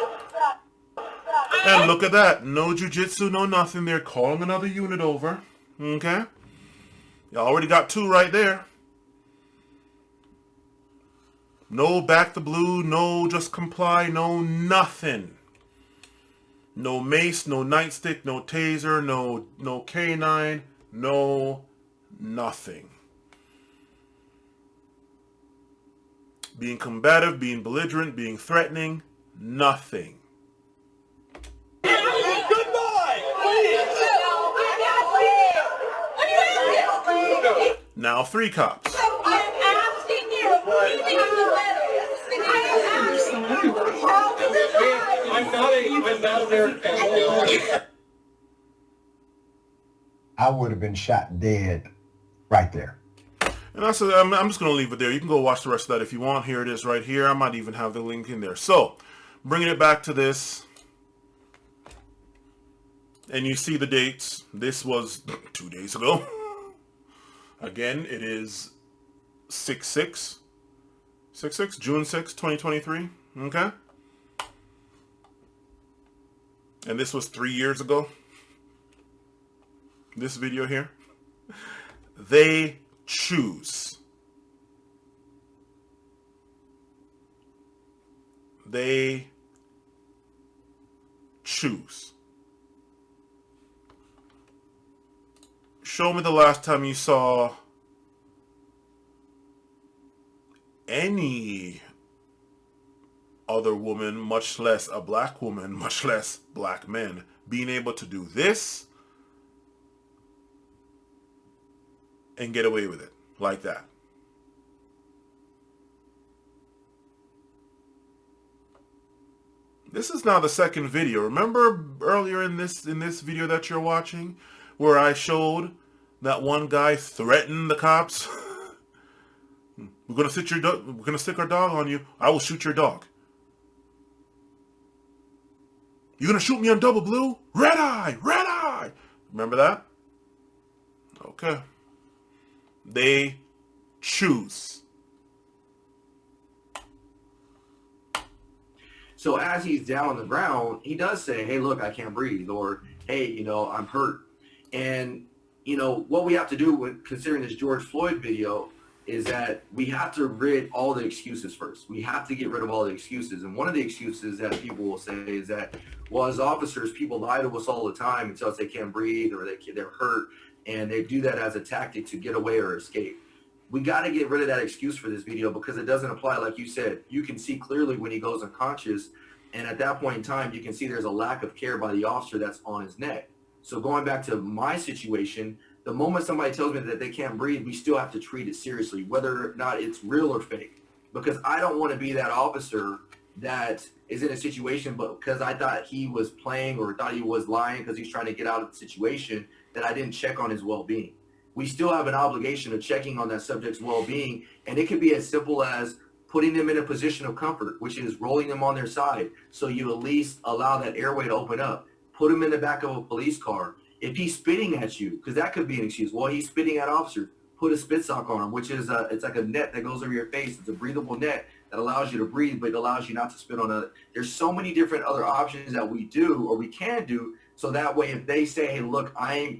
And look at that. No jujitsu, no nothing. They're calling another unit over. Okay? You already got 2 right there. No back the blue, no just comply, no nothing. No mace, no nightstick, no taser, no canine, no nothing. Being combative, being belligerent, being threatening, nothing. Now 3 cops. I'm not American. I would have been shot dead right there. And I said, I'm just going to leave it there. You can go watch the rest of that if you want. Here it is right here. I might even have the link in there. So, bringing it back to this. And you see the dates. This was 2 days ago. Again, it is 6/6. 6/6, June 6, 2023. Okay? And this was 3 years ago. This video here. They choose. They choose. Show me the last time you saw any other woman, much less a black woman, much less black men, being able to do this and get away with it like that. This is now the second video. Remember earlier in this video that you're watching where I showed that one guy threatened the cops? We're gonna stick our dog on you. I will shoot your dog. You're gonna shoot me on double blue? Red eye! Red eye! Remember that? Okay. They choose. So as he's down on the ground, he does say, hey, look, I can't breathe, or, hey, you know, I'm hurt. And, you know, what we have to do when considering this George Floyd video is that we have to rid all the excuses first. We have to get rid of all the excuses. And one of the excuses that people will say is that, well, as officers, people lie to us all the time and tell us they can't breathe or they're hurt, and they do that as a tactic to get away or escape. We got to get rid of that excuse for this video because it doesn't apply. Like you said, you can see clearly when he goes unconscious, and at that point in time, you can see there's a lack of care by the officer that's on his neck. So going back to my situation, the moment somebody tells me that they can't breathe, we still have to treat it seriously, whether or not it's real or fake. Because I don't want to be that officer that is in a situation, but because I thought he was playing or thought he was lying because he's trying to get out of the situation, that I didn't check on his well-being. We still have an obligation of checking on that subject's well-being, and it could be as simple as putting them in a position of comfort, which is rolling them on their side, so you at least allow that airway to open up. Put them in the back of a police car. If he's spitting at you, because that could be an excuse. Well, he's spitting at officers. Put a spit sock on him, which is it's like a net that goes over your face. It's a breathable net that allows you to breathe, but it allows you not to spit on it. There's so many different other options that we do or we can do. So that way, if they say, hey, look, I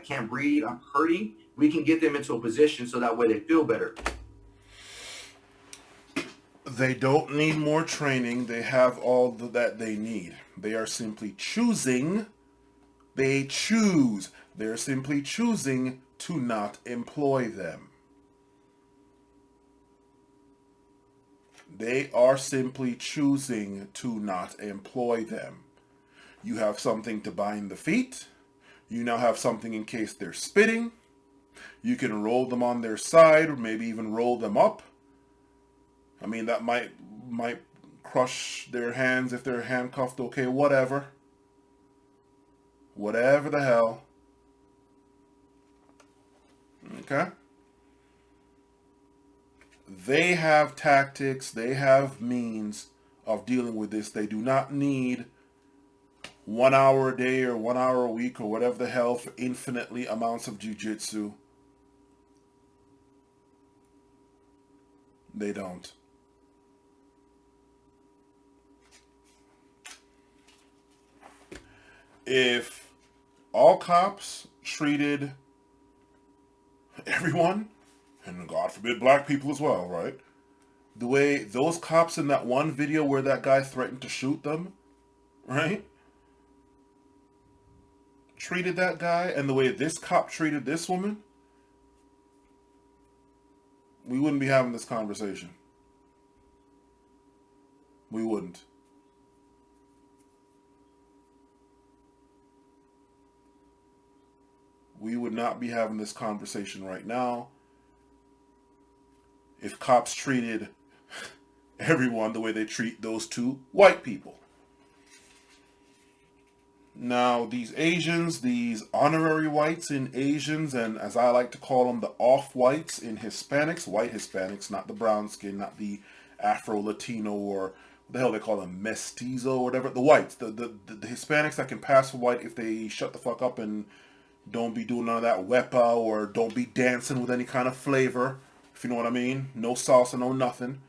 can't breathe, I'm hurting, we can get them into a position so that way they feel better. They don't need more training. They have all that they need. They are simply choosing. They choose. They're simply choosing to not employ them. They are simply choosing to not employ them. You have something to bind the feet. You now have something in case they're spitting. You can roll them on their side or maybe even roll them up. I mean, that might crush their hands if they're handcuffed. Okay, whatever. Whatever the hell. Okay? They have tactics. They have means of dealing with this. They do not need 1 hour a day or 1 hour a week or whatever the hell for infinitely amounts of jiu-jitsu. They don't. If all cops treated everyone, and God forbid black people as well, right? The way those cops in that one video where that guy threatened to shoot them, right? Treated that guy, and the way this cop treated this woman, we wouldn't be having this conversation. We wouldn't. We would not be having this conversation right now if cops treated everyone the way they treat those two white people. Now, these Asians, these honorary whites in Asians, and as I like to call them, the off-whites in Hispanics, white Hispanics, not the brown skin, not the Afro-Latino, or what the hell they call them, mestizo or whatever, the whites, the Hispanics that can pass for white if they shut the fuck up and don't be doing none of that wepa, or don't be dancing with any kind of flavor, if you know what I mean. No salsa, no nothing,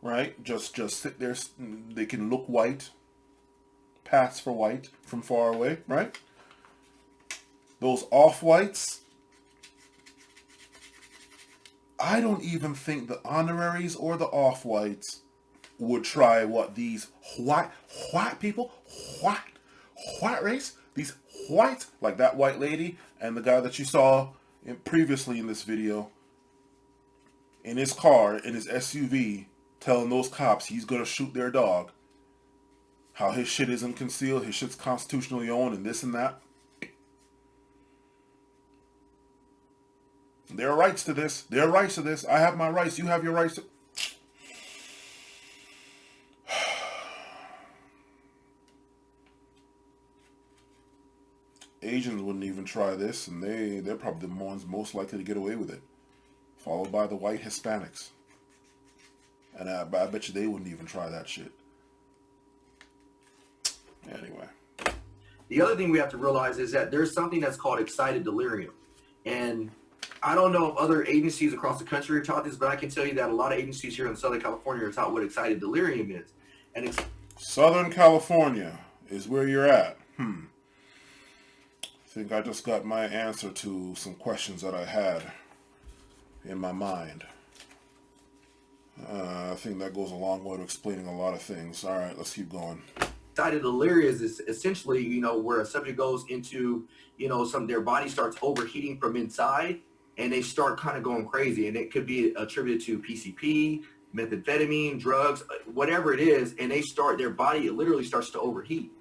right? Just sit there. They can look white, pass for white from far away, right? Those off-whites, I don't even think the honoraries or the off-whites would try what these white people, white race, these white, like that white lady and the guy that you saw previously in this video, in his car, in his SUV, telling those cops he's going to shoot their dog. How his shit isn't concealed, his shit's constitutionally owned, and this and that. There are rights to this. There are rights to this. I have my rights. You have your rights to... Asians wouldn't even try this, and they're probably the ones most likely to get away with it. Followed by the white Hispanics. And I bet you they wouldn't even try that shit. Anyway. The other thing we have to realize is that there's something that's called excited delirium. And I don't know if other agencies across the country are taught this, but I can tell you that a lot of agencies here in Southern California are taught what excited delirium is. And it's Southern California is where you're at. I think I just got my answer to some questions that I had in my mind. I think that goes a long way to explaining a lot of things. All right, let's keep going. excited delirium is essentially, where a subject goes into, their body starts overheating from inside and they start kind of going crazy. And it could be attributed to PCP, methamphetamine, drugs, whatever it is. And their body literally starts to overheat.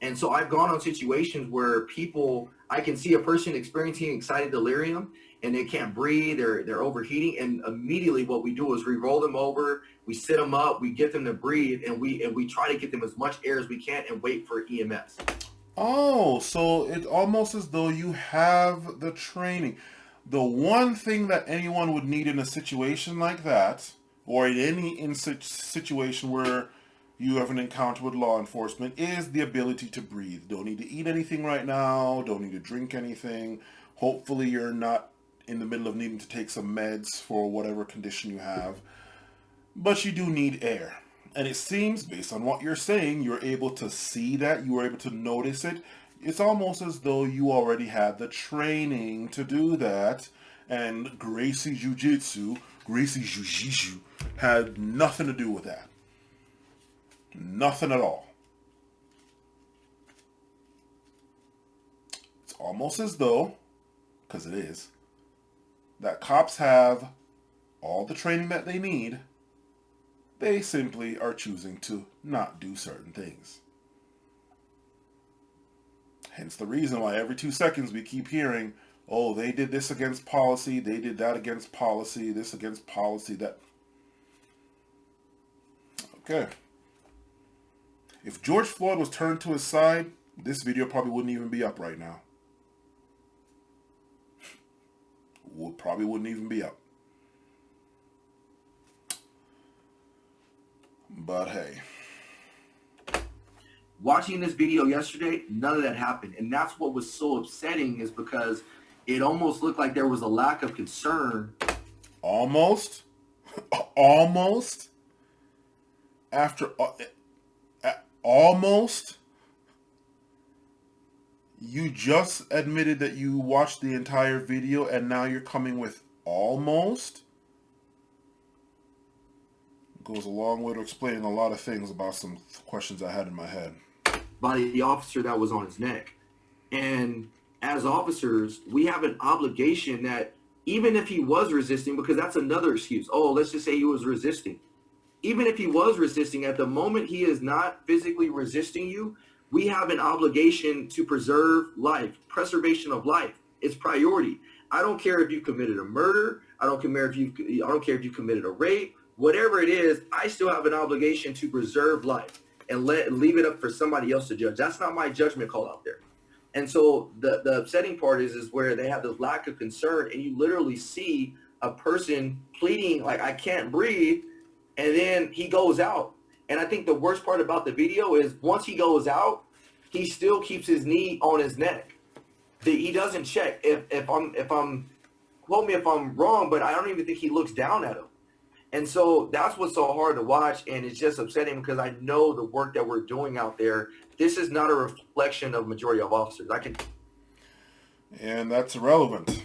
And so I've gone on situations where I can see a person experiencing excited delirium and they can't breathe, they're overheating. And immediately what we do is we roll them over, we sit them up, we get them to breathe, and we try to get them as much air as we can and wait for EMS. Oh, so it's almost as though you have the training. The one thing that anyone would need in a situation like that, or in any situation where you have an encounter with law enforcement, is the ability to breathe. Don't need to eat anything right now. Don't need to drink anything. Hopefully you're not in the middle of needing to take some meds for whatever condition you have. But you do need air. And it seems, based on what you're saying, you're able to see that. You were able to notice it. It's almost as though you already had the training to do that. And Gracie Jiu-Jitsu had nothing to do with that. Nothing at all. It's almost as though, because it is, that cops have all the training that they need. They simply are choosing to not do certain things. Hence the reason why every 2 seconds we keep hearing, oh, they did this against policy, they did that against policy, this against policy, that. Okay. If George Floyd was turned to his side, this video probably wouldn't even be up right now. Probably wouldn't even be up. But hey. Watching this video yesterday, none of that happened. And that's what was so upsetting, is because it almost looked like there was a lack of concern. Almost? Almost? After... almost? You just admitted that you watched the entire video and now you're coming with almost? Goes a long way to explaining a lot of things about some questions I had in my head. By the officer that was on his neck. And as officers, we have an obligation that even if he was resisting, because that's another excuse. Oh, let's just say he was resisting. Even if he was resisting, at the moment he is not physically resisting you, we have an obligation to preserve life. Preservation of life is priority. I don't care if you committed a murder. I don't care if you committed a rape. Whatever it is, I still have an obligation to preserve life and leave it up for somebody else to judge. That's not my judgment call out there. And so the upsetting part is where they have this lack of concern, and you literally see a person pleading like, I can't breathe, and then he goes out. And I think the worst part about the video is once he goes out, he still keeps his knee on his neck. He doesn't check. If I'm quote me if I'm wrong, but I don't even think he looks down at him. And so that's what's so hard to watch, and it's just upsetting because I know the work that we're doing out there. This is not a reflection of majority of officers. And that's irrelevant.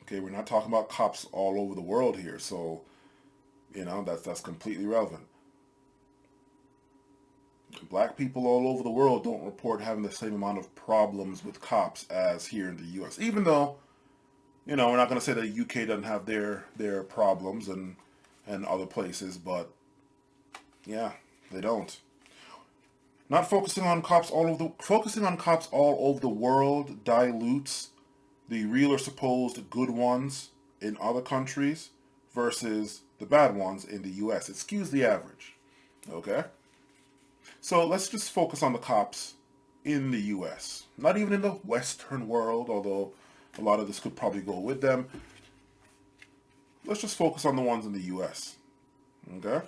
Okay, we're not talking about cops all over the world here, so that's completely relevant. Black people all over the world don't report having the same amount of problems with cops as here in the U.S. Even though, we're not going to say that the UK doesn't have their problems and other places, but yeah, they don't. Not focusing on cops all over the world dilutes the real or supposed good ones in other countries versus the bad ones in the U.S. It skews the average. Okay? So let's just focus on the cops in the U.S. Not even in the Western world, although a lot of this could probably go with them. Let's just focus on the ones in the U.S. Okay?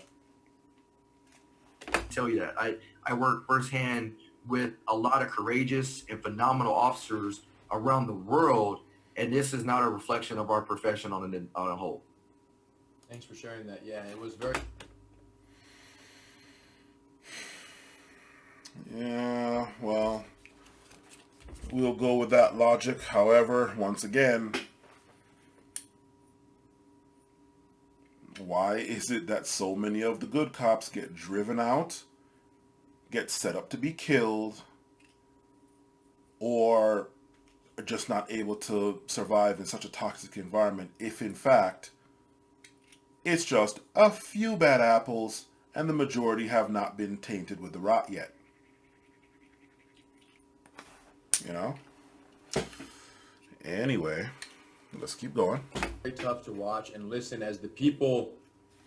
Tell you that. I work firsthand with a lot of courageous and phenomenal officers around the world, and this is not a reflection of our profession on a whole. Thanks for sharing that. Yeah, it was very... Yeah, well, we'll go with that logic. However, once again, why is it that so many of the good cops get driven out, get set up to be killed, or are just not able to survive in such a toxic environment if, in fact, it's just a few bad apples and the majority have not been tainted with the rot yet? Anyway, let's keep going. Very tough to watch and listen as the people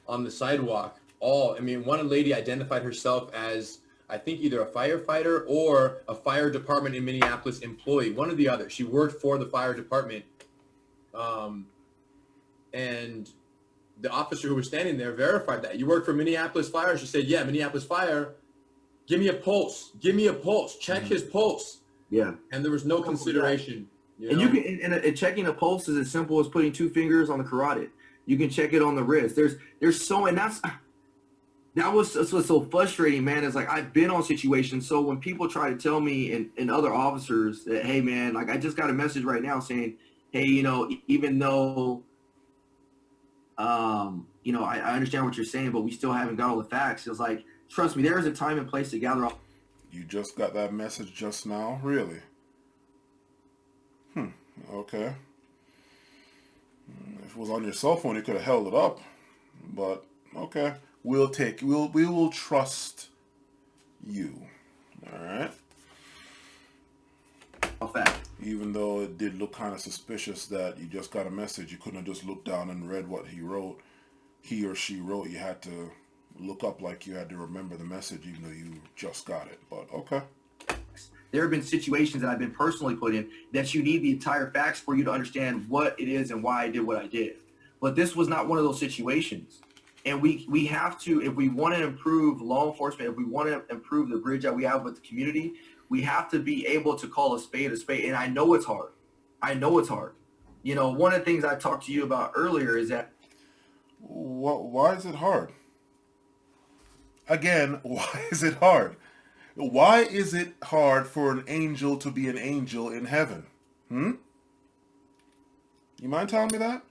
on the sidewalk one lady identified herself as, I think, either a firefighter or a fire department in Minneapolis employee, one or the other. She worked for the fire department. And the officer who was standing there verified that. You work for Minneapolis Fire? She said, yeah, Minneapolis Fire. Give me a pulse. Check his pulse. Yeah. And there was no consideration. And you can, and checking a pulse is as simple as putting 2 fingers on the carotid. You can check it on the wrist. There's so, and that's what's so frustrating, man. Is like, I've been on situations. So when people try to tell me and other officers that, hey man, like I just got a message right now saying, hey, even though, I understand what you're saying, but we still haven't got all the facts. It's like, trust me, there is a time and place to gather all. You just got that message just now? Really? Okay. If it was on your cell phone, you could have held it up. But, okay. We will trust you. Alright? Even though it did look kind of suspicious that you just got a message, you couldn't have just looked down and read what he or she wrote. You had to look up like you had to remember the message even though you just got it. But okay. There have been situations that I've been personally put in that you need the entire facts for you to understand what it is and why I did what I did. But this was not one of those situations. And we have to, if we want to improve law enforcement, if we want to improve the bridge that we have with the community, we have to be able to call a spade a spade. And I know it's hard. One of the things I talked to you about earlier is that. Why is it hard? Again, why is it hard? Why is it hard for an angel to be an angel in heaven? You mind telling me that?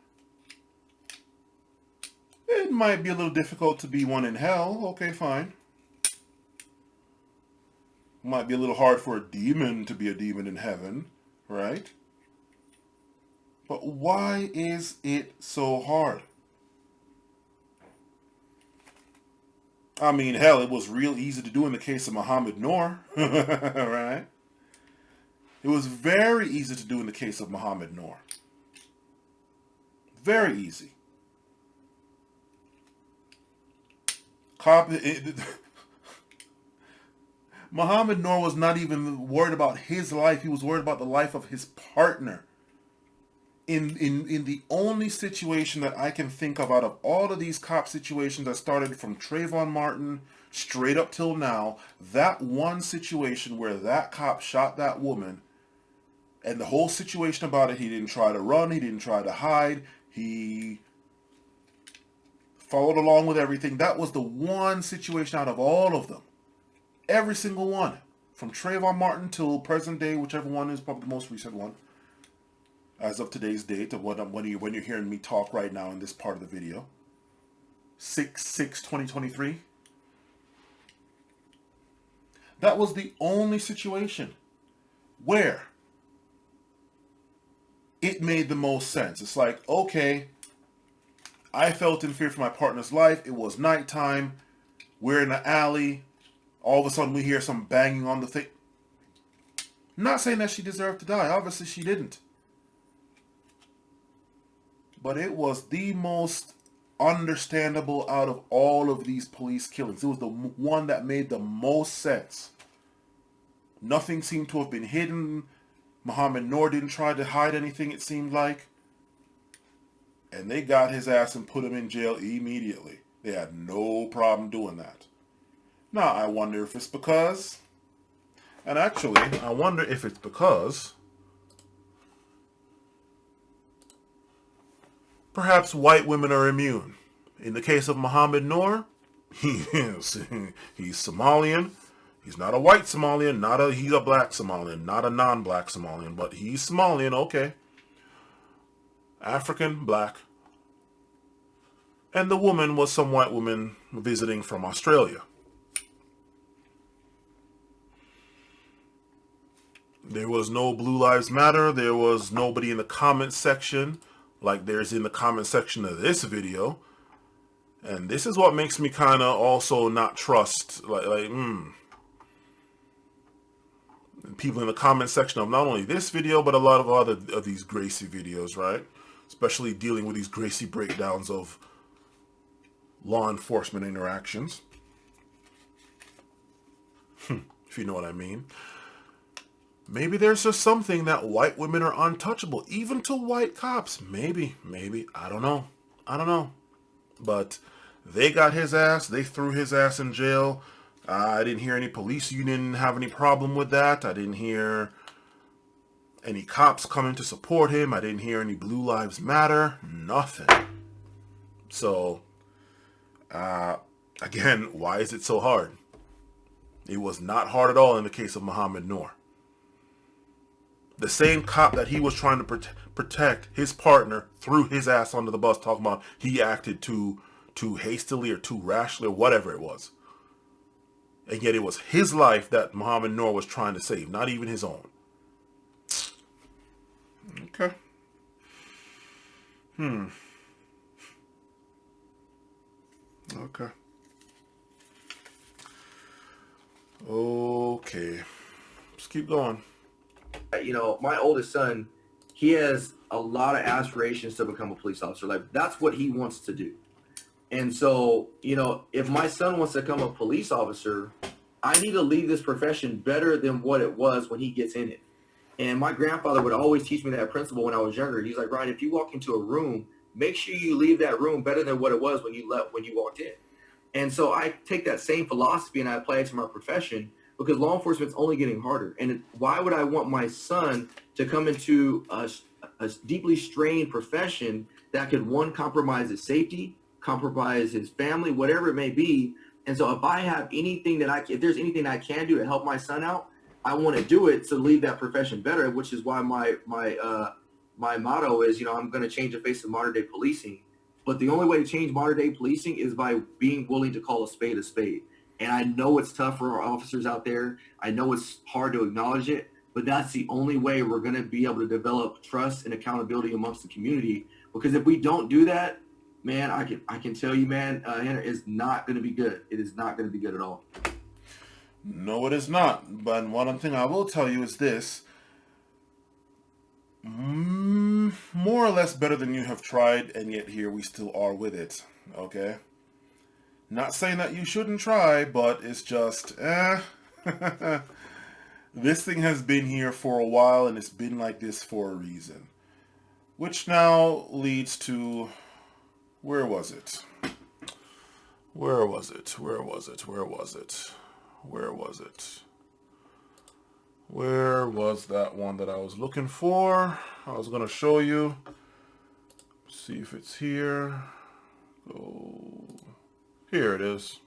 It might be a little difficult to be one in hell. Okay, fine. Might be a little hard for a demon to be a demon in heaven, right? But why is it so hard? I mean, hell, it was real easy to do in the case of Muhammad Noor, right? It was very easy to do in the case of Muhammad Noor. Very easy. Muhammad Noor was not even worried about his life. He was worried about the life of his partner. In the only situation that I can think of out of all of these cop situations that started from Trayvon Martin straight up till now, that one situation where that cop shot that woman, and the whole situation about it, he didn't try to run, he didn't try to hide, he followed along with everything. That was the one situation out of all of them. Every single one. From Trayvon Martin till present day, whichever one is probably the most recent one. As of today's date, of when you're hearing me talk right now in this part of the video. 6/6/2023. That was the only situation where it made the most sense. It's like, okay, I felt in fear for my partner's life. It was nighttime. We're in the alley. All of a sudden we hear some banging on the thing. Not saying that she deserved to die. Obviously she didn't. But it was the most understandable out of all of these police killings. It was the one that made the most sense. Nothing seemed to have been hidden. Muhammad Noor didn't try to hide anything, it seemed like. And they got his ass and put him in jail immediately. They had no problem doing that. Now, I wonder if it's because... And actually, I wonder if it's because... perhaps white women are immune. In the case of Muhammad Noor, he's Somalian. He's not a white Somalian, he's a black Somalian, not a non-black Somalian, but he's Somalian, okay. African, black. And the woman was some white woman visiting from Australia. There was no Blue Lives Matter. There was nobody in the comment section like there's in the comment section of this video. And this is what makes me kind of also not trust, people in the comment section of not only this video, but a lot of other of these Gracie videos, right? Especially dealing with these Gracie breakdowns of law enforcement interactions. If you know what I mean. Maybe there's just something that white women are untouchable, even to white cops. Maybe, I don't know. But they got his ass, they threw his ass in jail. I didn't hear any police union have any problem with that. I didn't hear any cops coming to support him. I didn't hear any Blue Lives Matter, nothing. So, again, why is it so hard? It was not hard at all in the case of Muhammad Noor. The same cop that he was trying to protect his partner threw his ass under the bus, talking about he acted too hastily or too rashly or whatever it was. And yet it was his life that Muhammad Noor was trying to save, not even his own. Okay. Okay. Okay. Let's keep going. You know, my oldest son, he has a lot of aspirations to become a police officer. Like, that's what he wants to do. And so, you know, if my son wants to become a police officer, I need to leave this profession better than what it was when he gets in it. And my grandfather would always teach me that principle when I was younger. He's like, Ryan, if you walk into a room, make sure you leave that room better than what it was when you walked in. And so I take that same philosophy and I apply it to my profession, because law enforcement is only getting harder. And why would I want my son to come into a deeply strained profession that could, one, compromise his safety, compromise his family, whatever it may be, And so if I have anything that if there's anything I can do to help my son out, I want to do it to leave that profession better, which is why my motto is, I'm going to change the face of modern day policing. But the only way to change modern day policing is by being willing to call a spade a spade. And I know it's tough for our officers out there. I know it's hard to acknowledge it, but that's the only way we're going to be able to develop trust and accountability amongst the community. Because if we don't do that, man, I can tell you, man, Henry, is not going to be good. It is not going to be good at all. No, it is not. But one thing I will tell you is this. More or less better than you have tried, and yet here we still are with it. Okay? Not saying that you shouldn't try, but it's just, this thing has been here for a while, and it's been like this for a reason. Which now leads to... Where was it? Where was it? Where was it? Where was it? Where was it? Where was that one that I was looking for? I was going to show you. See if it's here. Oh, here it is.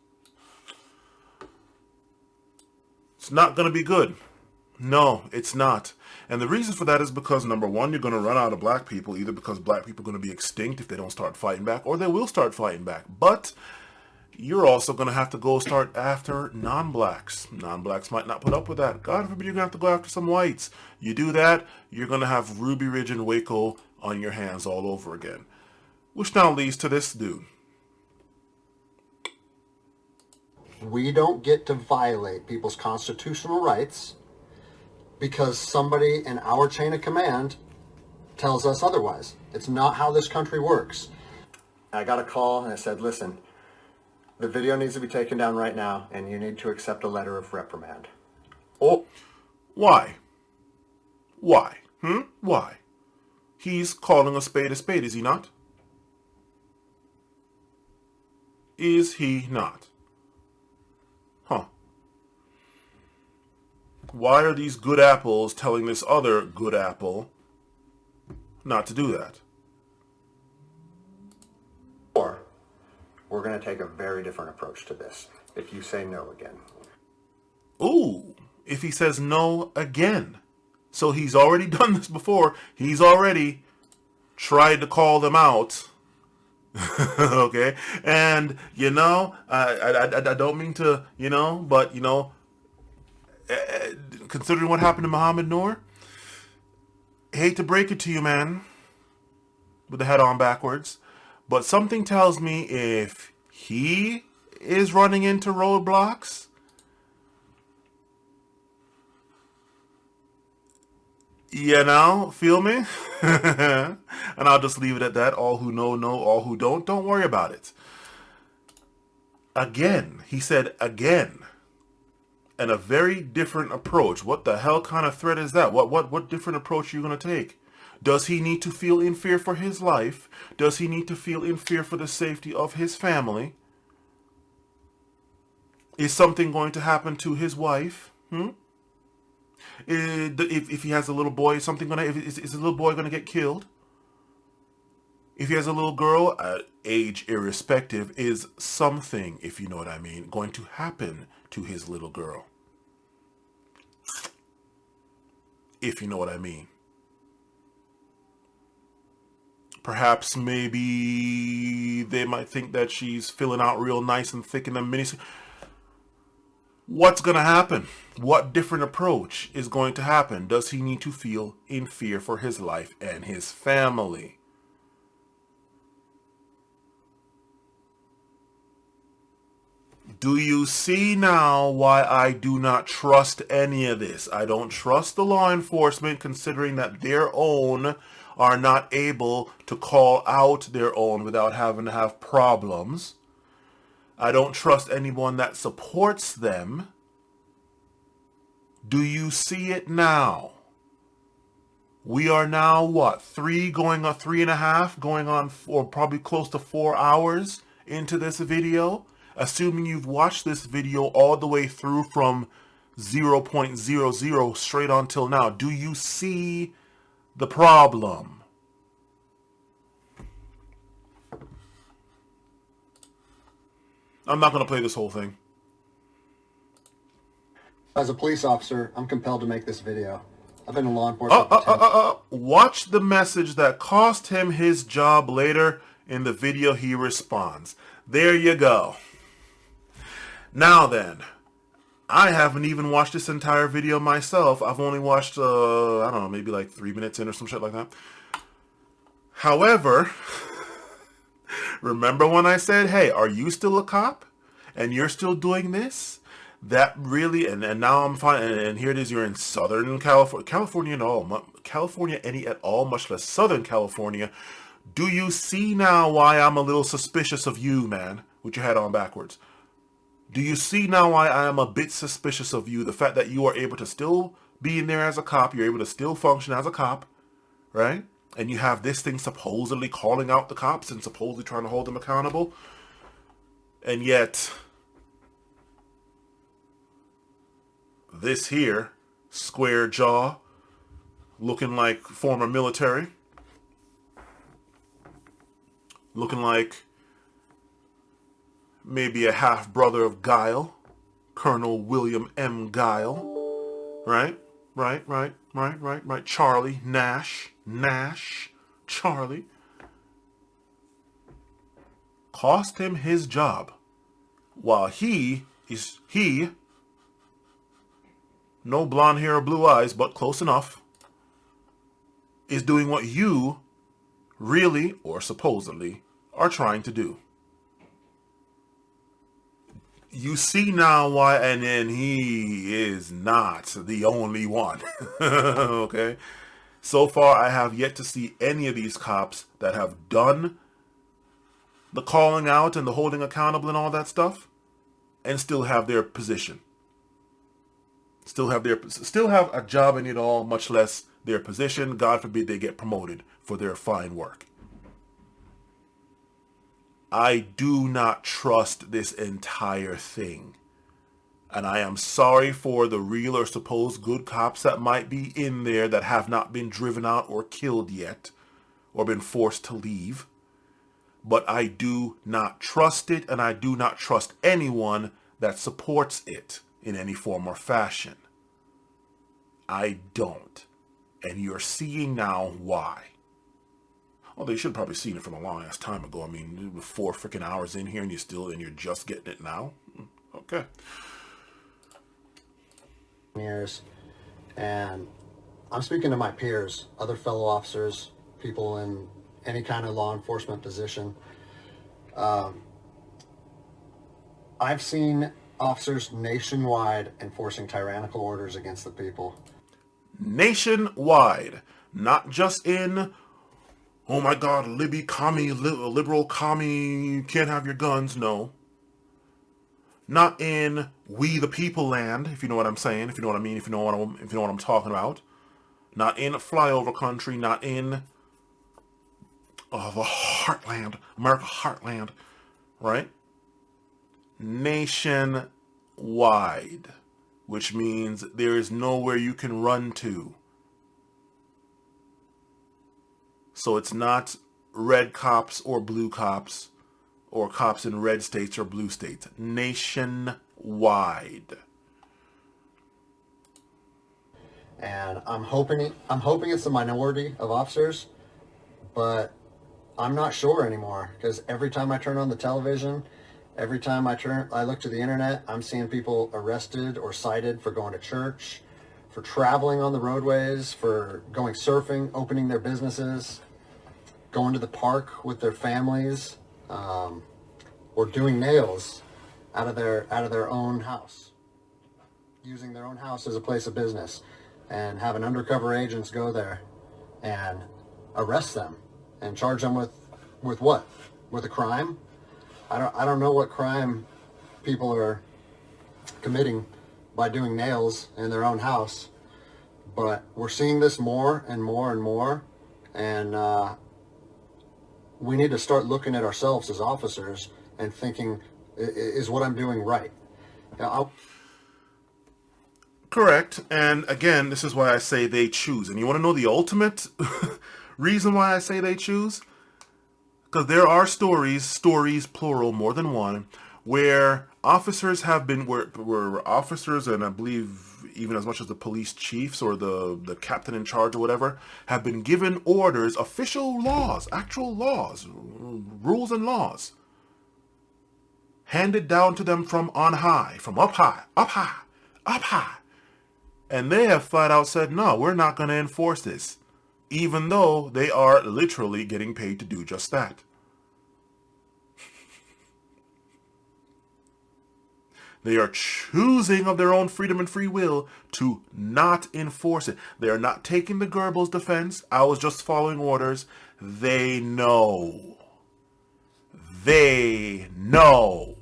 It's not going to be good. No, it's not. And the reason for that is because, number one, you're going to run out of black people, either because black people are going to be extinct if they don't start fighting back, or they will start fighting back. But you're also going to have to go start after non-blacks. Non-blacks might not put up with that. God forbid you're going to have to go after some whites. You do that, you're going to have Ruby Ridge and Waco on your hands all over again. Which now leads to this dude. We don't get to violate people's constitutional rights because somebody in our chain of command tells us otherwise. It's not how this country works. I got a call and I said, listen, the video needs to be taken down right now and you need to accept a letter of reprimand. Oh, why? Why? Why? He's calling a spade, is he not? Is he not? Huh. Why are these good apples telling this other good apple not to do that? Or we're going to take a very different approach to this if you say no again. Ooh, if he says no again. So he's already done this before. He's already tried to call them out. Okay? And, I don't mean to, but, considering what happened to Muhammad Noor, hate to break it to you, man, with the head on backwards, but something tells me if he is running into roadblocks, feel me? And I'll just leave it at that. All who know, all who don't worry about it. Again, he said again. And a very different approach. What the hell kind of threat is that? What different approach are you going to take? Does he need to feel in fear for his life? Does he need to feel in fear for the safety of his family? Is something going to happen to his wife? If he has a little boy, is his little boy going to get killed? If he has a little girl, age irrespective, is something, if you know what I mean, going to happen to his little girl? If you know what I mean. Perhaps maybe they might think that she's filling out real nice and thick in the mini. What's going to happen? What different approach is going to happen? Does he need to feel in fear for his life and his family? Do you see now why I do not trust any of this? I don't trust the law enforcement, considering that their own are not able to call out their own without having to have problems. I don't trust anyone that supports them. Do you see it now? We are now, what, 3.5, going on, or probably close to 4 hours into this video? Assuming you've watched this video all the way through from 0.00 straight on till now. Do you see the problem? I'm not going to play this whole thing. As a police officer, I'm compelled to make this video. I've been in law enforcement. Watch the message that cost him his job later in the video he responds. There you go. Now then, I haven't even watched this entire video myself. I've only watched, I don't know, maybe like 3 minutes in or some shit like that. However, remember when I said, hey, are you still a cop? And you're still doing this? That really, and now I'm fine, and here it is, you're in Southern California any at all, much less Southern California. Do you see now why I'm a little suspicious of you, man, with your head on backwards? Do you see now why I am a bit suspicious of you? The fact that you are able to still be in there as a cop, you're able to still function as a cop, right? And you have this thing supposedly calling out the cops and supposedly trying to hold them accountable. And yet, this here, square jaw, looking like former military, looking like maybe a half-brother of Guile, Colonel William M. Guile, right? Right. Charlie, Nash, Charlie. Cost him his job, while he, no blonde hair or blue eyes, but close enough, is doing what you really, or supposedly, are trying to do. You see now why, and then he is not the only one. Okay? So far, I have yet to see any of these cops that have done the calling out and the holding accountable and all that stuff, and still have their position. Still have a job in it all, much less their position. God forbid they get promoted for their fine work. I do not trust this entire thing. And I am sorry for the real or supposed good cops that might be in there that have not been driven out or killed yet, or been forced to leave. But I do not trust it, and I do not trust anyone that supports it in any form or fashion. I don't. And you're seeing now why. Well, they should have probably seen it from a long ass time ago. I mean, 4 freaking hours in here and you're just getting it now? Okay. Years, and I'm speaking to my peers, other fellow officers, people in any kind of law enforcement position. I've seen officers nationwide enforcing tyrannical orders against the people. Nationwide, not just in, oh my God, liberal commie, can't have your guns. No. Not in we the people land, if you know what I'm saying, if you know what I mean, if you know what I'm talking about. Not in flyover country, not in the heartland, America heartland, right? Nationwide, which means there is nowhere you can run to. So it's not red cops or blue cops or cops in red states or blue states. Nationwide. And I'm hoping it's a minority of officers, but I'm not sure anymore, because every time I turn on the television, every time I look to the internet, I'm seeing people arrested or cited for going to church, for traveling on the roadways, for going surfing, opening their businesses, going to the park with their families, or doing nails out of their own house, using their own house as a place of business, and having undercover agents go there and arrest them and charge them with what? With a crime? I don't know what crime people are committing by doing nails in their own house, but we're seeing this more and more and more, and we need to start looking at ourselves as officers and thinking, is what I'm doing right? Correct. And again, this is why I say they choose. And you want to know the ultimate reason why I say they choose? Because there are stories plural, more than one, where officers have been, where officers, and I believe even as much as the police chiefs or the captain in charge or whatever, have been given orders, official laws, actual laws, rules and laws, handed down to them from on high, from up high, up high, up high. And they have flat out said, no, we're not going to enforce this, even though they are literally getting paid to do just that. They are choosing of their own freedom and free will to not enforce it. They are not taking the Goebbels defense. I was just following orders. They know. They know.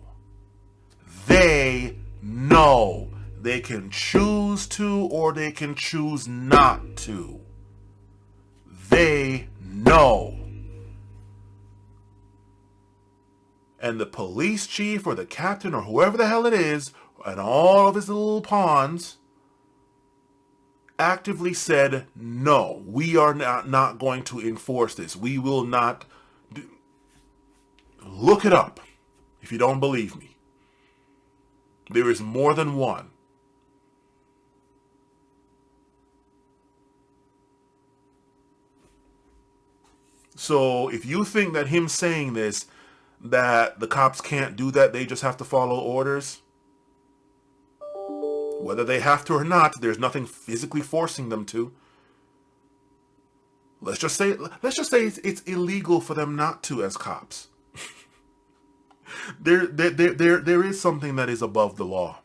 They know. They can choose to or they can choose not to. They know. And the police chief or the captain or whoever the hell it is, and all of his little pawns, actively said, no, we are not going to enforce this. We will not. Look it up if you don't believe me. There is more than one. So if you think that him saying this, that the cops can't do that, they just have to follow orders, whether they have to or not, there's nothing physically forcing them to. Let's just say it's illegal for them not to as cops. There is something that is above the law.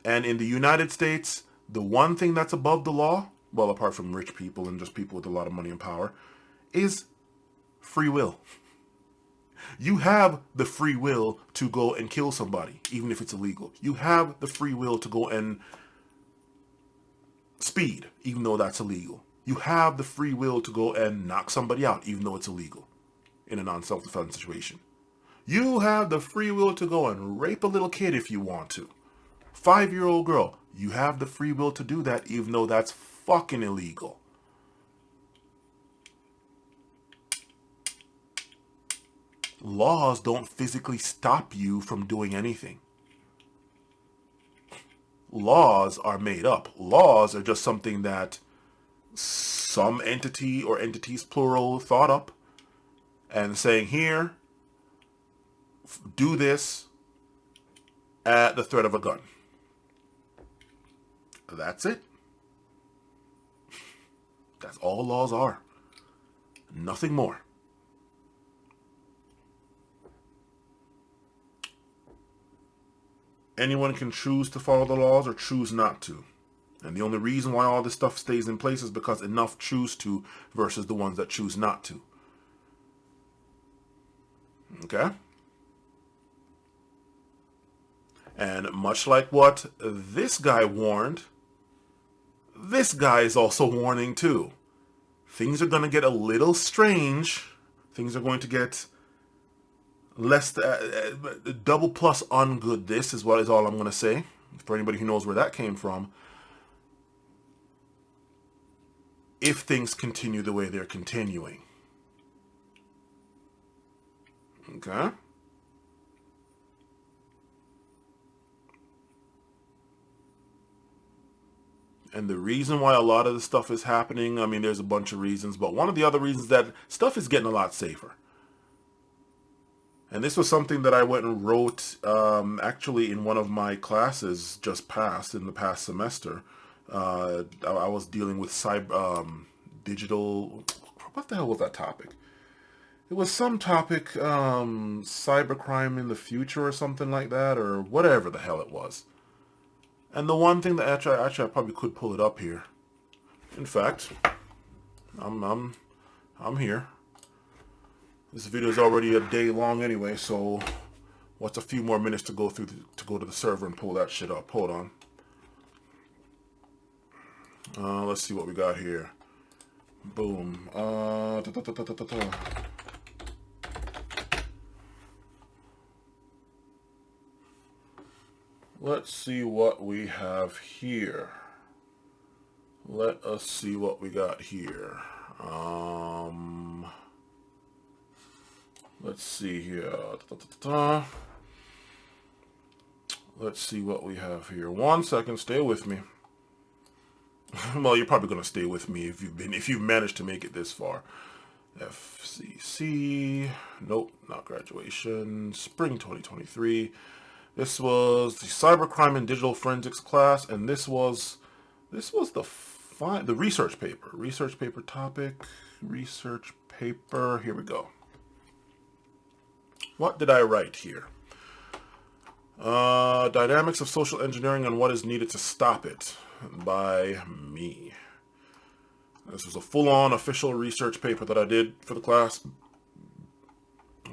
And in the United States, the one thing that's above the law, well, apart from rich people and just people with a lot of money and power, is free will. You have the free will to go and kill somebody, even if it's illegal. You have the free will to go and speed, even though that's illegal. You have the free will to go and knock somebody out, even though it's illegal, in a non-self-defense situation. You have the free will to go and rape a little kid if you want to. 5-year-old girl. You have the free will to do that, even though that's fucking illegal. Laws don't physically stop you from doing anything. Laws are made up. Laws are just something that some entity or entities plural thought up and saying, here, do this at the threat of a gun. That's it. That's all laws are. Nothing more. Anyone can choose to follow the laws or choose not to. And the only reason why all this stuff stays in place is because enough choose to versus the ones that choose not to. Okay? And much like what this guy warned, this guy is also warning too. Things are going to get a little strange. Things are going to get less, double plus on good. This is what is all I'm going to say. For anybody who knows where that came from. If things continue the way they're continuing. Okay? And the reason why a lot of the stuff is happening, I mean, there's a bunch of reasons, but one of the other reasons that stuff is getting a lot safer. And this was something that I went and wrote actually in one of my classes just passed in the past semester. I was dealing with digital, what the hell was that topic? It was some topic, cybercrime in the future or something like that, or whatever the hell it was. And the one thing that actually I probably could pull it up here. In fact, I'm here. This video is already a day long anyway, so what's a few more minutes to go through to go to the server and pull that shit up? Hold on. Let's see what we got here. Boom. Let's see what we have here. Let us see what we got here. Let's see here. let's see what we have here. 1 second, stay with me. Well, you're probably going to stay with me if you've managed to make it this far. FCC, nope, not graduation, spring 2023. This was the cybercrime and digital forensics class, and this was the research paper topic, research paper. Here we go. What did I write here? Dynamics of social engineering and what is needed to stop it, by me. This was a full-on official research paper that I did for the class.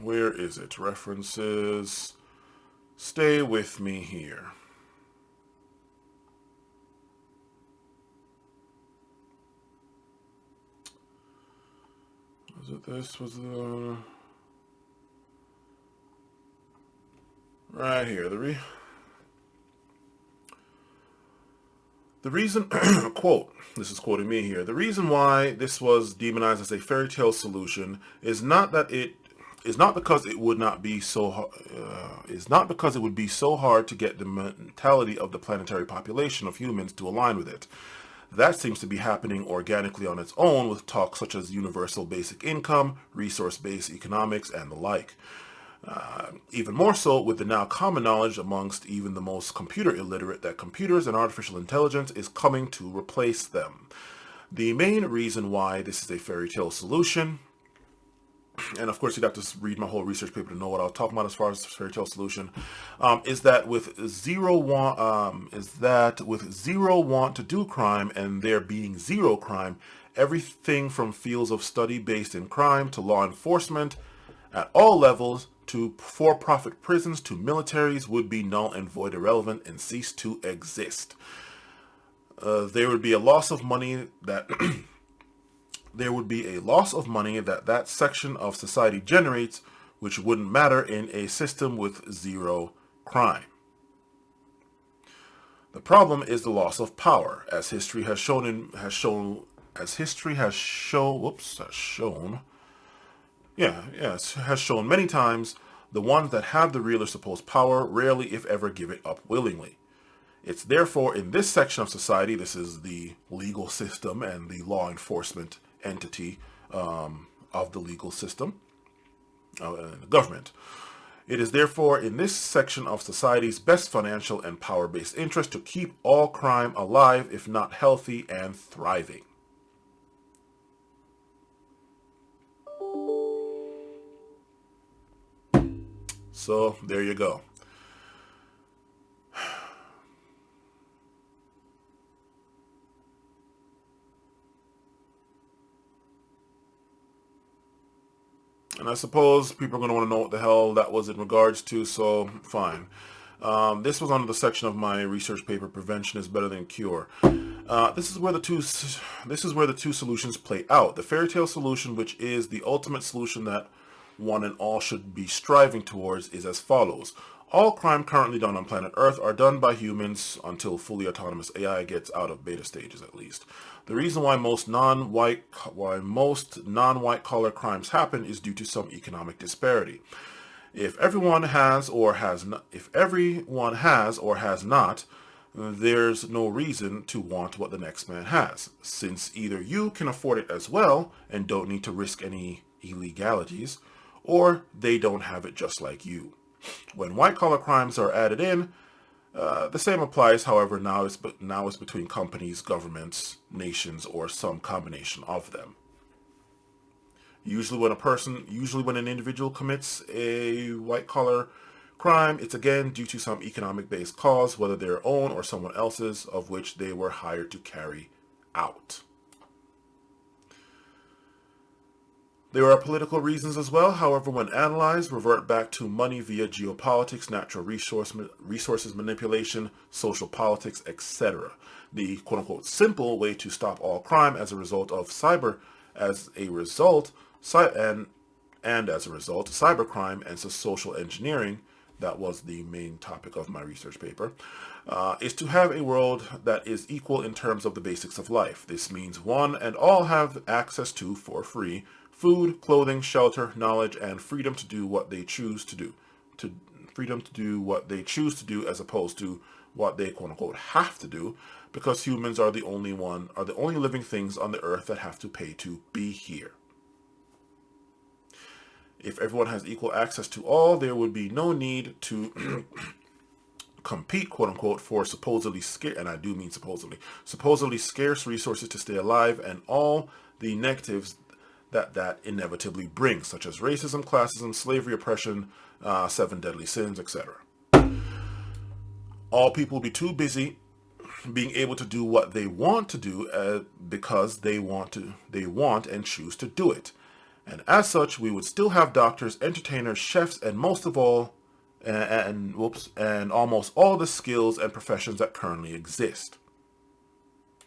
Where is it? References. Stay with me here. Was it this? Was the... Right here. The reason, quote, this is quoting me here, the reason why this was demonized as a fairy tale solution is not because it would be so hard to get the mentality of the planetary population of humans to align with it. That seems to be happening organically on its own with talk such as universal basic income, resource-based economics, and the like. Even more so with the now common knowledge amongst even the most computer illiterate that computers and artificial intelligence is coming to replace them. The main reason why this is a fairy tale solution, and of course you'd have to read my whole research paper to know what I was talking about as far as fairy tale solution, is that with zero want to do crime and there being zero crime, everything from fields of study based in crime to law enforcement at all levels to for-profit prisons to militaries would be null and void irrelevant and cease to exist. There would be a loss of money that that section of society generates, which wouldn't matter in a system with zero crime. The problem is the loss of power, as history has shown many times. The ones that have the real or supposed power rarely, if ever, give it up willingly. It's therefore in this section of society, this is the legal system and the law enforcement entity of the legal system, and the government. It is therefore in this section of society's best financial and power-based interest to keep all crime alive, if not healthy and thriving. So there you go. And I suppose people are going to want to know what the hell that was in regards to, so fine. This was under the section of my research paper, Prevention is Better Than Cure. This is where the two solutions play out. The fairy tale solution, which is the ultimate solution that one and all should be striving towards, is as follows. All crime currently done on planet Earth are done by humans until fully autonomous AI gets out of beta stages, at least. The reason why most non-white collar crimes happen is due to some economic disparity. If everyone has or has not, there's no reason to want what the next man has, since either you can afford it as well and don't need to risk any illegalities, or they don't have it just like you. When white-collar crimes are added in, the same applies, however, now it's between companies, governments, nations, or some combination of them. Usually when an individual commits a white-collar crime, it's again due to some economic-based cause, whether their own or someone else's, of which they were hired to carry out. There are political reasons as well, however, when analyzed, revert back to money via geopolitics, natural resources manipulation, social politics, etc. The quote-unquote simple way to stop all crime as a result, cybercrime and social engineering, that was the main topic of my research paper, is to have a world that is equal in terms of the basics of life. This means one and all have access to, for free, food, clothing, shelter, knowledge, and freedom to do what they choose to do. freedom to do what they choose to do as opposed to what they quote unquote have to do, because humans are the only living things on the earth that have to pay to be here. If everyone has equal access to all, there would be no need to compete, quote unquote, for supposedly scarce, and I do mean supposedly scarce resources to stay alive, and all the negatives that inevitably brings, such as racism, classism, slavery, oppression, 7 deadly sins, etc. All people will be too busy being able to do what they want to do because they want and choose to do it. And as such, we would still have doctors, entertainers, chefs, and most of all, and almost all the skills and professions that currently exist.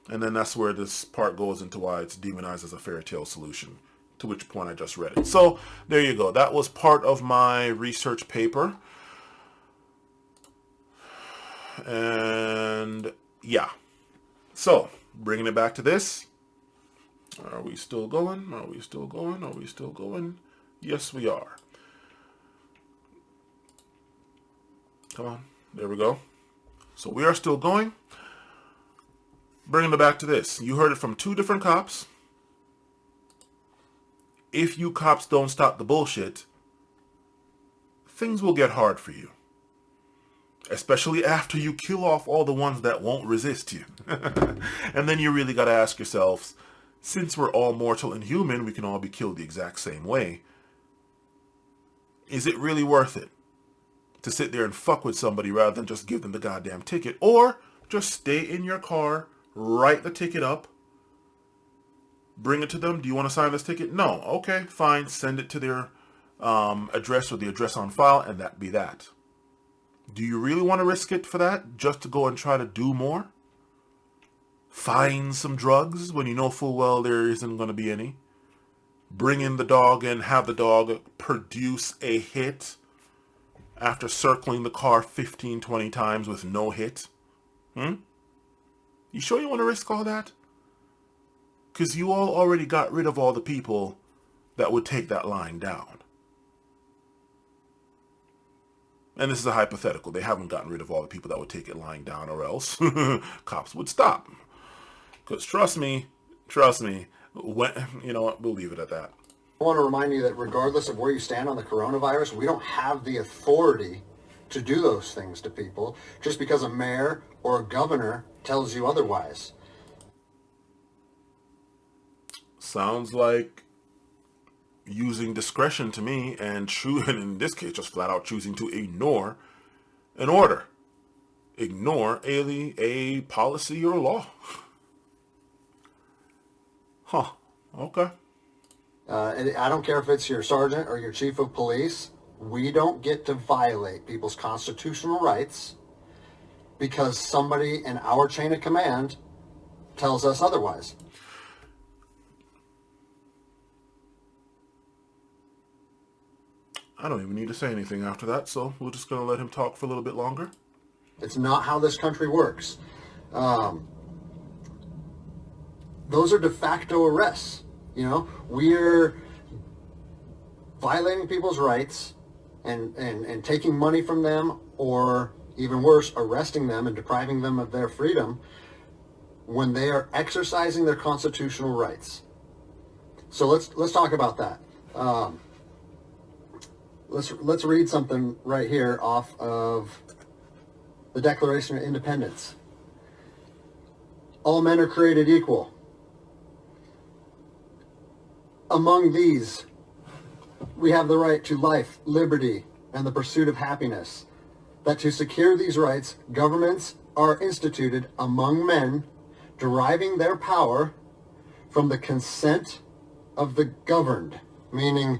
And then that's where this part goes into why it's demonized as a fairy tale solution, to which point I just read it. So there you go. That was part of my research paper. And yeah. So bringing it back to this. Are we still going? Are we still going? Are we still going? Yes, we are. Come on. There we go. So we are still going. Bringing it back to this. You heard it from 2 different cops. If you cops don't stop the bullshit, things will get hard for you. Especially after you kill off all the ones that won't resist you. And then you really got to ask yourselves, since we're all mortal and human, we can all be killed the exact same way. Is it really worth it to sit there and fuck with somebody rather than just give them the goddamn ticket? Or just stay in your car, write the ticket up, bring it to them. Do you want to sign this ticket? No. Okay, fine. Send it to their address or the address on file, and that be that. Do you really want to risk it for that? Just to go and try to do more? Find some drugs when you know full well there isn't going to be any? Bring in the dog and have the dog produce a hit after circling the car 15, 20 times with no hit? You sure you want to risk all that? Because you all already got rid of all the people that would take that line down. And this is a hypothetical. They haven't gotten rid of all the people that would take it lying down, or else cops would stop. Because trust me, when, you know what, we'll leave it at that. I want to remind you that regardless of where you stand on the coronavirus, we don't have the authority to do those things to people just because a mayor or a governor tells you otherwise. Sounds like using discretion to me, and in this case, just flat out choosing to ignore an order. Ignore a policy or law. Huh. Okay. And I don't care if it's your sergeant or your chief of police. We don't get to violate people's constitutional rights because somebody in our chain of command tells us otherwise. I don't even need to say anything after that, so we're just going to let him talk for a little bit longer. It's not how this country works. Those are de facto arrests. You know, we're violating people's rights and taking money from them, or even worse, arresting them and depriving them of their freedom when they are exercising their constitutional rights. So let's talk about that. Let's read something right here off of the Declaration of Independence. All men are created equal. Among these, we have the right to life, liberty, and the pursuit of happiness. That to secure these rights, governments are instituted among men, deriving their power from the consent of the governed, meaning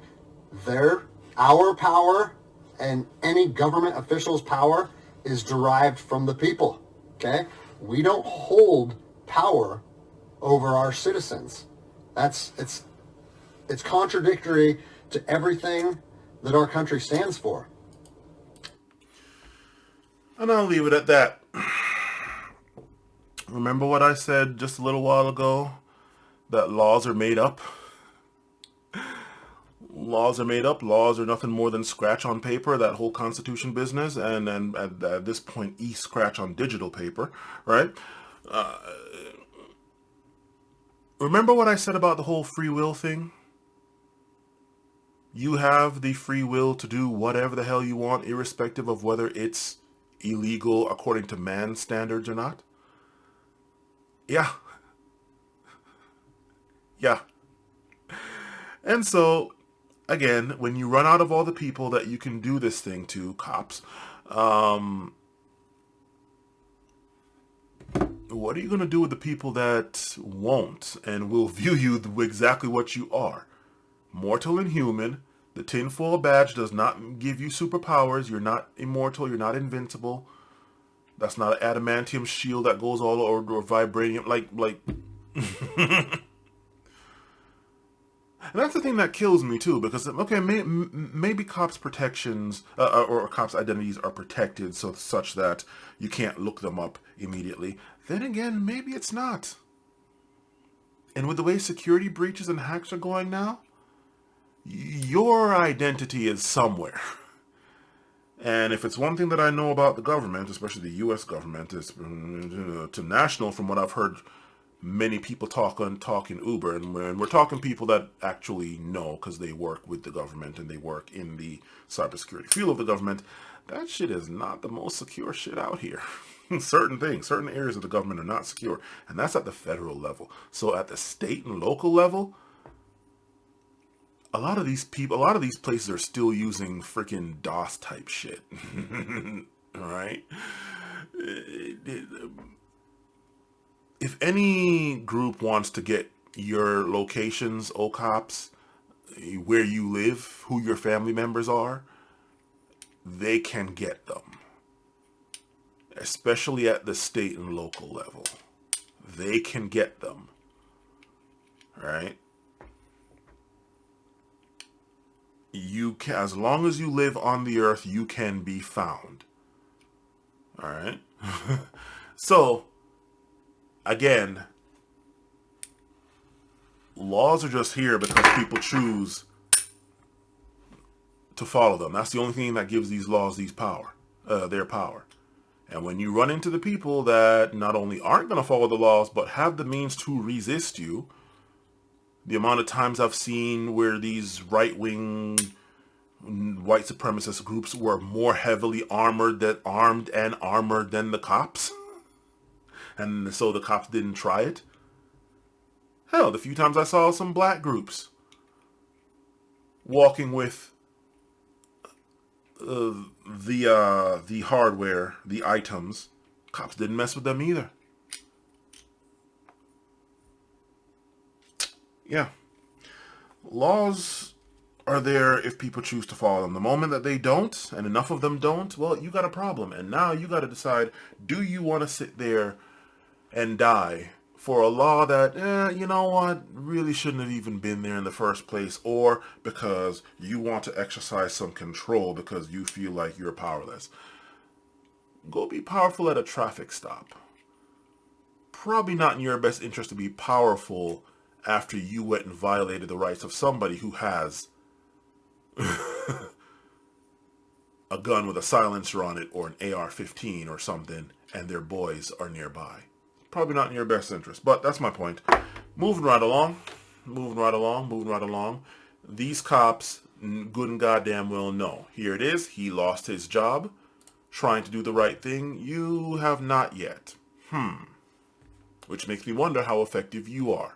our power and any government official's power is derived from the people. Okay? We don't hold power over our citizens. It's contradictory to everything that our country stands for. And I'll leave it at that. Remember what I said just a little while ago? That laws are made up? laws are made up. Laws are nothing more than scratch on paper, that whole Constitution business, and at this point, scratch on digital paper, right? Remember what I said about the whole free will thing? You have the free will to do whatever the hell you want, irrespective of whether it's illegal according to man's standards or not. Yeah. Yeah. And so, again, when you run out of all the people that you can do this thing to, cops, what are you going to do with the people that won't and will view you exactly what you are? Mortal and human. The tinfoil badge does not give you superpowers. You're not immortal. You're not invincible. That's not an adamantium shield that goes all over, or vibranium. Like. And that's the thing that kills me too, because okay, maybe cops' protections or cops' identities are protected such that you can't look them up immediately. Then again, maybe it's not. And with the way security breaches and hacks are going now, your identity is somewhere. And if it's one thing that I know about the government, especially the U.S. government, is to national, from what I've heard many people talk in Uber, and we're talking people that actually know because they work with the government and they work in the cybersecurity field of the government, that shit is not the most secure shit out here. Certain areas of the government are not secure, and that's at the federal level. So at the state and local level, a lot of these places are still using freaking DOS type shit. All right. If any group wants to get your locations, cops, where you live, who your family members are, they can get them. Especially at the state and local level. They can get them. Right? You can, as long as you live on the earth, you can be found. All right? So, again, laws are just here because people choose to follow them. That's the only thing that gives these laws their power. And when you run into the people that not only aren't going to follow the laws, but have the means to resist you, the amount of times I've seen where these right-wing white supremacist groups were more heavily armed and armored than the cops, and so the cops didn't try it. Hell, the few times I saw some black groups walking with the hardware, the items, cops didn't mess with them either. Yeah. Laws are there if people choose to follow them. The moment that they don't, and enough of them don't, well, you got a problem. And now you got to decide, do you want to sit there and die for a law that, you know what, really shouldn't have even been there in the first place, or because you want to exercise some control because you feel like you're powerless? Go be powerful at a traffic stop. Probably not in your best interest to be powerful after you went and violated the rights of somebody who has a gun with a silencer on it, or an AR-15 or something, and their boys are nearby. Probably not in your best interest, but that's my point. Moving right along. These cops, good and goddamn well know. Here it is. He lost his job trying to do the right thing. You have not yet. Which makes me wonder how effective you are.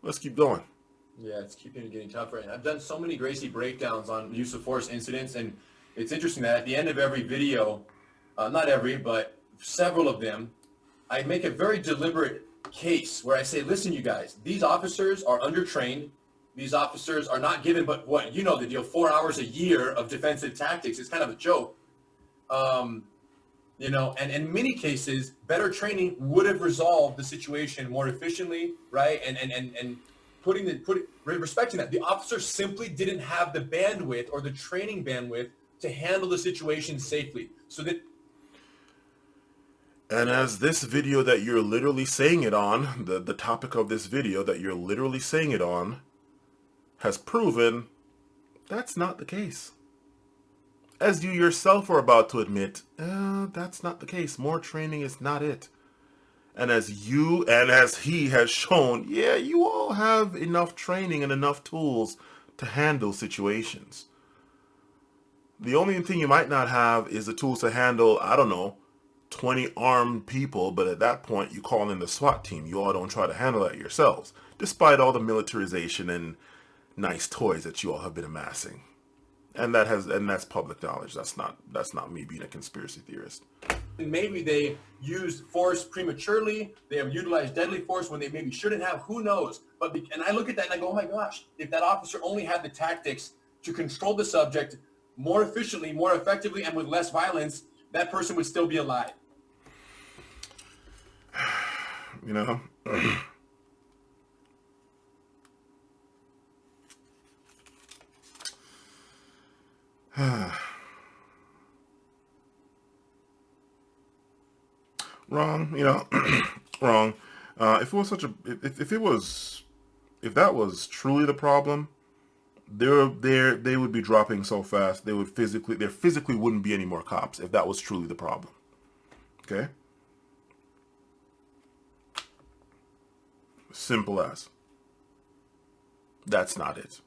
Let's keep going. Yeah, it's keeping getting tougher. And I've done so many Gracie breakdowns on use of force incidents, and it's interesting that at the end of every video, not every, but several of them, I make a very deliberate case where I say, listen, you guys, these officers are undertrained. These officers are not given but what, you know the deal, 4 hours a year of defensive tactics. It's kind of a joke. You know, and in many cases, better training would have resolved the situation more efficiently, right? And respecting that. The officers simply didn't have the bandwidth or the training bandwidth to handle the situation safely. So that. And as this video that you're literally saying it on, the topic of this video that you're literally saying it on, has proven, That's not the case. As you yourself are about to admit, that's not the case. More training is not it. And as you and as he has shown, yeah, you all have enough training and enough tools to handle situations. The only thing you might not have is the tools to handle, I don't know, 20 armed people, but at that point you call in the SWAT team. You all don't try to handle that yourselves, despite all the militarization and nice toys that you all have been amassing. And that's public knowledge. That's not me being a conspiracy theorist. Maybe they used force prematurely. They have utilized deadly force when they maybe shouldn't have. Who knows? And I look at that and I go, oh my gosh, if that officer only had the tactics to control the subject more efficiently, more effectively, and with less violence, that person would still be alive. You know? Wrong, you know, wrong. If it was such a, if that was truly the problem, they would be dropping so fast. There physically wouldn't be any more cops if that was truly the problem. Okay? Simple as. That's not it.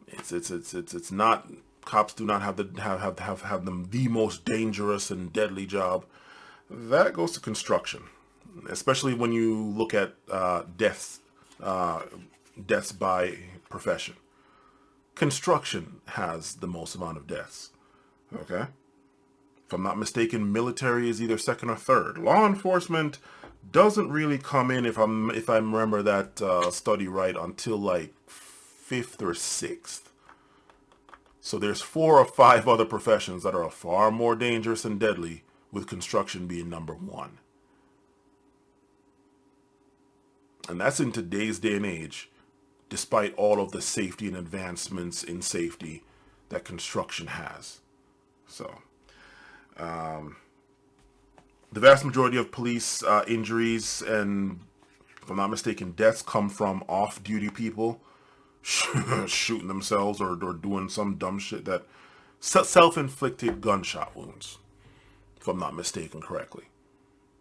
It's not. Cops do not have them the most dangerous and deadly job. That goes to construction, especially when you look at deaths by profession. Construction has the most amount of deaths. Okay, if I'm not mistaken, military is either second or third. Law enforcement doesn't really come in, if I remember that study right, until like 5th or 6th. So there's 4 or 5 other professions that are far more dangerous and deadly, with construction being number 1. And that's in today's day and age, despite all of the safety and advancements in safety that construction has. So, the vast majority of police injuries and, if I'm not mistaken, deaths come from off-duty people shooting themselves or doing some dumb shit, that self-inflicted gunshot wounds, if I'm not mistaken correctly.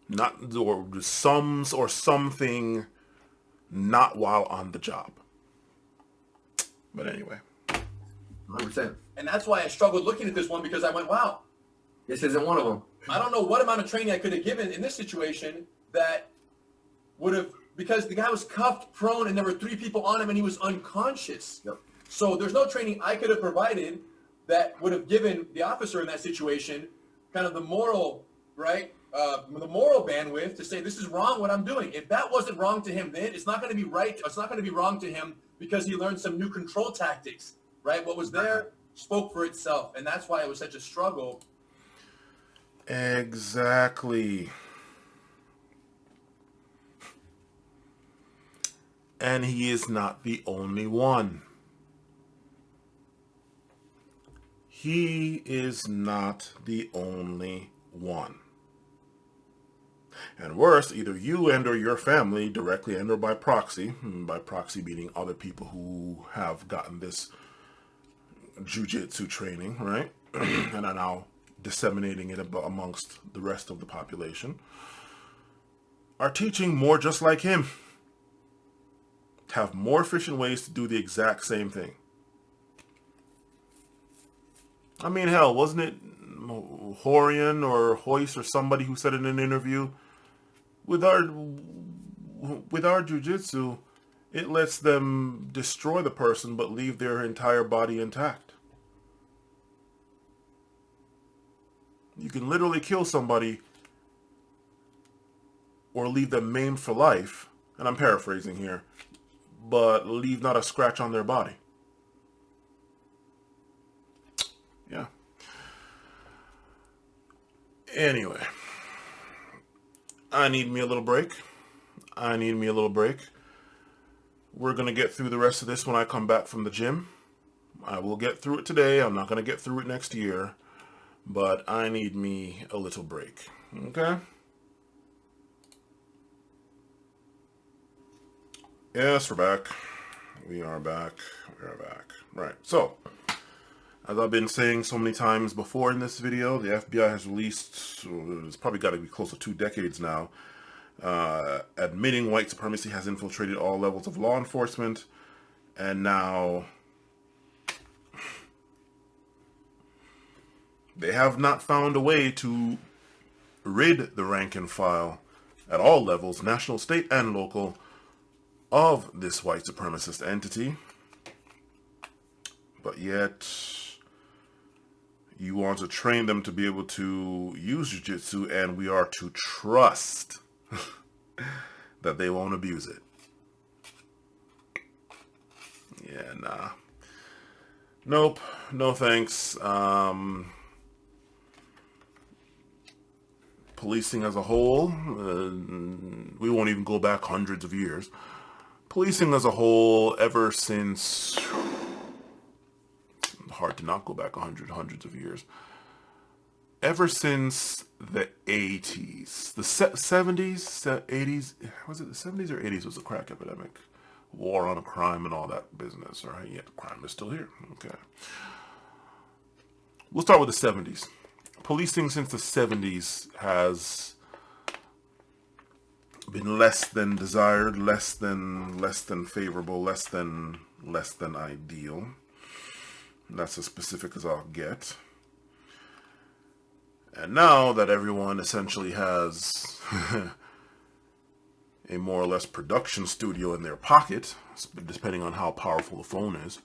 Not, or something not while on the job. But anyway. 100%. And that's why I struggled looking at this one, because I went, wow, this isn't one of them. I don't know what amount of training I could have given in this situation that would have, because the guy was cuffed, prone, and there were 3 people on him, and he was unconscious. Yep. So there's no training I could have provided that would have given the officer in that situation kind of the moral, right, the moral bandwidth to say, this is wrong what I'm doing. If that wasn't wrong to him then, it's not going to be right. It's not going to be wrong to him because he learned some new control tactics, right? What was there spoke for itself, and that's why it was such a struggle. Exactly. And he is not the only one. He is not the only one. And worse, either you and or your family, directly and or by proxy meaning other people who have gotten this jiu-jitsu training, right? And are now disseminating it amongst the rest of the population, are teaching more just like him. Have more efficient ways to do the exact same thing. I mean, hell, wasn't it Horian or Hoist or somebody who said in an interview, with our jiu-jitsu, it lets them destroy the person but leave their entire body intact. You can literally kill somebody or leave them maimed for life, and I'm paraphrasing here, but leave not a scratch on their body. Yeah. Anyway, I need me a little break. We're going to get through the rest of this when I come back from the gym. I will get through it today. I'm not going to get through it next year, but I need me a little break. Okay? Yes, we're back. We are back. We are back. Right. So, as I've been saying so many times before in this video, the FBI has released, it's probably got to be close to 2 decades now, admitting white supremacy has infiltrated all levels of law enforcement, and now they have not found a way to rid the rank and file at all levels, national, state, and local, of this white supremacist entity. But yet, you want to train them to be able to use jiu-jitsu, and we are to trust that they won't abuse it. Yeah, nah. Nope. No thanks. Policing as a whole, we won't even go back hundreds of years. Policing as a whole, ever since, hard to not go back hundreds of years, ever since the 80s, the 70s, 80s, was it the 70s or 80s was the crack epidemic? War on crime and all that business, right? Yeah, crime is still here. Okay. We'll start with the 70s. Policing since the 70s has been less than desired, less than favorable, less than ideal. That's as specific as I'll get. And now that everyone essentially has a more or less production studio in their pocket, depending on how powerful the phone is,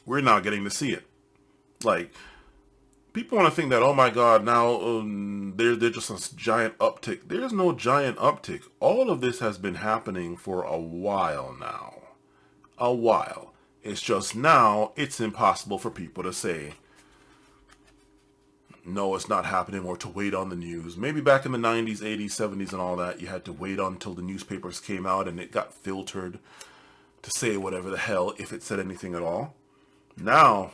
we're now getting to see it. Like, people want to think that, oh my God, now there's just a giant uptick. There's no giant uptick. All of this has been happening for a while now. A while. It's just now it's impossible for people to say, no, it's not happening, or to wait on the news. Maybe back in the 90s, 80s, 70s and all that, you had to wait until the newspapers came out and it got filtered to say whatever the hell, if it said anything at all. Now,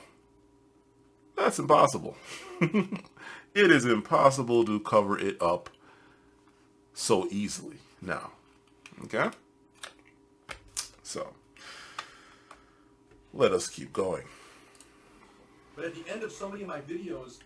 that's impossible. It is impossible to cover it up so easily now. Okay? So, let us keep going. But at the end of so many of my videos,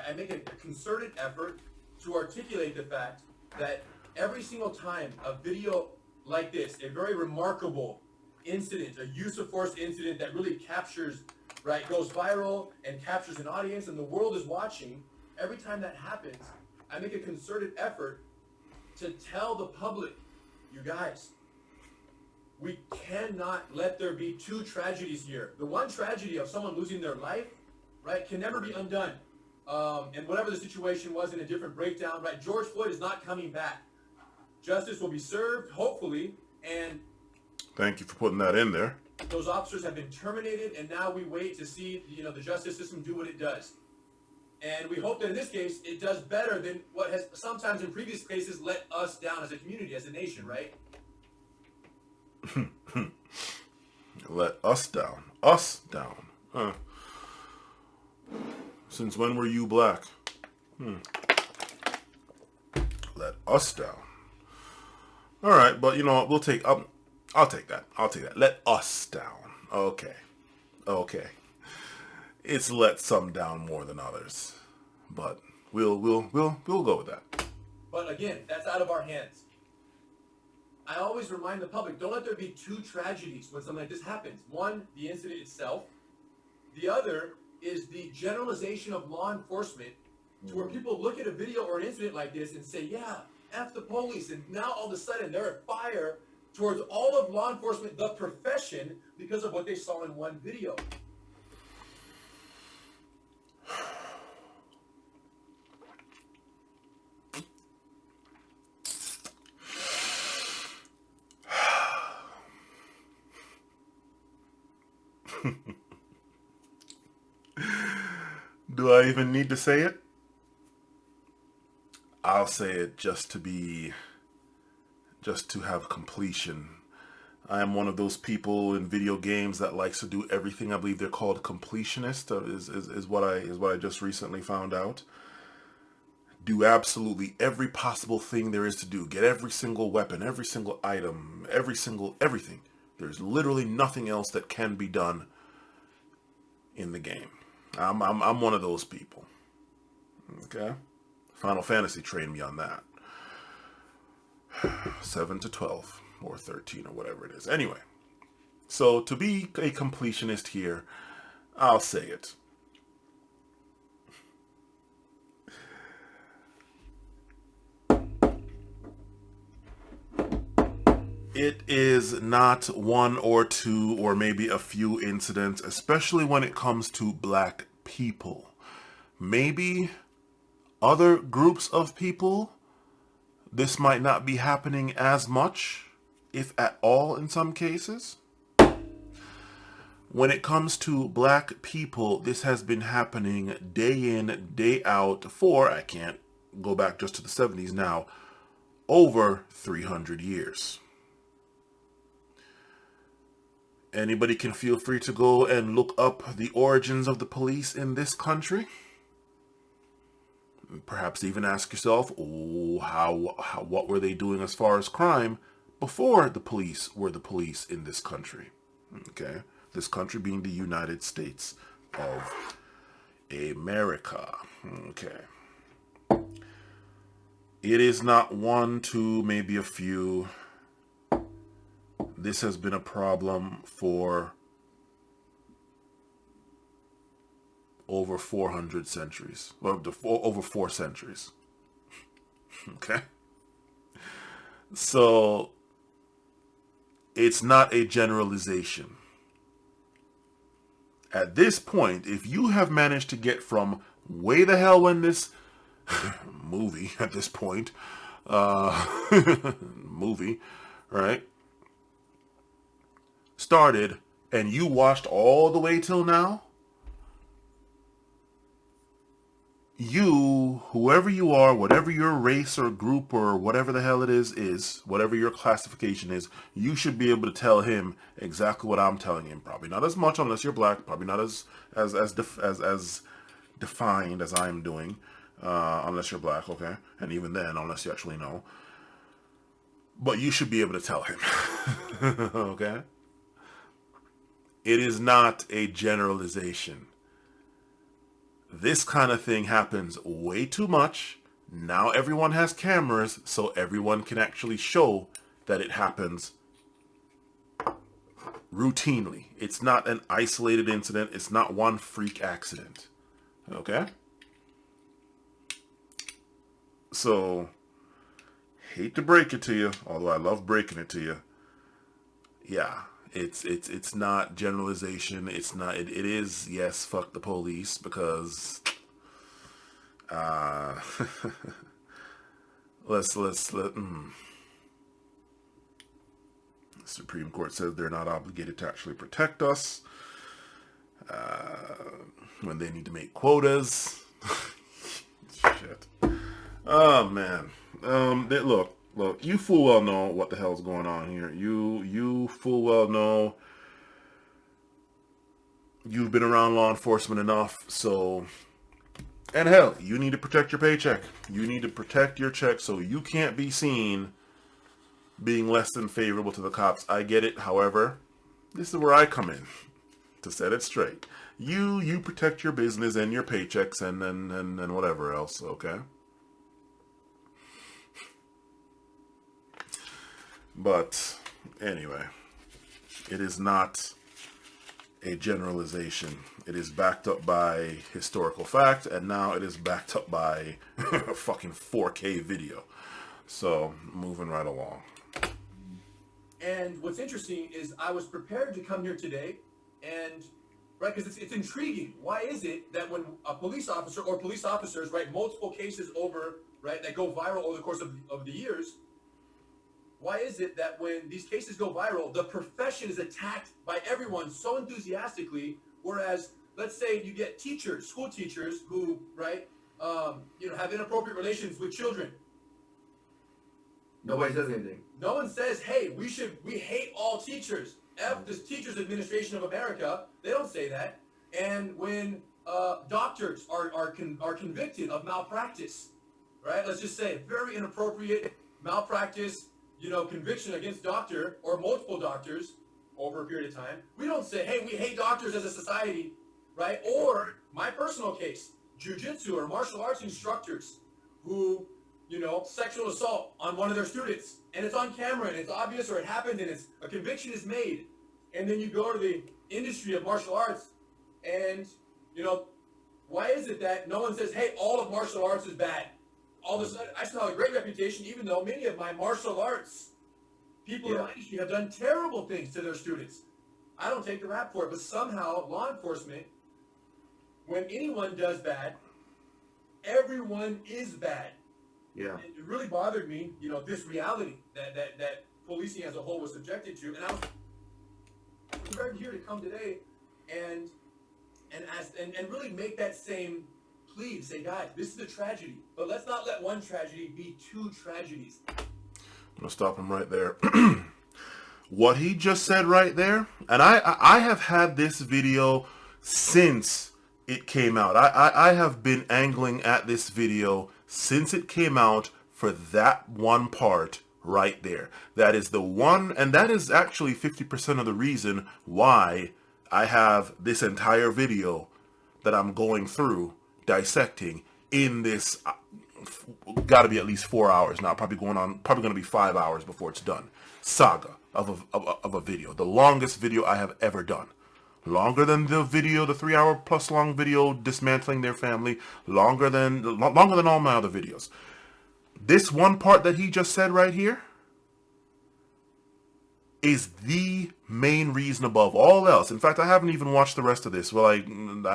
I make a concerted effort to articulate the fact that every single time a video like this, a very remarkable incident, a use of force incident that really captures, right, goes viral and captures an audience and the world is watching, every time that happens, I make a concerted effort to tell the public, you guys, we cannot let there be 2 tragedies here. The one tragedy of someone losing their life, right, can never be undone. And whatever the situation was in a different breakdown, right, George Floyd is not coming back. Justice will be served, hopefully, and thank you for putting that in there. Those officers have been terminated, and now we wait to see, the justice system do what it does. And we hope that in this case, it does better than what has sometimes in previous cases let us down as a community, as a nation, right? Let us down. Us down. Since when were you black? Let us down. All right, but you know what? We'll take. I'll take that. I'll take that. Let us down. Okay. Okay. It's let some down more than others, but we'll go with that. But again, that's out of our hands. I always remind the public, don't let there be 2 tragedies when something like this happens. One, the incident itself. The other is the generalization of law enforcement to where people look at a video or an incident like this and say, yeah, F the police. And now all of a sudden they're at fire towards all of law enforcement, the profession, because of what they saw in one video. Do I even need to say it? I'll say it just to have completion. I am one of those people in video games that likes to do everything. I believe they're called completionist, is what I just recently found out. do absolutely every possible thing there is to do. Get every single weapon, every single item, everything. There's literally nothing else that can be done in the game. I'm one of those people. Okay? Final Fantasy trained me on that. 7 to 12 or 13 or whatever it is. Anyway, so to be a completionist here, I'll say it. It is not one or two or maybe a few incidents, especially when it comes to black people. Maybe other groups of people, this might not be happening as much, if at all in some cases. When it comes to black people, this has been happening day in, day out for, I can't go back just to the 70s now, over 300 years. Anybody can feel free to go and look up the origins of the police in this country. Perhaps even ask yourself, what were they doing as far as crime before the police were the police in this country? Okay, this country being the United States of America. Okay. It is not one, two, maybe a few. This has been a problem for over 400 centuries, or over 4 centuries. Okay? So, it's not a generalization. At this point, if you have managed to get from way the hell when this movie, at this point, movie, right, started, and you watched all the way till now, you, whoever you are, whatever your race or group or whatever the hell it is, whatever your classification is, you should be able to tell him exactly what I'm telling him. Probably not as much unless you're black, probably not as defined as I'm doing, unless you're black, okay? And even then, unless you actually know. But you should be able to tell him, okay? It is not a generalization. This kind of thing happens way too much. Now everyone has cameras, so everyone can actually show that it happens routinely. It's not an isolated incident. It's not one freak accident. Okay? So, hate to break it to you, although I love breaking it to you. Yeah. It's not generalization. It's not. It is, yes, fuck the police, because the Supreme Court says they're not obligated to actually protect us when they need to make quotas. Shit. Oh man. Look, you full well know what the hell's going on here. You full well know. You've been around law enforcement enough, so... And hell, you need to protect your paycheck. You need to protect your check, so you can't be seen being less than favorable to the cops. I get it. However, this is where I come in to set it straight. You protect your business and your paychecks and whatever else, okay? But anyway, it is not a generalization. It is backed up by historical fact, and now it is backed up by a fucking 4K video. So, moving right along. And what's interesting is I was prepared to come here today, and right, because it's intriguing. Why is it that when a police officer or police officers, right, multiple cases over, right, that go viral over the course of the years, why is it that when these cases go viral, the profession is attacked by everyone so enthusiastically, whereas, let's say you get teachers, school teachers who, right, have inappropriate relations with children. Nobody says anything. No one says, hey, we hate all teachers. F this Teachers Administration of America. They don't say that. And when doctors are convicted of malpractice, right? Let's just say very inappropriate malpractice, conviction against doctor or multiple doctors over a period of time. We don't say, hey, we hate doctors as a society, right? Or my personal case, jiu-jitsu or martial arts instructors who, sexual assault on one of their students, and it's on camera and it's obvious, or it happened and a conviction is made. And then you go to the industry of martial arts and, why is it that no one says, hey, all of martial arts is bad? All of a sudden, I still have a great reputation, even though many of my martial arts people in my industry have done terrible things to their students. I don't take the rap for it, but somehow law enforcement, when anyone does bad, everyone is bad. Yeah. And it really bothered me, this reality that policing as a whole was subjected to. And I was prepared here to come today and ask and really make that same plea to say, guys, this is a tragedy, but let's not let one tragedy be two tragedies. I'm gonna stop him right there. What he just said right there, and I have had this video since it came out. I have been angling at this video since it came out for that one part right there. That is the one, and that is actually 50% of the reason why I have this entire video that I'm going through dissecting in this. Got to be at least 4 hours now. Probably going to be 5 hours before it's done. Saga of a video, the longest video I have ever done. Longer than the 3-hour plus long video dismantling their family. Longer than all my other videos. This one part that he just said right here is the main reason above all else. In fact, I haven't even watched the rest of this. Well, I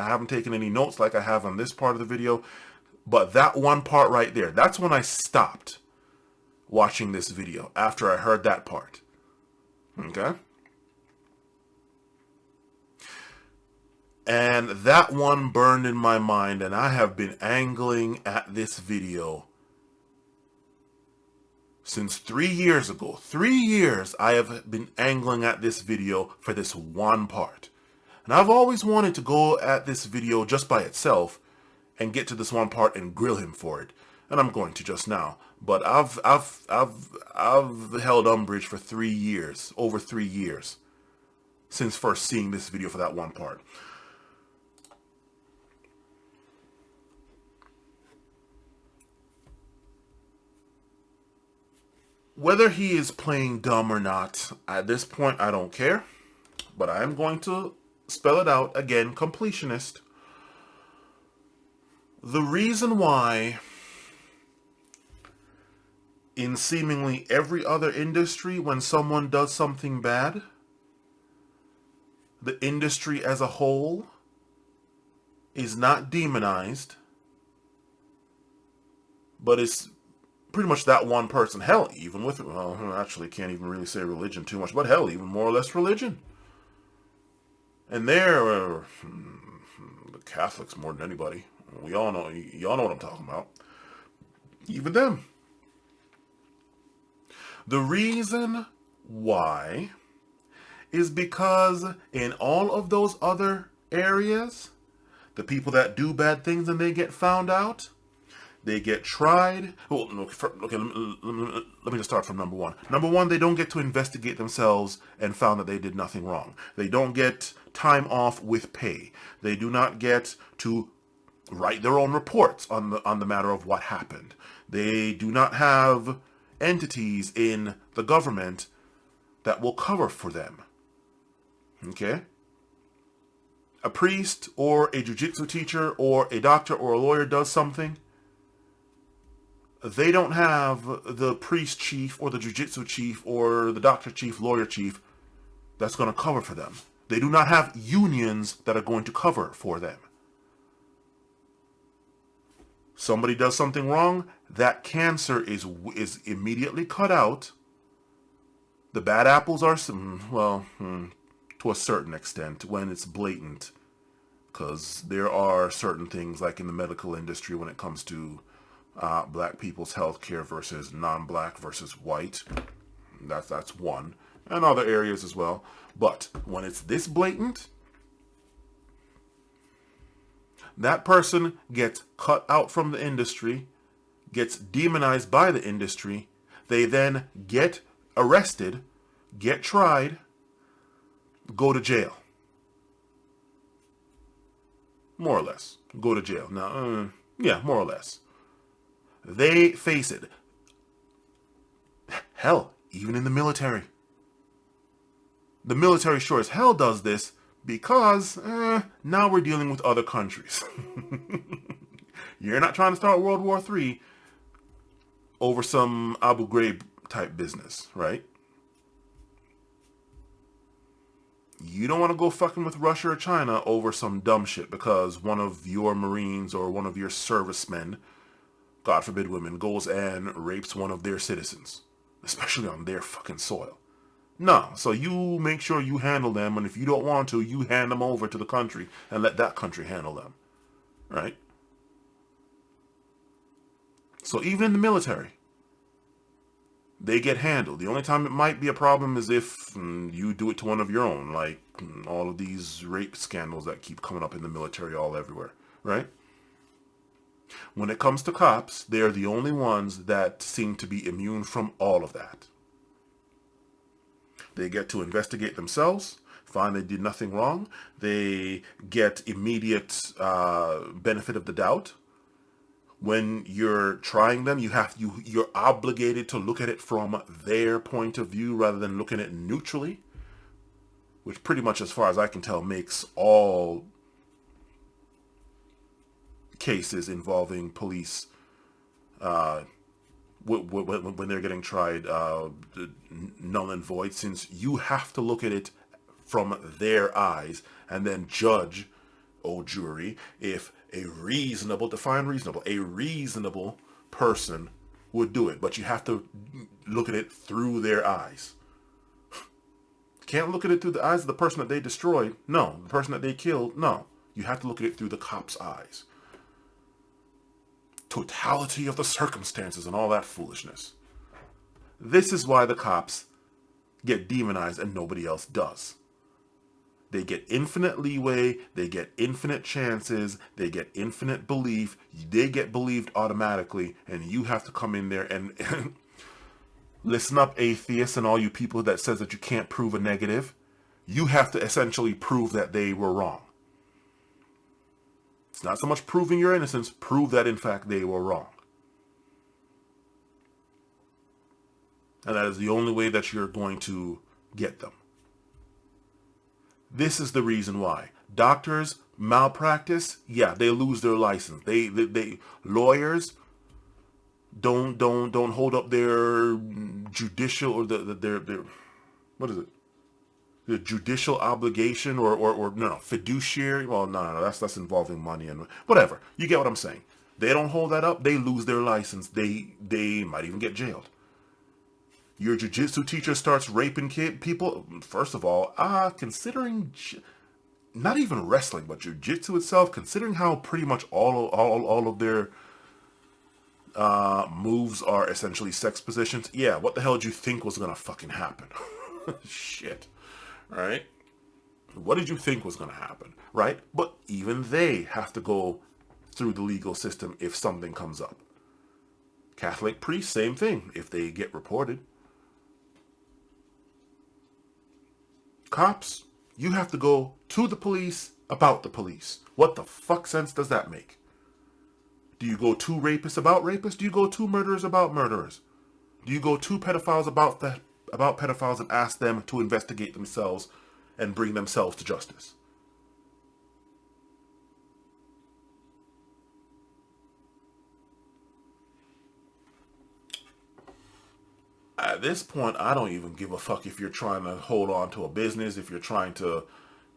haven't taken any notes like I have on this part of the video. But that one part right there, that's when I stopped watching this video, after I heard that part. Okay? And that one burned in my mind, and I have been angling at this video since 3 years ago. 3 years I have been angling at this video for this one part. And I've always wanted to go at this video just by itself and get to this one part and grill him for it. And I'm going to just now. But I've held umbrage for 3 years, over 3 years, since first seeing this video for that one part. Whether he is playing dumb or not, at this point I don't care. But I am going to spell it out again, completionist. The reason why in seemingly every other industry, when someone does something bad, the industry as a whole is not demonized, but it's pretty much that one person. Hell, even with, well, actually can't even really say religion too much, but hell, even more or less religion. And they're the Catholics more than anybody. We all know, y'all know what I'm talking about. Even them. The reason why is because in all of those other areas, the people that do bad things and they get found out, they get tried. Well, okay, let me just start from number one. Number one, they don't get to investigate themselves and found that they did nothing wrong. They don't get time off with pay. They do not get to write their own reports on the matter of what happened. They do not have entities in the government that will cover for them. Okay? A priest or a jiu-jitsu teacher or a doctor or a lawyer does something, they don't have the priest chief or the jiu-jitsu chief or the doctor chief, lawyer chief that's going to cover for them. They do not have unions that are going to cover for them. Somebody does something wrong, that cancer is immediately cut out. The bad apples are, well, to a certain extent, when it's blatant. Because there are certain things, like in the medical industry, when it comes to black people's health care versus non-black versus white. That's one. And other areas as well. But when it's this blatant, that person gets cut out from the industry, gets demonized by the industry. They then get arrested, get tried, go to jail. More or less. Go to jail. Now, yeah, more or less. They face it. Hell, even in the military. The military sure as hell does this because now we're dealing with other countries. You're not trying to start World War III over some Abu Ghraib type business, right? You don't want to go fucking with Russia or China over some dumb shit because one of your Marines or one of your servicemen, God forbid women, goes and rapes one of their citizens, especially on their fucking soil. No, so you make sure you handle them, and if you don't want to, you hand them over to the country and let that country handle them, right? So even in the military, they get handled. The only time it might be a problem is if you do it to one of your own, like all of these rape scandals that keep coming up in the military all everywhere, right? When it comes to cops, they're the only ones that seem to be immune from all of that. They get to investigate themselves, find they did nothing wrong. They get immediate benefit of the doubt. When you're trying them, you're obligated to look at it from their point of view rather than looking at it neutrally, which pretty much, as far as I can tell, makes all cases involving police when they're getting tried null and void, since you have to look at it from their eyes and then judge, oh jury, if a reasonable person would do it. But you have to look at it through their eyes. Can't look at it through the eyes of the person that they destroyed. No. The person that they killed. No. You have to look at it through the cop's eyes. Totality of the circumstances and all that foolishness. This is why the cops get demonized and nobody else does. They get infinite leeway, they get infinite chances, they get infinite belief, they get believed automatically, and you have to come in there and listen up, atheists and all you people that says that you can't prove a negative. You have to essentially prove that they were wrong. It's not so much proving your innocence, prove that in fact they were wrong. And that is the only way that you're going to get them. This is the reason why. Doctors malpractice, yeah, they lose their license. They lawyers don't hold up their judicial or their what is it? The judicial obligation or no, fiduciary. Well, no, that's involving money and whatever. You get what I'm saying. They don't hold that up, they lose their license. They might even get jailed. Your jiu-jitsu teacher starts raping people. First of all, considering not even wrestling, but jiu-jitsu itself, considering how pretty much all of their moves are essentially sex positions. Yeah, what the hell did you think was gonna fucking happen? Shit, right? What did you think was gonna happen, right? But even they have to go through the legal system if something comes up. Catholic priests, same thing. If they get reported. Cops, you have to go to the police about the police. What the fuck sense does that make? Do you go to rapists about rapists? Do you go to murderers about murderers? Do you go to pedophiles about pedophiles and ask them to investigate themselves and bring themselves to justice? At this point, I don't even give a fuck if you're trying to hold on to a business, if you're trying to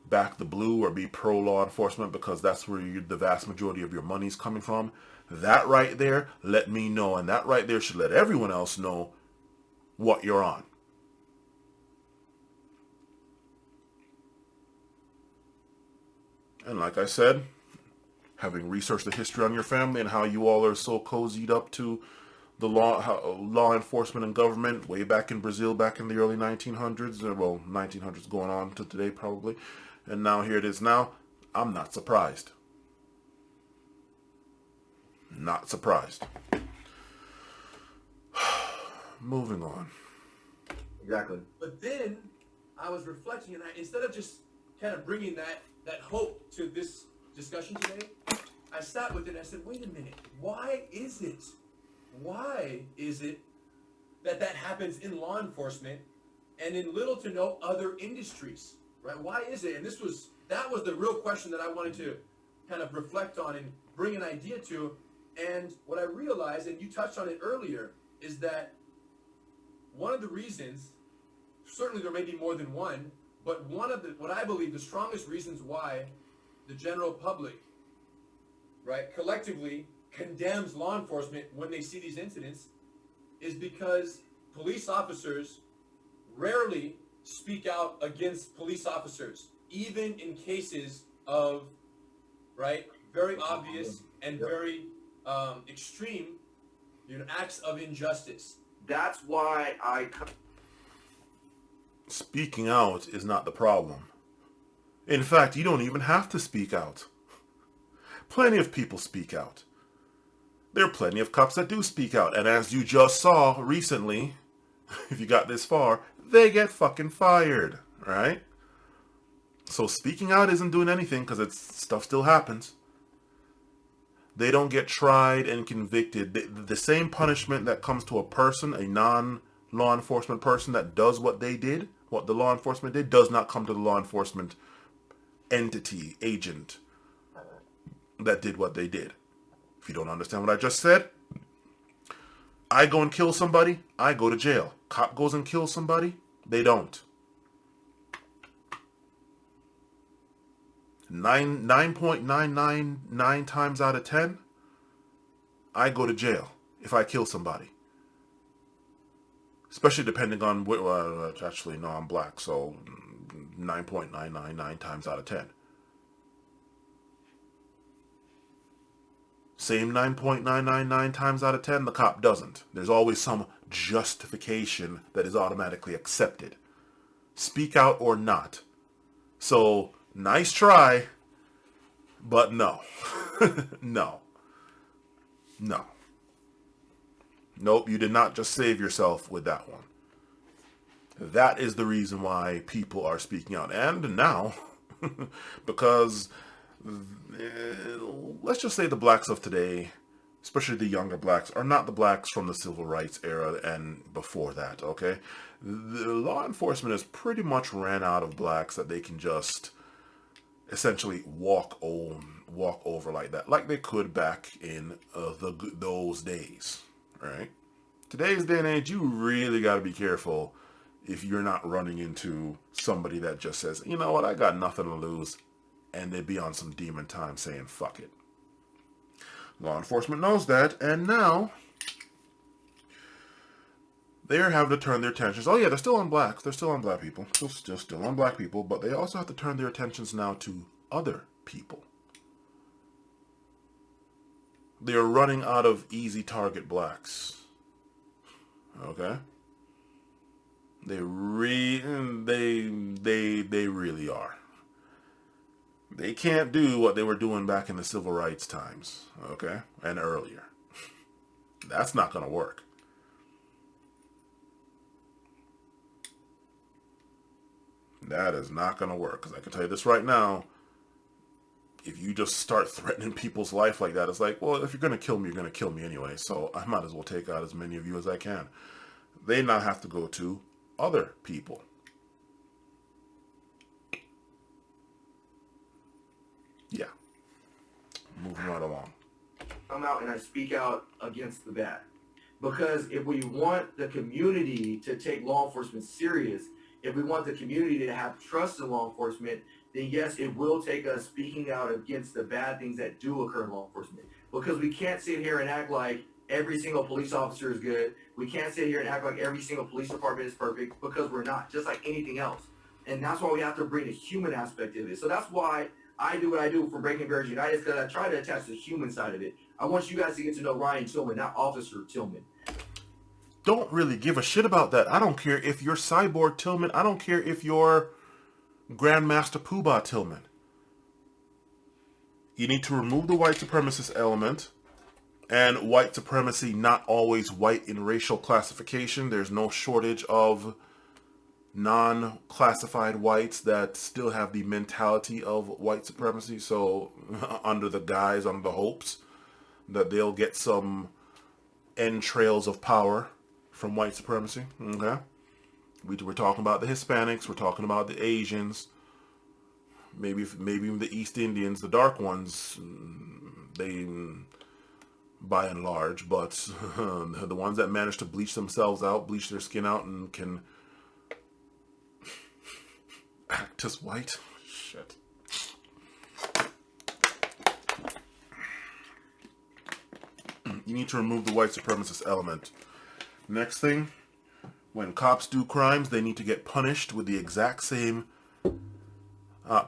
back the blue or be pro-law enforcement, because that's where the vast majority of your money's coming from. That right there, let me know. And that right there should let everyone else know what you're on. And like I said, having researched the history on your family and how you all are so cozied up to the law enforcement and government way back in Brazil back in the early 1900s, well, 1900s going on to today probably, and now here it is now, I'm not surprised. Not surprised. moving on. Exactly. But then I was reflecting, and instead of just kind of bringing that hope to this discussion today, I sat with it and I said, wait a minute, why is it that happens in law enforcement and in little to no other industries, right? Why is it? And that was the real question that I wanted to kind of reflect on and bring an idea to. And what I realized, and you touched on it earlier, is that one of the reasons, certainly there may be more than one, but what I believe the strongest reasons why the general public, right, collectively condemns law enforcement when they see these incidents is because police officers rarely speak out against police officers, even in cases of, right, very obvious and very extreme, acts of injustice. That's why Speaking out is not the problem. In fact, you don't even have to speak out. Plenty of people speak out. There are plenty of cops that do speak out, and as you just saw recently, if you got this far, they get fucking fired, right? So speaking out isn't doing anything because stuff still happens. They don't get tried and convicted. The same punishment that comes to a person, a non-law enforcement person that does what they did, what the law enforcement did, does not come to the law enforcement entity, agent that did what they did. If you don't understand what I just said, I go and kill somebody, I go to jail. Cop goes and kills somebody, they don't. 9.999 times out of 10, I go to jail if I kill somebody. Especially depending on, actually, no, I'm black, so 9.999 times out of 10. Same 9.999 times out of 10, the cop doesn't. There's always some justification that is automatically accepted. Speak out or not. So, nice try, but no. No. No. Nope, you did not just save yourself with that one. That is the reason why people are speaking out. And now, because let's just say the blacks of today, especially the younger blacks, are not the blacks from the civil rights era and before that, okay? The law enforcement has pretty much ran out of blacks that they can just essentially walk over like that, like they could back in those days, right? Today's day and age, you really got to be careful if you're not running into somebody that just says, you know what, I got nothing to lose, and they be on some demon time saying fuck it. Law enforcement knows that, and now they're having to turn their attentions. Oh yeah, they're still on blacks. They're still on black people. Still on black people, but they also have to turn their attentions now to other people. They're running out of easy target blacks. Okay? They really are. They can't do what they were doing back in the civil rights times, okay? And earlier. That's not going to work. That is not going to work. Because I can tell you this right now. If you just start threatening people's life like that, it's like, well, if you're going to kill me, you're going to kill me anyway. So I might as well take out as many of you as I can. They now have to go to other people. Yeah. Moving right along. Come out and I speak out against the bad. Because if we want the community to take law enforcement serious, if we want the community to have trust in law enforcement, then yes, it will take us speaking out against the bad things that do occur in law enforcement. Because we can't sit here and act like every single police officer is good. We can't sit here and act like every single police department is perfect, because we're not, just like anything else. And that's why we have to bring the human aspect of it. So that's why I do what I do for Breaking Barriers United, because I try to attach the human side of it. I want you guys to get to know Ryan Tillman, not Officer Tillman. Don't really give a shit about that. I don't care if you're Cyborg Tillman. I don't care if you're Grandmaster Poobah Tillman. You need to remove the white supremacist element And white supremacy, not always white in racial classification. There's no shortage of non-classified whites that still have the mentality of white supremacy. So under the guise, under the hopes that they'll get some entrails of power from white supremacy. Okay. We're talking about the Hispanics. We're talking about the Asians. Maybe even the East Indians, the dark ones, they, by and large, but the ones that manage to bleach themselves out, bleach their skin out, and can act as white. Shit. You need to remove the white supremacist element. Next thing, when cops do crimes, they need to get punished with the exact same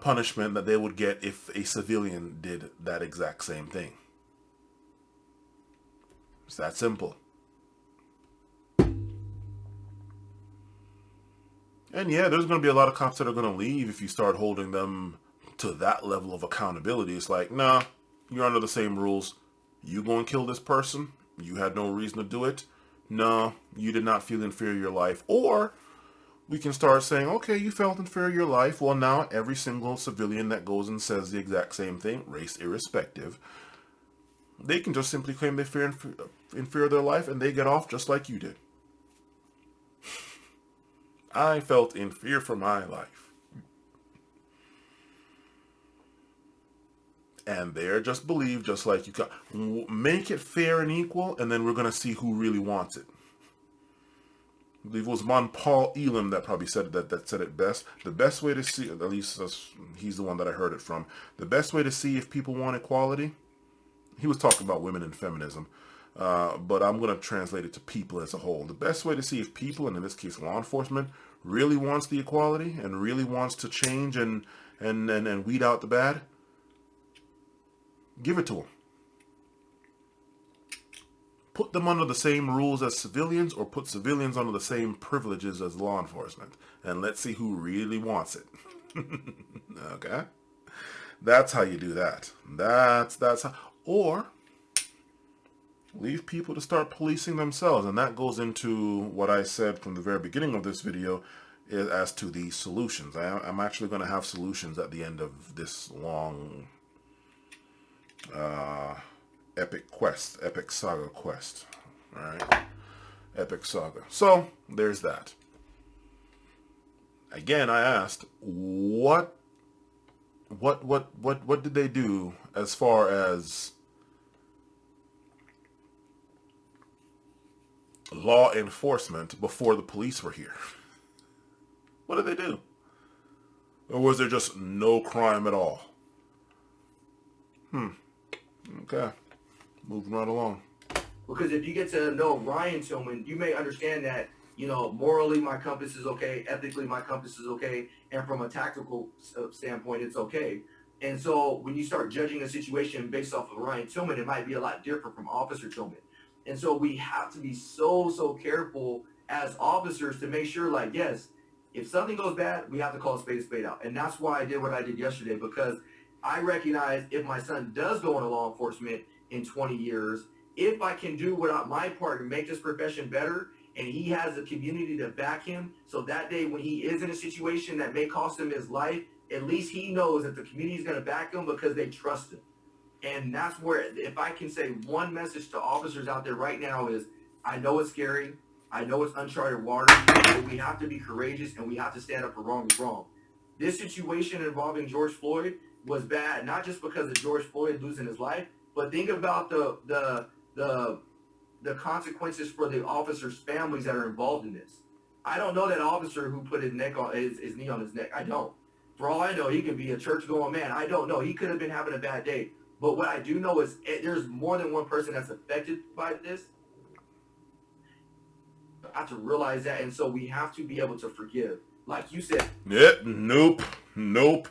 punishment that they would get if a civilian did that exact same thing. It's that simple. And yeah, there's going to be a lot of cops that are going to leave if you start holding them to that level of accountability. It's like, nah, you're under the same rules. You go and kill this person. You had no reason to do it. No, you did not feel inferior in your life. Or we can start saying, okay, you felt inferior in your life. Well, now every single civilian that goes and says the exact same thing, race irrespective, they can just simply claim they feel inferior in their life and they get off just like you did. I felt inferior for my life. And they're just believed just like you can. Make it fair and equal, and then we're going to see who really wants it. I believe it was Paul Elam that probably said it, that said it best. The best way to see, at least he's the one that I heard it from, the best way to see if people want equality, he was talking about women and feminism, but I'm going to translate it to people as a whole. The best way to see if people, and in this case law enforcement, really wants the equality and really wants to change and weed out the bad, give it to them. Put them under the same rules as civilians, or put civilians under the same privileges as law enforcement, and let's see who really wants it. Okay? That's how you do that. That's how, or leave people to start policing themselves, and that goes into what I said from the very beginning of this video as to the solutions. I'm actually going to have solutions at the end of this long epic saga quest. All right, epic saga. So there's that. Again, I asked, what did they do as far as law enforcement before the police were here? What did they do? Or was there just no crime at all? Okay. Moving right along. Because if you get to know Ryan Tillman, you may understand that, you know, morally my compass is okay, ethically my compass is okay, and from a tactical standpoint, it's okay. And so when you start judging a situation based off of Ryan Tillman, it might be a lot different from Officer Tillman. And so we have to be so careful as officers to make sure, like, yes, if something goes bad, we have to call a spade out. And that's why I did what I did yesterday, because I recognize if my son does go into law enforcement in 20 years, if I can do what my part and make this profession better, and he has a community to back him, so that day when he is in a situation that may cost him his life, at least he knows that the community is going to back him because they trust him. And that's where, if I can say one message to officers out there right now is, I know it's scary, I know it's uncharted waters, but we have to be courageous and we have to stand up for wrong is wrong. This situation involving George Floyd was bad, not just because of George Floyd losing his life, but think about the consequences for the officers' families that are involved in this. I don't know that officer who put his knee on his neck. I don't. For all I know, he could be a church-going man. I don't know. He could have been having a bad day. But what I do know is there's more than one person that's affected by this. I have to realize that, and so we have to be able to forgive. Like you said. Yep, nope,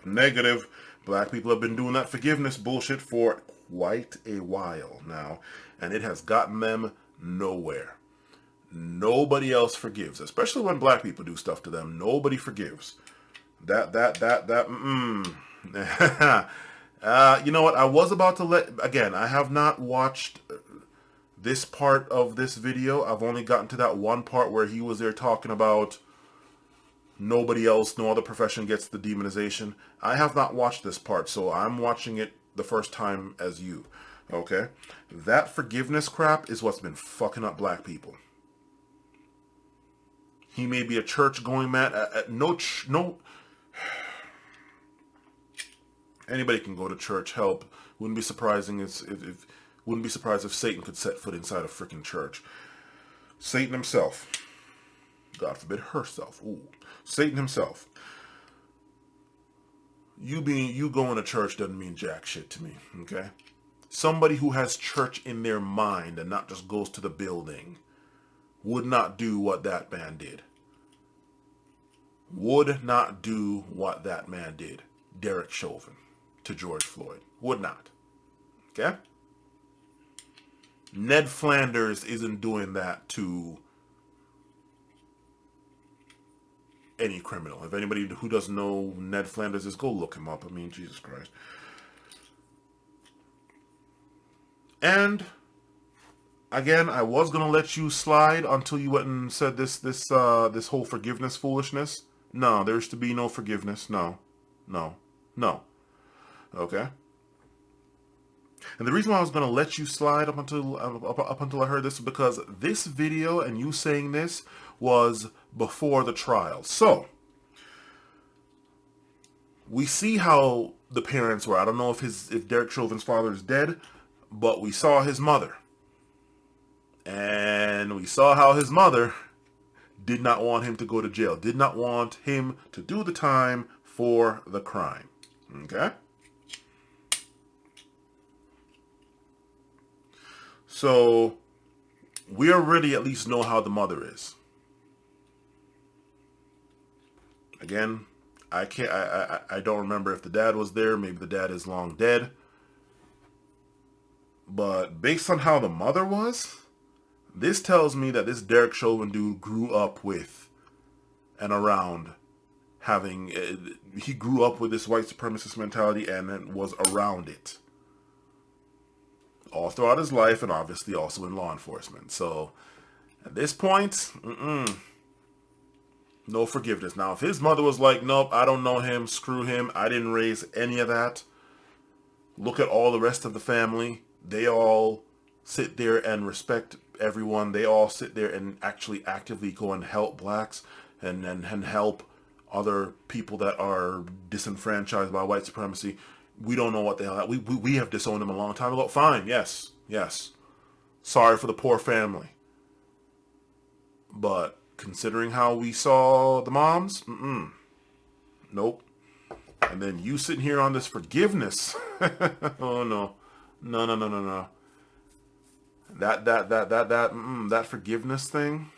negative. Black people have been doing that forgiveness bullshit for quite a while now, and it has gotten them nowhere. Nobody else forgives, especially when black people do stuff to them. Nobody forgives. You know what? I was about to I have not watched this part of this video. I've only gotten to that one part where he was there talking about nobody else, no other profession gets the demonization. I have not watched this part, so I'm watching it the first time as you. Okay? That forgiveness crap is what's been fucking up black people. He may be a church-going man. No. Anybody can go to church. Help. Wouldn't be surprising wouldn't be surprised if Satan could set foot inside a freaking church. Satan himself. God forbid herself. Ooh. Satan himself. You going to church doesn't mean jack shit to me. Okay? Somebody who has church in their mind and not just goes to the building would not do what that man did. Would not do what that man did. Derek Chauvin to George Floyd. Would not. Okay? Ned Flanders isn't doing that to any criminal. If anybody who doesn't know Ned Flanders is, go look him up. I mean, Jesus Christ. And again, I was gonna let you slide until you went and said this whole forgiveness foolishness. No, there's to be no forgiveness. No. Okay. And the reason why I was gonna let you slide up until I heard this is because this video and you saying this was before the trial. So we see how the parents were. I don't know if Derek Chauvin's father is dead, but we saw his mother. And we saw how his mother did not want him to go to jail, did not want him to do the time for the crime. Okay? So we already at least know how the mother is. Again, I don't remember if the dad was there. Maybe the dad is long dead. But based on how the mother was, this tells me that this Derek Chauvin dude grew up with and around having, he grew up with this white supremacist mentality and then was around it all throughout his life, and obviously also in law enforcement. So at this point, no forgiveness. Now, if his mother was like, nope, I don't know him, screw him, I didn't raise any of that. Look at all the rest of the family. They all sit there and respect everyone. They all sit there and actually actively go and help blacks and help other people that are disenfranchised by white supremacy. We don't know what the hell. We have disowned them a long time ago. Fine, yes. Sorry for the poor family. But considering how we saw the moms, nope. And then you sitting here on this forgiveness. Oh no. No. That forgiveness thing.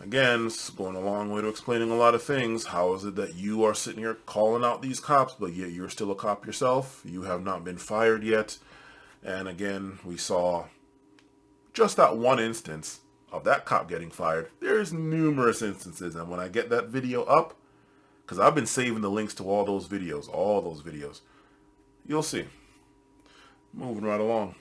Again, it's going a long way to explaining a lot of things. How is it that you are sitting here calling out these cops, but yet you're still a cop yourself? You have not been fired yet. And again, we saw just that one instance of that cop getting fired. There's numerous instances, and when I get that video up, because I've been saving the links to all those videos, you'll see. Moving right along.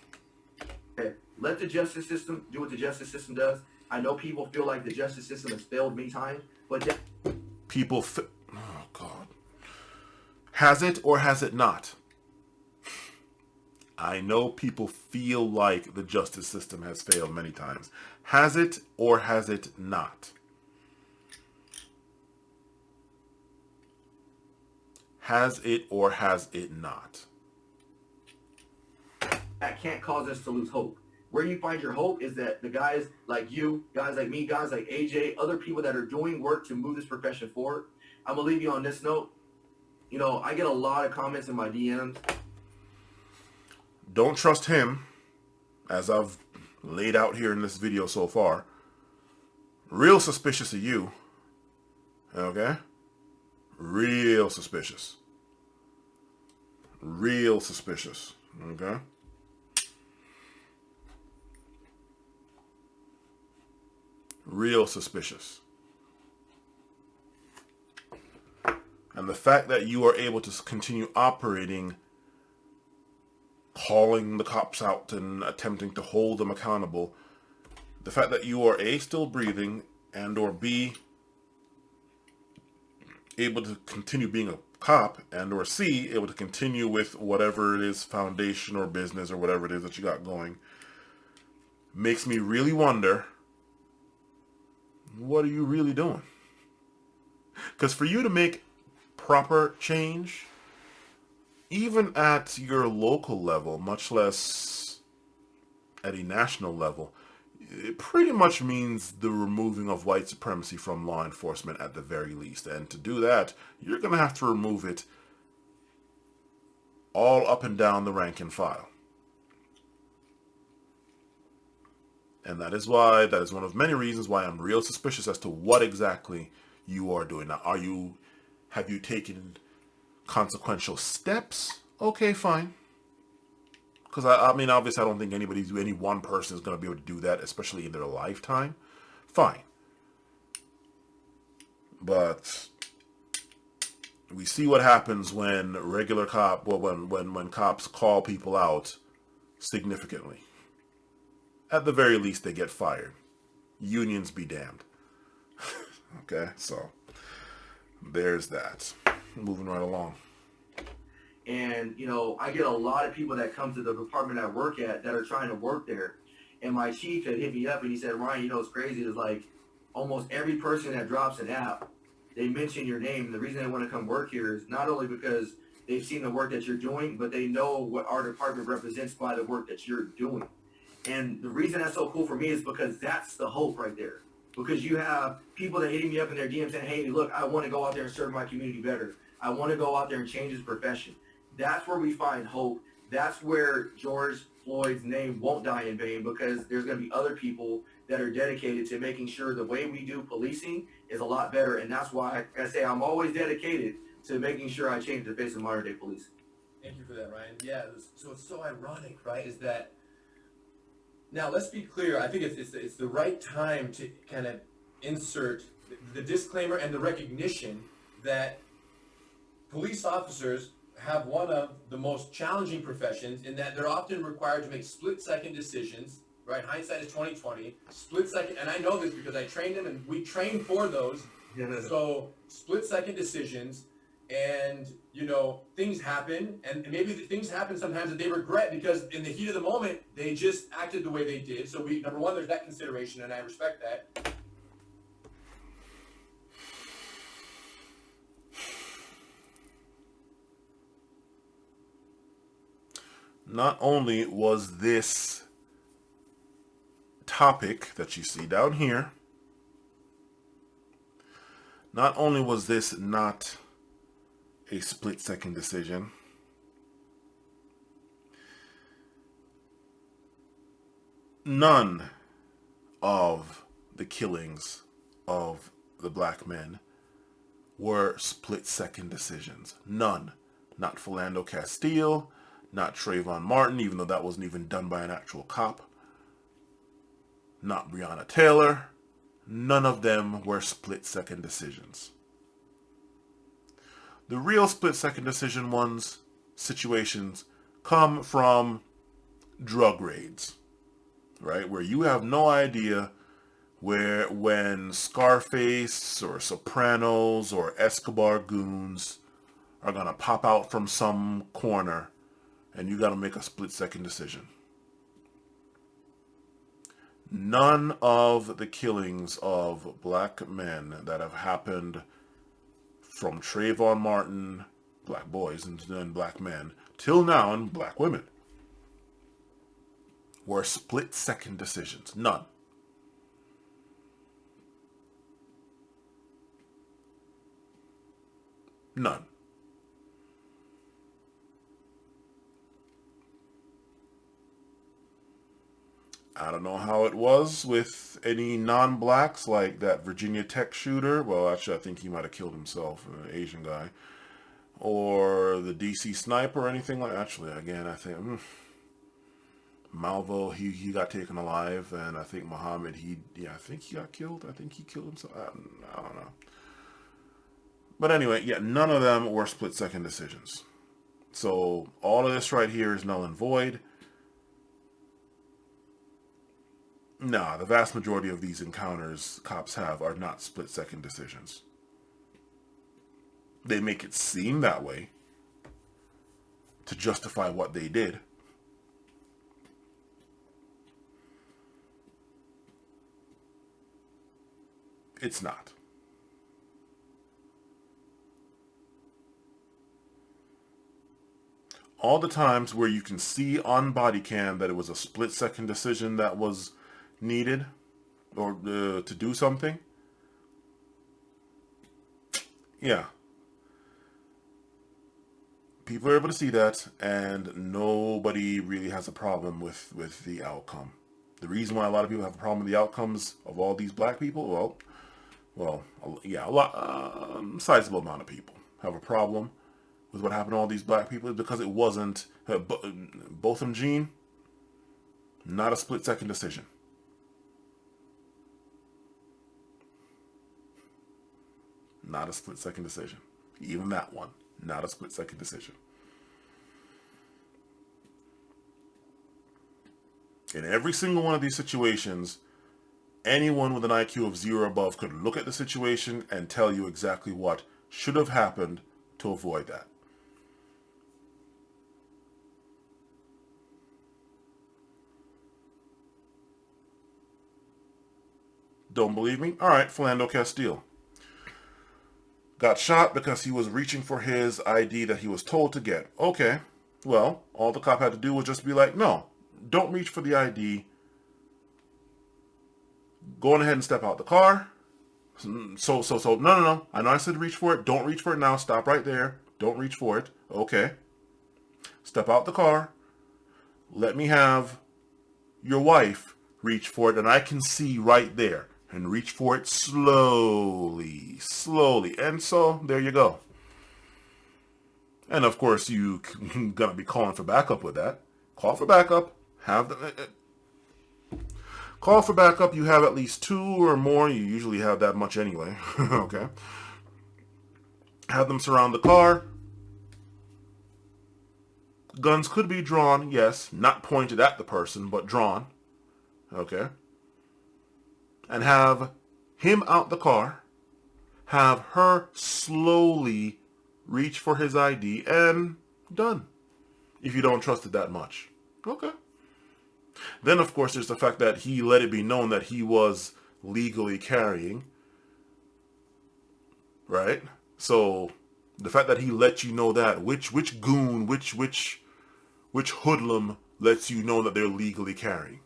Okay. Let the justice system do what the justice system does. I know people feel like the justice system has failed many times, but oh God. Has it or has it not? I know people feel like the justice system has failed many times. Has it or has it not? Has it or has it not? That can't cause us to lose hope. Where you find your hope is that the guys like you, guys like me, guys like AJ, other people that are doing work to move this profession forward. I'm going to leave you on this note. You know, I get a lot of comments in my DMs. Don't trust him, as I've laid out here in this video so far. Real suspicious of you. Okay? Real suspicious. Real suspicious. Okay? Real suspicious. And the fact that you are able to continue operating calling the cops out and attempting to hold them accountable, the fact that you are A, still breathing, and or B, able to continue being a cop, and or C, able to continue with whatever it is, foundation or business or whatever it is that you got going, makes me really wonder, what are you really doing? Because for you to make proper change, even at your local level, much less at a national level, it pretty much means the removing of white supremacy from law enforcement at the very least. And to do that, you're going to have to remove it all up and down the rank and file. And that is one of many reasons why I'm real suspicious as to what exactly you are doing. Now, have you taken consequential steps? Okay, fine. Because I mean, obviously, I don't think any one person is going to be able to do that, especially in their lifetime. Fine. But we see what happens when when cops call people out significantly. At the very least, they get fired. Unions be damned. Okay, so there's that. Moving right along. And, you know, I get a lot of people that come to the department I work at that are trying to work there. And my chief had hit me up and he said, Ryan, you know, it's crazy. It's like almost every person that drops an app, they mention your name. And the reason they want to come work here is not only because they've seen the work that you're doing, but they know what our department represents by the work that you're doing. And the reason that's so cool for me is because that's the hope right there. Because you have people that hitting me up in their DMs saying, hey, look, I want to go out there and serve my community better. I want to go out there and change this profession. That's where we find hope. That's where George Floyd's name won't die in vain, because there's going to be other people that are dedicated to making sure the way we do policing is a lot better. And that's why I say I'm always dedicated to making sure I change the face of modern day policing. Thank you for that, Ryan. Yeah, so it's so ironic, right, is that now let's be clear. I think it's the right time to kind of insert the disclaimer and the recognition that police officers have one of the most challenging professions in that they're often required to make split-second decisions, right? Hindsight is 20/20. Split-second, and I know this because I trained them and we train for those. So split-second decisions, and you know, things happen, and maybe things happen sometimes that they regret because in the heat of the moment they just acted the way they did. So number one, there's that consideration, and I respect that. Not only was this topic that you see down here, not only was this not a split-second decision, none of the killings of the black men were split-second decisions. None. Not Philando Castile, not Trayvon Martin, even though that wasn't even done by an actual cop. Not Breonna Taylor. None of them were split-second decisions. The real split-second decision situations come from drug raids, right? Where you have no idea when Scarface or Sopranos or Escobar goons are going to pop out from some corner and you got to make a split-second decision. None of the killings of black men that have happened from Trayvon Martin, black boys and then black men, till now, and black women, were split-second decisions. None. None. I don't know how it was with any non-blacks, like that Virginia Tech shooter. Well, actually, I think he might have killed himself, an Asian guy. Or the DC sniper or anything like that. Actually, again, I think Malvo, he got taken alive. And I think Muhammad, I think he got killed. I think he killed himself. I don't know. But anyway, yeah, none of them were split-second decisions. So all of this right here is null and void. Nah, the vast majority of these encounters cops have are not split-second decisions. They make it seem that way to justify what they did. It's not. All the times where you can see on body cam that it was a split-second decision that was needed or to do something, yeah, people are able to see that, and nobody really has a problem with the outcome. The reason why a lot of people have a problem with the outcomes of all these black people, well, yeah, a lot, sizable amount of people have a problem with what happened to all these black people is because it wasn't, Botham Jean, not a split-second decision. Not a split-second decision. Even that one, not a split-second decision. In every single one of these situations, anyone with an IQ of 0 or above could look at the situation and tell you exactly what should have happened to avoid that. Don't believe me? All right, Philando Castile. Got shot because he was reaching for his ID that he was told to get. Okay, well, all the cop had to do was just be like, no, don't reach for the ID. Go on ahead and step out the car. So, no. I know I said reach for it. Don't reach for it now. Stop right there. Don't reach for it. Okay. Step out the car. Let me have your wife reach for it, and I can see right there. And reach for it slowly. And so, there you go. And of course, you gonna be calling for backup with that. Call for backup. Call for backup. You have at least 2 or more. You usually have that much anyway. Okay. Have them surround the car. Guns could be drawn, yes. Not pointed at the person, but drawn. Okay. And have him out the car. Have her slowly reach for his ID and done. If you don't trust it that much. Okay. Then, of course, there's the fact that he let it be known that he was legally carrying. Right? So, the fact that he let you know that, which goon, which hoodlum lets you know that they're legally carrying?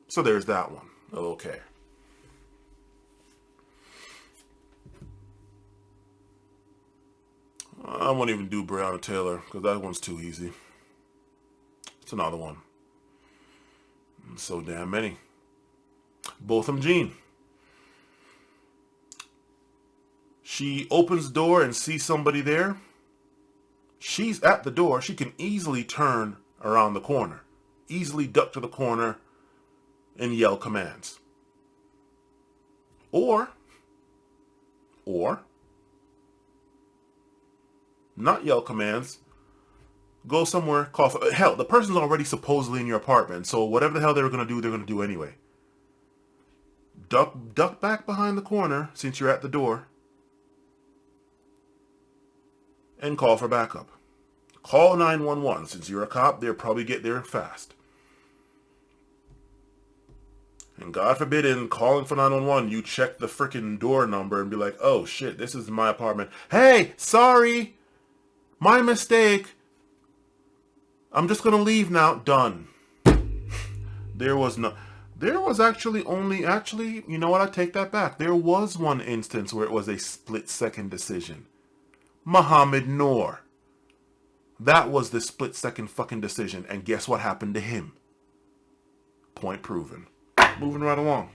So there's that one. Okay. I won't even do Breonna Taylor because that one's too easy. It's another one. So damn many. Botham Jean. She opens the door and sees somebody there. She's at the door. She can easily turn around the corner. Easily duck to the corner and yell commands. Or not yell commands. Go somewhere, call for... Hell, the person's already supposedly in your apartment, so whatever the hell they're going to do anyway. Duck back behind the corner, since you're at the door, and call for backup. Call 911. Since you're a cop, they'll probably get there fast. And God forbid in calling for 911, you check the freaking door number and be like, oh shit, this is my apartment. Hey, sorry, my mistake. I'm just going to leave now. Done. There was actually, you know what? I take that back. There was one instance where it was a split-second decision. Muhammad Noor. That was the split-second fucking decision. And guess what happened to him? Point proven. Moving right along.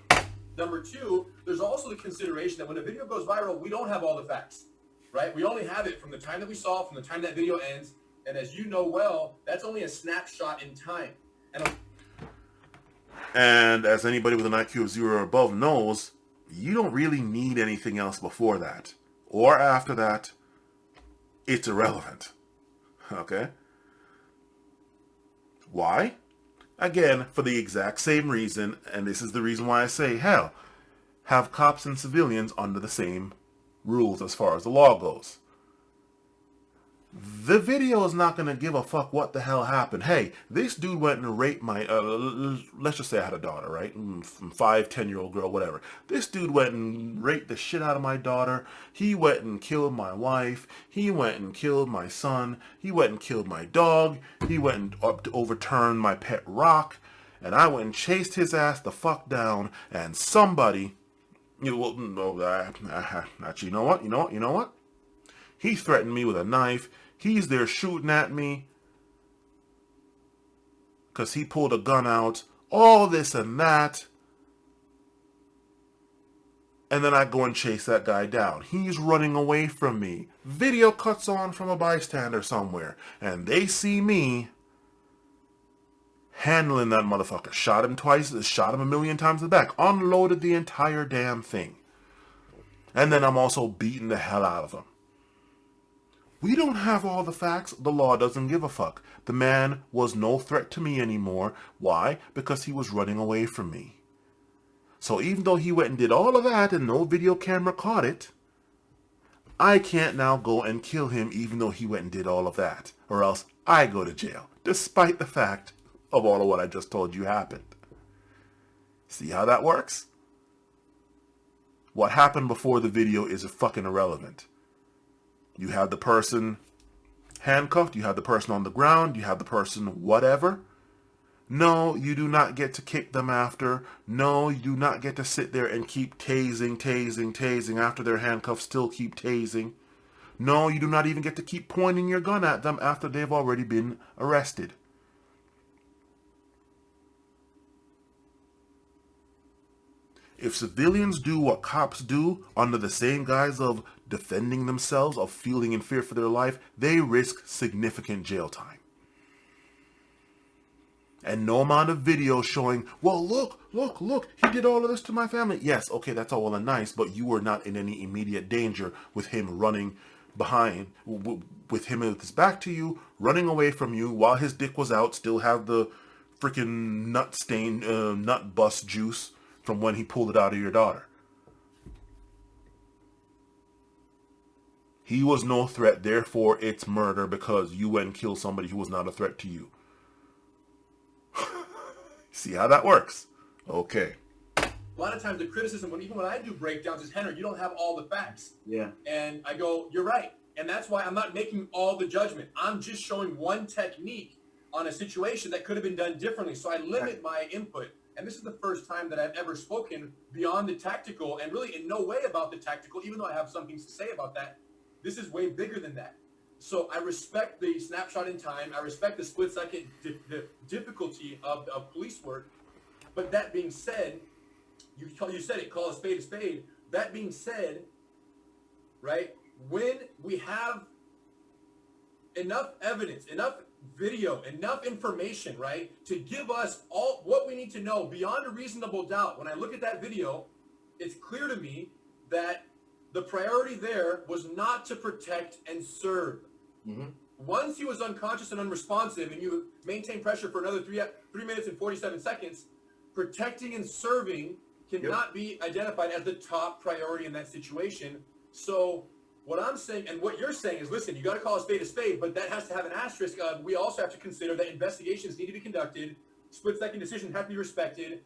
Number 2, there's also the consideration that when a video goes viral, we don't have all the facts, right? We only have it from the time that we saw, from the time that video ends. And as you know well, that's only a snapshot in time. And as anybody with an IQ of 0 or above knows, you don't really need anything else before that or after that. it's irrelevant. Okay? Why? Again, for the exact same reason, and this is the reason why I say, hell, have cops and civilians under the same rules as far as the law goes. The video is not going to give a fuck what the hell happened. Hey, this dude went and raped my, let's just say I had a daughter, right? 5, 10-year-old girl, whatever. This dude went and raped the shit out of my daughter. He went and killed my wife. He went and killed my son. He went and killed my dog. He went and overturned my pet rock. And I went and chased his ass the fuck down. And somebody, actually, you know what? He threatened me with a knife. He's there shooting at me because he pulled a gun out. All this and that. And then I go and chase that guy down. He's running away from me. Video cuts on from a bystander somewhere. And they see me handling that motherfucker. Shot him twice. Shot him 1,000,000 times in the back. Unloaded the entire damn thing. And then I'm also beating the hell out of him. We don't have all the facts. The law doesn't give a fuck. The man was no threat to me anymore. Why? Because he was running away from me. So even though he went and did all of that and no video camera caught it, I can't now go and kill him even though he went and did all of that. Or else I go to jail, despite the fact of all of what I just told you happened. See how that works? What happened before the video is fucking irrelevant. You have the person handcuffed, you have the person on the ground, you have the person whatever. No, you do not get to kick them after. No, you do not get to sit there and keep tasing after they're handcuffed, still keep tasing. No, you do not even get to keep pointing your gun at them after they've already been arrested. If civilians do what cops do under the same guise of defending themselves, of feeling in fear for their life, they risk significant jail time. And no amount of video showing, well, look, he did all of this to my family. Yes, okay, that's all well and nice, but you were not in any immediate danger with him running behind, with him with his back to you, running away from you while his dick was out, still have the freaking nut stain, nut bust juice from when he pulled it out of your daughter. He was no threat, therefore it's murder because you went and killed somebody who was not a threat to you. See how that works? Okay. A lot of times the criticism, even when I do breakdowns, is, Henry, you don't have all the facts. Yeah. And I go, you're right. And that's why I'm not making all the judgment. I'm just showing one technique on a situation that could have been done differently. So I limit my input. And this is the first time that I've ever spoken beyond the tactical and really in no way about the tactical, even though I have some things to say about that. This is way bigger than that. So I respect the snapshot in time. I respect the split-second difficulty of police work. But that being said, you said it, call a spade a spade. That being said, right, when we have enough evidence, enough video, enough information, right, to give us all what we need to know beyond a reasonable doubt. When I look at that video, it's clear to me that the priority there was not to protect and serve. Mm-hmm. Once he was unconscious and unresponsive and you maintain pressure for another 3 minutes and 47 seconds, protecting and serving cannot be identified as the top priority in that situation. So what I'm saying and what you're saying is, listen, you got to call a spade, but that has to have an asterisk of, we also have to consider that investigations need to be conducted, split-second decisions have to be respected,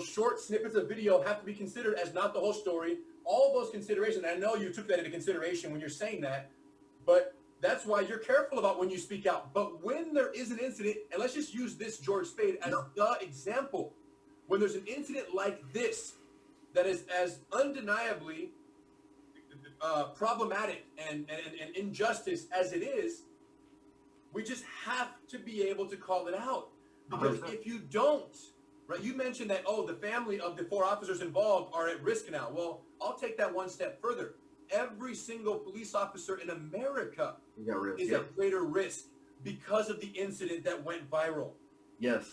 short snippets of video have to be considered as not the whole story. All those considerations, and I know you took that into consideration when you're saying that, but that's why you're careful about when you speak out. But when there is an incident, and let's just use this George Spade as the example, when there's an incident like this that is as undeniably problematic and injustice as it is, we just have to be able to call it out. Because if you don't, right, you mentioned that, the family of the 4 officers involved are at risk now. Well, I'll take that one step further. Every single police officer in America is at greater risk because of the incident that went viral. Yes.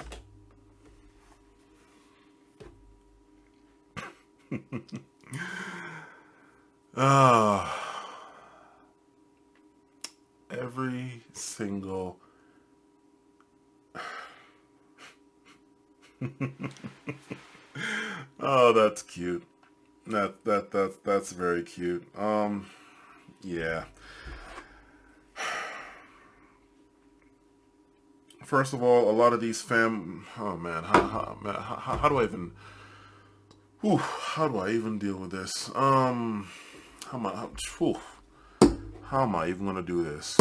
Every single... Oh, that's cute. That's very cute. Yeah. First of all, a lot of these oh man, how do I even... how do I even deal with this? How am I even gonna do this?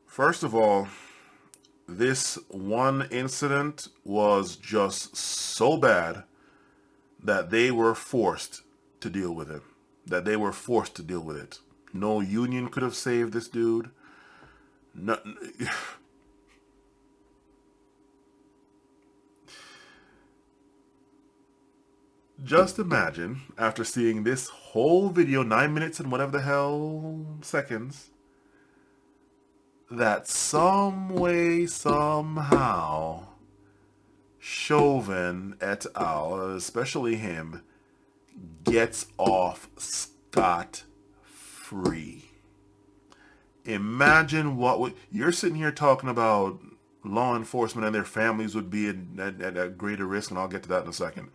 First of all, this one incident was just so bad that they were forced to deal with it. No union could have saved this dude. No, just imagine, after seeing this whole video, 9 minutes and whatever the hell seconds, that some way, somehow, Chauvin et al., especially him, gets off scot-free. Imagine you're sitting here talking about law enforcement and their families would be at greater risk, and I'll get to that in a second.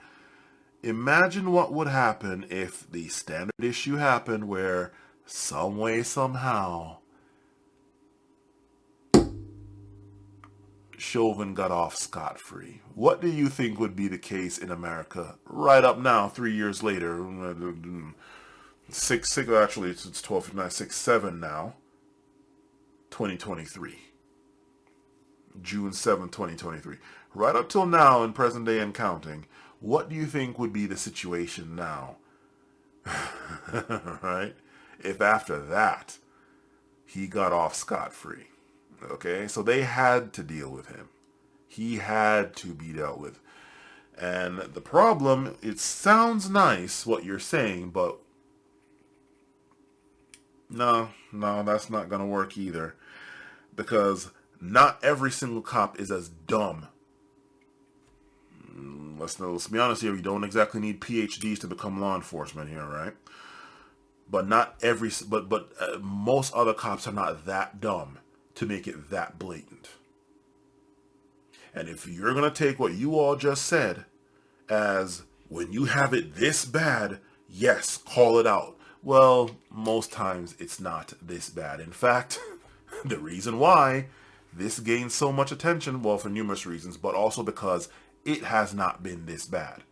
Imagine what would happen if the standard issue happened where some way, somehow, Chauvin got off scot-free. What do you think would be the case in America right up now, 3 years later? Actually, it's 12, 6, 7 now. 2023. June 7th, 2023. Right up till now, in present day and counting, what do you think would be the situation now? Right? If after that, he got off scot-free. Okay, so they had to deal with him. He had to be dealt with. And the problem, it sounds nice what you're saying, but no, that's not going to work either. Because not every single cop is as dumb. Let's be honest here, you don't exactly need PhDs to become law enforcement here, right? But most other cops are not that dumb to make it that blatant. And if you're going to take what you all just said as, when you have it this bad, yes, call it out. Well, most times it's not this bad. In fact, the reason why this gains so much attention, well, for numerous reasons, but also because it has not been this bad.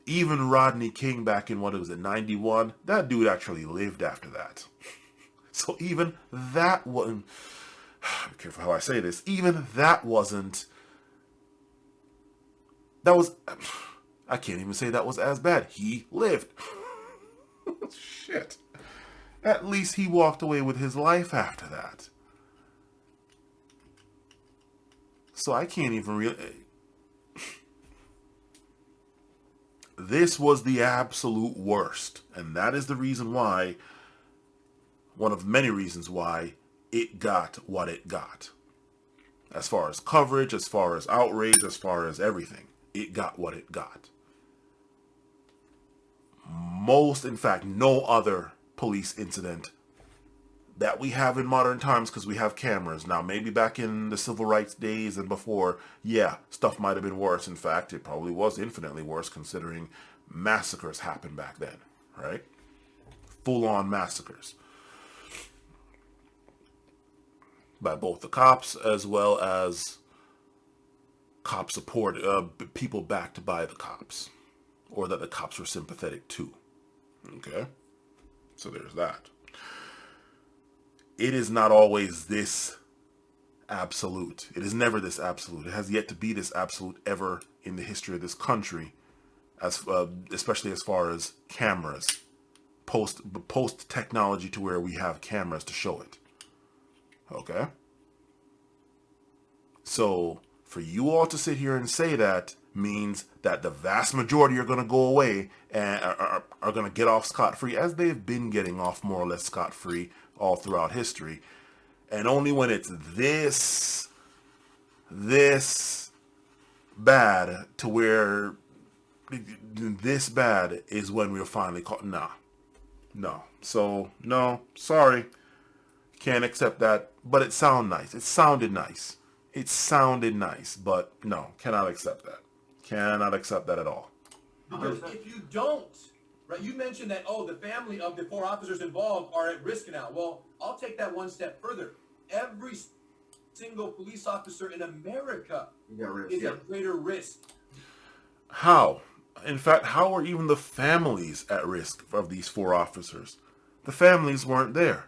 Even Rodney King back in, 91, that dude actually lived after that. So even that wasn't, be careful how I say this, even that wasn't, I can't even say that was as bad. He lived. Shit. At least he walked away with his life after that. So I can't even really... This was the absolute worst. And that is the reason why, one of many reasons why it got what it got. As far as coverage, as far as outrage, as far as everything. It got what it got. In fact, no other police incident that we have in modern times, because we have cameras. Now, maybe back in the civil rights days and before, yeah, stuff might have been worse. In fact, it probably was infinitely worse considering massacres happened back then, right? Full-on massacres. By both the cops as well as cop support, people backed by the cops, or that the cops were sympathetic to. Okay? So there's that. It is not always this absolute. It is never this absolute. It has yet to be this absolute ever in the history of this country, especially as far as cameras. Post technology to where we have cameras to show it. Okay? So, for you all to sit here and say that means that the vast majority are going to go away and are going to get off scot-free, as they've been getting off more or less scot-free all throughout history. And only when it's this bad to where this bad is when we were finally caught. Nah. No. So, no. Sorry. Can't accept that. But it sounded nice. It sounded nice. It sounded nice. But no. Cannot accept that. Cannot accept that at all. Because if you don't, right, you mentioned that, oh, the family of the 4 officers involved are at risk now. Well, I'll take that one step further. Every single police officer in America is at greater risk. How? In fact, how are even the families at risk of these 4 officers? The families weren't there.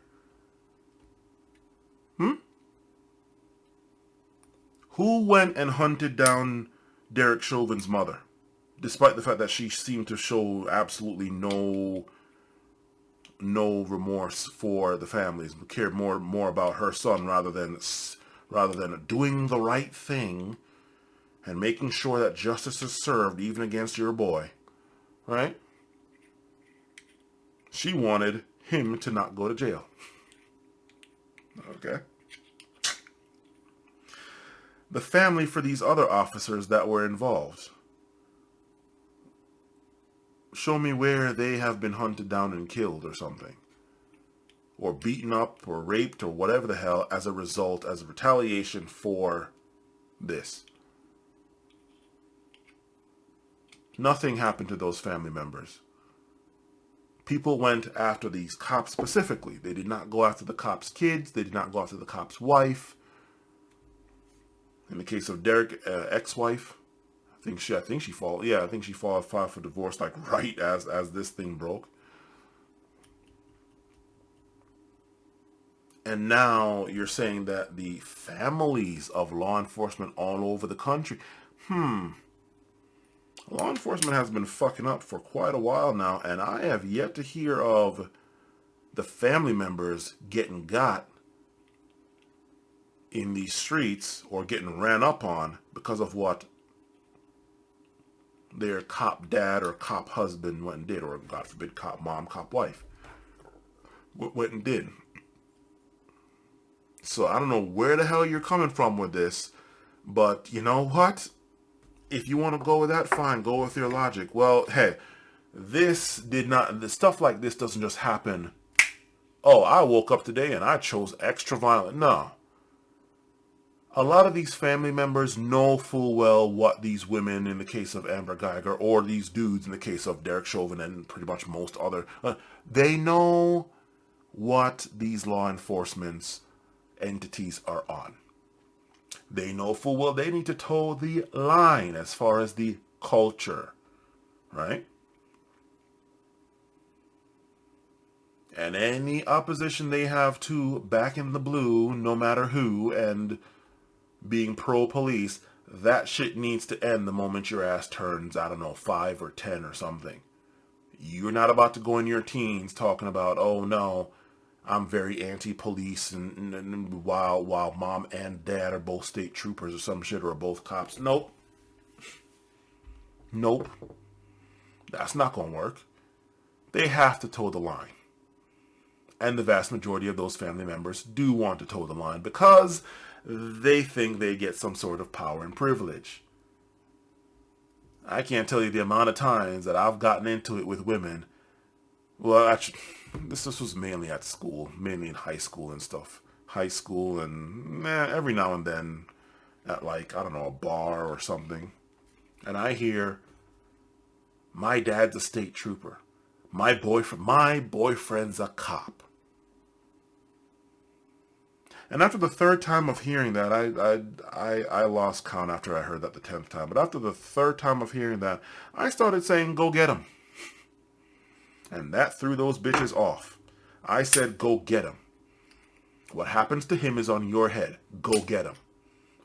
Who went and hunted down Derek Chauvin's mother? Despite the fact that she seemed to show absolutely no remorse for the families, but cared more about her son rather than doing the right thing and making sure that justice is served even against your boy, right? She wanted him to not go to jail. Okay. The family for these other officers that were involved. Show me where they have been hunted down and killed or something. Or beaten up or raped or whatever the hell as a retaliation for this. Nothing happened to those family members. People went after these cops specifically. They did not go after the cops' kids. They did not go after the cops' wife. In the case of Derek, ex-wife, I think she filed for divorce like right as this thing broke. And now you're saying that the families of law enforcement all over the country, law enforcement has been fucking up for quite a while now, and I have yet to hear of the family members getting got in these streets or getting ran up on because of what their cop dad or cop husband went and did, or God forbid cop mom, cop wife went and did. So I don't know where the hell you're coming from with this, but you know what? If you want to go with that, fine, go with your logic. Well, hey, the stuff like this doesn't just happen. Oh, I woke up today and I chose extra violent. No. A lot of these family members know full well what these women in the case of Amber Geiger or these dudes in the case of Derek Chauvin and pretty much most other, they know what these law enforcement entities are on. They know full well they need to toe the line as far as the culture, right? And any opposition they have to back in the blue, no matter who, and being pro-police, that shit needs to end the moment your ass turns, I don't know, 5 or 10 or something. You're not about to go in your teens talking about, oh no, I'm very anti-police and while mom and dad are both state troopers or some shit or both cops. Nope. Nope. That's not going to work. They have to toe the line. And the vast majority of those family members do want to toe the line because they think they get some sort of power and privilege. I can't tell you the amount of times that I've gotten into it with women. Well, actually, this was mainly at school, mainly in high school and stuff. High school and every now and then at like, I don't know, a bar or something. And I hear, my dad's a state trooper. My boyfriend's a cop. And after the 3rd time of hearing that, I lost count after I heard that the 10th time. But after the 3rd time of hearing that, I started saying, go get him. And that threw those bitches off. I said, go get him. What happens to him is on your head. Go get him.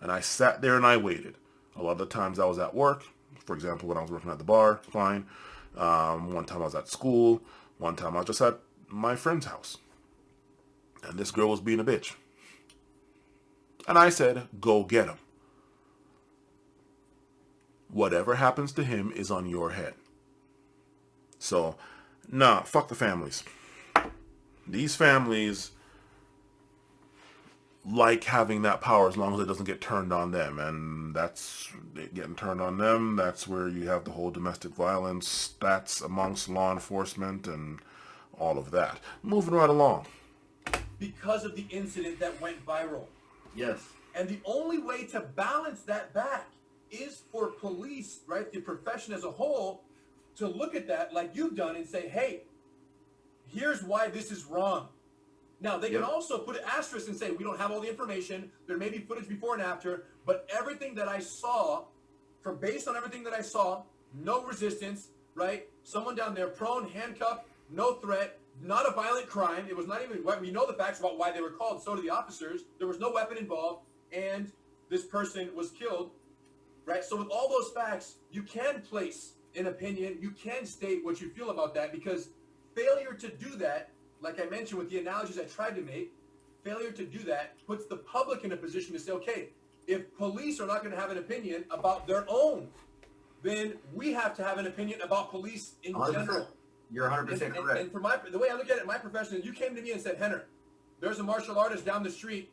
And I sat there and I waited. A lot of the times I was at work. For example, when I was working at the bar, fine. One time I was at school. One time I was just at my friend's house. And this girl was being a bitch. And I said, go get him. Whatever happens to him is on your head. So, nah, fuck the families. These families, like having that power as long as it doesn't get turned on them. And that's it getting turned on them. That's where you have the whole domestic violence stats amongst law enforcement and all of that. Moving right along. Because of the incident that went viral. Yes. And the only way to balance that back is for police, right, the profession as a whole, to look at that like you've done and say, hey, here's why this is wrong. Now, they can also put an asterisk and say, we don't have all the information. There may be footage before and after, but everything that I saw, based on everything that I saw, no resistance, right? Someone down there prone, handcuffed, no threat, not a violent crime. It was not even, we know the facts about why they were called, so do the officers. There was no weapon involved, and this person was killed, right? So with all those facts, you can place an opinion. You can state what you feel about that, because failure to do that, like I mentioned with the analogies I tried to make, failure to do that puts the public in a position to say, okay, if police are not going to have an opinion about their own, then we have to have an opinion about police in 100%. general. You're 100% correct. And for the way I look at it in my profession, you came to me and said, Henner, there's a martial artist down the street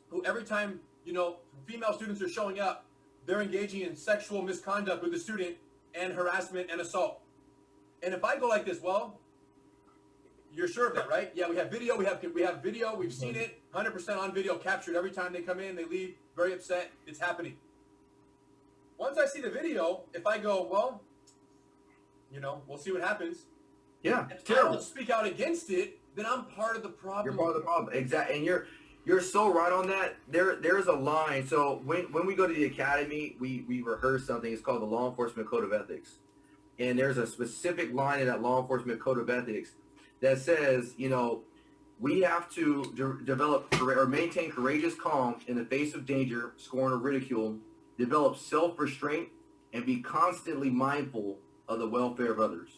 who every time, female students are showing up, they're engaging in sexual misconduct with the student and harassment and assault. And if I go like this, well, you're sure of that, right? Yeah, we have video. We have video. We've seen it. 100% on video, captured every time they come in. They leave very upset. It's happening. Once I see the video, if I go, well, we'll see what happens. Yeah, if I don't speak out against it, then I'm part of the problem. You're part of the problem, exactly. And you're so right on that. There's a line. So when we go to the academy, we rehearse something. It's called the Law Enforcement Code of Ethics, and there's a specific line in that Law Enforcement Code of Ethics that says, we have to develop or maintain courageous calm in the face of danger, scorn, or ridicule, develop self-restraint, and be constantly mindful of the welfare of others.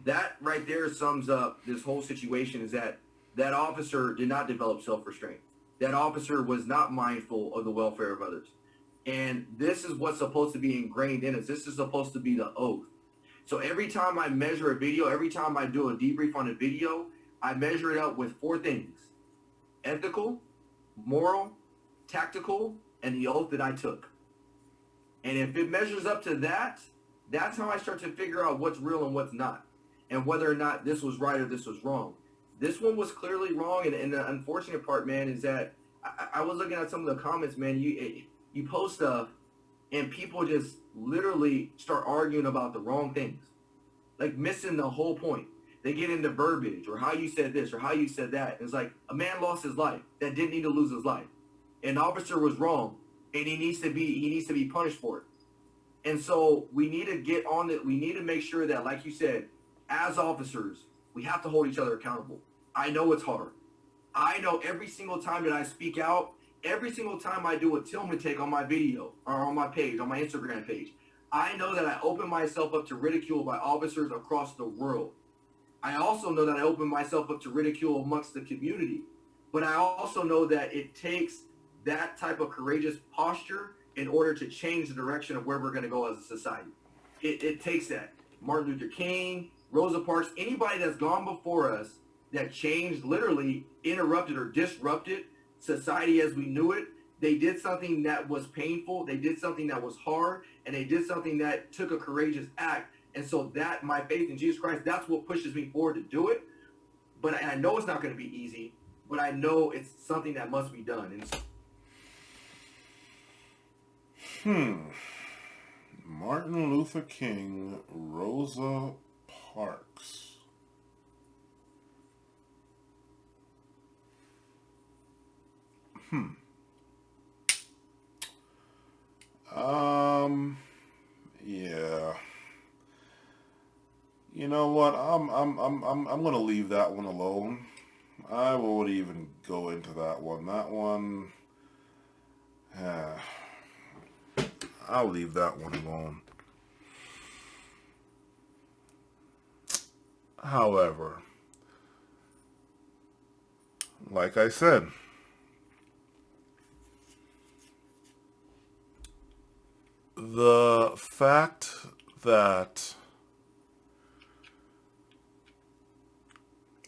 That right there sums up this whole situation, is that officer did not develop self-restraint. That officer was not mindful of the welfare of others. And this is what's supposed to be ingrained in us. This is supposed to be the oath. So every time I measure a video, every time I do a debrief on a video, I measure it up with 4 things: ethical, moral, tactical, and the oath that I took. And if it measures up to that, that's how I start to figure out what's real and what's not, and whether or not this was right or this was wrong. This one was clearly wrong, and the unfortunate part, man, is that I was looking at some of the comments, man. You post stuff, and people just literally start arguing about the wrong things, like missing the whole point. They get into verbiage or how you said this or how you said that. It's like, a man lost his life that didn't need to lose his life. An officer was wrong, and he needs to be punished for it. And so we need to get on it. We need to make sure that, like you said, as officers, we have to hold each other accountable. I know it's hard. I know every single time that I speak out, every single time I do a Tillman take on my video or on my page, on my Instagram page, I know that I open myself up to ridicule by officers across the world. I also know that I open myself up to ridicule amongst the community. But I also know that it takes that type of courageous posture in order to change the direction of where we're going to go as a society. It takes that. Martin Luther King, Rosa Parks, anybody that's gone before us that changed, literally interrupted or disrupted society as we knew it. They did something that was painful. They did something that was hard, and they did something that took a courageous act. And so that, my faith in Jesus Christ, that's what pushes me forward to do it. But I know it's not going to be easy, but I know it's something that must be done. Martin Luther King, Rosa Parks. Yeah. You know what? I'm gonna leave that one alone. I won't even go into that one. That one, I'll leave that one alone. However, like I said, the fact that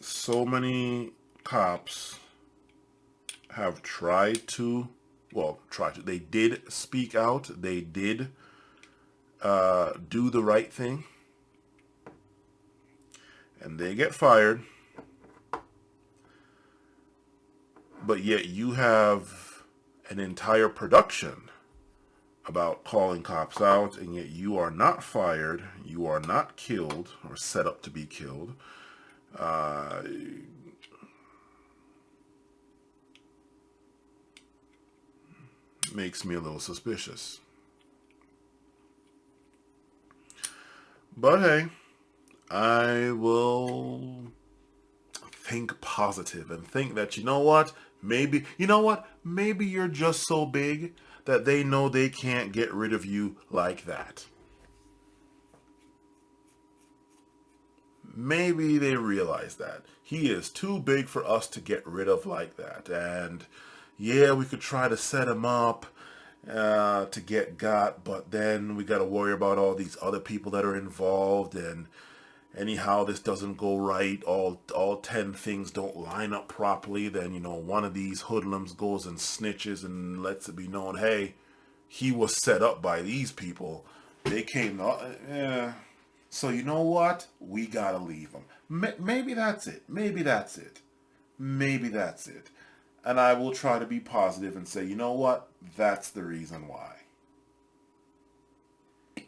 so many cops have tried to, they did speak out. They did do the right thing. And they get fired. But yet you have an entire production about calling cops out, and yet you are not fired, you are not killed or set up to be killed. Makes me a little suspicious. But hey, I will think positive and think that, you know what, maybe you're just so big that they know they can't get rid of you like that. Maybe they realize that he is too big for us to get rid of like that. And yeah, we could try to set him up to get got, but then we got to worry about all these other people that are involved, and anyhow this doesn't go right, all 10 things don't line up properly, then, you know, one of these hoodlums goes and snitches and lets it be known, hey, he was set up by these people. They came to, so you know what? We gotta leave him. Maybe that's it. Maybe that's it. Maybe that's it. And I will try to be positive and say, you know what? That's the reason why. At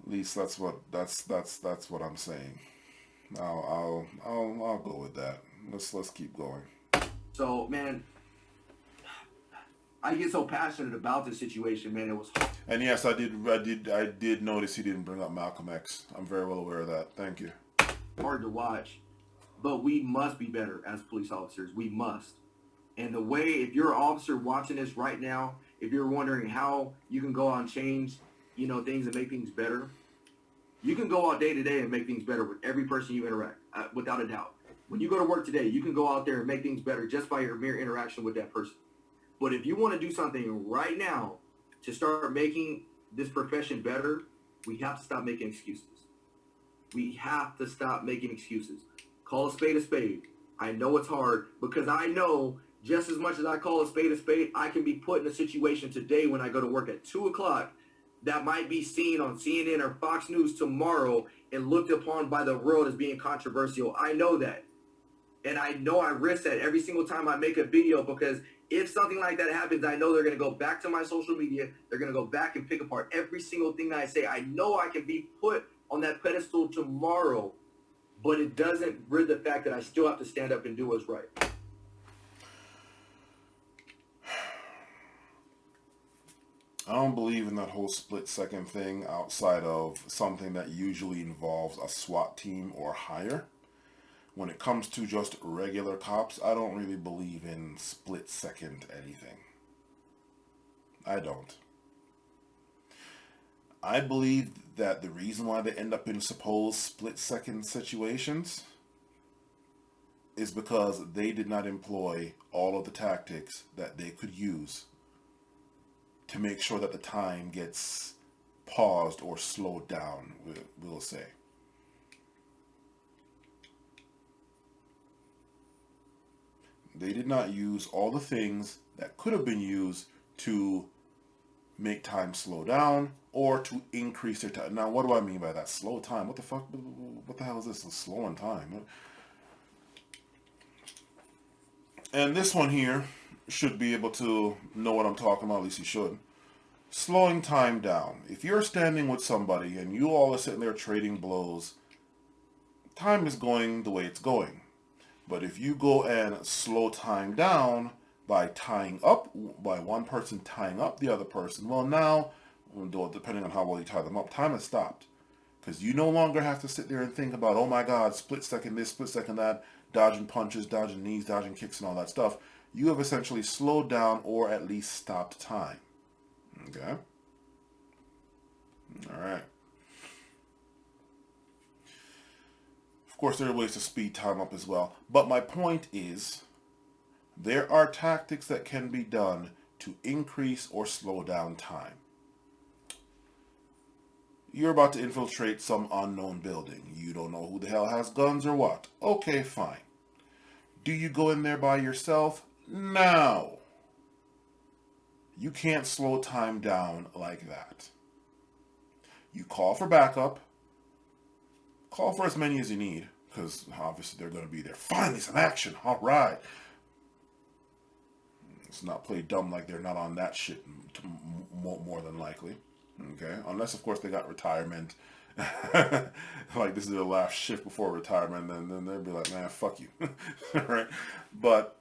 least that's what I'm saying. I'll go with that. Let's keep going. So, man, I get so passionate about this situation, man. It was hard. And yes, I did notice he didn't bring up Malcolm X. I'm very well aware of that. Thank you. Hard to watch, but we must be better as police officers. We must. And the way, if you're an officer watching this right now, if you're wondering how you can go out and change, you know, things and make things better, you can go out day to day and make things better with every person you interact, without a doubt. When you go to work today, you can go out there and make things better just by your mere interaction with that person. But if you want to do something right now to start making this profession better, we have to stop making excuses. We have to stop making excuses. Call a spade. I know it's hard, because I know just as much as I call a spade, I can be put in a situation today when I go to work at 2 o'clock that might be seen on CNN or Fox News tomorrow and looked upon by the world as being controversial. I know that. And I know I risk that every single time I make a video, because if something like that happens, I know they're going to go back to my social media. They're going to go back and pick apart every single thing that I say. I know I can be put on that pedestal tomorrow, but it doesn't rid the fact that I still have to stand up and do what's right. I don't believe in that whole split-second thing outside of something that usually involves a SWAT team or higher. When it comes to just regular cops, I don't really believe in split-second anything. I don't. I believe that the reason why they end up in supposed split-second situations is because they did not employ all of the tactics that they could use to make sure that the time gets paused or slowed down, we'll say. They did not use all the things that could have been used to make time slow down or to increase their time. Now, what do I mean by that? Slow time? What the fuck? What the hell is this? Slowing time? And this one here should be able to know what I'm talking about. At least he should. Slowing time down. If you're standing with somebody and you all are sitting there trading blows, time is going the way it's going. But if you go and slow time down by one person tying up the other person, well, now, depending on how well you tie them up, time has stopped. Because you no longer have to sit there and think about, oh my God, split second this, split second that, dodging punches, dodging knees, dodging kicks, and all that stuff. You have essentially slowed down or at least stopped time. Okay? All right. Of course, there are ways to speed time up as well. But my point is, there are tactics that can be done to increase or slow down time. You're about to infiltrate some unknown building. You don't know who the hell has guns or what. Okay, fine. Do you go in there by yourself? No. You can't slow time down like that. You call for backup. Call for as many as you need, because obviously they're going to be there. Finally, some action. All right. Let's not play dumb like they're not on that shit more than likely. Okay? Unless, of course, they got retirement. Like, this is their last shift before retirement. Then they'll be like, man, fuck you. Right? But,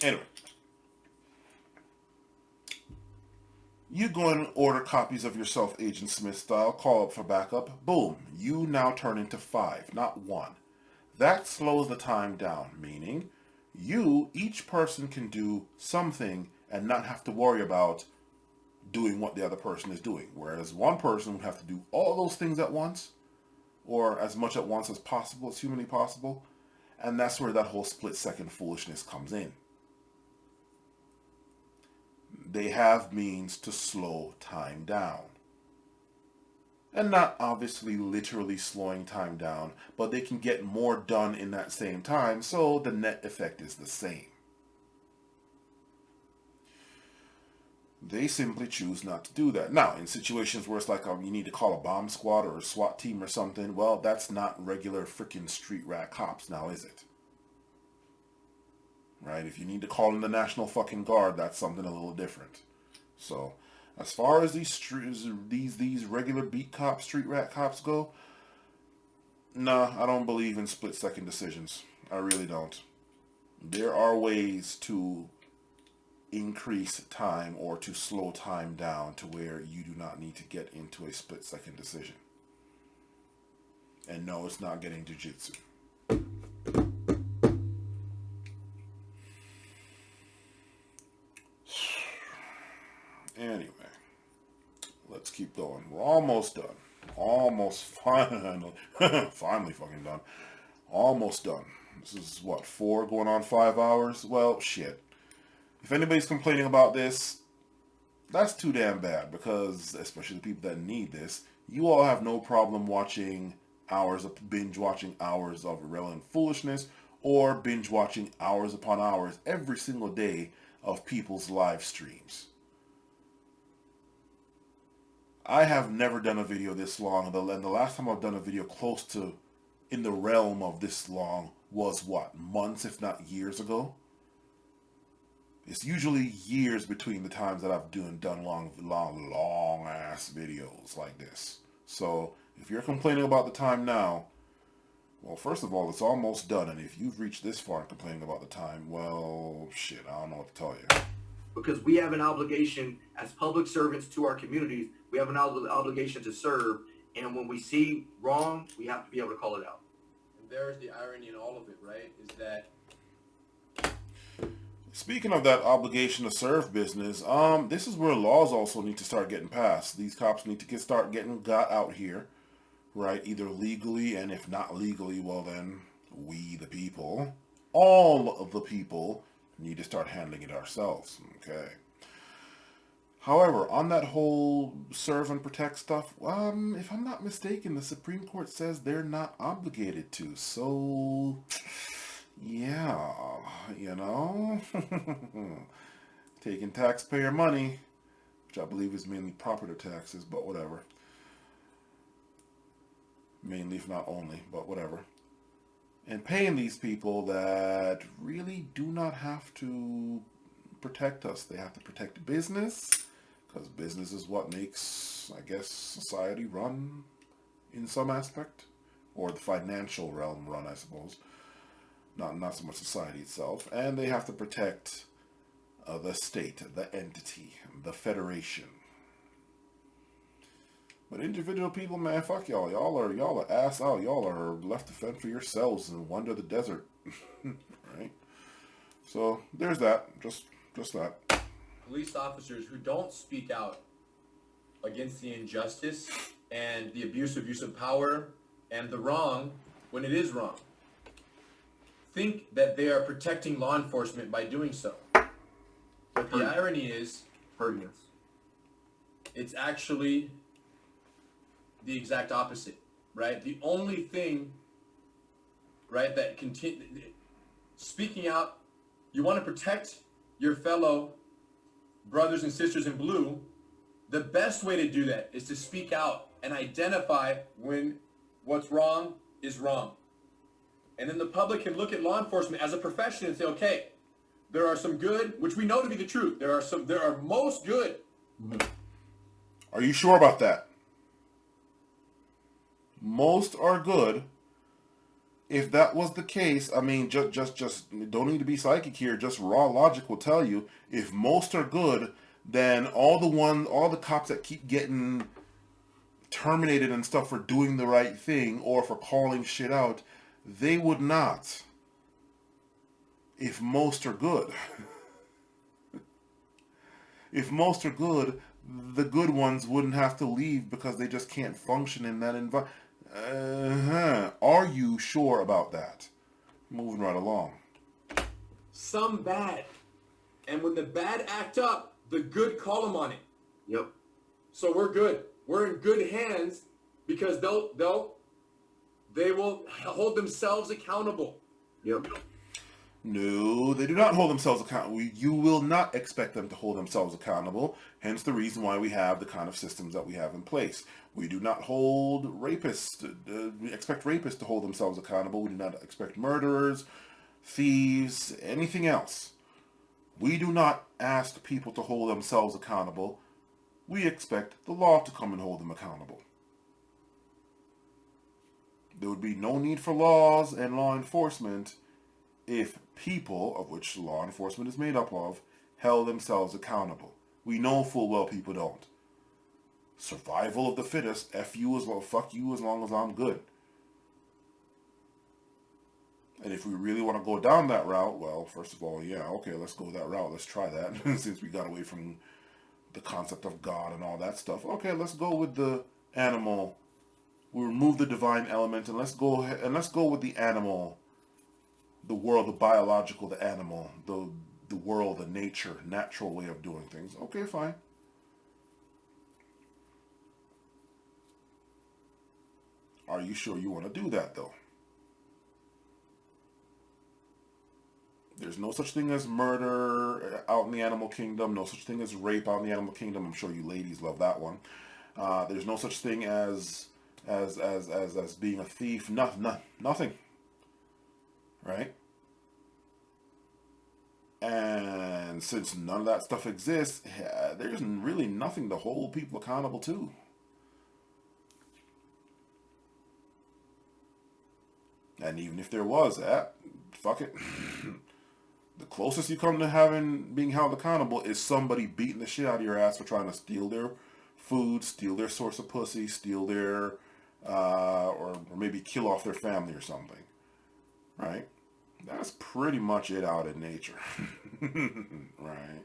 anyway. You go and order copies of yourself, Agent Smith style, call up for backup. Boom. You now turn into 5, not 1. That slows the time down, meaning each person can do something and not have to worry about doing what the other person is doing. Whereas one person would have to do all those things at once, or as much at once as possible, as humanly possible. And that's where that whole split-second foolishness comes in. They have means to slow time down. And not obviously literally slowing time down, but they can get more done in that same time, so the net effect is the same. They simply choose not to do that. Now, in situations where it's like you need to call a bomb squad or a SWAT team or something, well, that's not regular freaking street rat cops now, is it? Right? If you need to call in the National fucking Guard, that's something a little different. So, as far as these regular beat cops, street rat cops go, nah, I don't believe in split-second decisions. I really don't. There are ways to increase time or to slow time down to where you do not need to get into a split-second decision. And no, it's not getting jiu-jitsu. Anyway, let's keep going. We're almost done. Almost finally fucking done. Almost done. This is what, 4 going on 5 hours? Well, shit. If anybody's complaining about this, that's too damn bad, because especially the people that need this, you all have no problem binge watching hours of irrelevant foolishness, or binge watching hours upon hours every single day of people's live streams. I have never done a video this long, and the last time I've done a video close to in the realm of this long was what, months if not years ago? It's usually years between the times that I've done long ass videos like this. So if you're complaining about the time now, well, first of all, it's almost done, and if you've reached this far and complaining about the time, well, shit, I don't know what to tell you. Because we have an obligation as public servants to our communities. We have an obligation to serve, and when we see wrong, we have to be able to call it out. And there's the irony in all of it, right? Is that speaking of that obligation to serve business, this is where laws also need to start getting passed. These cops need to start getting got out here, right? Either legally, and if not legally, well then, we the people, all of the people, need to start handling it ourselves, okay? However, on that whole serve and protect stuff, if I'm not mistaken, the Supreme Court says they're not obligated to, so yeah, you know, taking taxpayer money, which I believe is mainly property taxes, but whatever. Mainly, if not only, but whatever. And paying these people that really do not have to protect us. They have to protect business, because business is what makes, I guess, society run in some aspect, or the financial realm run, I suppose. Not so much society itself. And they have to protect the state, the entity, the federation. But individual people, man, fuck y'all. Y'all are ass out. Y'all are left to fend for yourselves and wander the desert. Right? So there's that. Just that. police officers who don't speak out against the injustice and the abuse of power and the wrong when it is wrong think that they are protecting law enforcement by doing so. But the irony is, it's actually the exact opposite, right? The only thing, right, that speaking out, you want to protect your fellow brothers and sisters in blue, the best way to do that is to speak out and identify when what's wrong is wrong. And then the public can look at law enforcement as a profession and say, okay, there are some good, which we know to be the truth. There are most good. Are you sure about that? Most are good. If that was the case, I mean, just don't need to be psychic here. Just raw logic will tell you, if most are good, then all the cops that keep getting terminated and stuff for doing the right thing or for calling shit out, they would not. If most are good. If most are good, the good ones wouldn't have to leave because they just can't function in that environment. Are you sure about that? Moving right along. Some bad. And when the bad act up, the good call them on it. Yep. So we're good. We're in good hands because they will hold themselves accountable. Yep. No, they do not hold themselves accountable. You will not expect them to hold themselves accountable. Hence the reason why we have the kind of systems that we have in place. We do not hold rapists. We expect rapists to hold themselves accountable. We do not expect murderers, thieves, anything else. We do not ask people to hold themselves accountable. We expect the law to come and hold them accountable. There would be no need for laws and law enforcement if people, of which law enforcement is made up of, held themselves accountable. We know full well people don't. Survival of the fittest, F you as well, fuck you as long as I'm good. And if we really want to go down that route, well, first of all, yeah, okay, let's go that route. Let's try that. Since we got away from the concept of God and all that stuff. Okay, let's go with the animal. We remove the divine element and let's go with the animal. The world, the biological, the animal, the world, the nature, natural way of doing things. Okay, fine. Are you sure you want to do that, though? There's no such thing as murder out in the animal kingdom. No such thing as rape out in the animal kingdom. I'm sure you ladies love that one. There's no such thing as being a thief. Nothing. Right? And since none of that stuff exists, there's really nothing to hold people accountable to. And even if there was, fuck it. The closest you come to being held accountable is somebody beating the shit out of your ass for trying to steal their food, steal their source of pussy, steal their, or maybe kill off their family or something. Right? That's pretty much it out in nature. Right?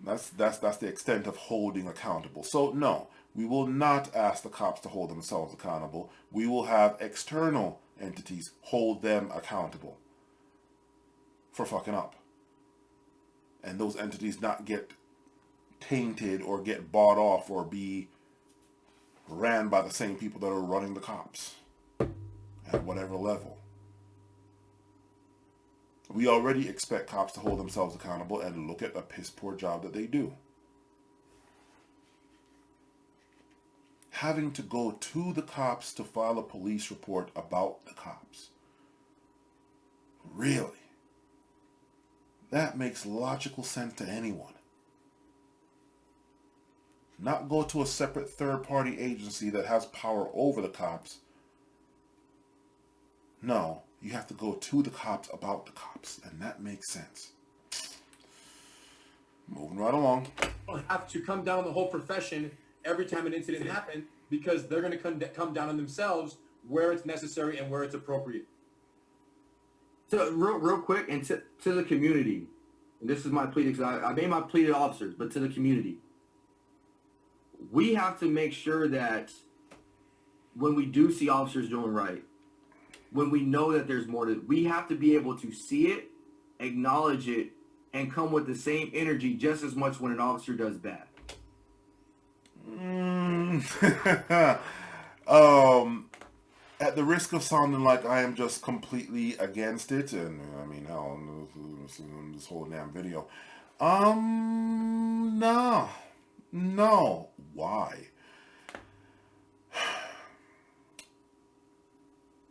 That's the extent of holding accountable. So no, we will not ask the cops to hold themselves accountable. We will have external entities hold them accountable for fucking up. And those entities not get tainted or get bought off or be ran by the same people that are running the cops at whatever level. We already expect cops to hold themselves accountable, and look at the piss poor job that they do. Having to go to the cops to file a police report about the cops. Really? That makes logical sense to anyone. Not go to a separate third-party agency that has power over the cops. No, you have to go to the cops about the cops, and that makes sense. Moving right along. Have to come down on the whole profession every time an incident happens because they're going to come down on themselves where it's necessary and where it's appropriate. So real quick, and to the community, and this is my plea, because I made my plea to officers, but to the community, we have to make sure that when we do see officers doing right, when we know that there's more to, we have to be able to see it, acknowledge it, and come with the same energy just as much when an officer does bad. at the risk of sounding like I am just completely against it, and I mean, hell, in this whole damn video, no. Why?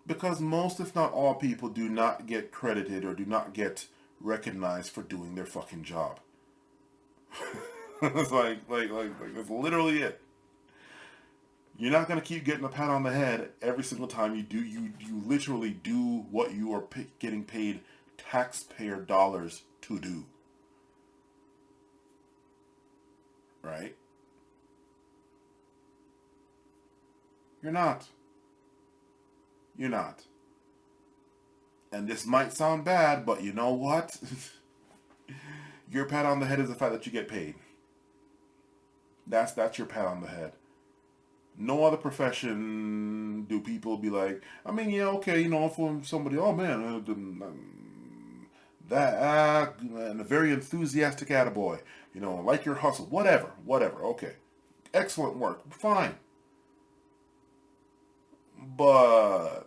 Because most, if not all, people do not get credited or do not get recognized for doing their fucking job. It's like that's literally it. You're not gonna keep getting a pat on the head every single time you do. You literally do what you are getting paid taxpayer dollars to do. Right? You're not. You're not. And this might sound bad, but you know what? Your pat on the head is the fact that you get paid. That's your pat on the head. No other profession do people be like, I mean, yeah, okay, you know, for somebody, oh man, and a very enthusiastic attaboy, you know, like your hustle, whatever, okay. Excellent work, fine. But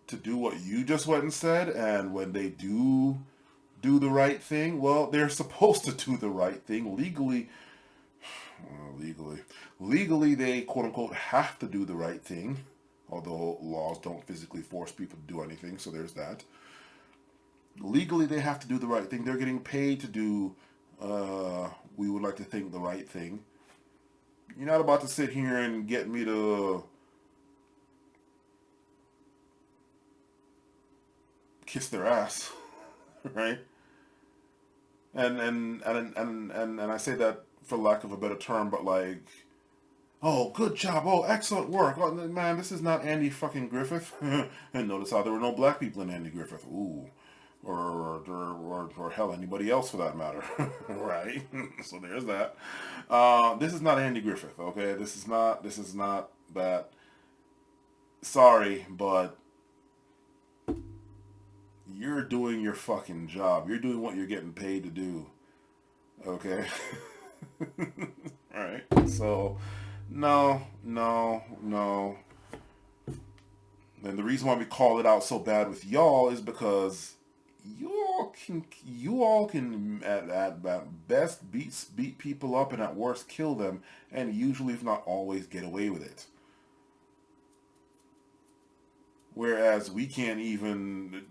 to do what you just went and said, and when they do the right thing, well, they're supposed to do the right thing legally. Legally, they quote unquote have to do the right thing, although laws don't physically force people to do anything, so there's that. Legally, they have to do the right thing. They're getting paid to do, we would like to think, the right thing. You're not about to sit here and get me to kiss their ass, right? And I say that for lack of a better term, but like, oh, good job, oh, excellent work, oh, man, this is not Andy fucking Griffith. And notice how there were no black people in Andy Griffith, ooh, or hell, anybody else for that matter, right? So there's that. This is not Andy Griffith, okay? This is not that. Sorry, but you're doing your fucking job. You're doing what you're getting paid to do, okay? Alright, so no. And the reason why we call it out so bad with y'all is because you all can at best beat people up and at worst kill them, and usually, if not always, get away with it. Whereas we can't even.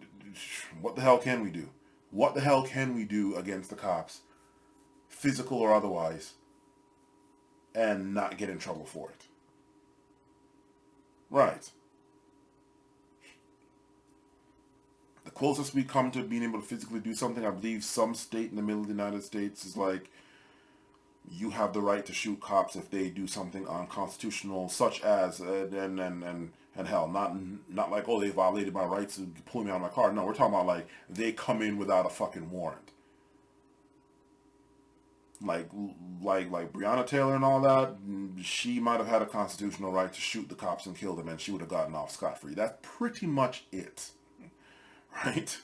What the hell can we do? What the hell can we do against the cops, physical or otherwise, and not get in trouble for it? Right. The closest we come to being able to physically do something, I believe some state in the middle of the United States is like, you have the right to shoot cops if they do something unconstitutional, such as, and hell, not like, oh, they violated my rights to pull me out of my car. No, we're talking about like, they come in without a fucking warrant. Like Breonna Taylor and all that, she might have had a constitutional right to shoot the cops and kill them, and she would have gotten off scot-free. That's pretty much it. Right?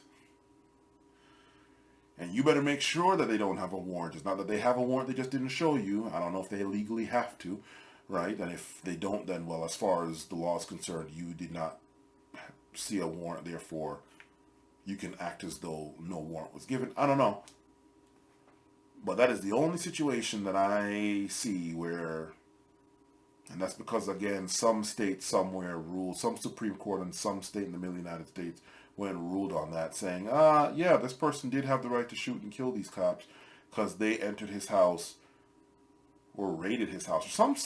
And you better make sure that they don't have a warrant. It's not that they have a warrant, they just didn't show you. I don't know if they legally have to, right? And if they don't, then, well, as far as the law is concerned, you did not see a warrant, therefore you can act as though no warrant was given. I don't know. But that is the only situation that I see where, and that's because, again, some state somewhere ruled, some Supreme Court in some state in the middle of the United States went and ruled on that, saying, yeah, this person did have the right to shoot and kill these cops because they entered his house or raided his house or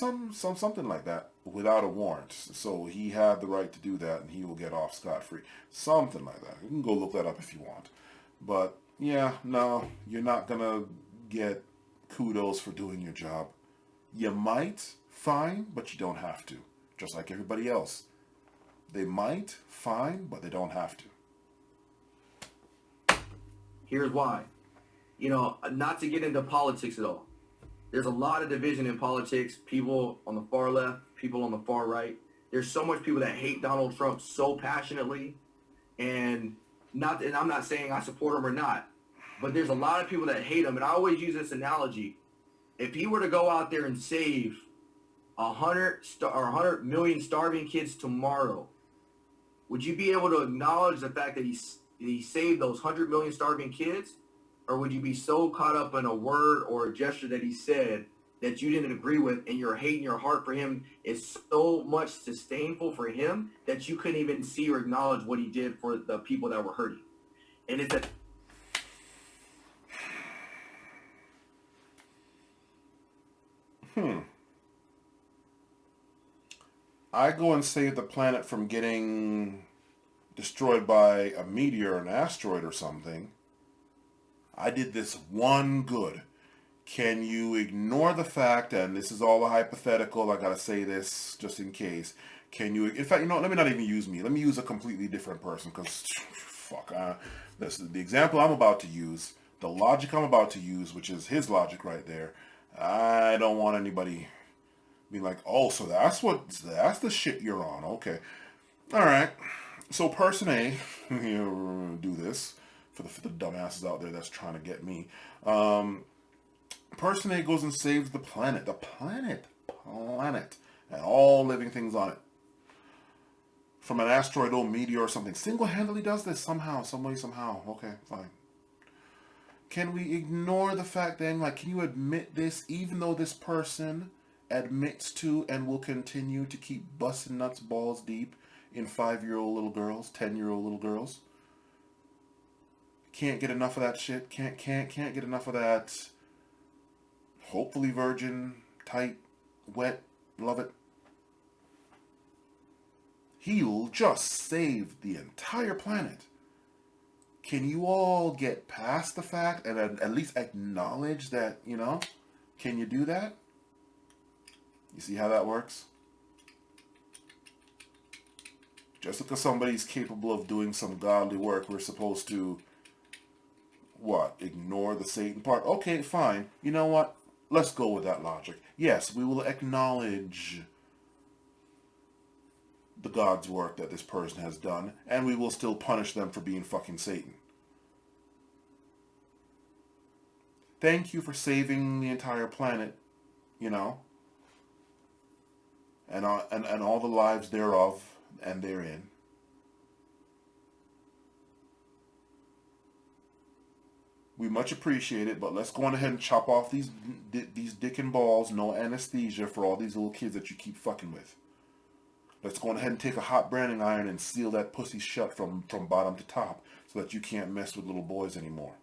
something like that without a warrant. So he had the right to do that and he will get off scot-free. Something like that. You can go look that up if you want. But yeah, no, you're not going to get kudos for doing your job. You might, fine, but you don't have to. Just like everybody else. They might, fine, but they don't have to. Here's why. You know, not to get into politics at all. There's a lot of division in politics. People on the far left, people on the far right. There's so much people that hate Donald Trump so passionately, and I'm not saying I support him or not, but there's a lot of people that hate him. And I always use this analogy: if he were to go out there and save 100 million starving kids tomorrow, would you be able to acknowledge the fact that he saved those 100 million starving kids? Or would you be so caught up in a word or a gesture that he said that you didn't agree with, and your hate in your heart for him is so much disdainful for him that you couldn't even see or acknowledge what he did for the people that were hurting? And it's a I go and save the planet from getting destroyed by a meteor, an asteroid or something. I did this one good. Can you ignore the fact, and this is all a hypothetical, I gotta say this just in case. Can you, in fact, you know, let me not even use me. Let me use a completely different person, because, fuck, this is the example I'm about to use, the logic I'm about to use, which is his logic right there. I don't want anybody be like, oh, so that's the shit you're on. Okay. All right. So person A, do this for the dumbasses out there that's trying to get me. Person A goes and saves the planet, and all living things on it from an asteroid or meteor or something. Single-handedly does this somehow, some way, somehow. Okay, fine. Can we ignore the fact then, like, can you admit this, even though this person admits to and will continue to keep busting nuts balls deep in 5-year-old little girls, 10-year-old little girls? Can't get enough of that shit. Can't get enough of that. Hopefully virgin, tight, wet, love it. He'll just save the entire planet. Can you all get past the fact and at least acknowledge that, you know, can you do that? You see how that works? Just because somebody's capable of doing some godly work, we're supposed to, what, ignore the Satan part? Okay, fine. You know what? Let's go with that logic. Yes, we will acknowledge the God's work that this person has done, and we will still punish them for being fucking Satan. Thank you for saving the entire planet, you know, and all the lives thereof and therein. We much appreciate it, but let's go on ahead and chop off these dick and balls, no anesthesia for all these little kids that you keep fucking with. Let's go on ahead and take a hot branding iron and seal that pussy shut from bottom to top so that you can't mess with little boys anymore.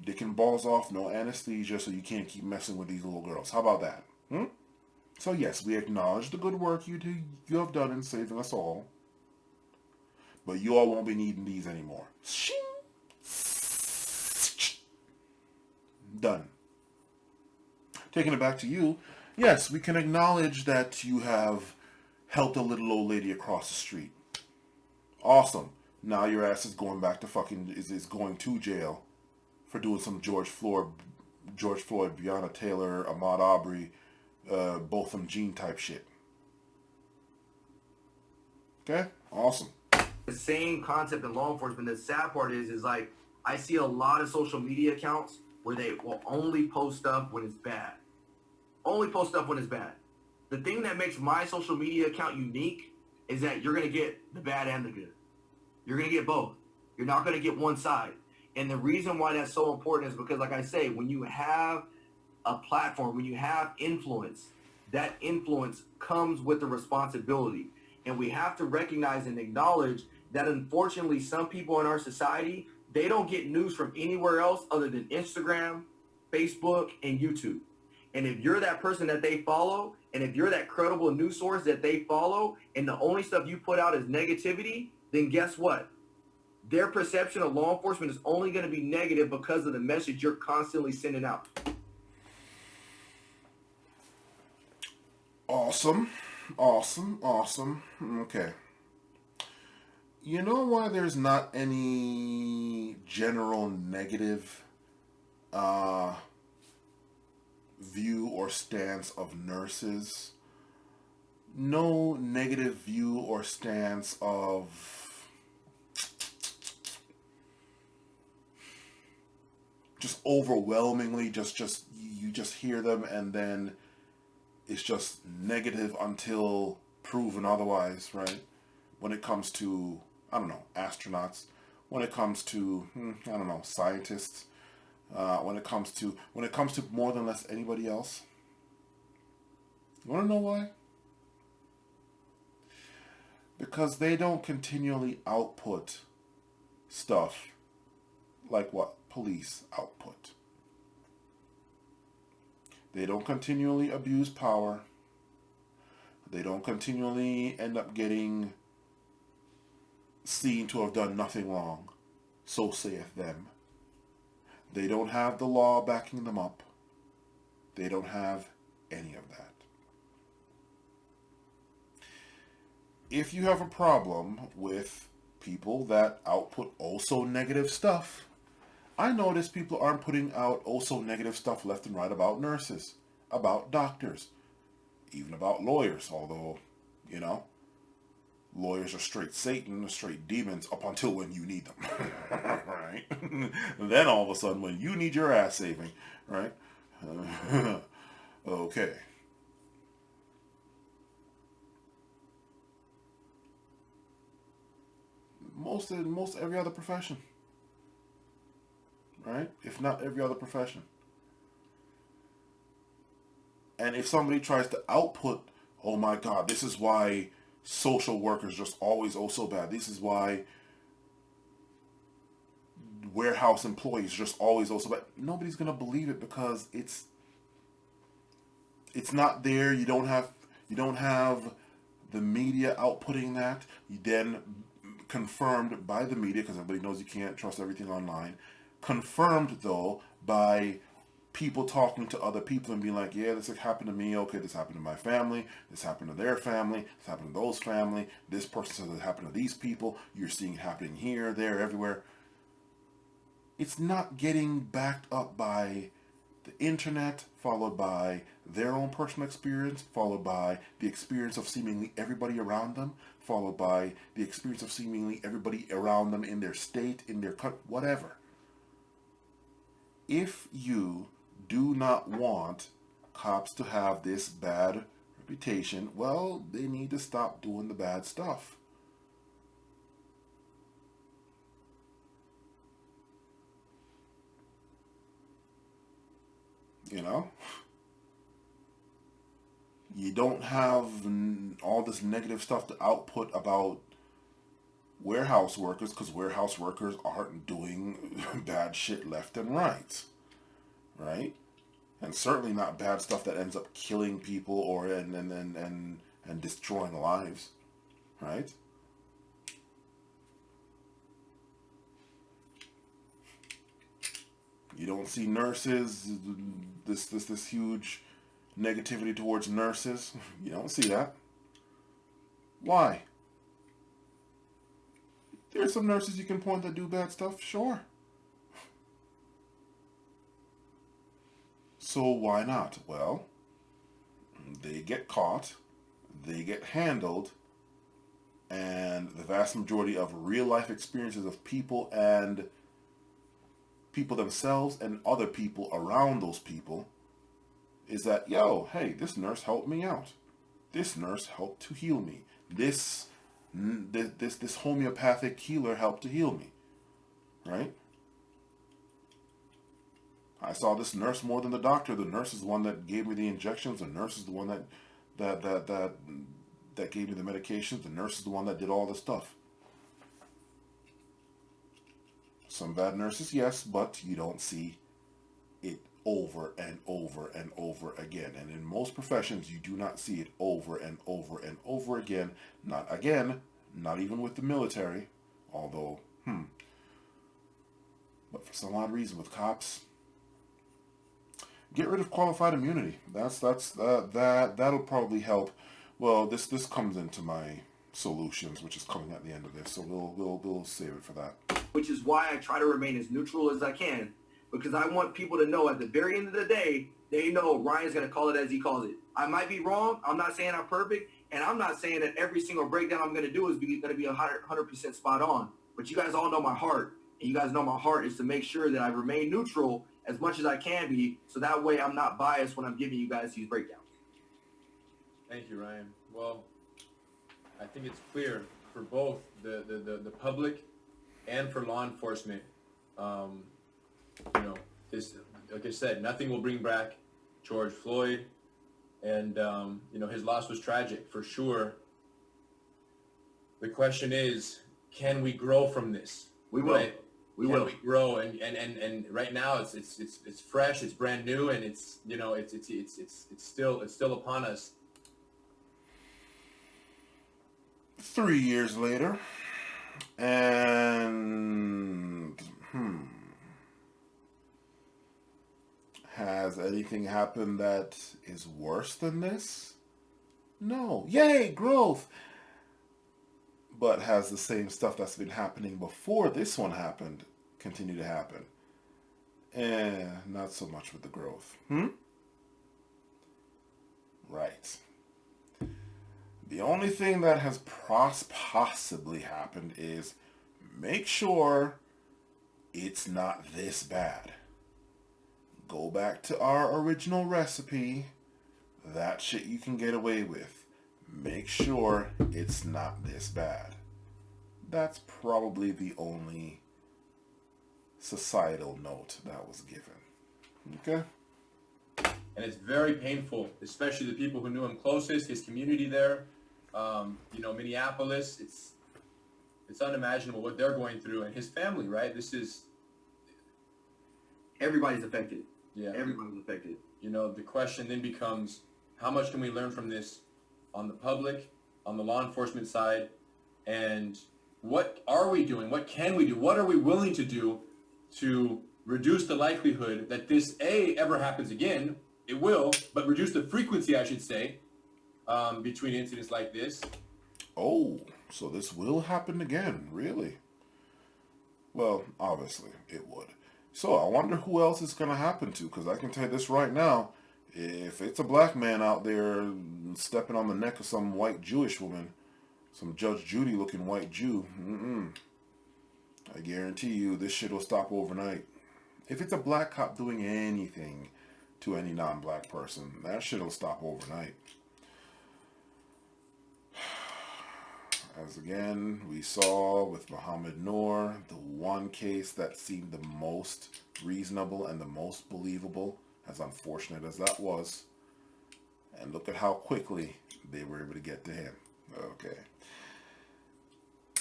Dick and balls off, no anesthesia, so you can't keep messing with these little girls. How about that? So yes, we acknowledge the good work you have done in saving us all, but you all won't be needing these anymore. Done. Taking it back to you, yes, we can acknowledge that you have helped a little old lady across the street. Awesome. Now your ass is going back to is going to jail for doing some George Floyd, Breonna Taylor, Ahmaud Arbery, Botham Jean type shit. Okay? Awesome. The same concept in law enforcement. The sad part is like, I see a lot of social media accounts where they will only post stuff when it's bad. Only post stuff when it's bad. The thing that makes my social media account unique is that you're going to get the bad and the good. You're going to get both. You're not going to get one side. And the reason why that's so important is because, like I say, when you have a platform, when you have influence, that influence comes with the responsibility. And we have to recognize and acknowledge that, unfortunately, some people in our society, they don't get news from anywhere else other than Instagram, Facebook, and YouTube. And if you're that person that they follow, and if you're that credible news source that they follow, and the only stuff you put out is negativity, then guess what? Their perception of law enforcement is only going to be negative because of the message you're constantly sending out. Awesome. Okay. You know why there's not any general negative view or stance of nurses? No negative view or stance of just overwhelmingly, you just hear them, and then it's just negative until proven otherwise, right? When it comes to, I don't know, astronauts, when it comes to, I don't know, scientists, when it comes to more than less anybody else. You want to know why? Because they don't continually output stuff like what police output. They don't continually abuse power. They don't continually end up getting seen to have done nothing wrong. So saith them. They don't have the law backing them up. They don't have any of that. If you have a problem with people that output also negative stuff, I notice people aren't putting out also negative stuff left and right about nurses, about doctors, even about lawyers, although, you know, lawyers are straight Satan, straight demons up until when you need them, right? Then all of a sudden when you need your ass saving, right? Okay. Most every other profession, right? If not every other profession. And if somebody tries to output, oh my God, this is why social workers just always oh so bad. This is why warehouse employees just always oh so bad. Nobody's gonna believe it because it's not there. You don't have the media outputting that. You then confirmed by the media, because everybody knows you can't trust everything online. Confirmed though by people talking to other people and being like, yeah, this happened to me. Okay, this happened to my family. This happened to their family. This happened to those family. This person says it happened to these people. You're seeing it happening here, there, everywhere. It's not getting backed up by the internet, followed by their own personal experience, followed by the experience of seemingly everybody around them, followed by the experience of seemingly everybody around them in their state, in their country, whatever. If you do not want cops to have this bad reputation, well, they need to stop doing the bad stuff. You know? You don't have all this negative stuff to output about warehouse workers, because warehouse workers aren't doing bad shit left and right. Right? And certainly not bad stuff that ends up killing people or and destroying lives. Right? You don't see nurses, this huge negativity towards nurses. You don't see that. Why? There's some nurses you can point that do bad stuff, sure. So why not? Well, they get caught, they get handled, and the vast majority of real life experiences of people and people themselves and other people around those people is that, yo, hey, this nurse helped me out. This nurse helped to heal me. This homeopathic healer helped to heal me. Right? I saw this nurse more than the doctor. The nurse is the one that gave me the injections. The nurse is the one that gave me the medications. The nurse is the one that did all the stuff. Some bad nurses, yes, but you don't see it over and over and over again. And in most professions, you do not see it over and over and over again. Not even with the military, although, but for some odd reason with cops, get rid of qualified immunity. That'll probably help. Well, this comes into my solutions, which is coming at the end of this, so we'll save it for that. Which is why I try to remain as neutral as I can, because I want people to know at the very end of the day, they know Ryan's going to call it as he calls it. I might be wrong. I'm not saying I'm perfect, and I'm not saying that every single breakdown I'm going to do is going to be 100% spot on. But you guys all know my heart, And you guys know my heart is to make sure that I remain neutral as much as I can be, so that way I'm not biased when I'm giving you guys these breakdowns. Thank you, Ryan. Well, I think it's clear for both the public and for law enforcement. You know, this, like I said, nothing will bring back George Floyd, and you know, his loss was tragic for sure. The question is, can we grow from this? We will. Right? We can will. we grow? And right now it's fresh, it's brand new, and it's, you know, it's still upon us. 3 years later, and has anything happened that is worse than this? No. Yay, growth. But has the same stuff that's been happening before this one happened continue to happen? Not so much with the growth. Right. The only thing that has possibly happened is make sure it's not this bad. Go back to our original recipe. That shit you can get away with. Make sure it's not this bad. That's probably the only societal note that was given. Okay? And it's very painful, especially the people who knew him closest, his community there. You know, Minneapolis, it's unimaginable what they're going through, and his family, right? This is... Everybody's affected. Yeah. Everybody's affected. You know, the question then becomes, how much can we learn from this on the public, on the law enforcement side, and what are we doing? What can we do? What are we willing to do to reduce the likelihood that this ever happens again? It will, but reduce the frequency, I should say, between incidents like this. Oh, so this will happen again, really? Well, obviously it would. So I wonder who else it's going to happen to, because I can tell you this right now. If it's a black man out there stepping on the neck of some white Jewish woman, some Judge Judy looking white Jew, I guarantee you this shit will stop overnight. If it's a black cop doing anything to any non-black person, that shit will stop overnight. As again, we saw with Muhammad Noor, the one case that seemed the most reasonable and the most believable, as unfortunate as that was. And look at how quickly they were able to get to him. Okay.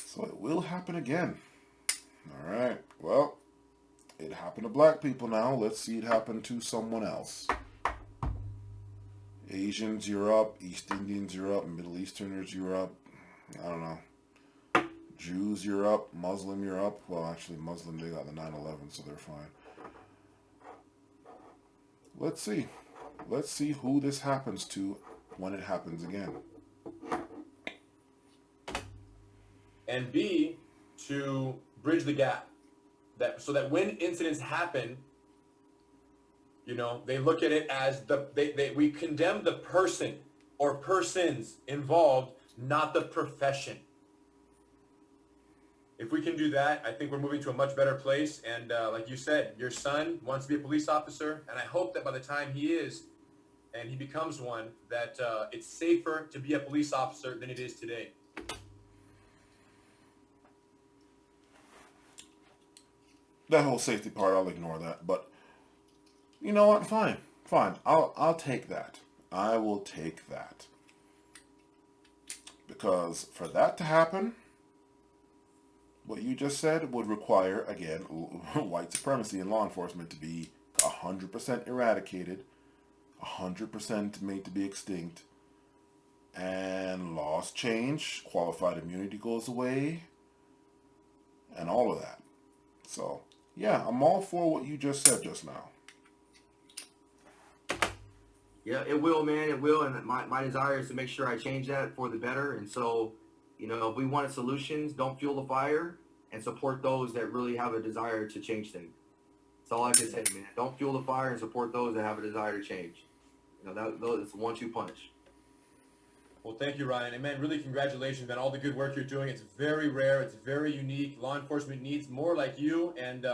So it will happen again. Alright, well, it happened to black people now. Let's see it happen to someone else. Asians, you're up. East Indians, you're up. Middle Easterners, you're up. I don't know. Jews, you're up. Muslim, you're up. Well, actually, Muslim, they got the 9/11, so they're fine. Let's see. Let's see who this happens to when it happens again. And B, to bridge the gap. So that when incidents happen, you know, they look at it as we condemn the person or persons involved, not the profession. If we can do that, I think we're moving to a much better place. And like you said, your son wants to be a police officer, and I hope that by the time he is and he becomes one, that it's safer to be a police officer than it is today. That whole safety part, I'll ignore that. But you know what? Fine. I'll take that. I will take that. Because for that to happen, what you just said would require, again, white supremacy in law enforcement to be 100% eradicated, 100% made to be extinct, and laws change, qualified immunity goes away, and all of that. So, yeah, I'm all for what you just said just now. Yeah, it will, man. It will. And my desire is to make sure I change that for the better. And so, you know, if we wanted solutions, don't fuel the fire, and support those that really have a desire to change things. That's all I can say, man. Don't fuel the fire and support those that have a desire to change. You know, that's a 1-2 punch. Well, thank you, Ryan. And man, really congratulations on all the good work you're doing. It's very rare. It's very unique. Law enforcement needs more like you. And,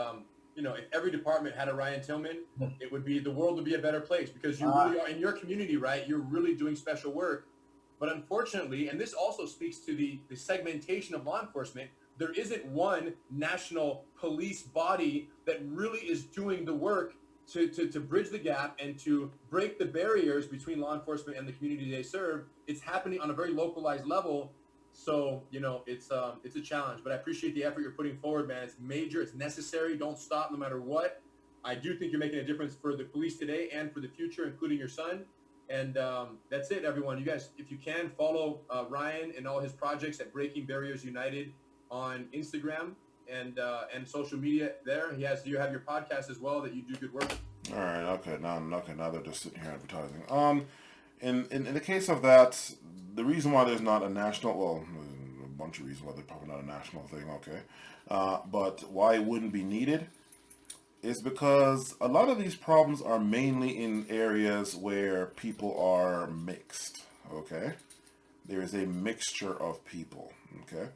you know, if every department had a Ryan Tillman, the world would be a better place, because you really are in your community, right? You're really doing special work. But unfortunately, and this also speaks to the segmentation of law enforcement, there isn't one national police body that really is doing the work to bridge the gap and to break the barriers between law enforcement and the community they serve. It's happening on a very localized level. So, you know, it's a challenge, but I appreciate the effort you're putting forward, man. It's major. It's necessary. Don't stop no matter what. I do think you're making a difference for the police today and for the future, including your son. And that's it, everyone. You guys, if you can, follow Ryan and all his projects at Breaking Barriers United on Instagram and social media there. You have your podcast as well that you do good work. All right, okay. Now they're just sitting here advertising. In the case of that, the reason why there's not a national, well, there's a bunch of reasons why there's probably not a national thing, okay. But why it wouldn't be needed is because a lot of these problems are mainly in areas where people are mixed, okay? There is a mixture of people, okay?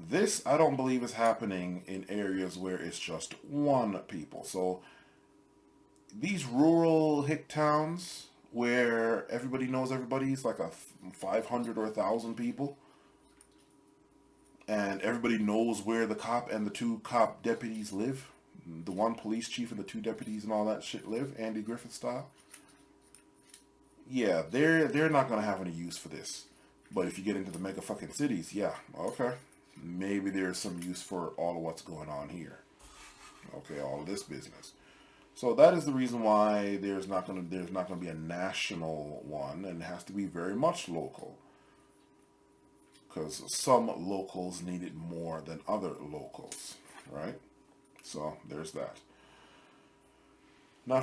This, I don't believe, is happening in areas where it's just one people. So these rural hick towns where everybody knows everybody's like a 500 or 1,000 people, and everybody knows where the cop and the 2 cop deputies live, the 1 police chief and the 2 deputies and all that shit live, Andy Griffith style. Yeah, they're not gonna have any use for this. But if you get into the mega fucking cities, yeah, okay, maybe there's some use for all of what's going on here. Okay, all of this business. So that is the reason why there's not gonna be a national one, and it has to be very much local. Because some locals need it more than other locals, right? So there's that. Now,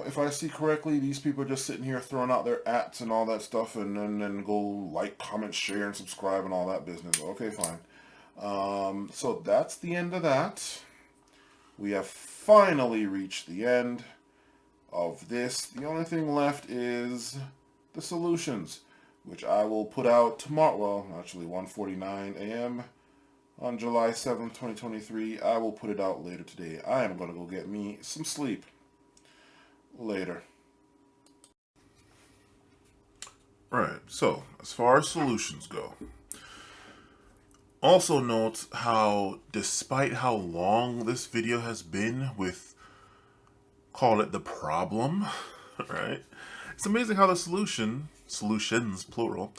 if I see correctly, these people are just sitting here throwing out their ats and all that stuff, and then go like, comment, share, and subscribe and all that business. Okay, fine. So that's the end of that. We have finally reached the end of this. The only thing left is the solutions, which I will put out tomorrow. Well, actually 1:49 a.m. on July 7th, 2023. I will put it out later today. I am going to go get me some sleep later. Right, so as far as solutions go, also note how, despite how long this video has been with, call it the problem, right? It's amazing how the solutions plural,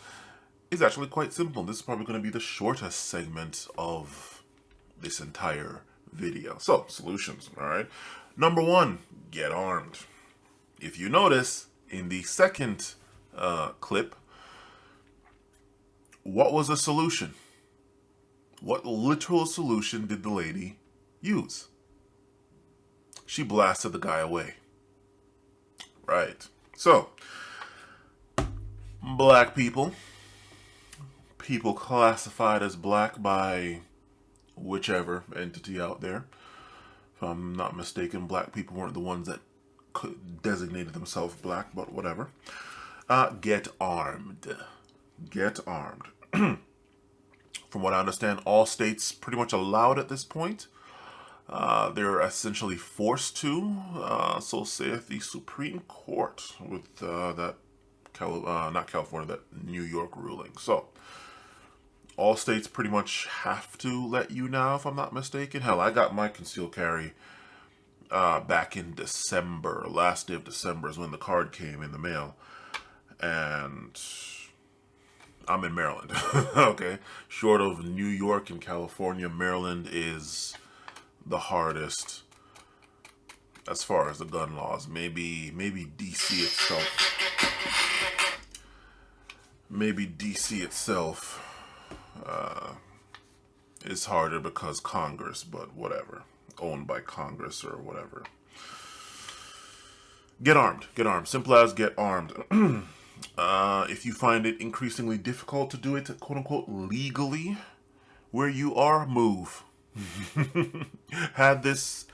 is actually quite simple. This is probably going to be the shortest segment of this entire video. So, solutions, all right? Number 1, get armed. If you notice, in the second clip, what was the solution? What literal solution did the lady use? She blasted the guy away. Right. So, black people classified as black by whichever entity out there. If I'm not mistaken, black people weren't the ones that designated themselves black, but whatever. Get armed. Get armed. From what I understand, all states pretty much allowed at this point. They're essentially forced to, so saith the Supreme Court with that New York ruling. So, all states pretty much have to let you now, if I'm not mistaken. Hell, I got my concealed carry back in December. Last day of December is when the card came in the mail. And I'm in Maryland, okay? Short of New York and California, Maryland is the hardest as far as the gun laws. Maybe DC itself. Maybe DC itself is harder because Congress, but whatever. Owned by Congress or whatever. Get armed. Get armed. Simple as get armed. If you find it increasingly difficult to do it, quote-unquote, legally, where you are, move. Had this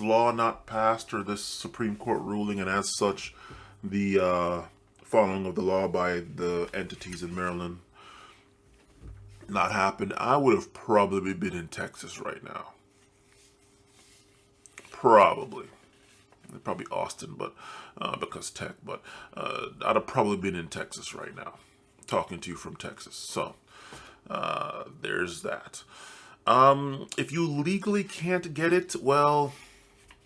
law not passed, or this Supreme Court ruling, and as such, the following of the law by the entities in Maryland not happened, I would have probably been in Texas right now. Probably Austin, but because tech, but I'd have probably been in Texas right now, talking to you from Texas. So there's that. If you legally can't get it, well,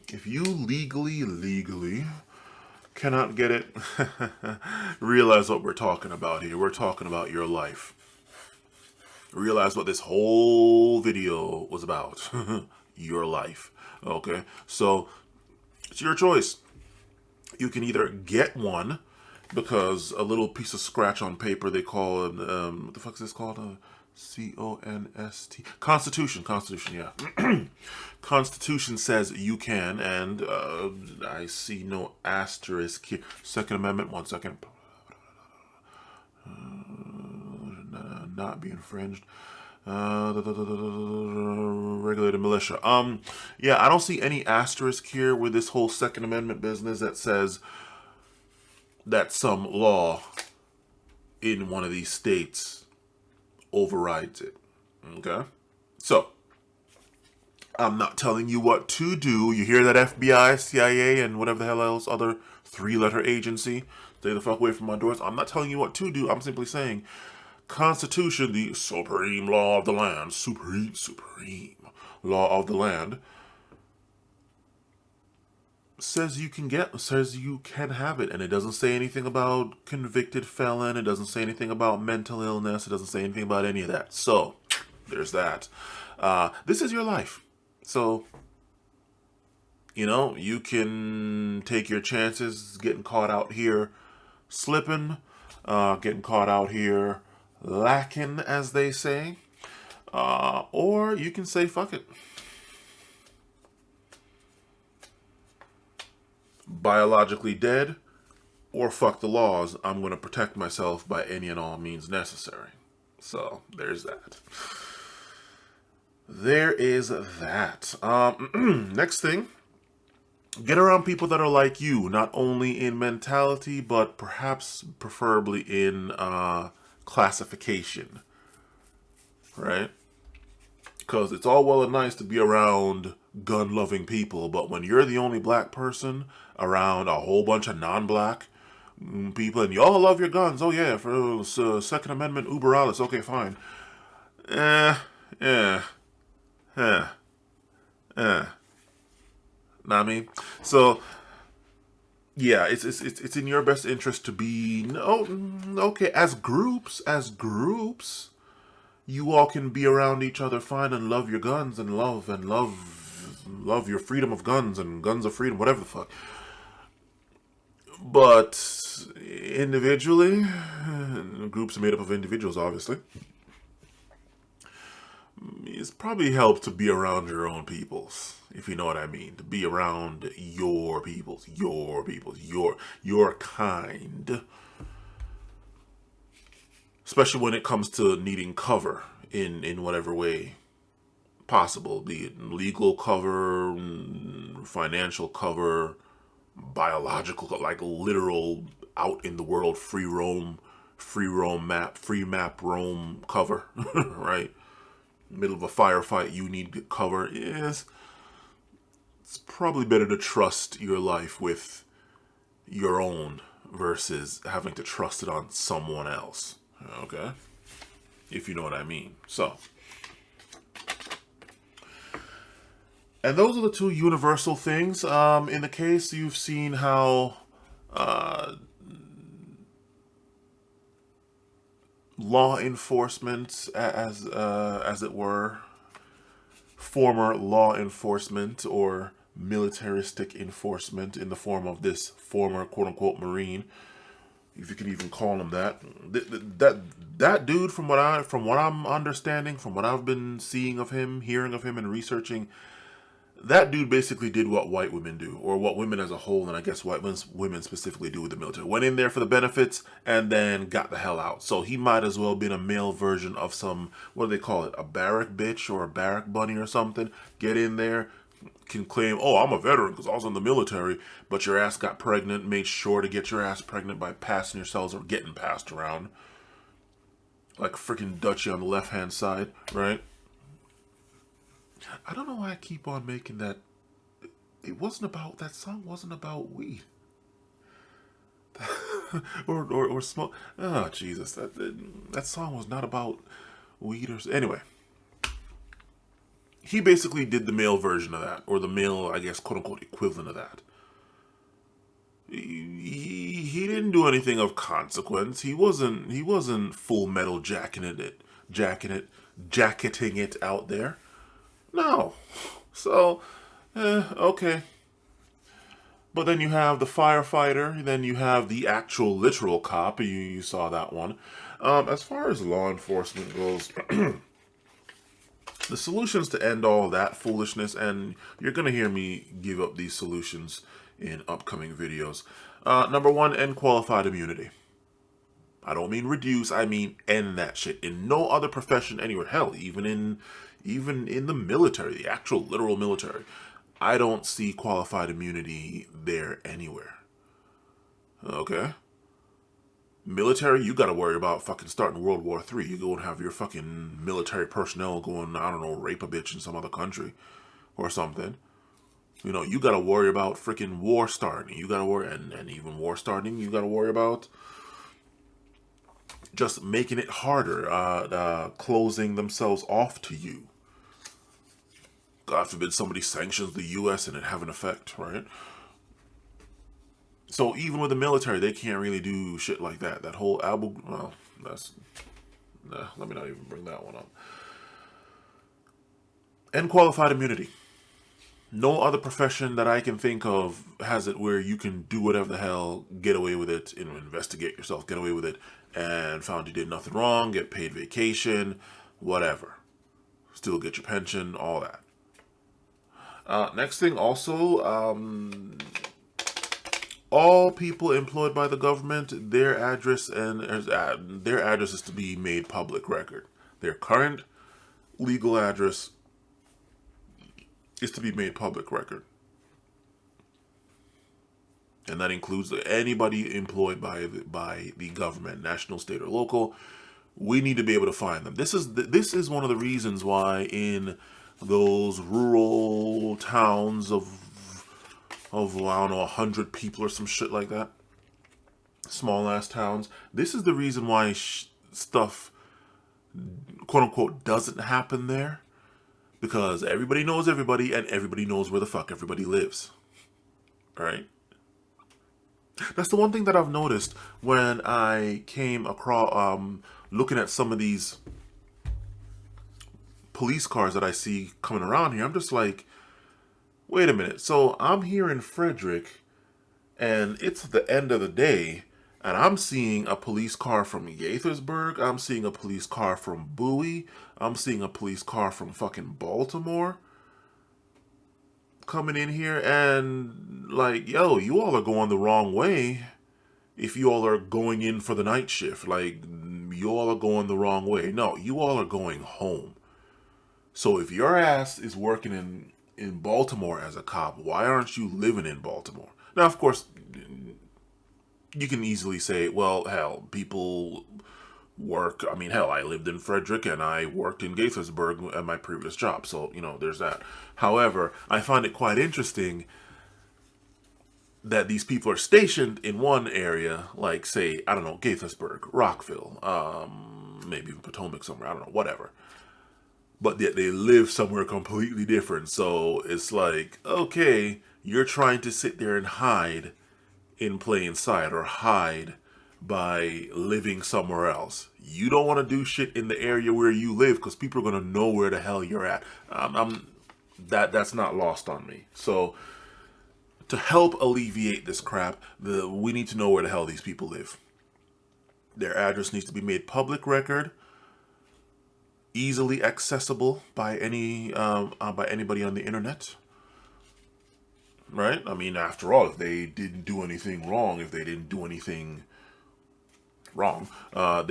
if you legally cannot get it, realize what we're talking about here. We're talking about your life. Realize what this whole video was about. Your life. Okay, so it's your choice. You can either get one, because a little piece of scratch on paper, they call it, what the fuck is this called? C-O-N-S-T. Constitution, yeah. Constitution says you can, and I see no asterisk here. Second Amendment, 1 second. Not be infringed. Regulated militia. Yeah, I don't see any asterisk here with this whole Second Amendment business that says that some law in one of these states overrides it. Okay? So, I'm not telling you what to do. You hear that, FBI, CIA, and whatever the hell else, other 3-letter agency? Stay the fuck away from my doors. I'm not telling you what to do. I'm simply saying, Constitution, the supreme law of the land, supreme law of the land, says you can have it, and it doesn't say anything about convicted felon. It doesn't say anything about mental illness. It doesn't say anything about any of that. So there's that. This is your life, so you can take your chances getting caught out here slipping, getting caught out here lacking, as they say, or you can say fuck it. Biologically dead, or fuck the laws. I'm going to protect myself by any and all means necessary. So there's that. There is that. Next thing, get around people that are like you, not only in mentality, but perhaps preferably in classification, right? Because it's all well and nice to be around gun-loving people, but when you're the only black person around a whole bunch of non-black people, and you all love your guns, oh yeah, for Second Amendment, uber alles, okay, fine. Know what I mean? So, yeah, it's in your best interest to be, okay, as groups, you all can be around each other fine and love your guns and love your freedom of guns and guns of freedom, whatever the fuck. But individually, groups are made up of individuals, obviously. It's probably helped to be around your own peoples, if you know what I mean. To be around your peoples, your kind. Especially when it comes to needing cover in whatever way possible, be it legal cover, financial cover, biological, like literal out in the world, free map roam cover, right? Middle of a firefight, you need cover. Yes, it's probably better to trust your life with your own versus having to trust it on someone else. Okay, if you know what I mean. So, and those are the two universal things. In the case, you've seen how law enforcement, as it were, former law enforcement or militaristic enforcement in the form of this former quote-unquote Marine, if you can even call him that. That dude, from what I'm understanding, from what I've been seeing of him, hearing of him, and researching, that dude basically did what white women do, or what women as a whole, and I guess white women specifically do with the military. Went in there for the benefits and then got the hell out. So he might as well have been a male version of some, what do they call it, a barrack bitch or a barrack bunny or something. Get in there, can claim, oh, I'm a veteran because I was in the military, but your ass got pregnant, made sure to get your ass pregnant by passing yourselves or getting passed around. Like freaking Dutchie on the left-hand side, right? I don't know why I keep on making that. It wasn't about, that song wasn't about weed. or smoke. Oh, Jesus. That song was not about weed or... Anyway. He basically did the male version of that, or the male, I guess, quote-unquote, equivalent of that. He didn't do anything of consequence. He wasn't full metal jacketing it out there. No. So, okay. But then you have the firefighter, then you have the actual literal cop. You saw that one. As far as law enforcement goes, the solutions to end all that foolishness, and you're going to hear me give up these solutions in upcoming videos. Number one, end qualified immunity. I don't mean reduce, I mean end that shit. In no other profession anywhere, hell, even in the military, the actual literal military, I don't see qualified immunity there anywhere. Okay? Military, you gotta worry about fucking starting World War III. You go and have your fucking military personnel going, I don't know, rape a bitch in some other country or something. You know, you gotta worry about freaking war starting. You gotta worry, and even war starting, you gotta worry about just making it harder, closing themselves off to you. God forbid somebody sanctions the U.S. and it have an effect, right? So even with the military, they can't really do shit like that. That whole let me not even bring that one up. And qualified immunity. No other profession that I can think of has it where you can do whatever the hell, get away with it, investigate yourself, get away with it, and found you did nothing wrong, get paid vacation, whatever. Still get your pension, all that. Next thing also, all people employed by the government, their address is to be made public record. Their current legal address is to be made public record. And that includes anybody employed by the government, national, state, or local. We need to be able to find them. This is one of the reasons why in those rural towns of I don't know, 100 people or some shit like that, small ass towns, this is the reason why stuff, quote unquote, doesn't happen there, because everybody knows everybody and everybody knows where the fuck everybody lives. All right. That's the one thing that I've noticed when I came across looking at some of these police cars that I see coming around here. I'm just like, wait a minute. So I'm here in Frederick and it's the end of the day and I'm seeing a police car from Gaithersburg. I'm seeing a police car from Bowie. I'm seeing a police car from fucking Baltimore coming in here, and like, yo, you all are going the wrong way if you all are going in for the night shift. Like, you all are going the wrong way. No, you all are going home. So if your ass is working in Baltimore as a cop, why aren't you living in Baltimore? Now, of course, you can easily say, well, hell, people work. I mean, hell, I lived in Frederick and I worked in Gaithersburg at my previous job. So, you know, there's that. However, I find it quite interesting that these people are stationed in one area, like, say, I don't know, Gaithersburg, Rockville, maybe even Potomac somewhere, I don't know, whatever. But yet they live somewhere completely different. So it's like, okay, you're trying to sit there and hide in plain sight, or hide by living somewhere else. You don't want to do shit in the area where you live because people are going to know where the hell you're at. That's not lost on me. So to help alleviate this crap, we need to know where the hell these people live. Their address needs to be made public record, easily accessible by anybody on the internet. Right? I mean, after all, if they didn't do anything wrong, they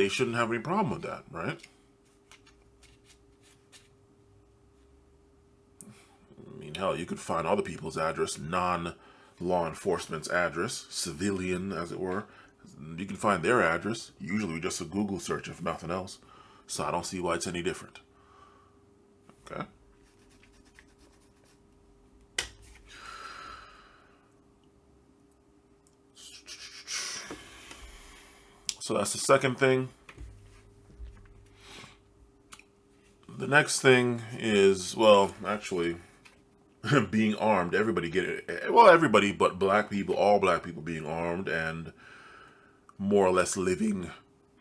shouldn't have any problem with that, right? I mean, Hell, you could find other people's address, non-law enforcement's address, civilian, as it were. You can find their address, usually just a Google search, if nothing else. So I don't see why it's any different. Okay. So that's the second thing. The next thing is, well, actually, being armed. Everybody get it. Well, everybody but black people, all black people being armed and more or less living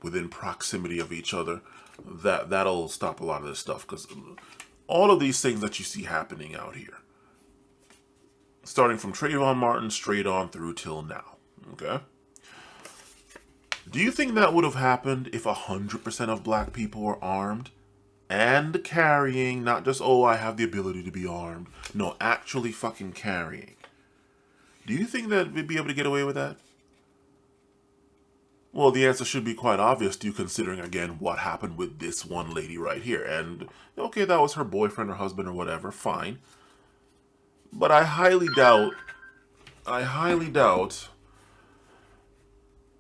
within proximity of each other. That'll stop a lot of this stuff, because all of these things that you see happening out here, starting from Trayvon Martin straight on through till now. Okay. Do you think that would have happened if 100% of black people were armed and carrying, not just, oh, I have the ability to be armed. No, actually fucking carrying. Do you think that we'd be able to get away with that? Well, the answer should be quite obvious to you, considering, again, what happened with this one lady right here. And, okay, that was her boyfriend or husband or whatever, fine. But I highly doubt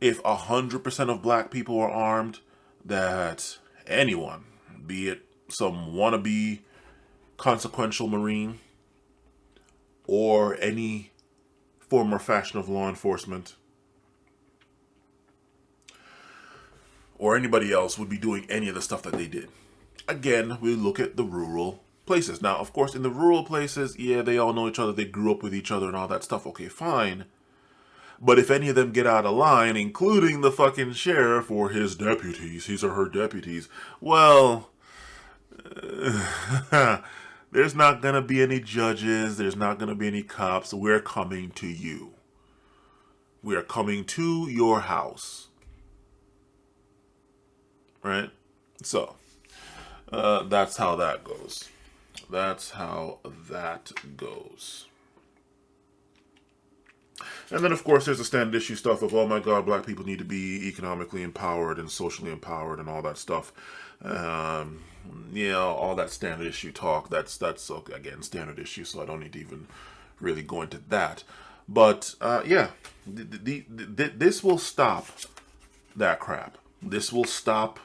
if 100% of black people were armed, that anyone, be it some wannabe consequential Marine or any form or fashion of law enforcement or anybody else, would be doing any of the stuff that they did. Again, we look at the rural places. Now, of course, in the rural places, yeah, they all know each other, they grew up with each other and all that stuff. Okay, fine. But if any of them get out of line, including the fucking sheriff or his deputies, his or her deputies, well, there's not going to be any judges. There's not going to be any cops. We're coming to you. We are coming to your house. Right? So, that's how that goes. That's how that goes. And then, of course, there's the standard issue stuff of, oh my God, black people need to be economically empowered and socially empowered and all that stuff. Yeah, all that standard issue talk. That's again, standard issue, so I don't need to even really go into that. But, yeah, this will stop that crap. This will stop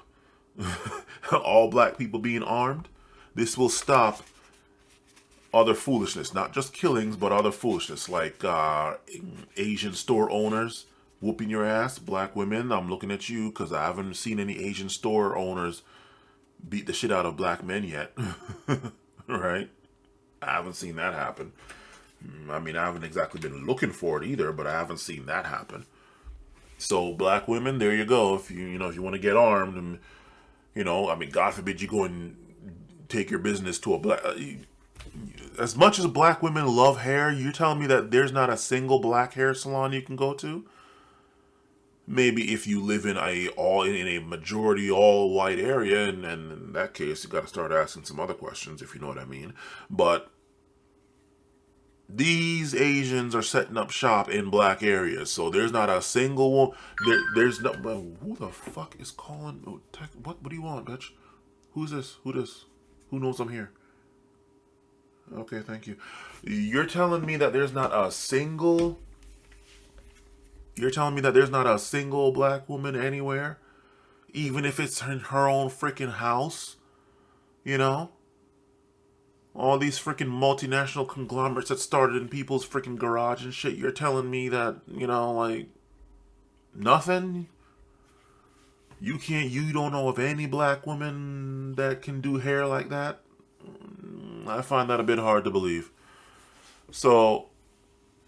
all black people being armed. This will stop other foolishness, not just killings, but other foolishness, like Asian store owners whooping your ass. Black women, I'm looking at you because I haven't seen any Asian store owners beat the shit out of black men yet. Right? I haven't seen that happen. I mean, I haven't exactly been looking for it either, but I haven't seen that happen. So black women, there you go. If you want to get armed, and I mean, God forbid you go and take your business to a black. As much as black women love hair, you're telling me that there's not a single black hair salon you can go to? Maybe if you live in a majority all white area, and in that case, you got to start asking some other questions, if you know what I mean. But these Asians are setting up shop in black areas, so there's not a single one. There's no. Who the fuck is calling? What do you want, bitch? Who's this? Who knows I'm here? Okay, thank you. You're telling me that there's not a single... You're telling me that there's not a single black woman anywhere? Even if it's in her own freaking house? All these freaking multinational conglomerates that started in people's freaking garage and shit. You're telling me that, like... Nothing? You don't know of any black woman that can do hair like that? I find that a bit hard to believe. So,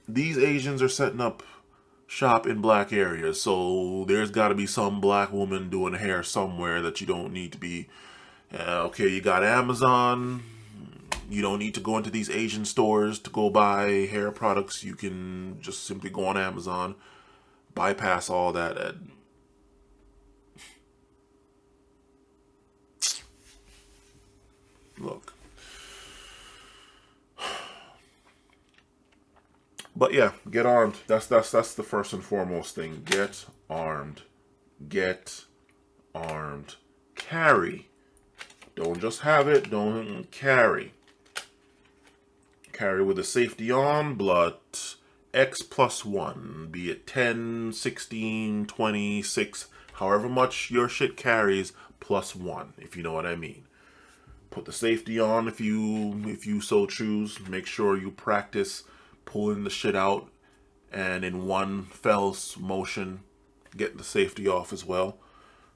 these Asians are setting up shop in black areas, so there's got to be some black woman doing hair somewhere that you don't need to be. Okay, you got Amazon. You don't need to go into these Asian stores to go buy hair products. You can just simply go on Amazon, bypass all that. Look. But yeah, get armed. That's the first and foremost thing. Get armed. Get armed. Carry. Don't just have it. Don't carry. Carry with the safety on, but X plus 1, be it 10, 16, 20, 6, however much your shit carries, plus 1, if you know what I mean. Put the safety on if you so choose. Make sure you practice pulling the shit out and in one fell motion get the safety off as well.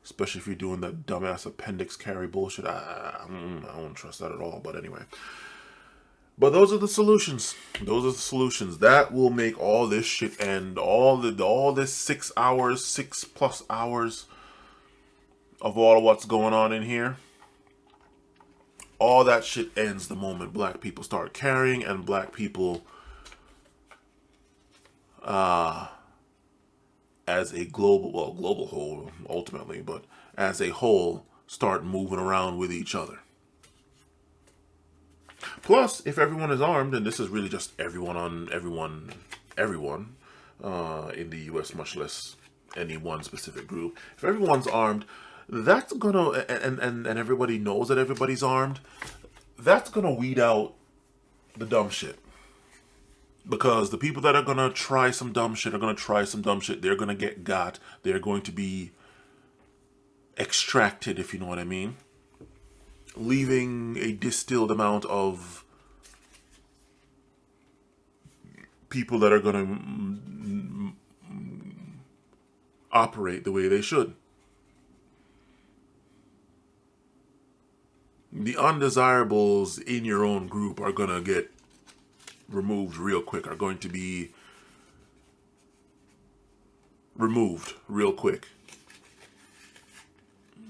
Especially if you're doing that dumbass appendix carry bullshit. I don't trust that at all, but anyway. But those are the solutions. Those are the solutions. That will make all this shit end. All this 6 hours, 6+ hours of all of what's going on in here. All that shit ends the moment black people start carrying and black people as a global whole ultimately, but as a whole start moving around with each other. Plus, if everyone is armed, and this is really just everyone in the U.S., much less any one specific group, if everyone's armed, that's gonna, and everybody knows that everybody's armed, that's gonna weed out the dumb shit. Because the people that are gonna try some dumb shit are gonna try some dumb shit. They're gonna get got. They're going to be extracted, if you know what I mean. Leaving a distilled amount of people that are going to operate the way they should. The undesirables in your own group are going to get removed real quick, are going to be removed real quick.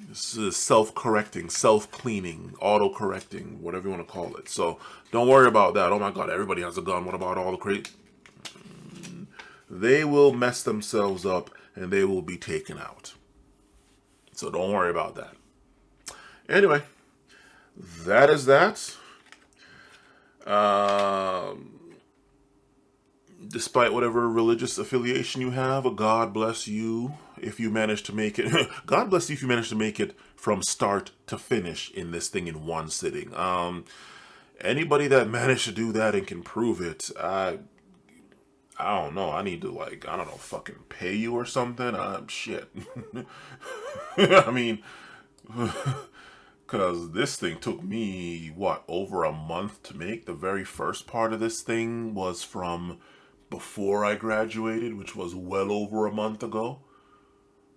This is self-correcting, self-cleaning, auto-correcting, whatever you want to call it. So don't worry about that. Oh my God, everybody has a gun. What about all the crazy? They will mess themselves up and they will be taken out. So don't worry about that. Anyway, that is that. Despite whatever religious affiliation you have, God bless you if you manage to make it. God bless you if you manage to make it from start to finish in this thing in one sitting. Anybody that managed to do that and can prove it, I don't know. I need to, like, I don't know, fucking pay you or something. Shit. I mean, because this thing took me, what, over a month to make. The very first part of this thing was from before I graduated, which was well over a month ago,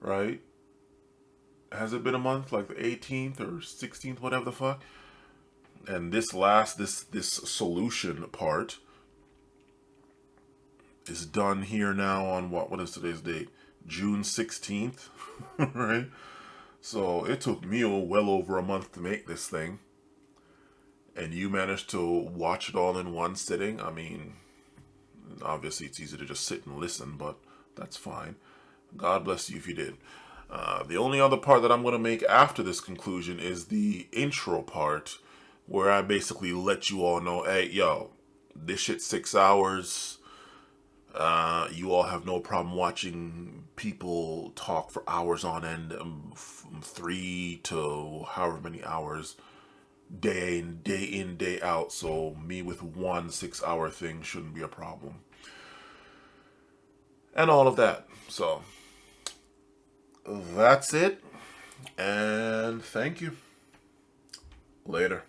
right? Has it been a month? Like the 18th or 16th, whatever the fuck? And this solution part is done here now on what is today's date? June 16th, right? So it took me well over a month to make this thing. And you managed to watch it all in one sitting. I mean, obviously it's easy to just sit and listen, but that's fine. God bless you if you did. The only other part that I'm going to make after this conclusion is the intro part, where I basically let you all know, hey, yo, this shit's 6 hours. You all have no problem watching people talk for hours on end, 3 to however many hours, day in, day out. So me with one 6 hour thing shouldn't be a problem. And all of that. So that's it. And thank you. Later.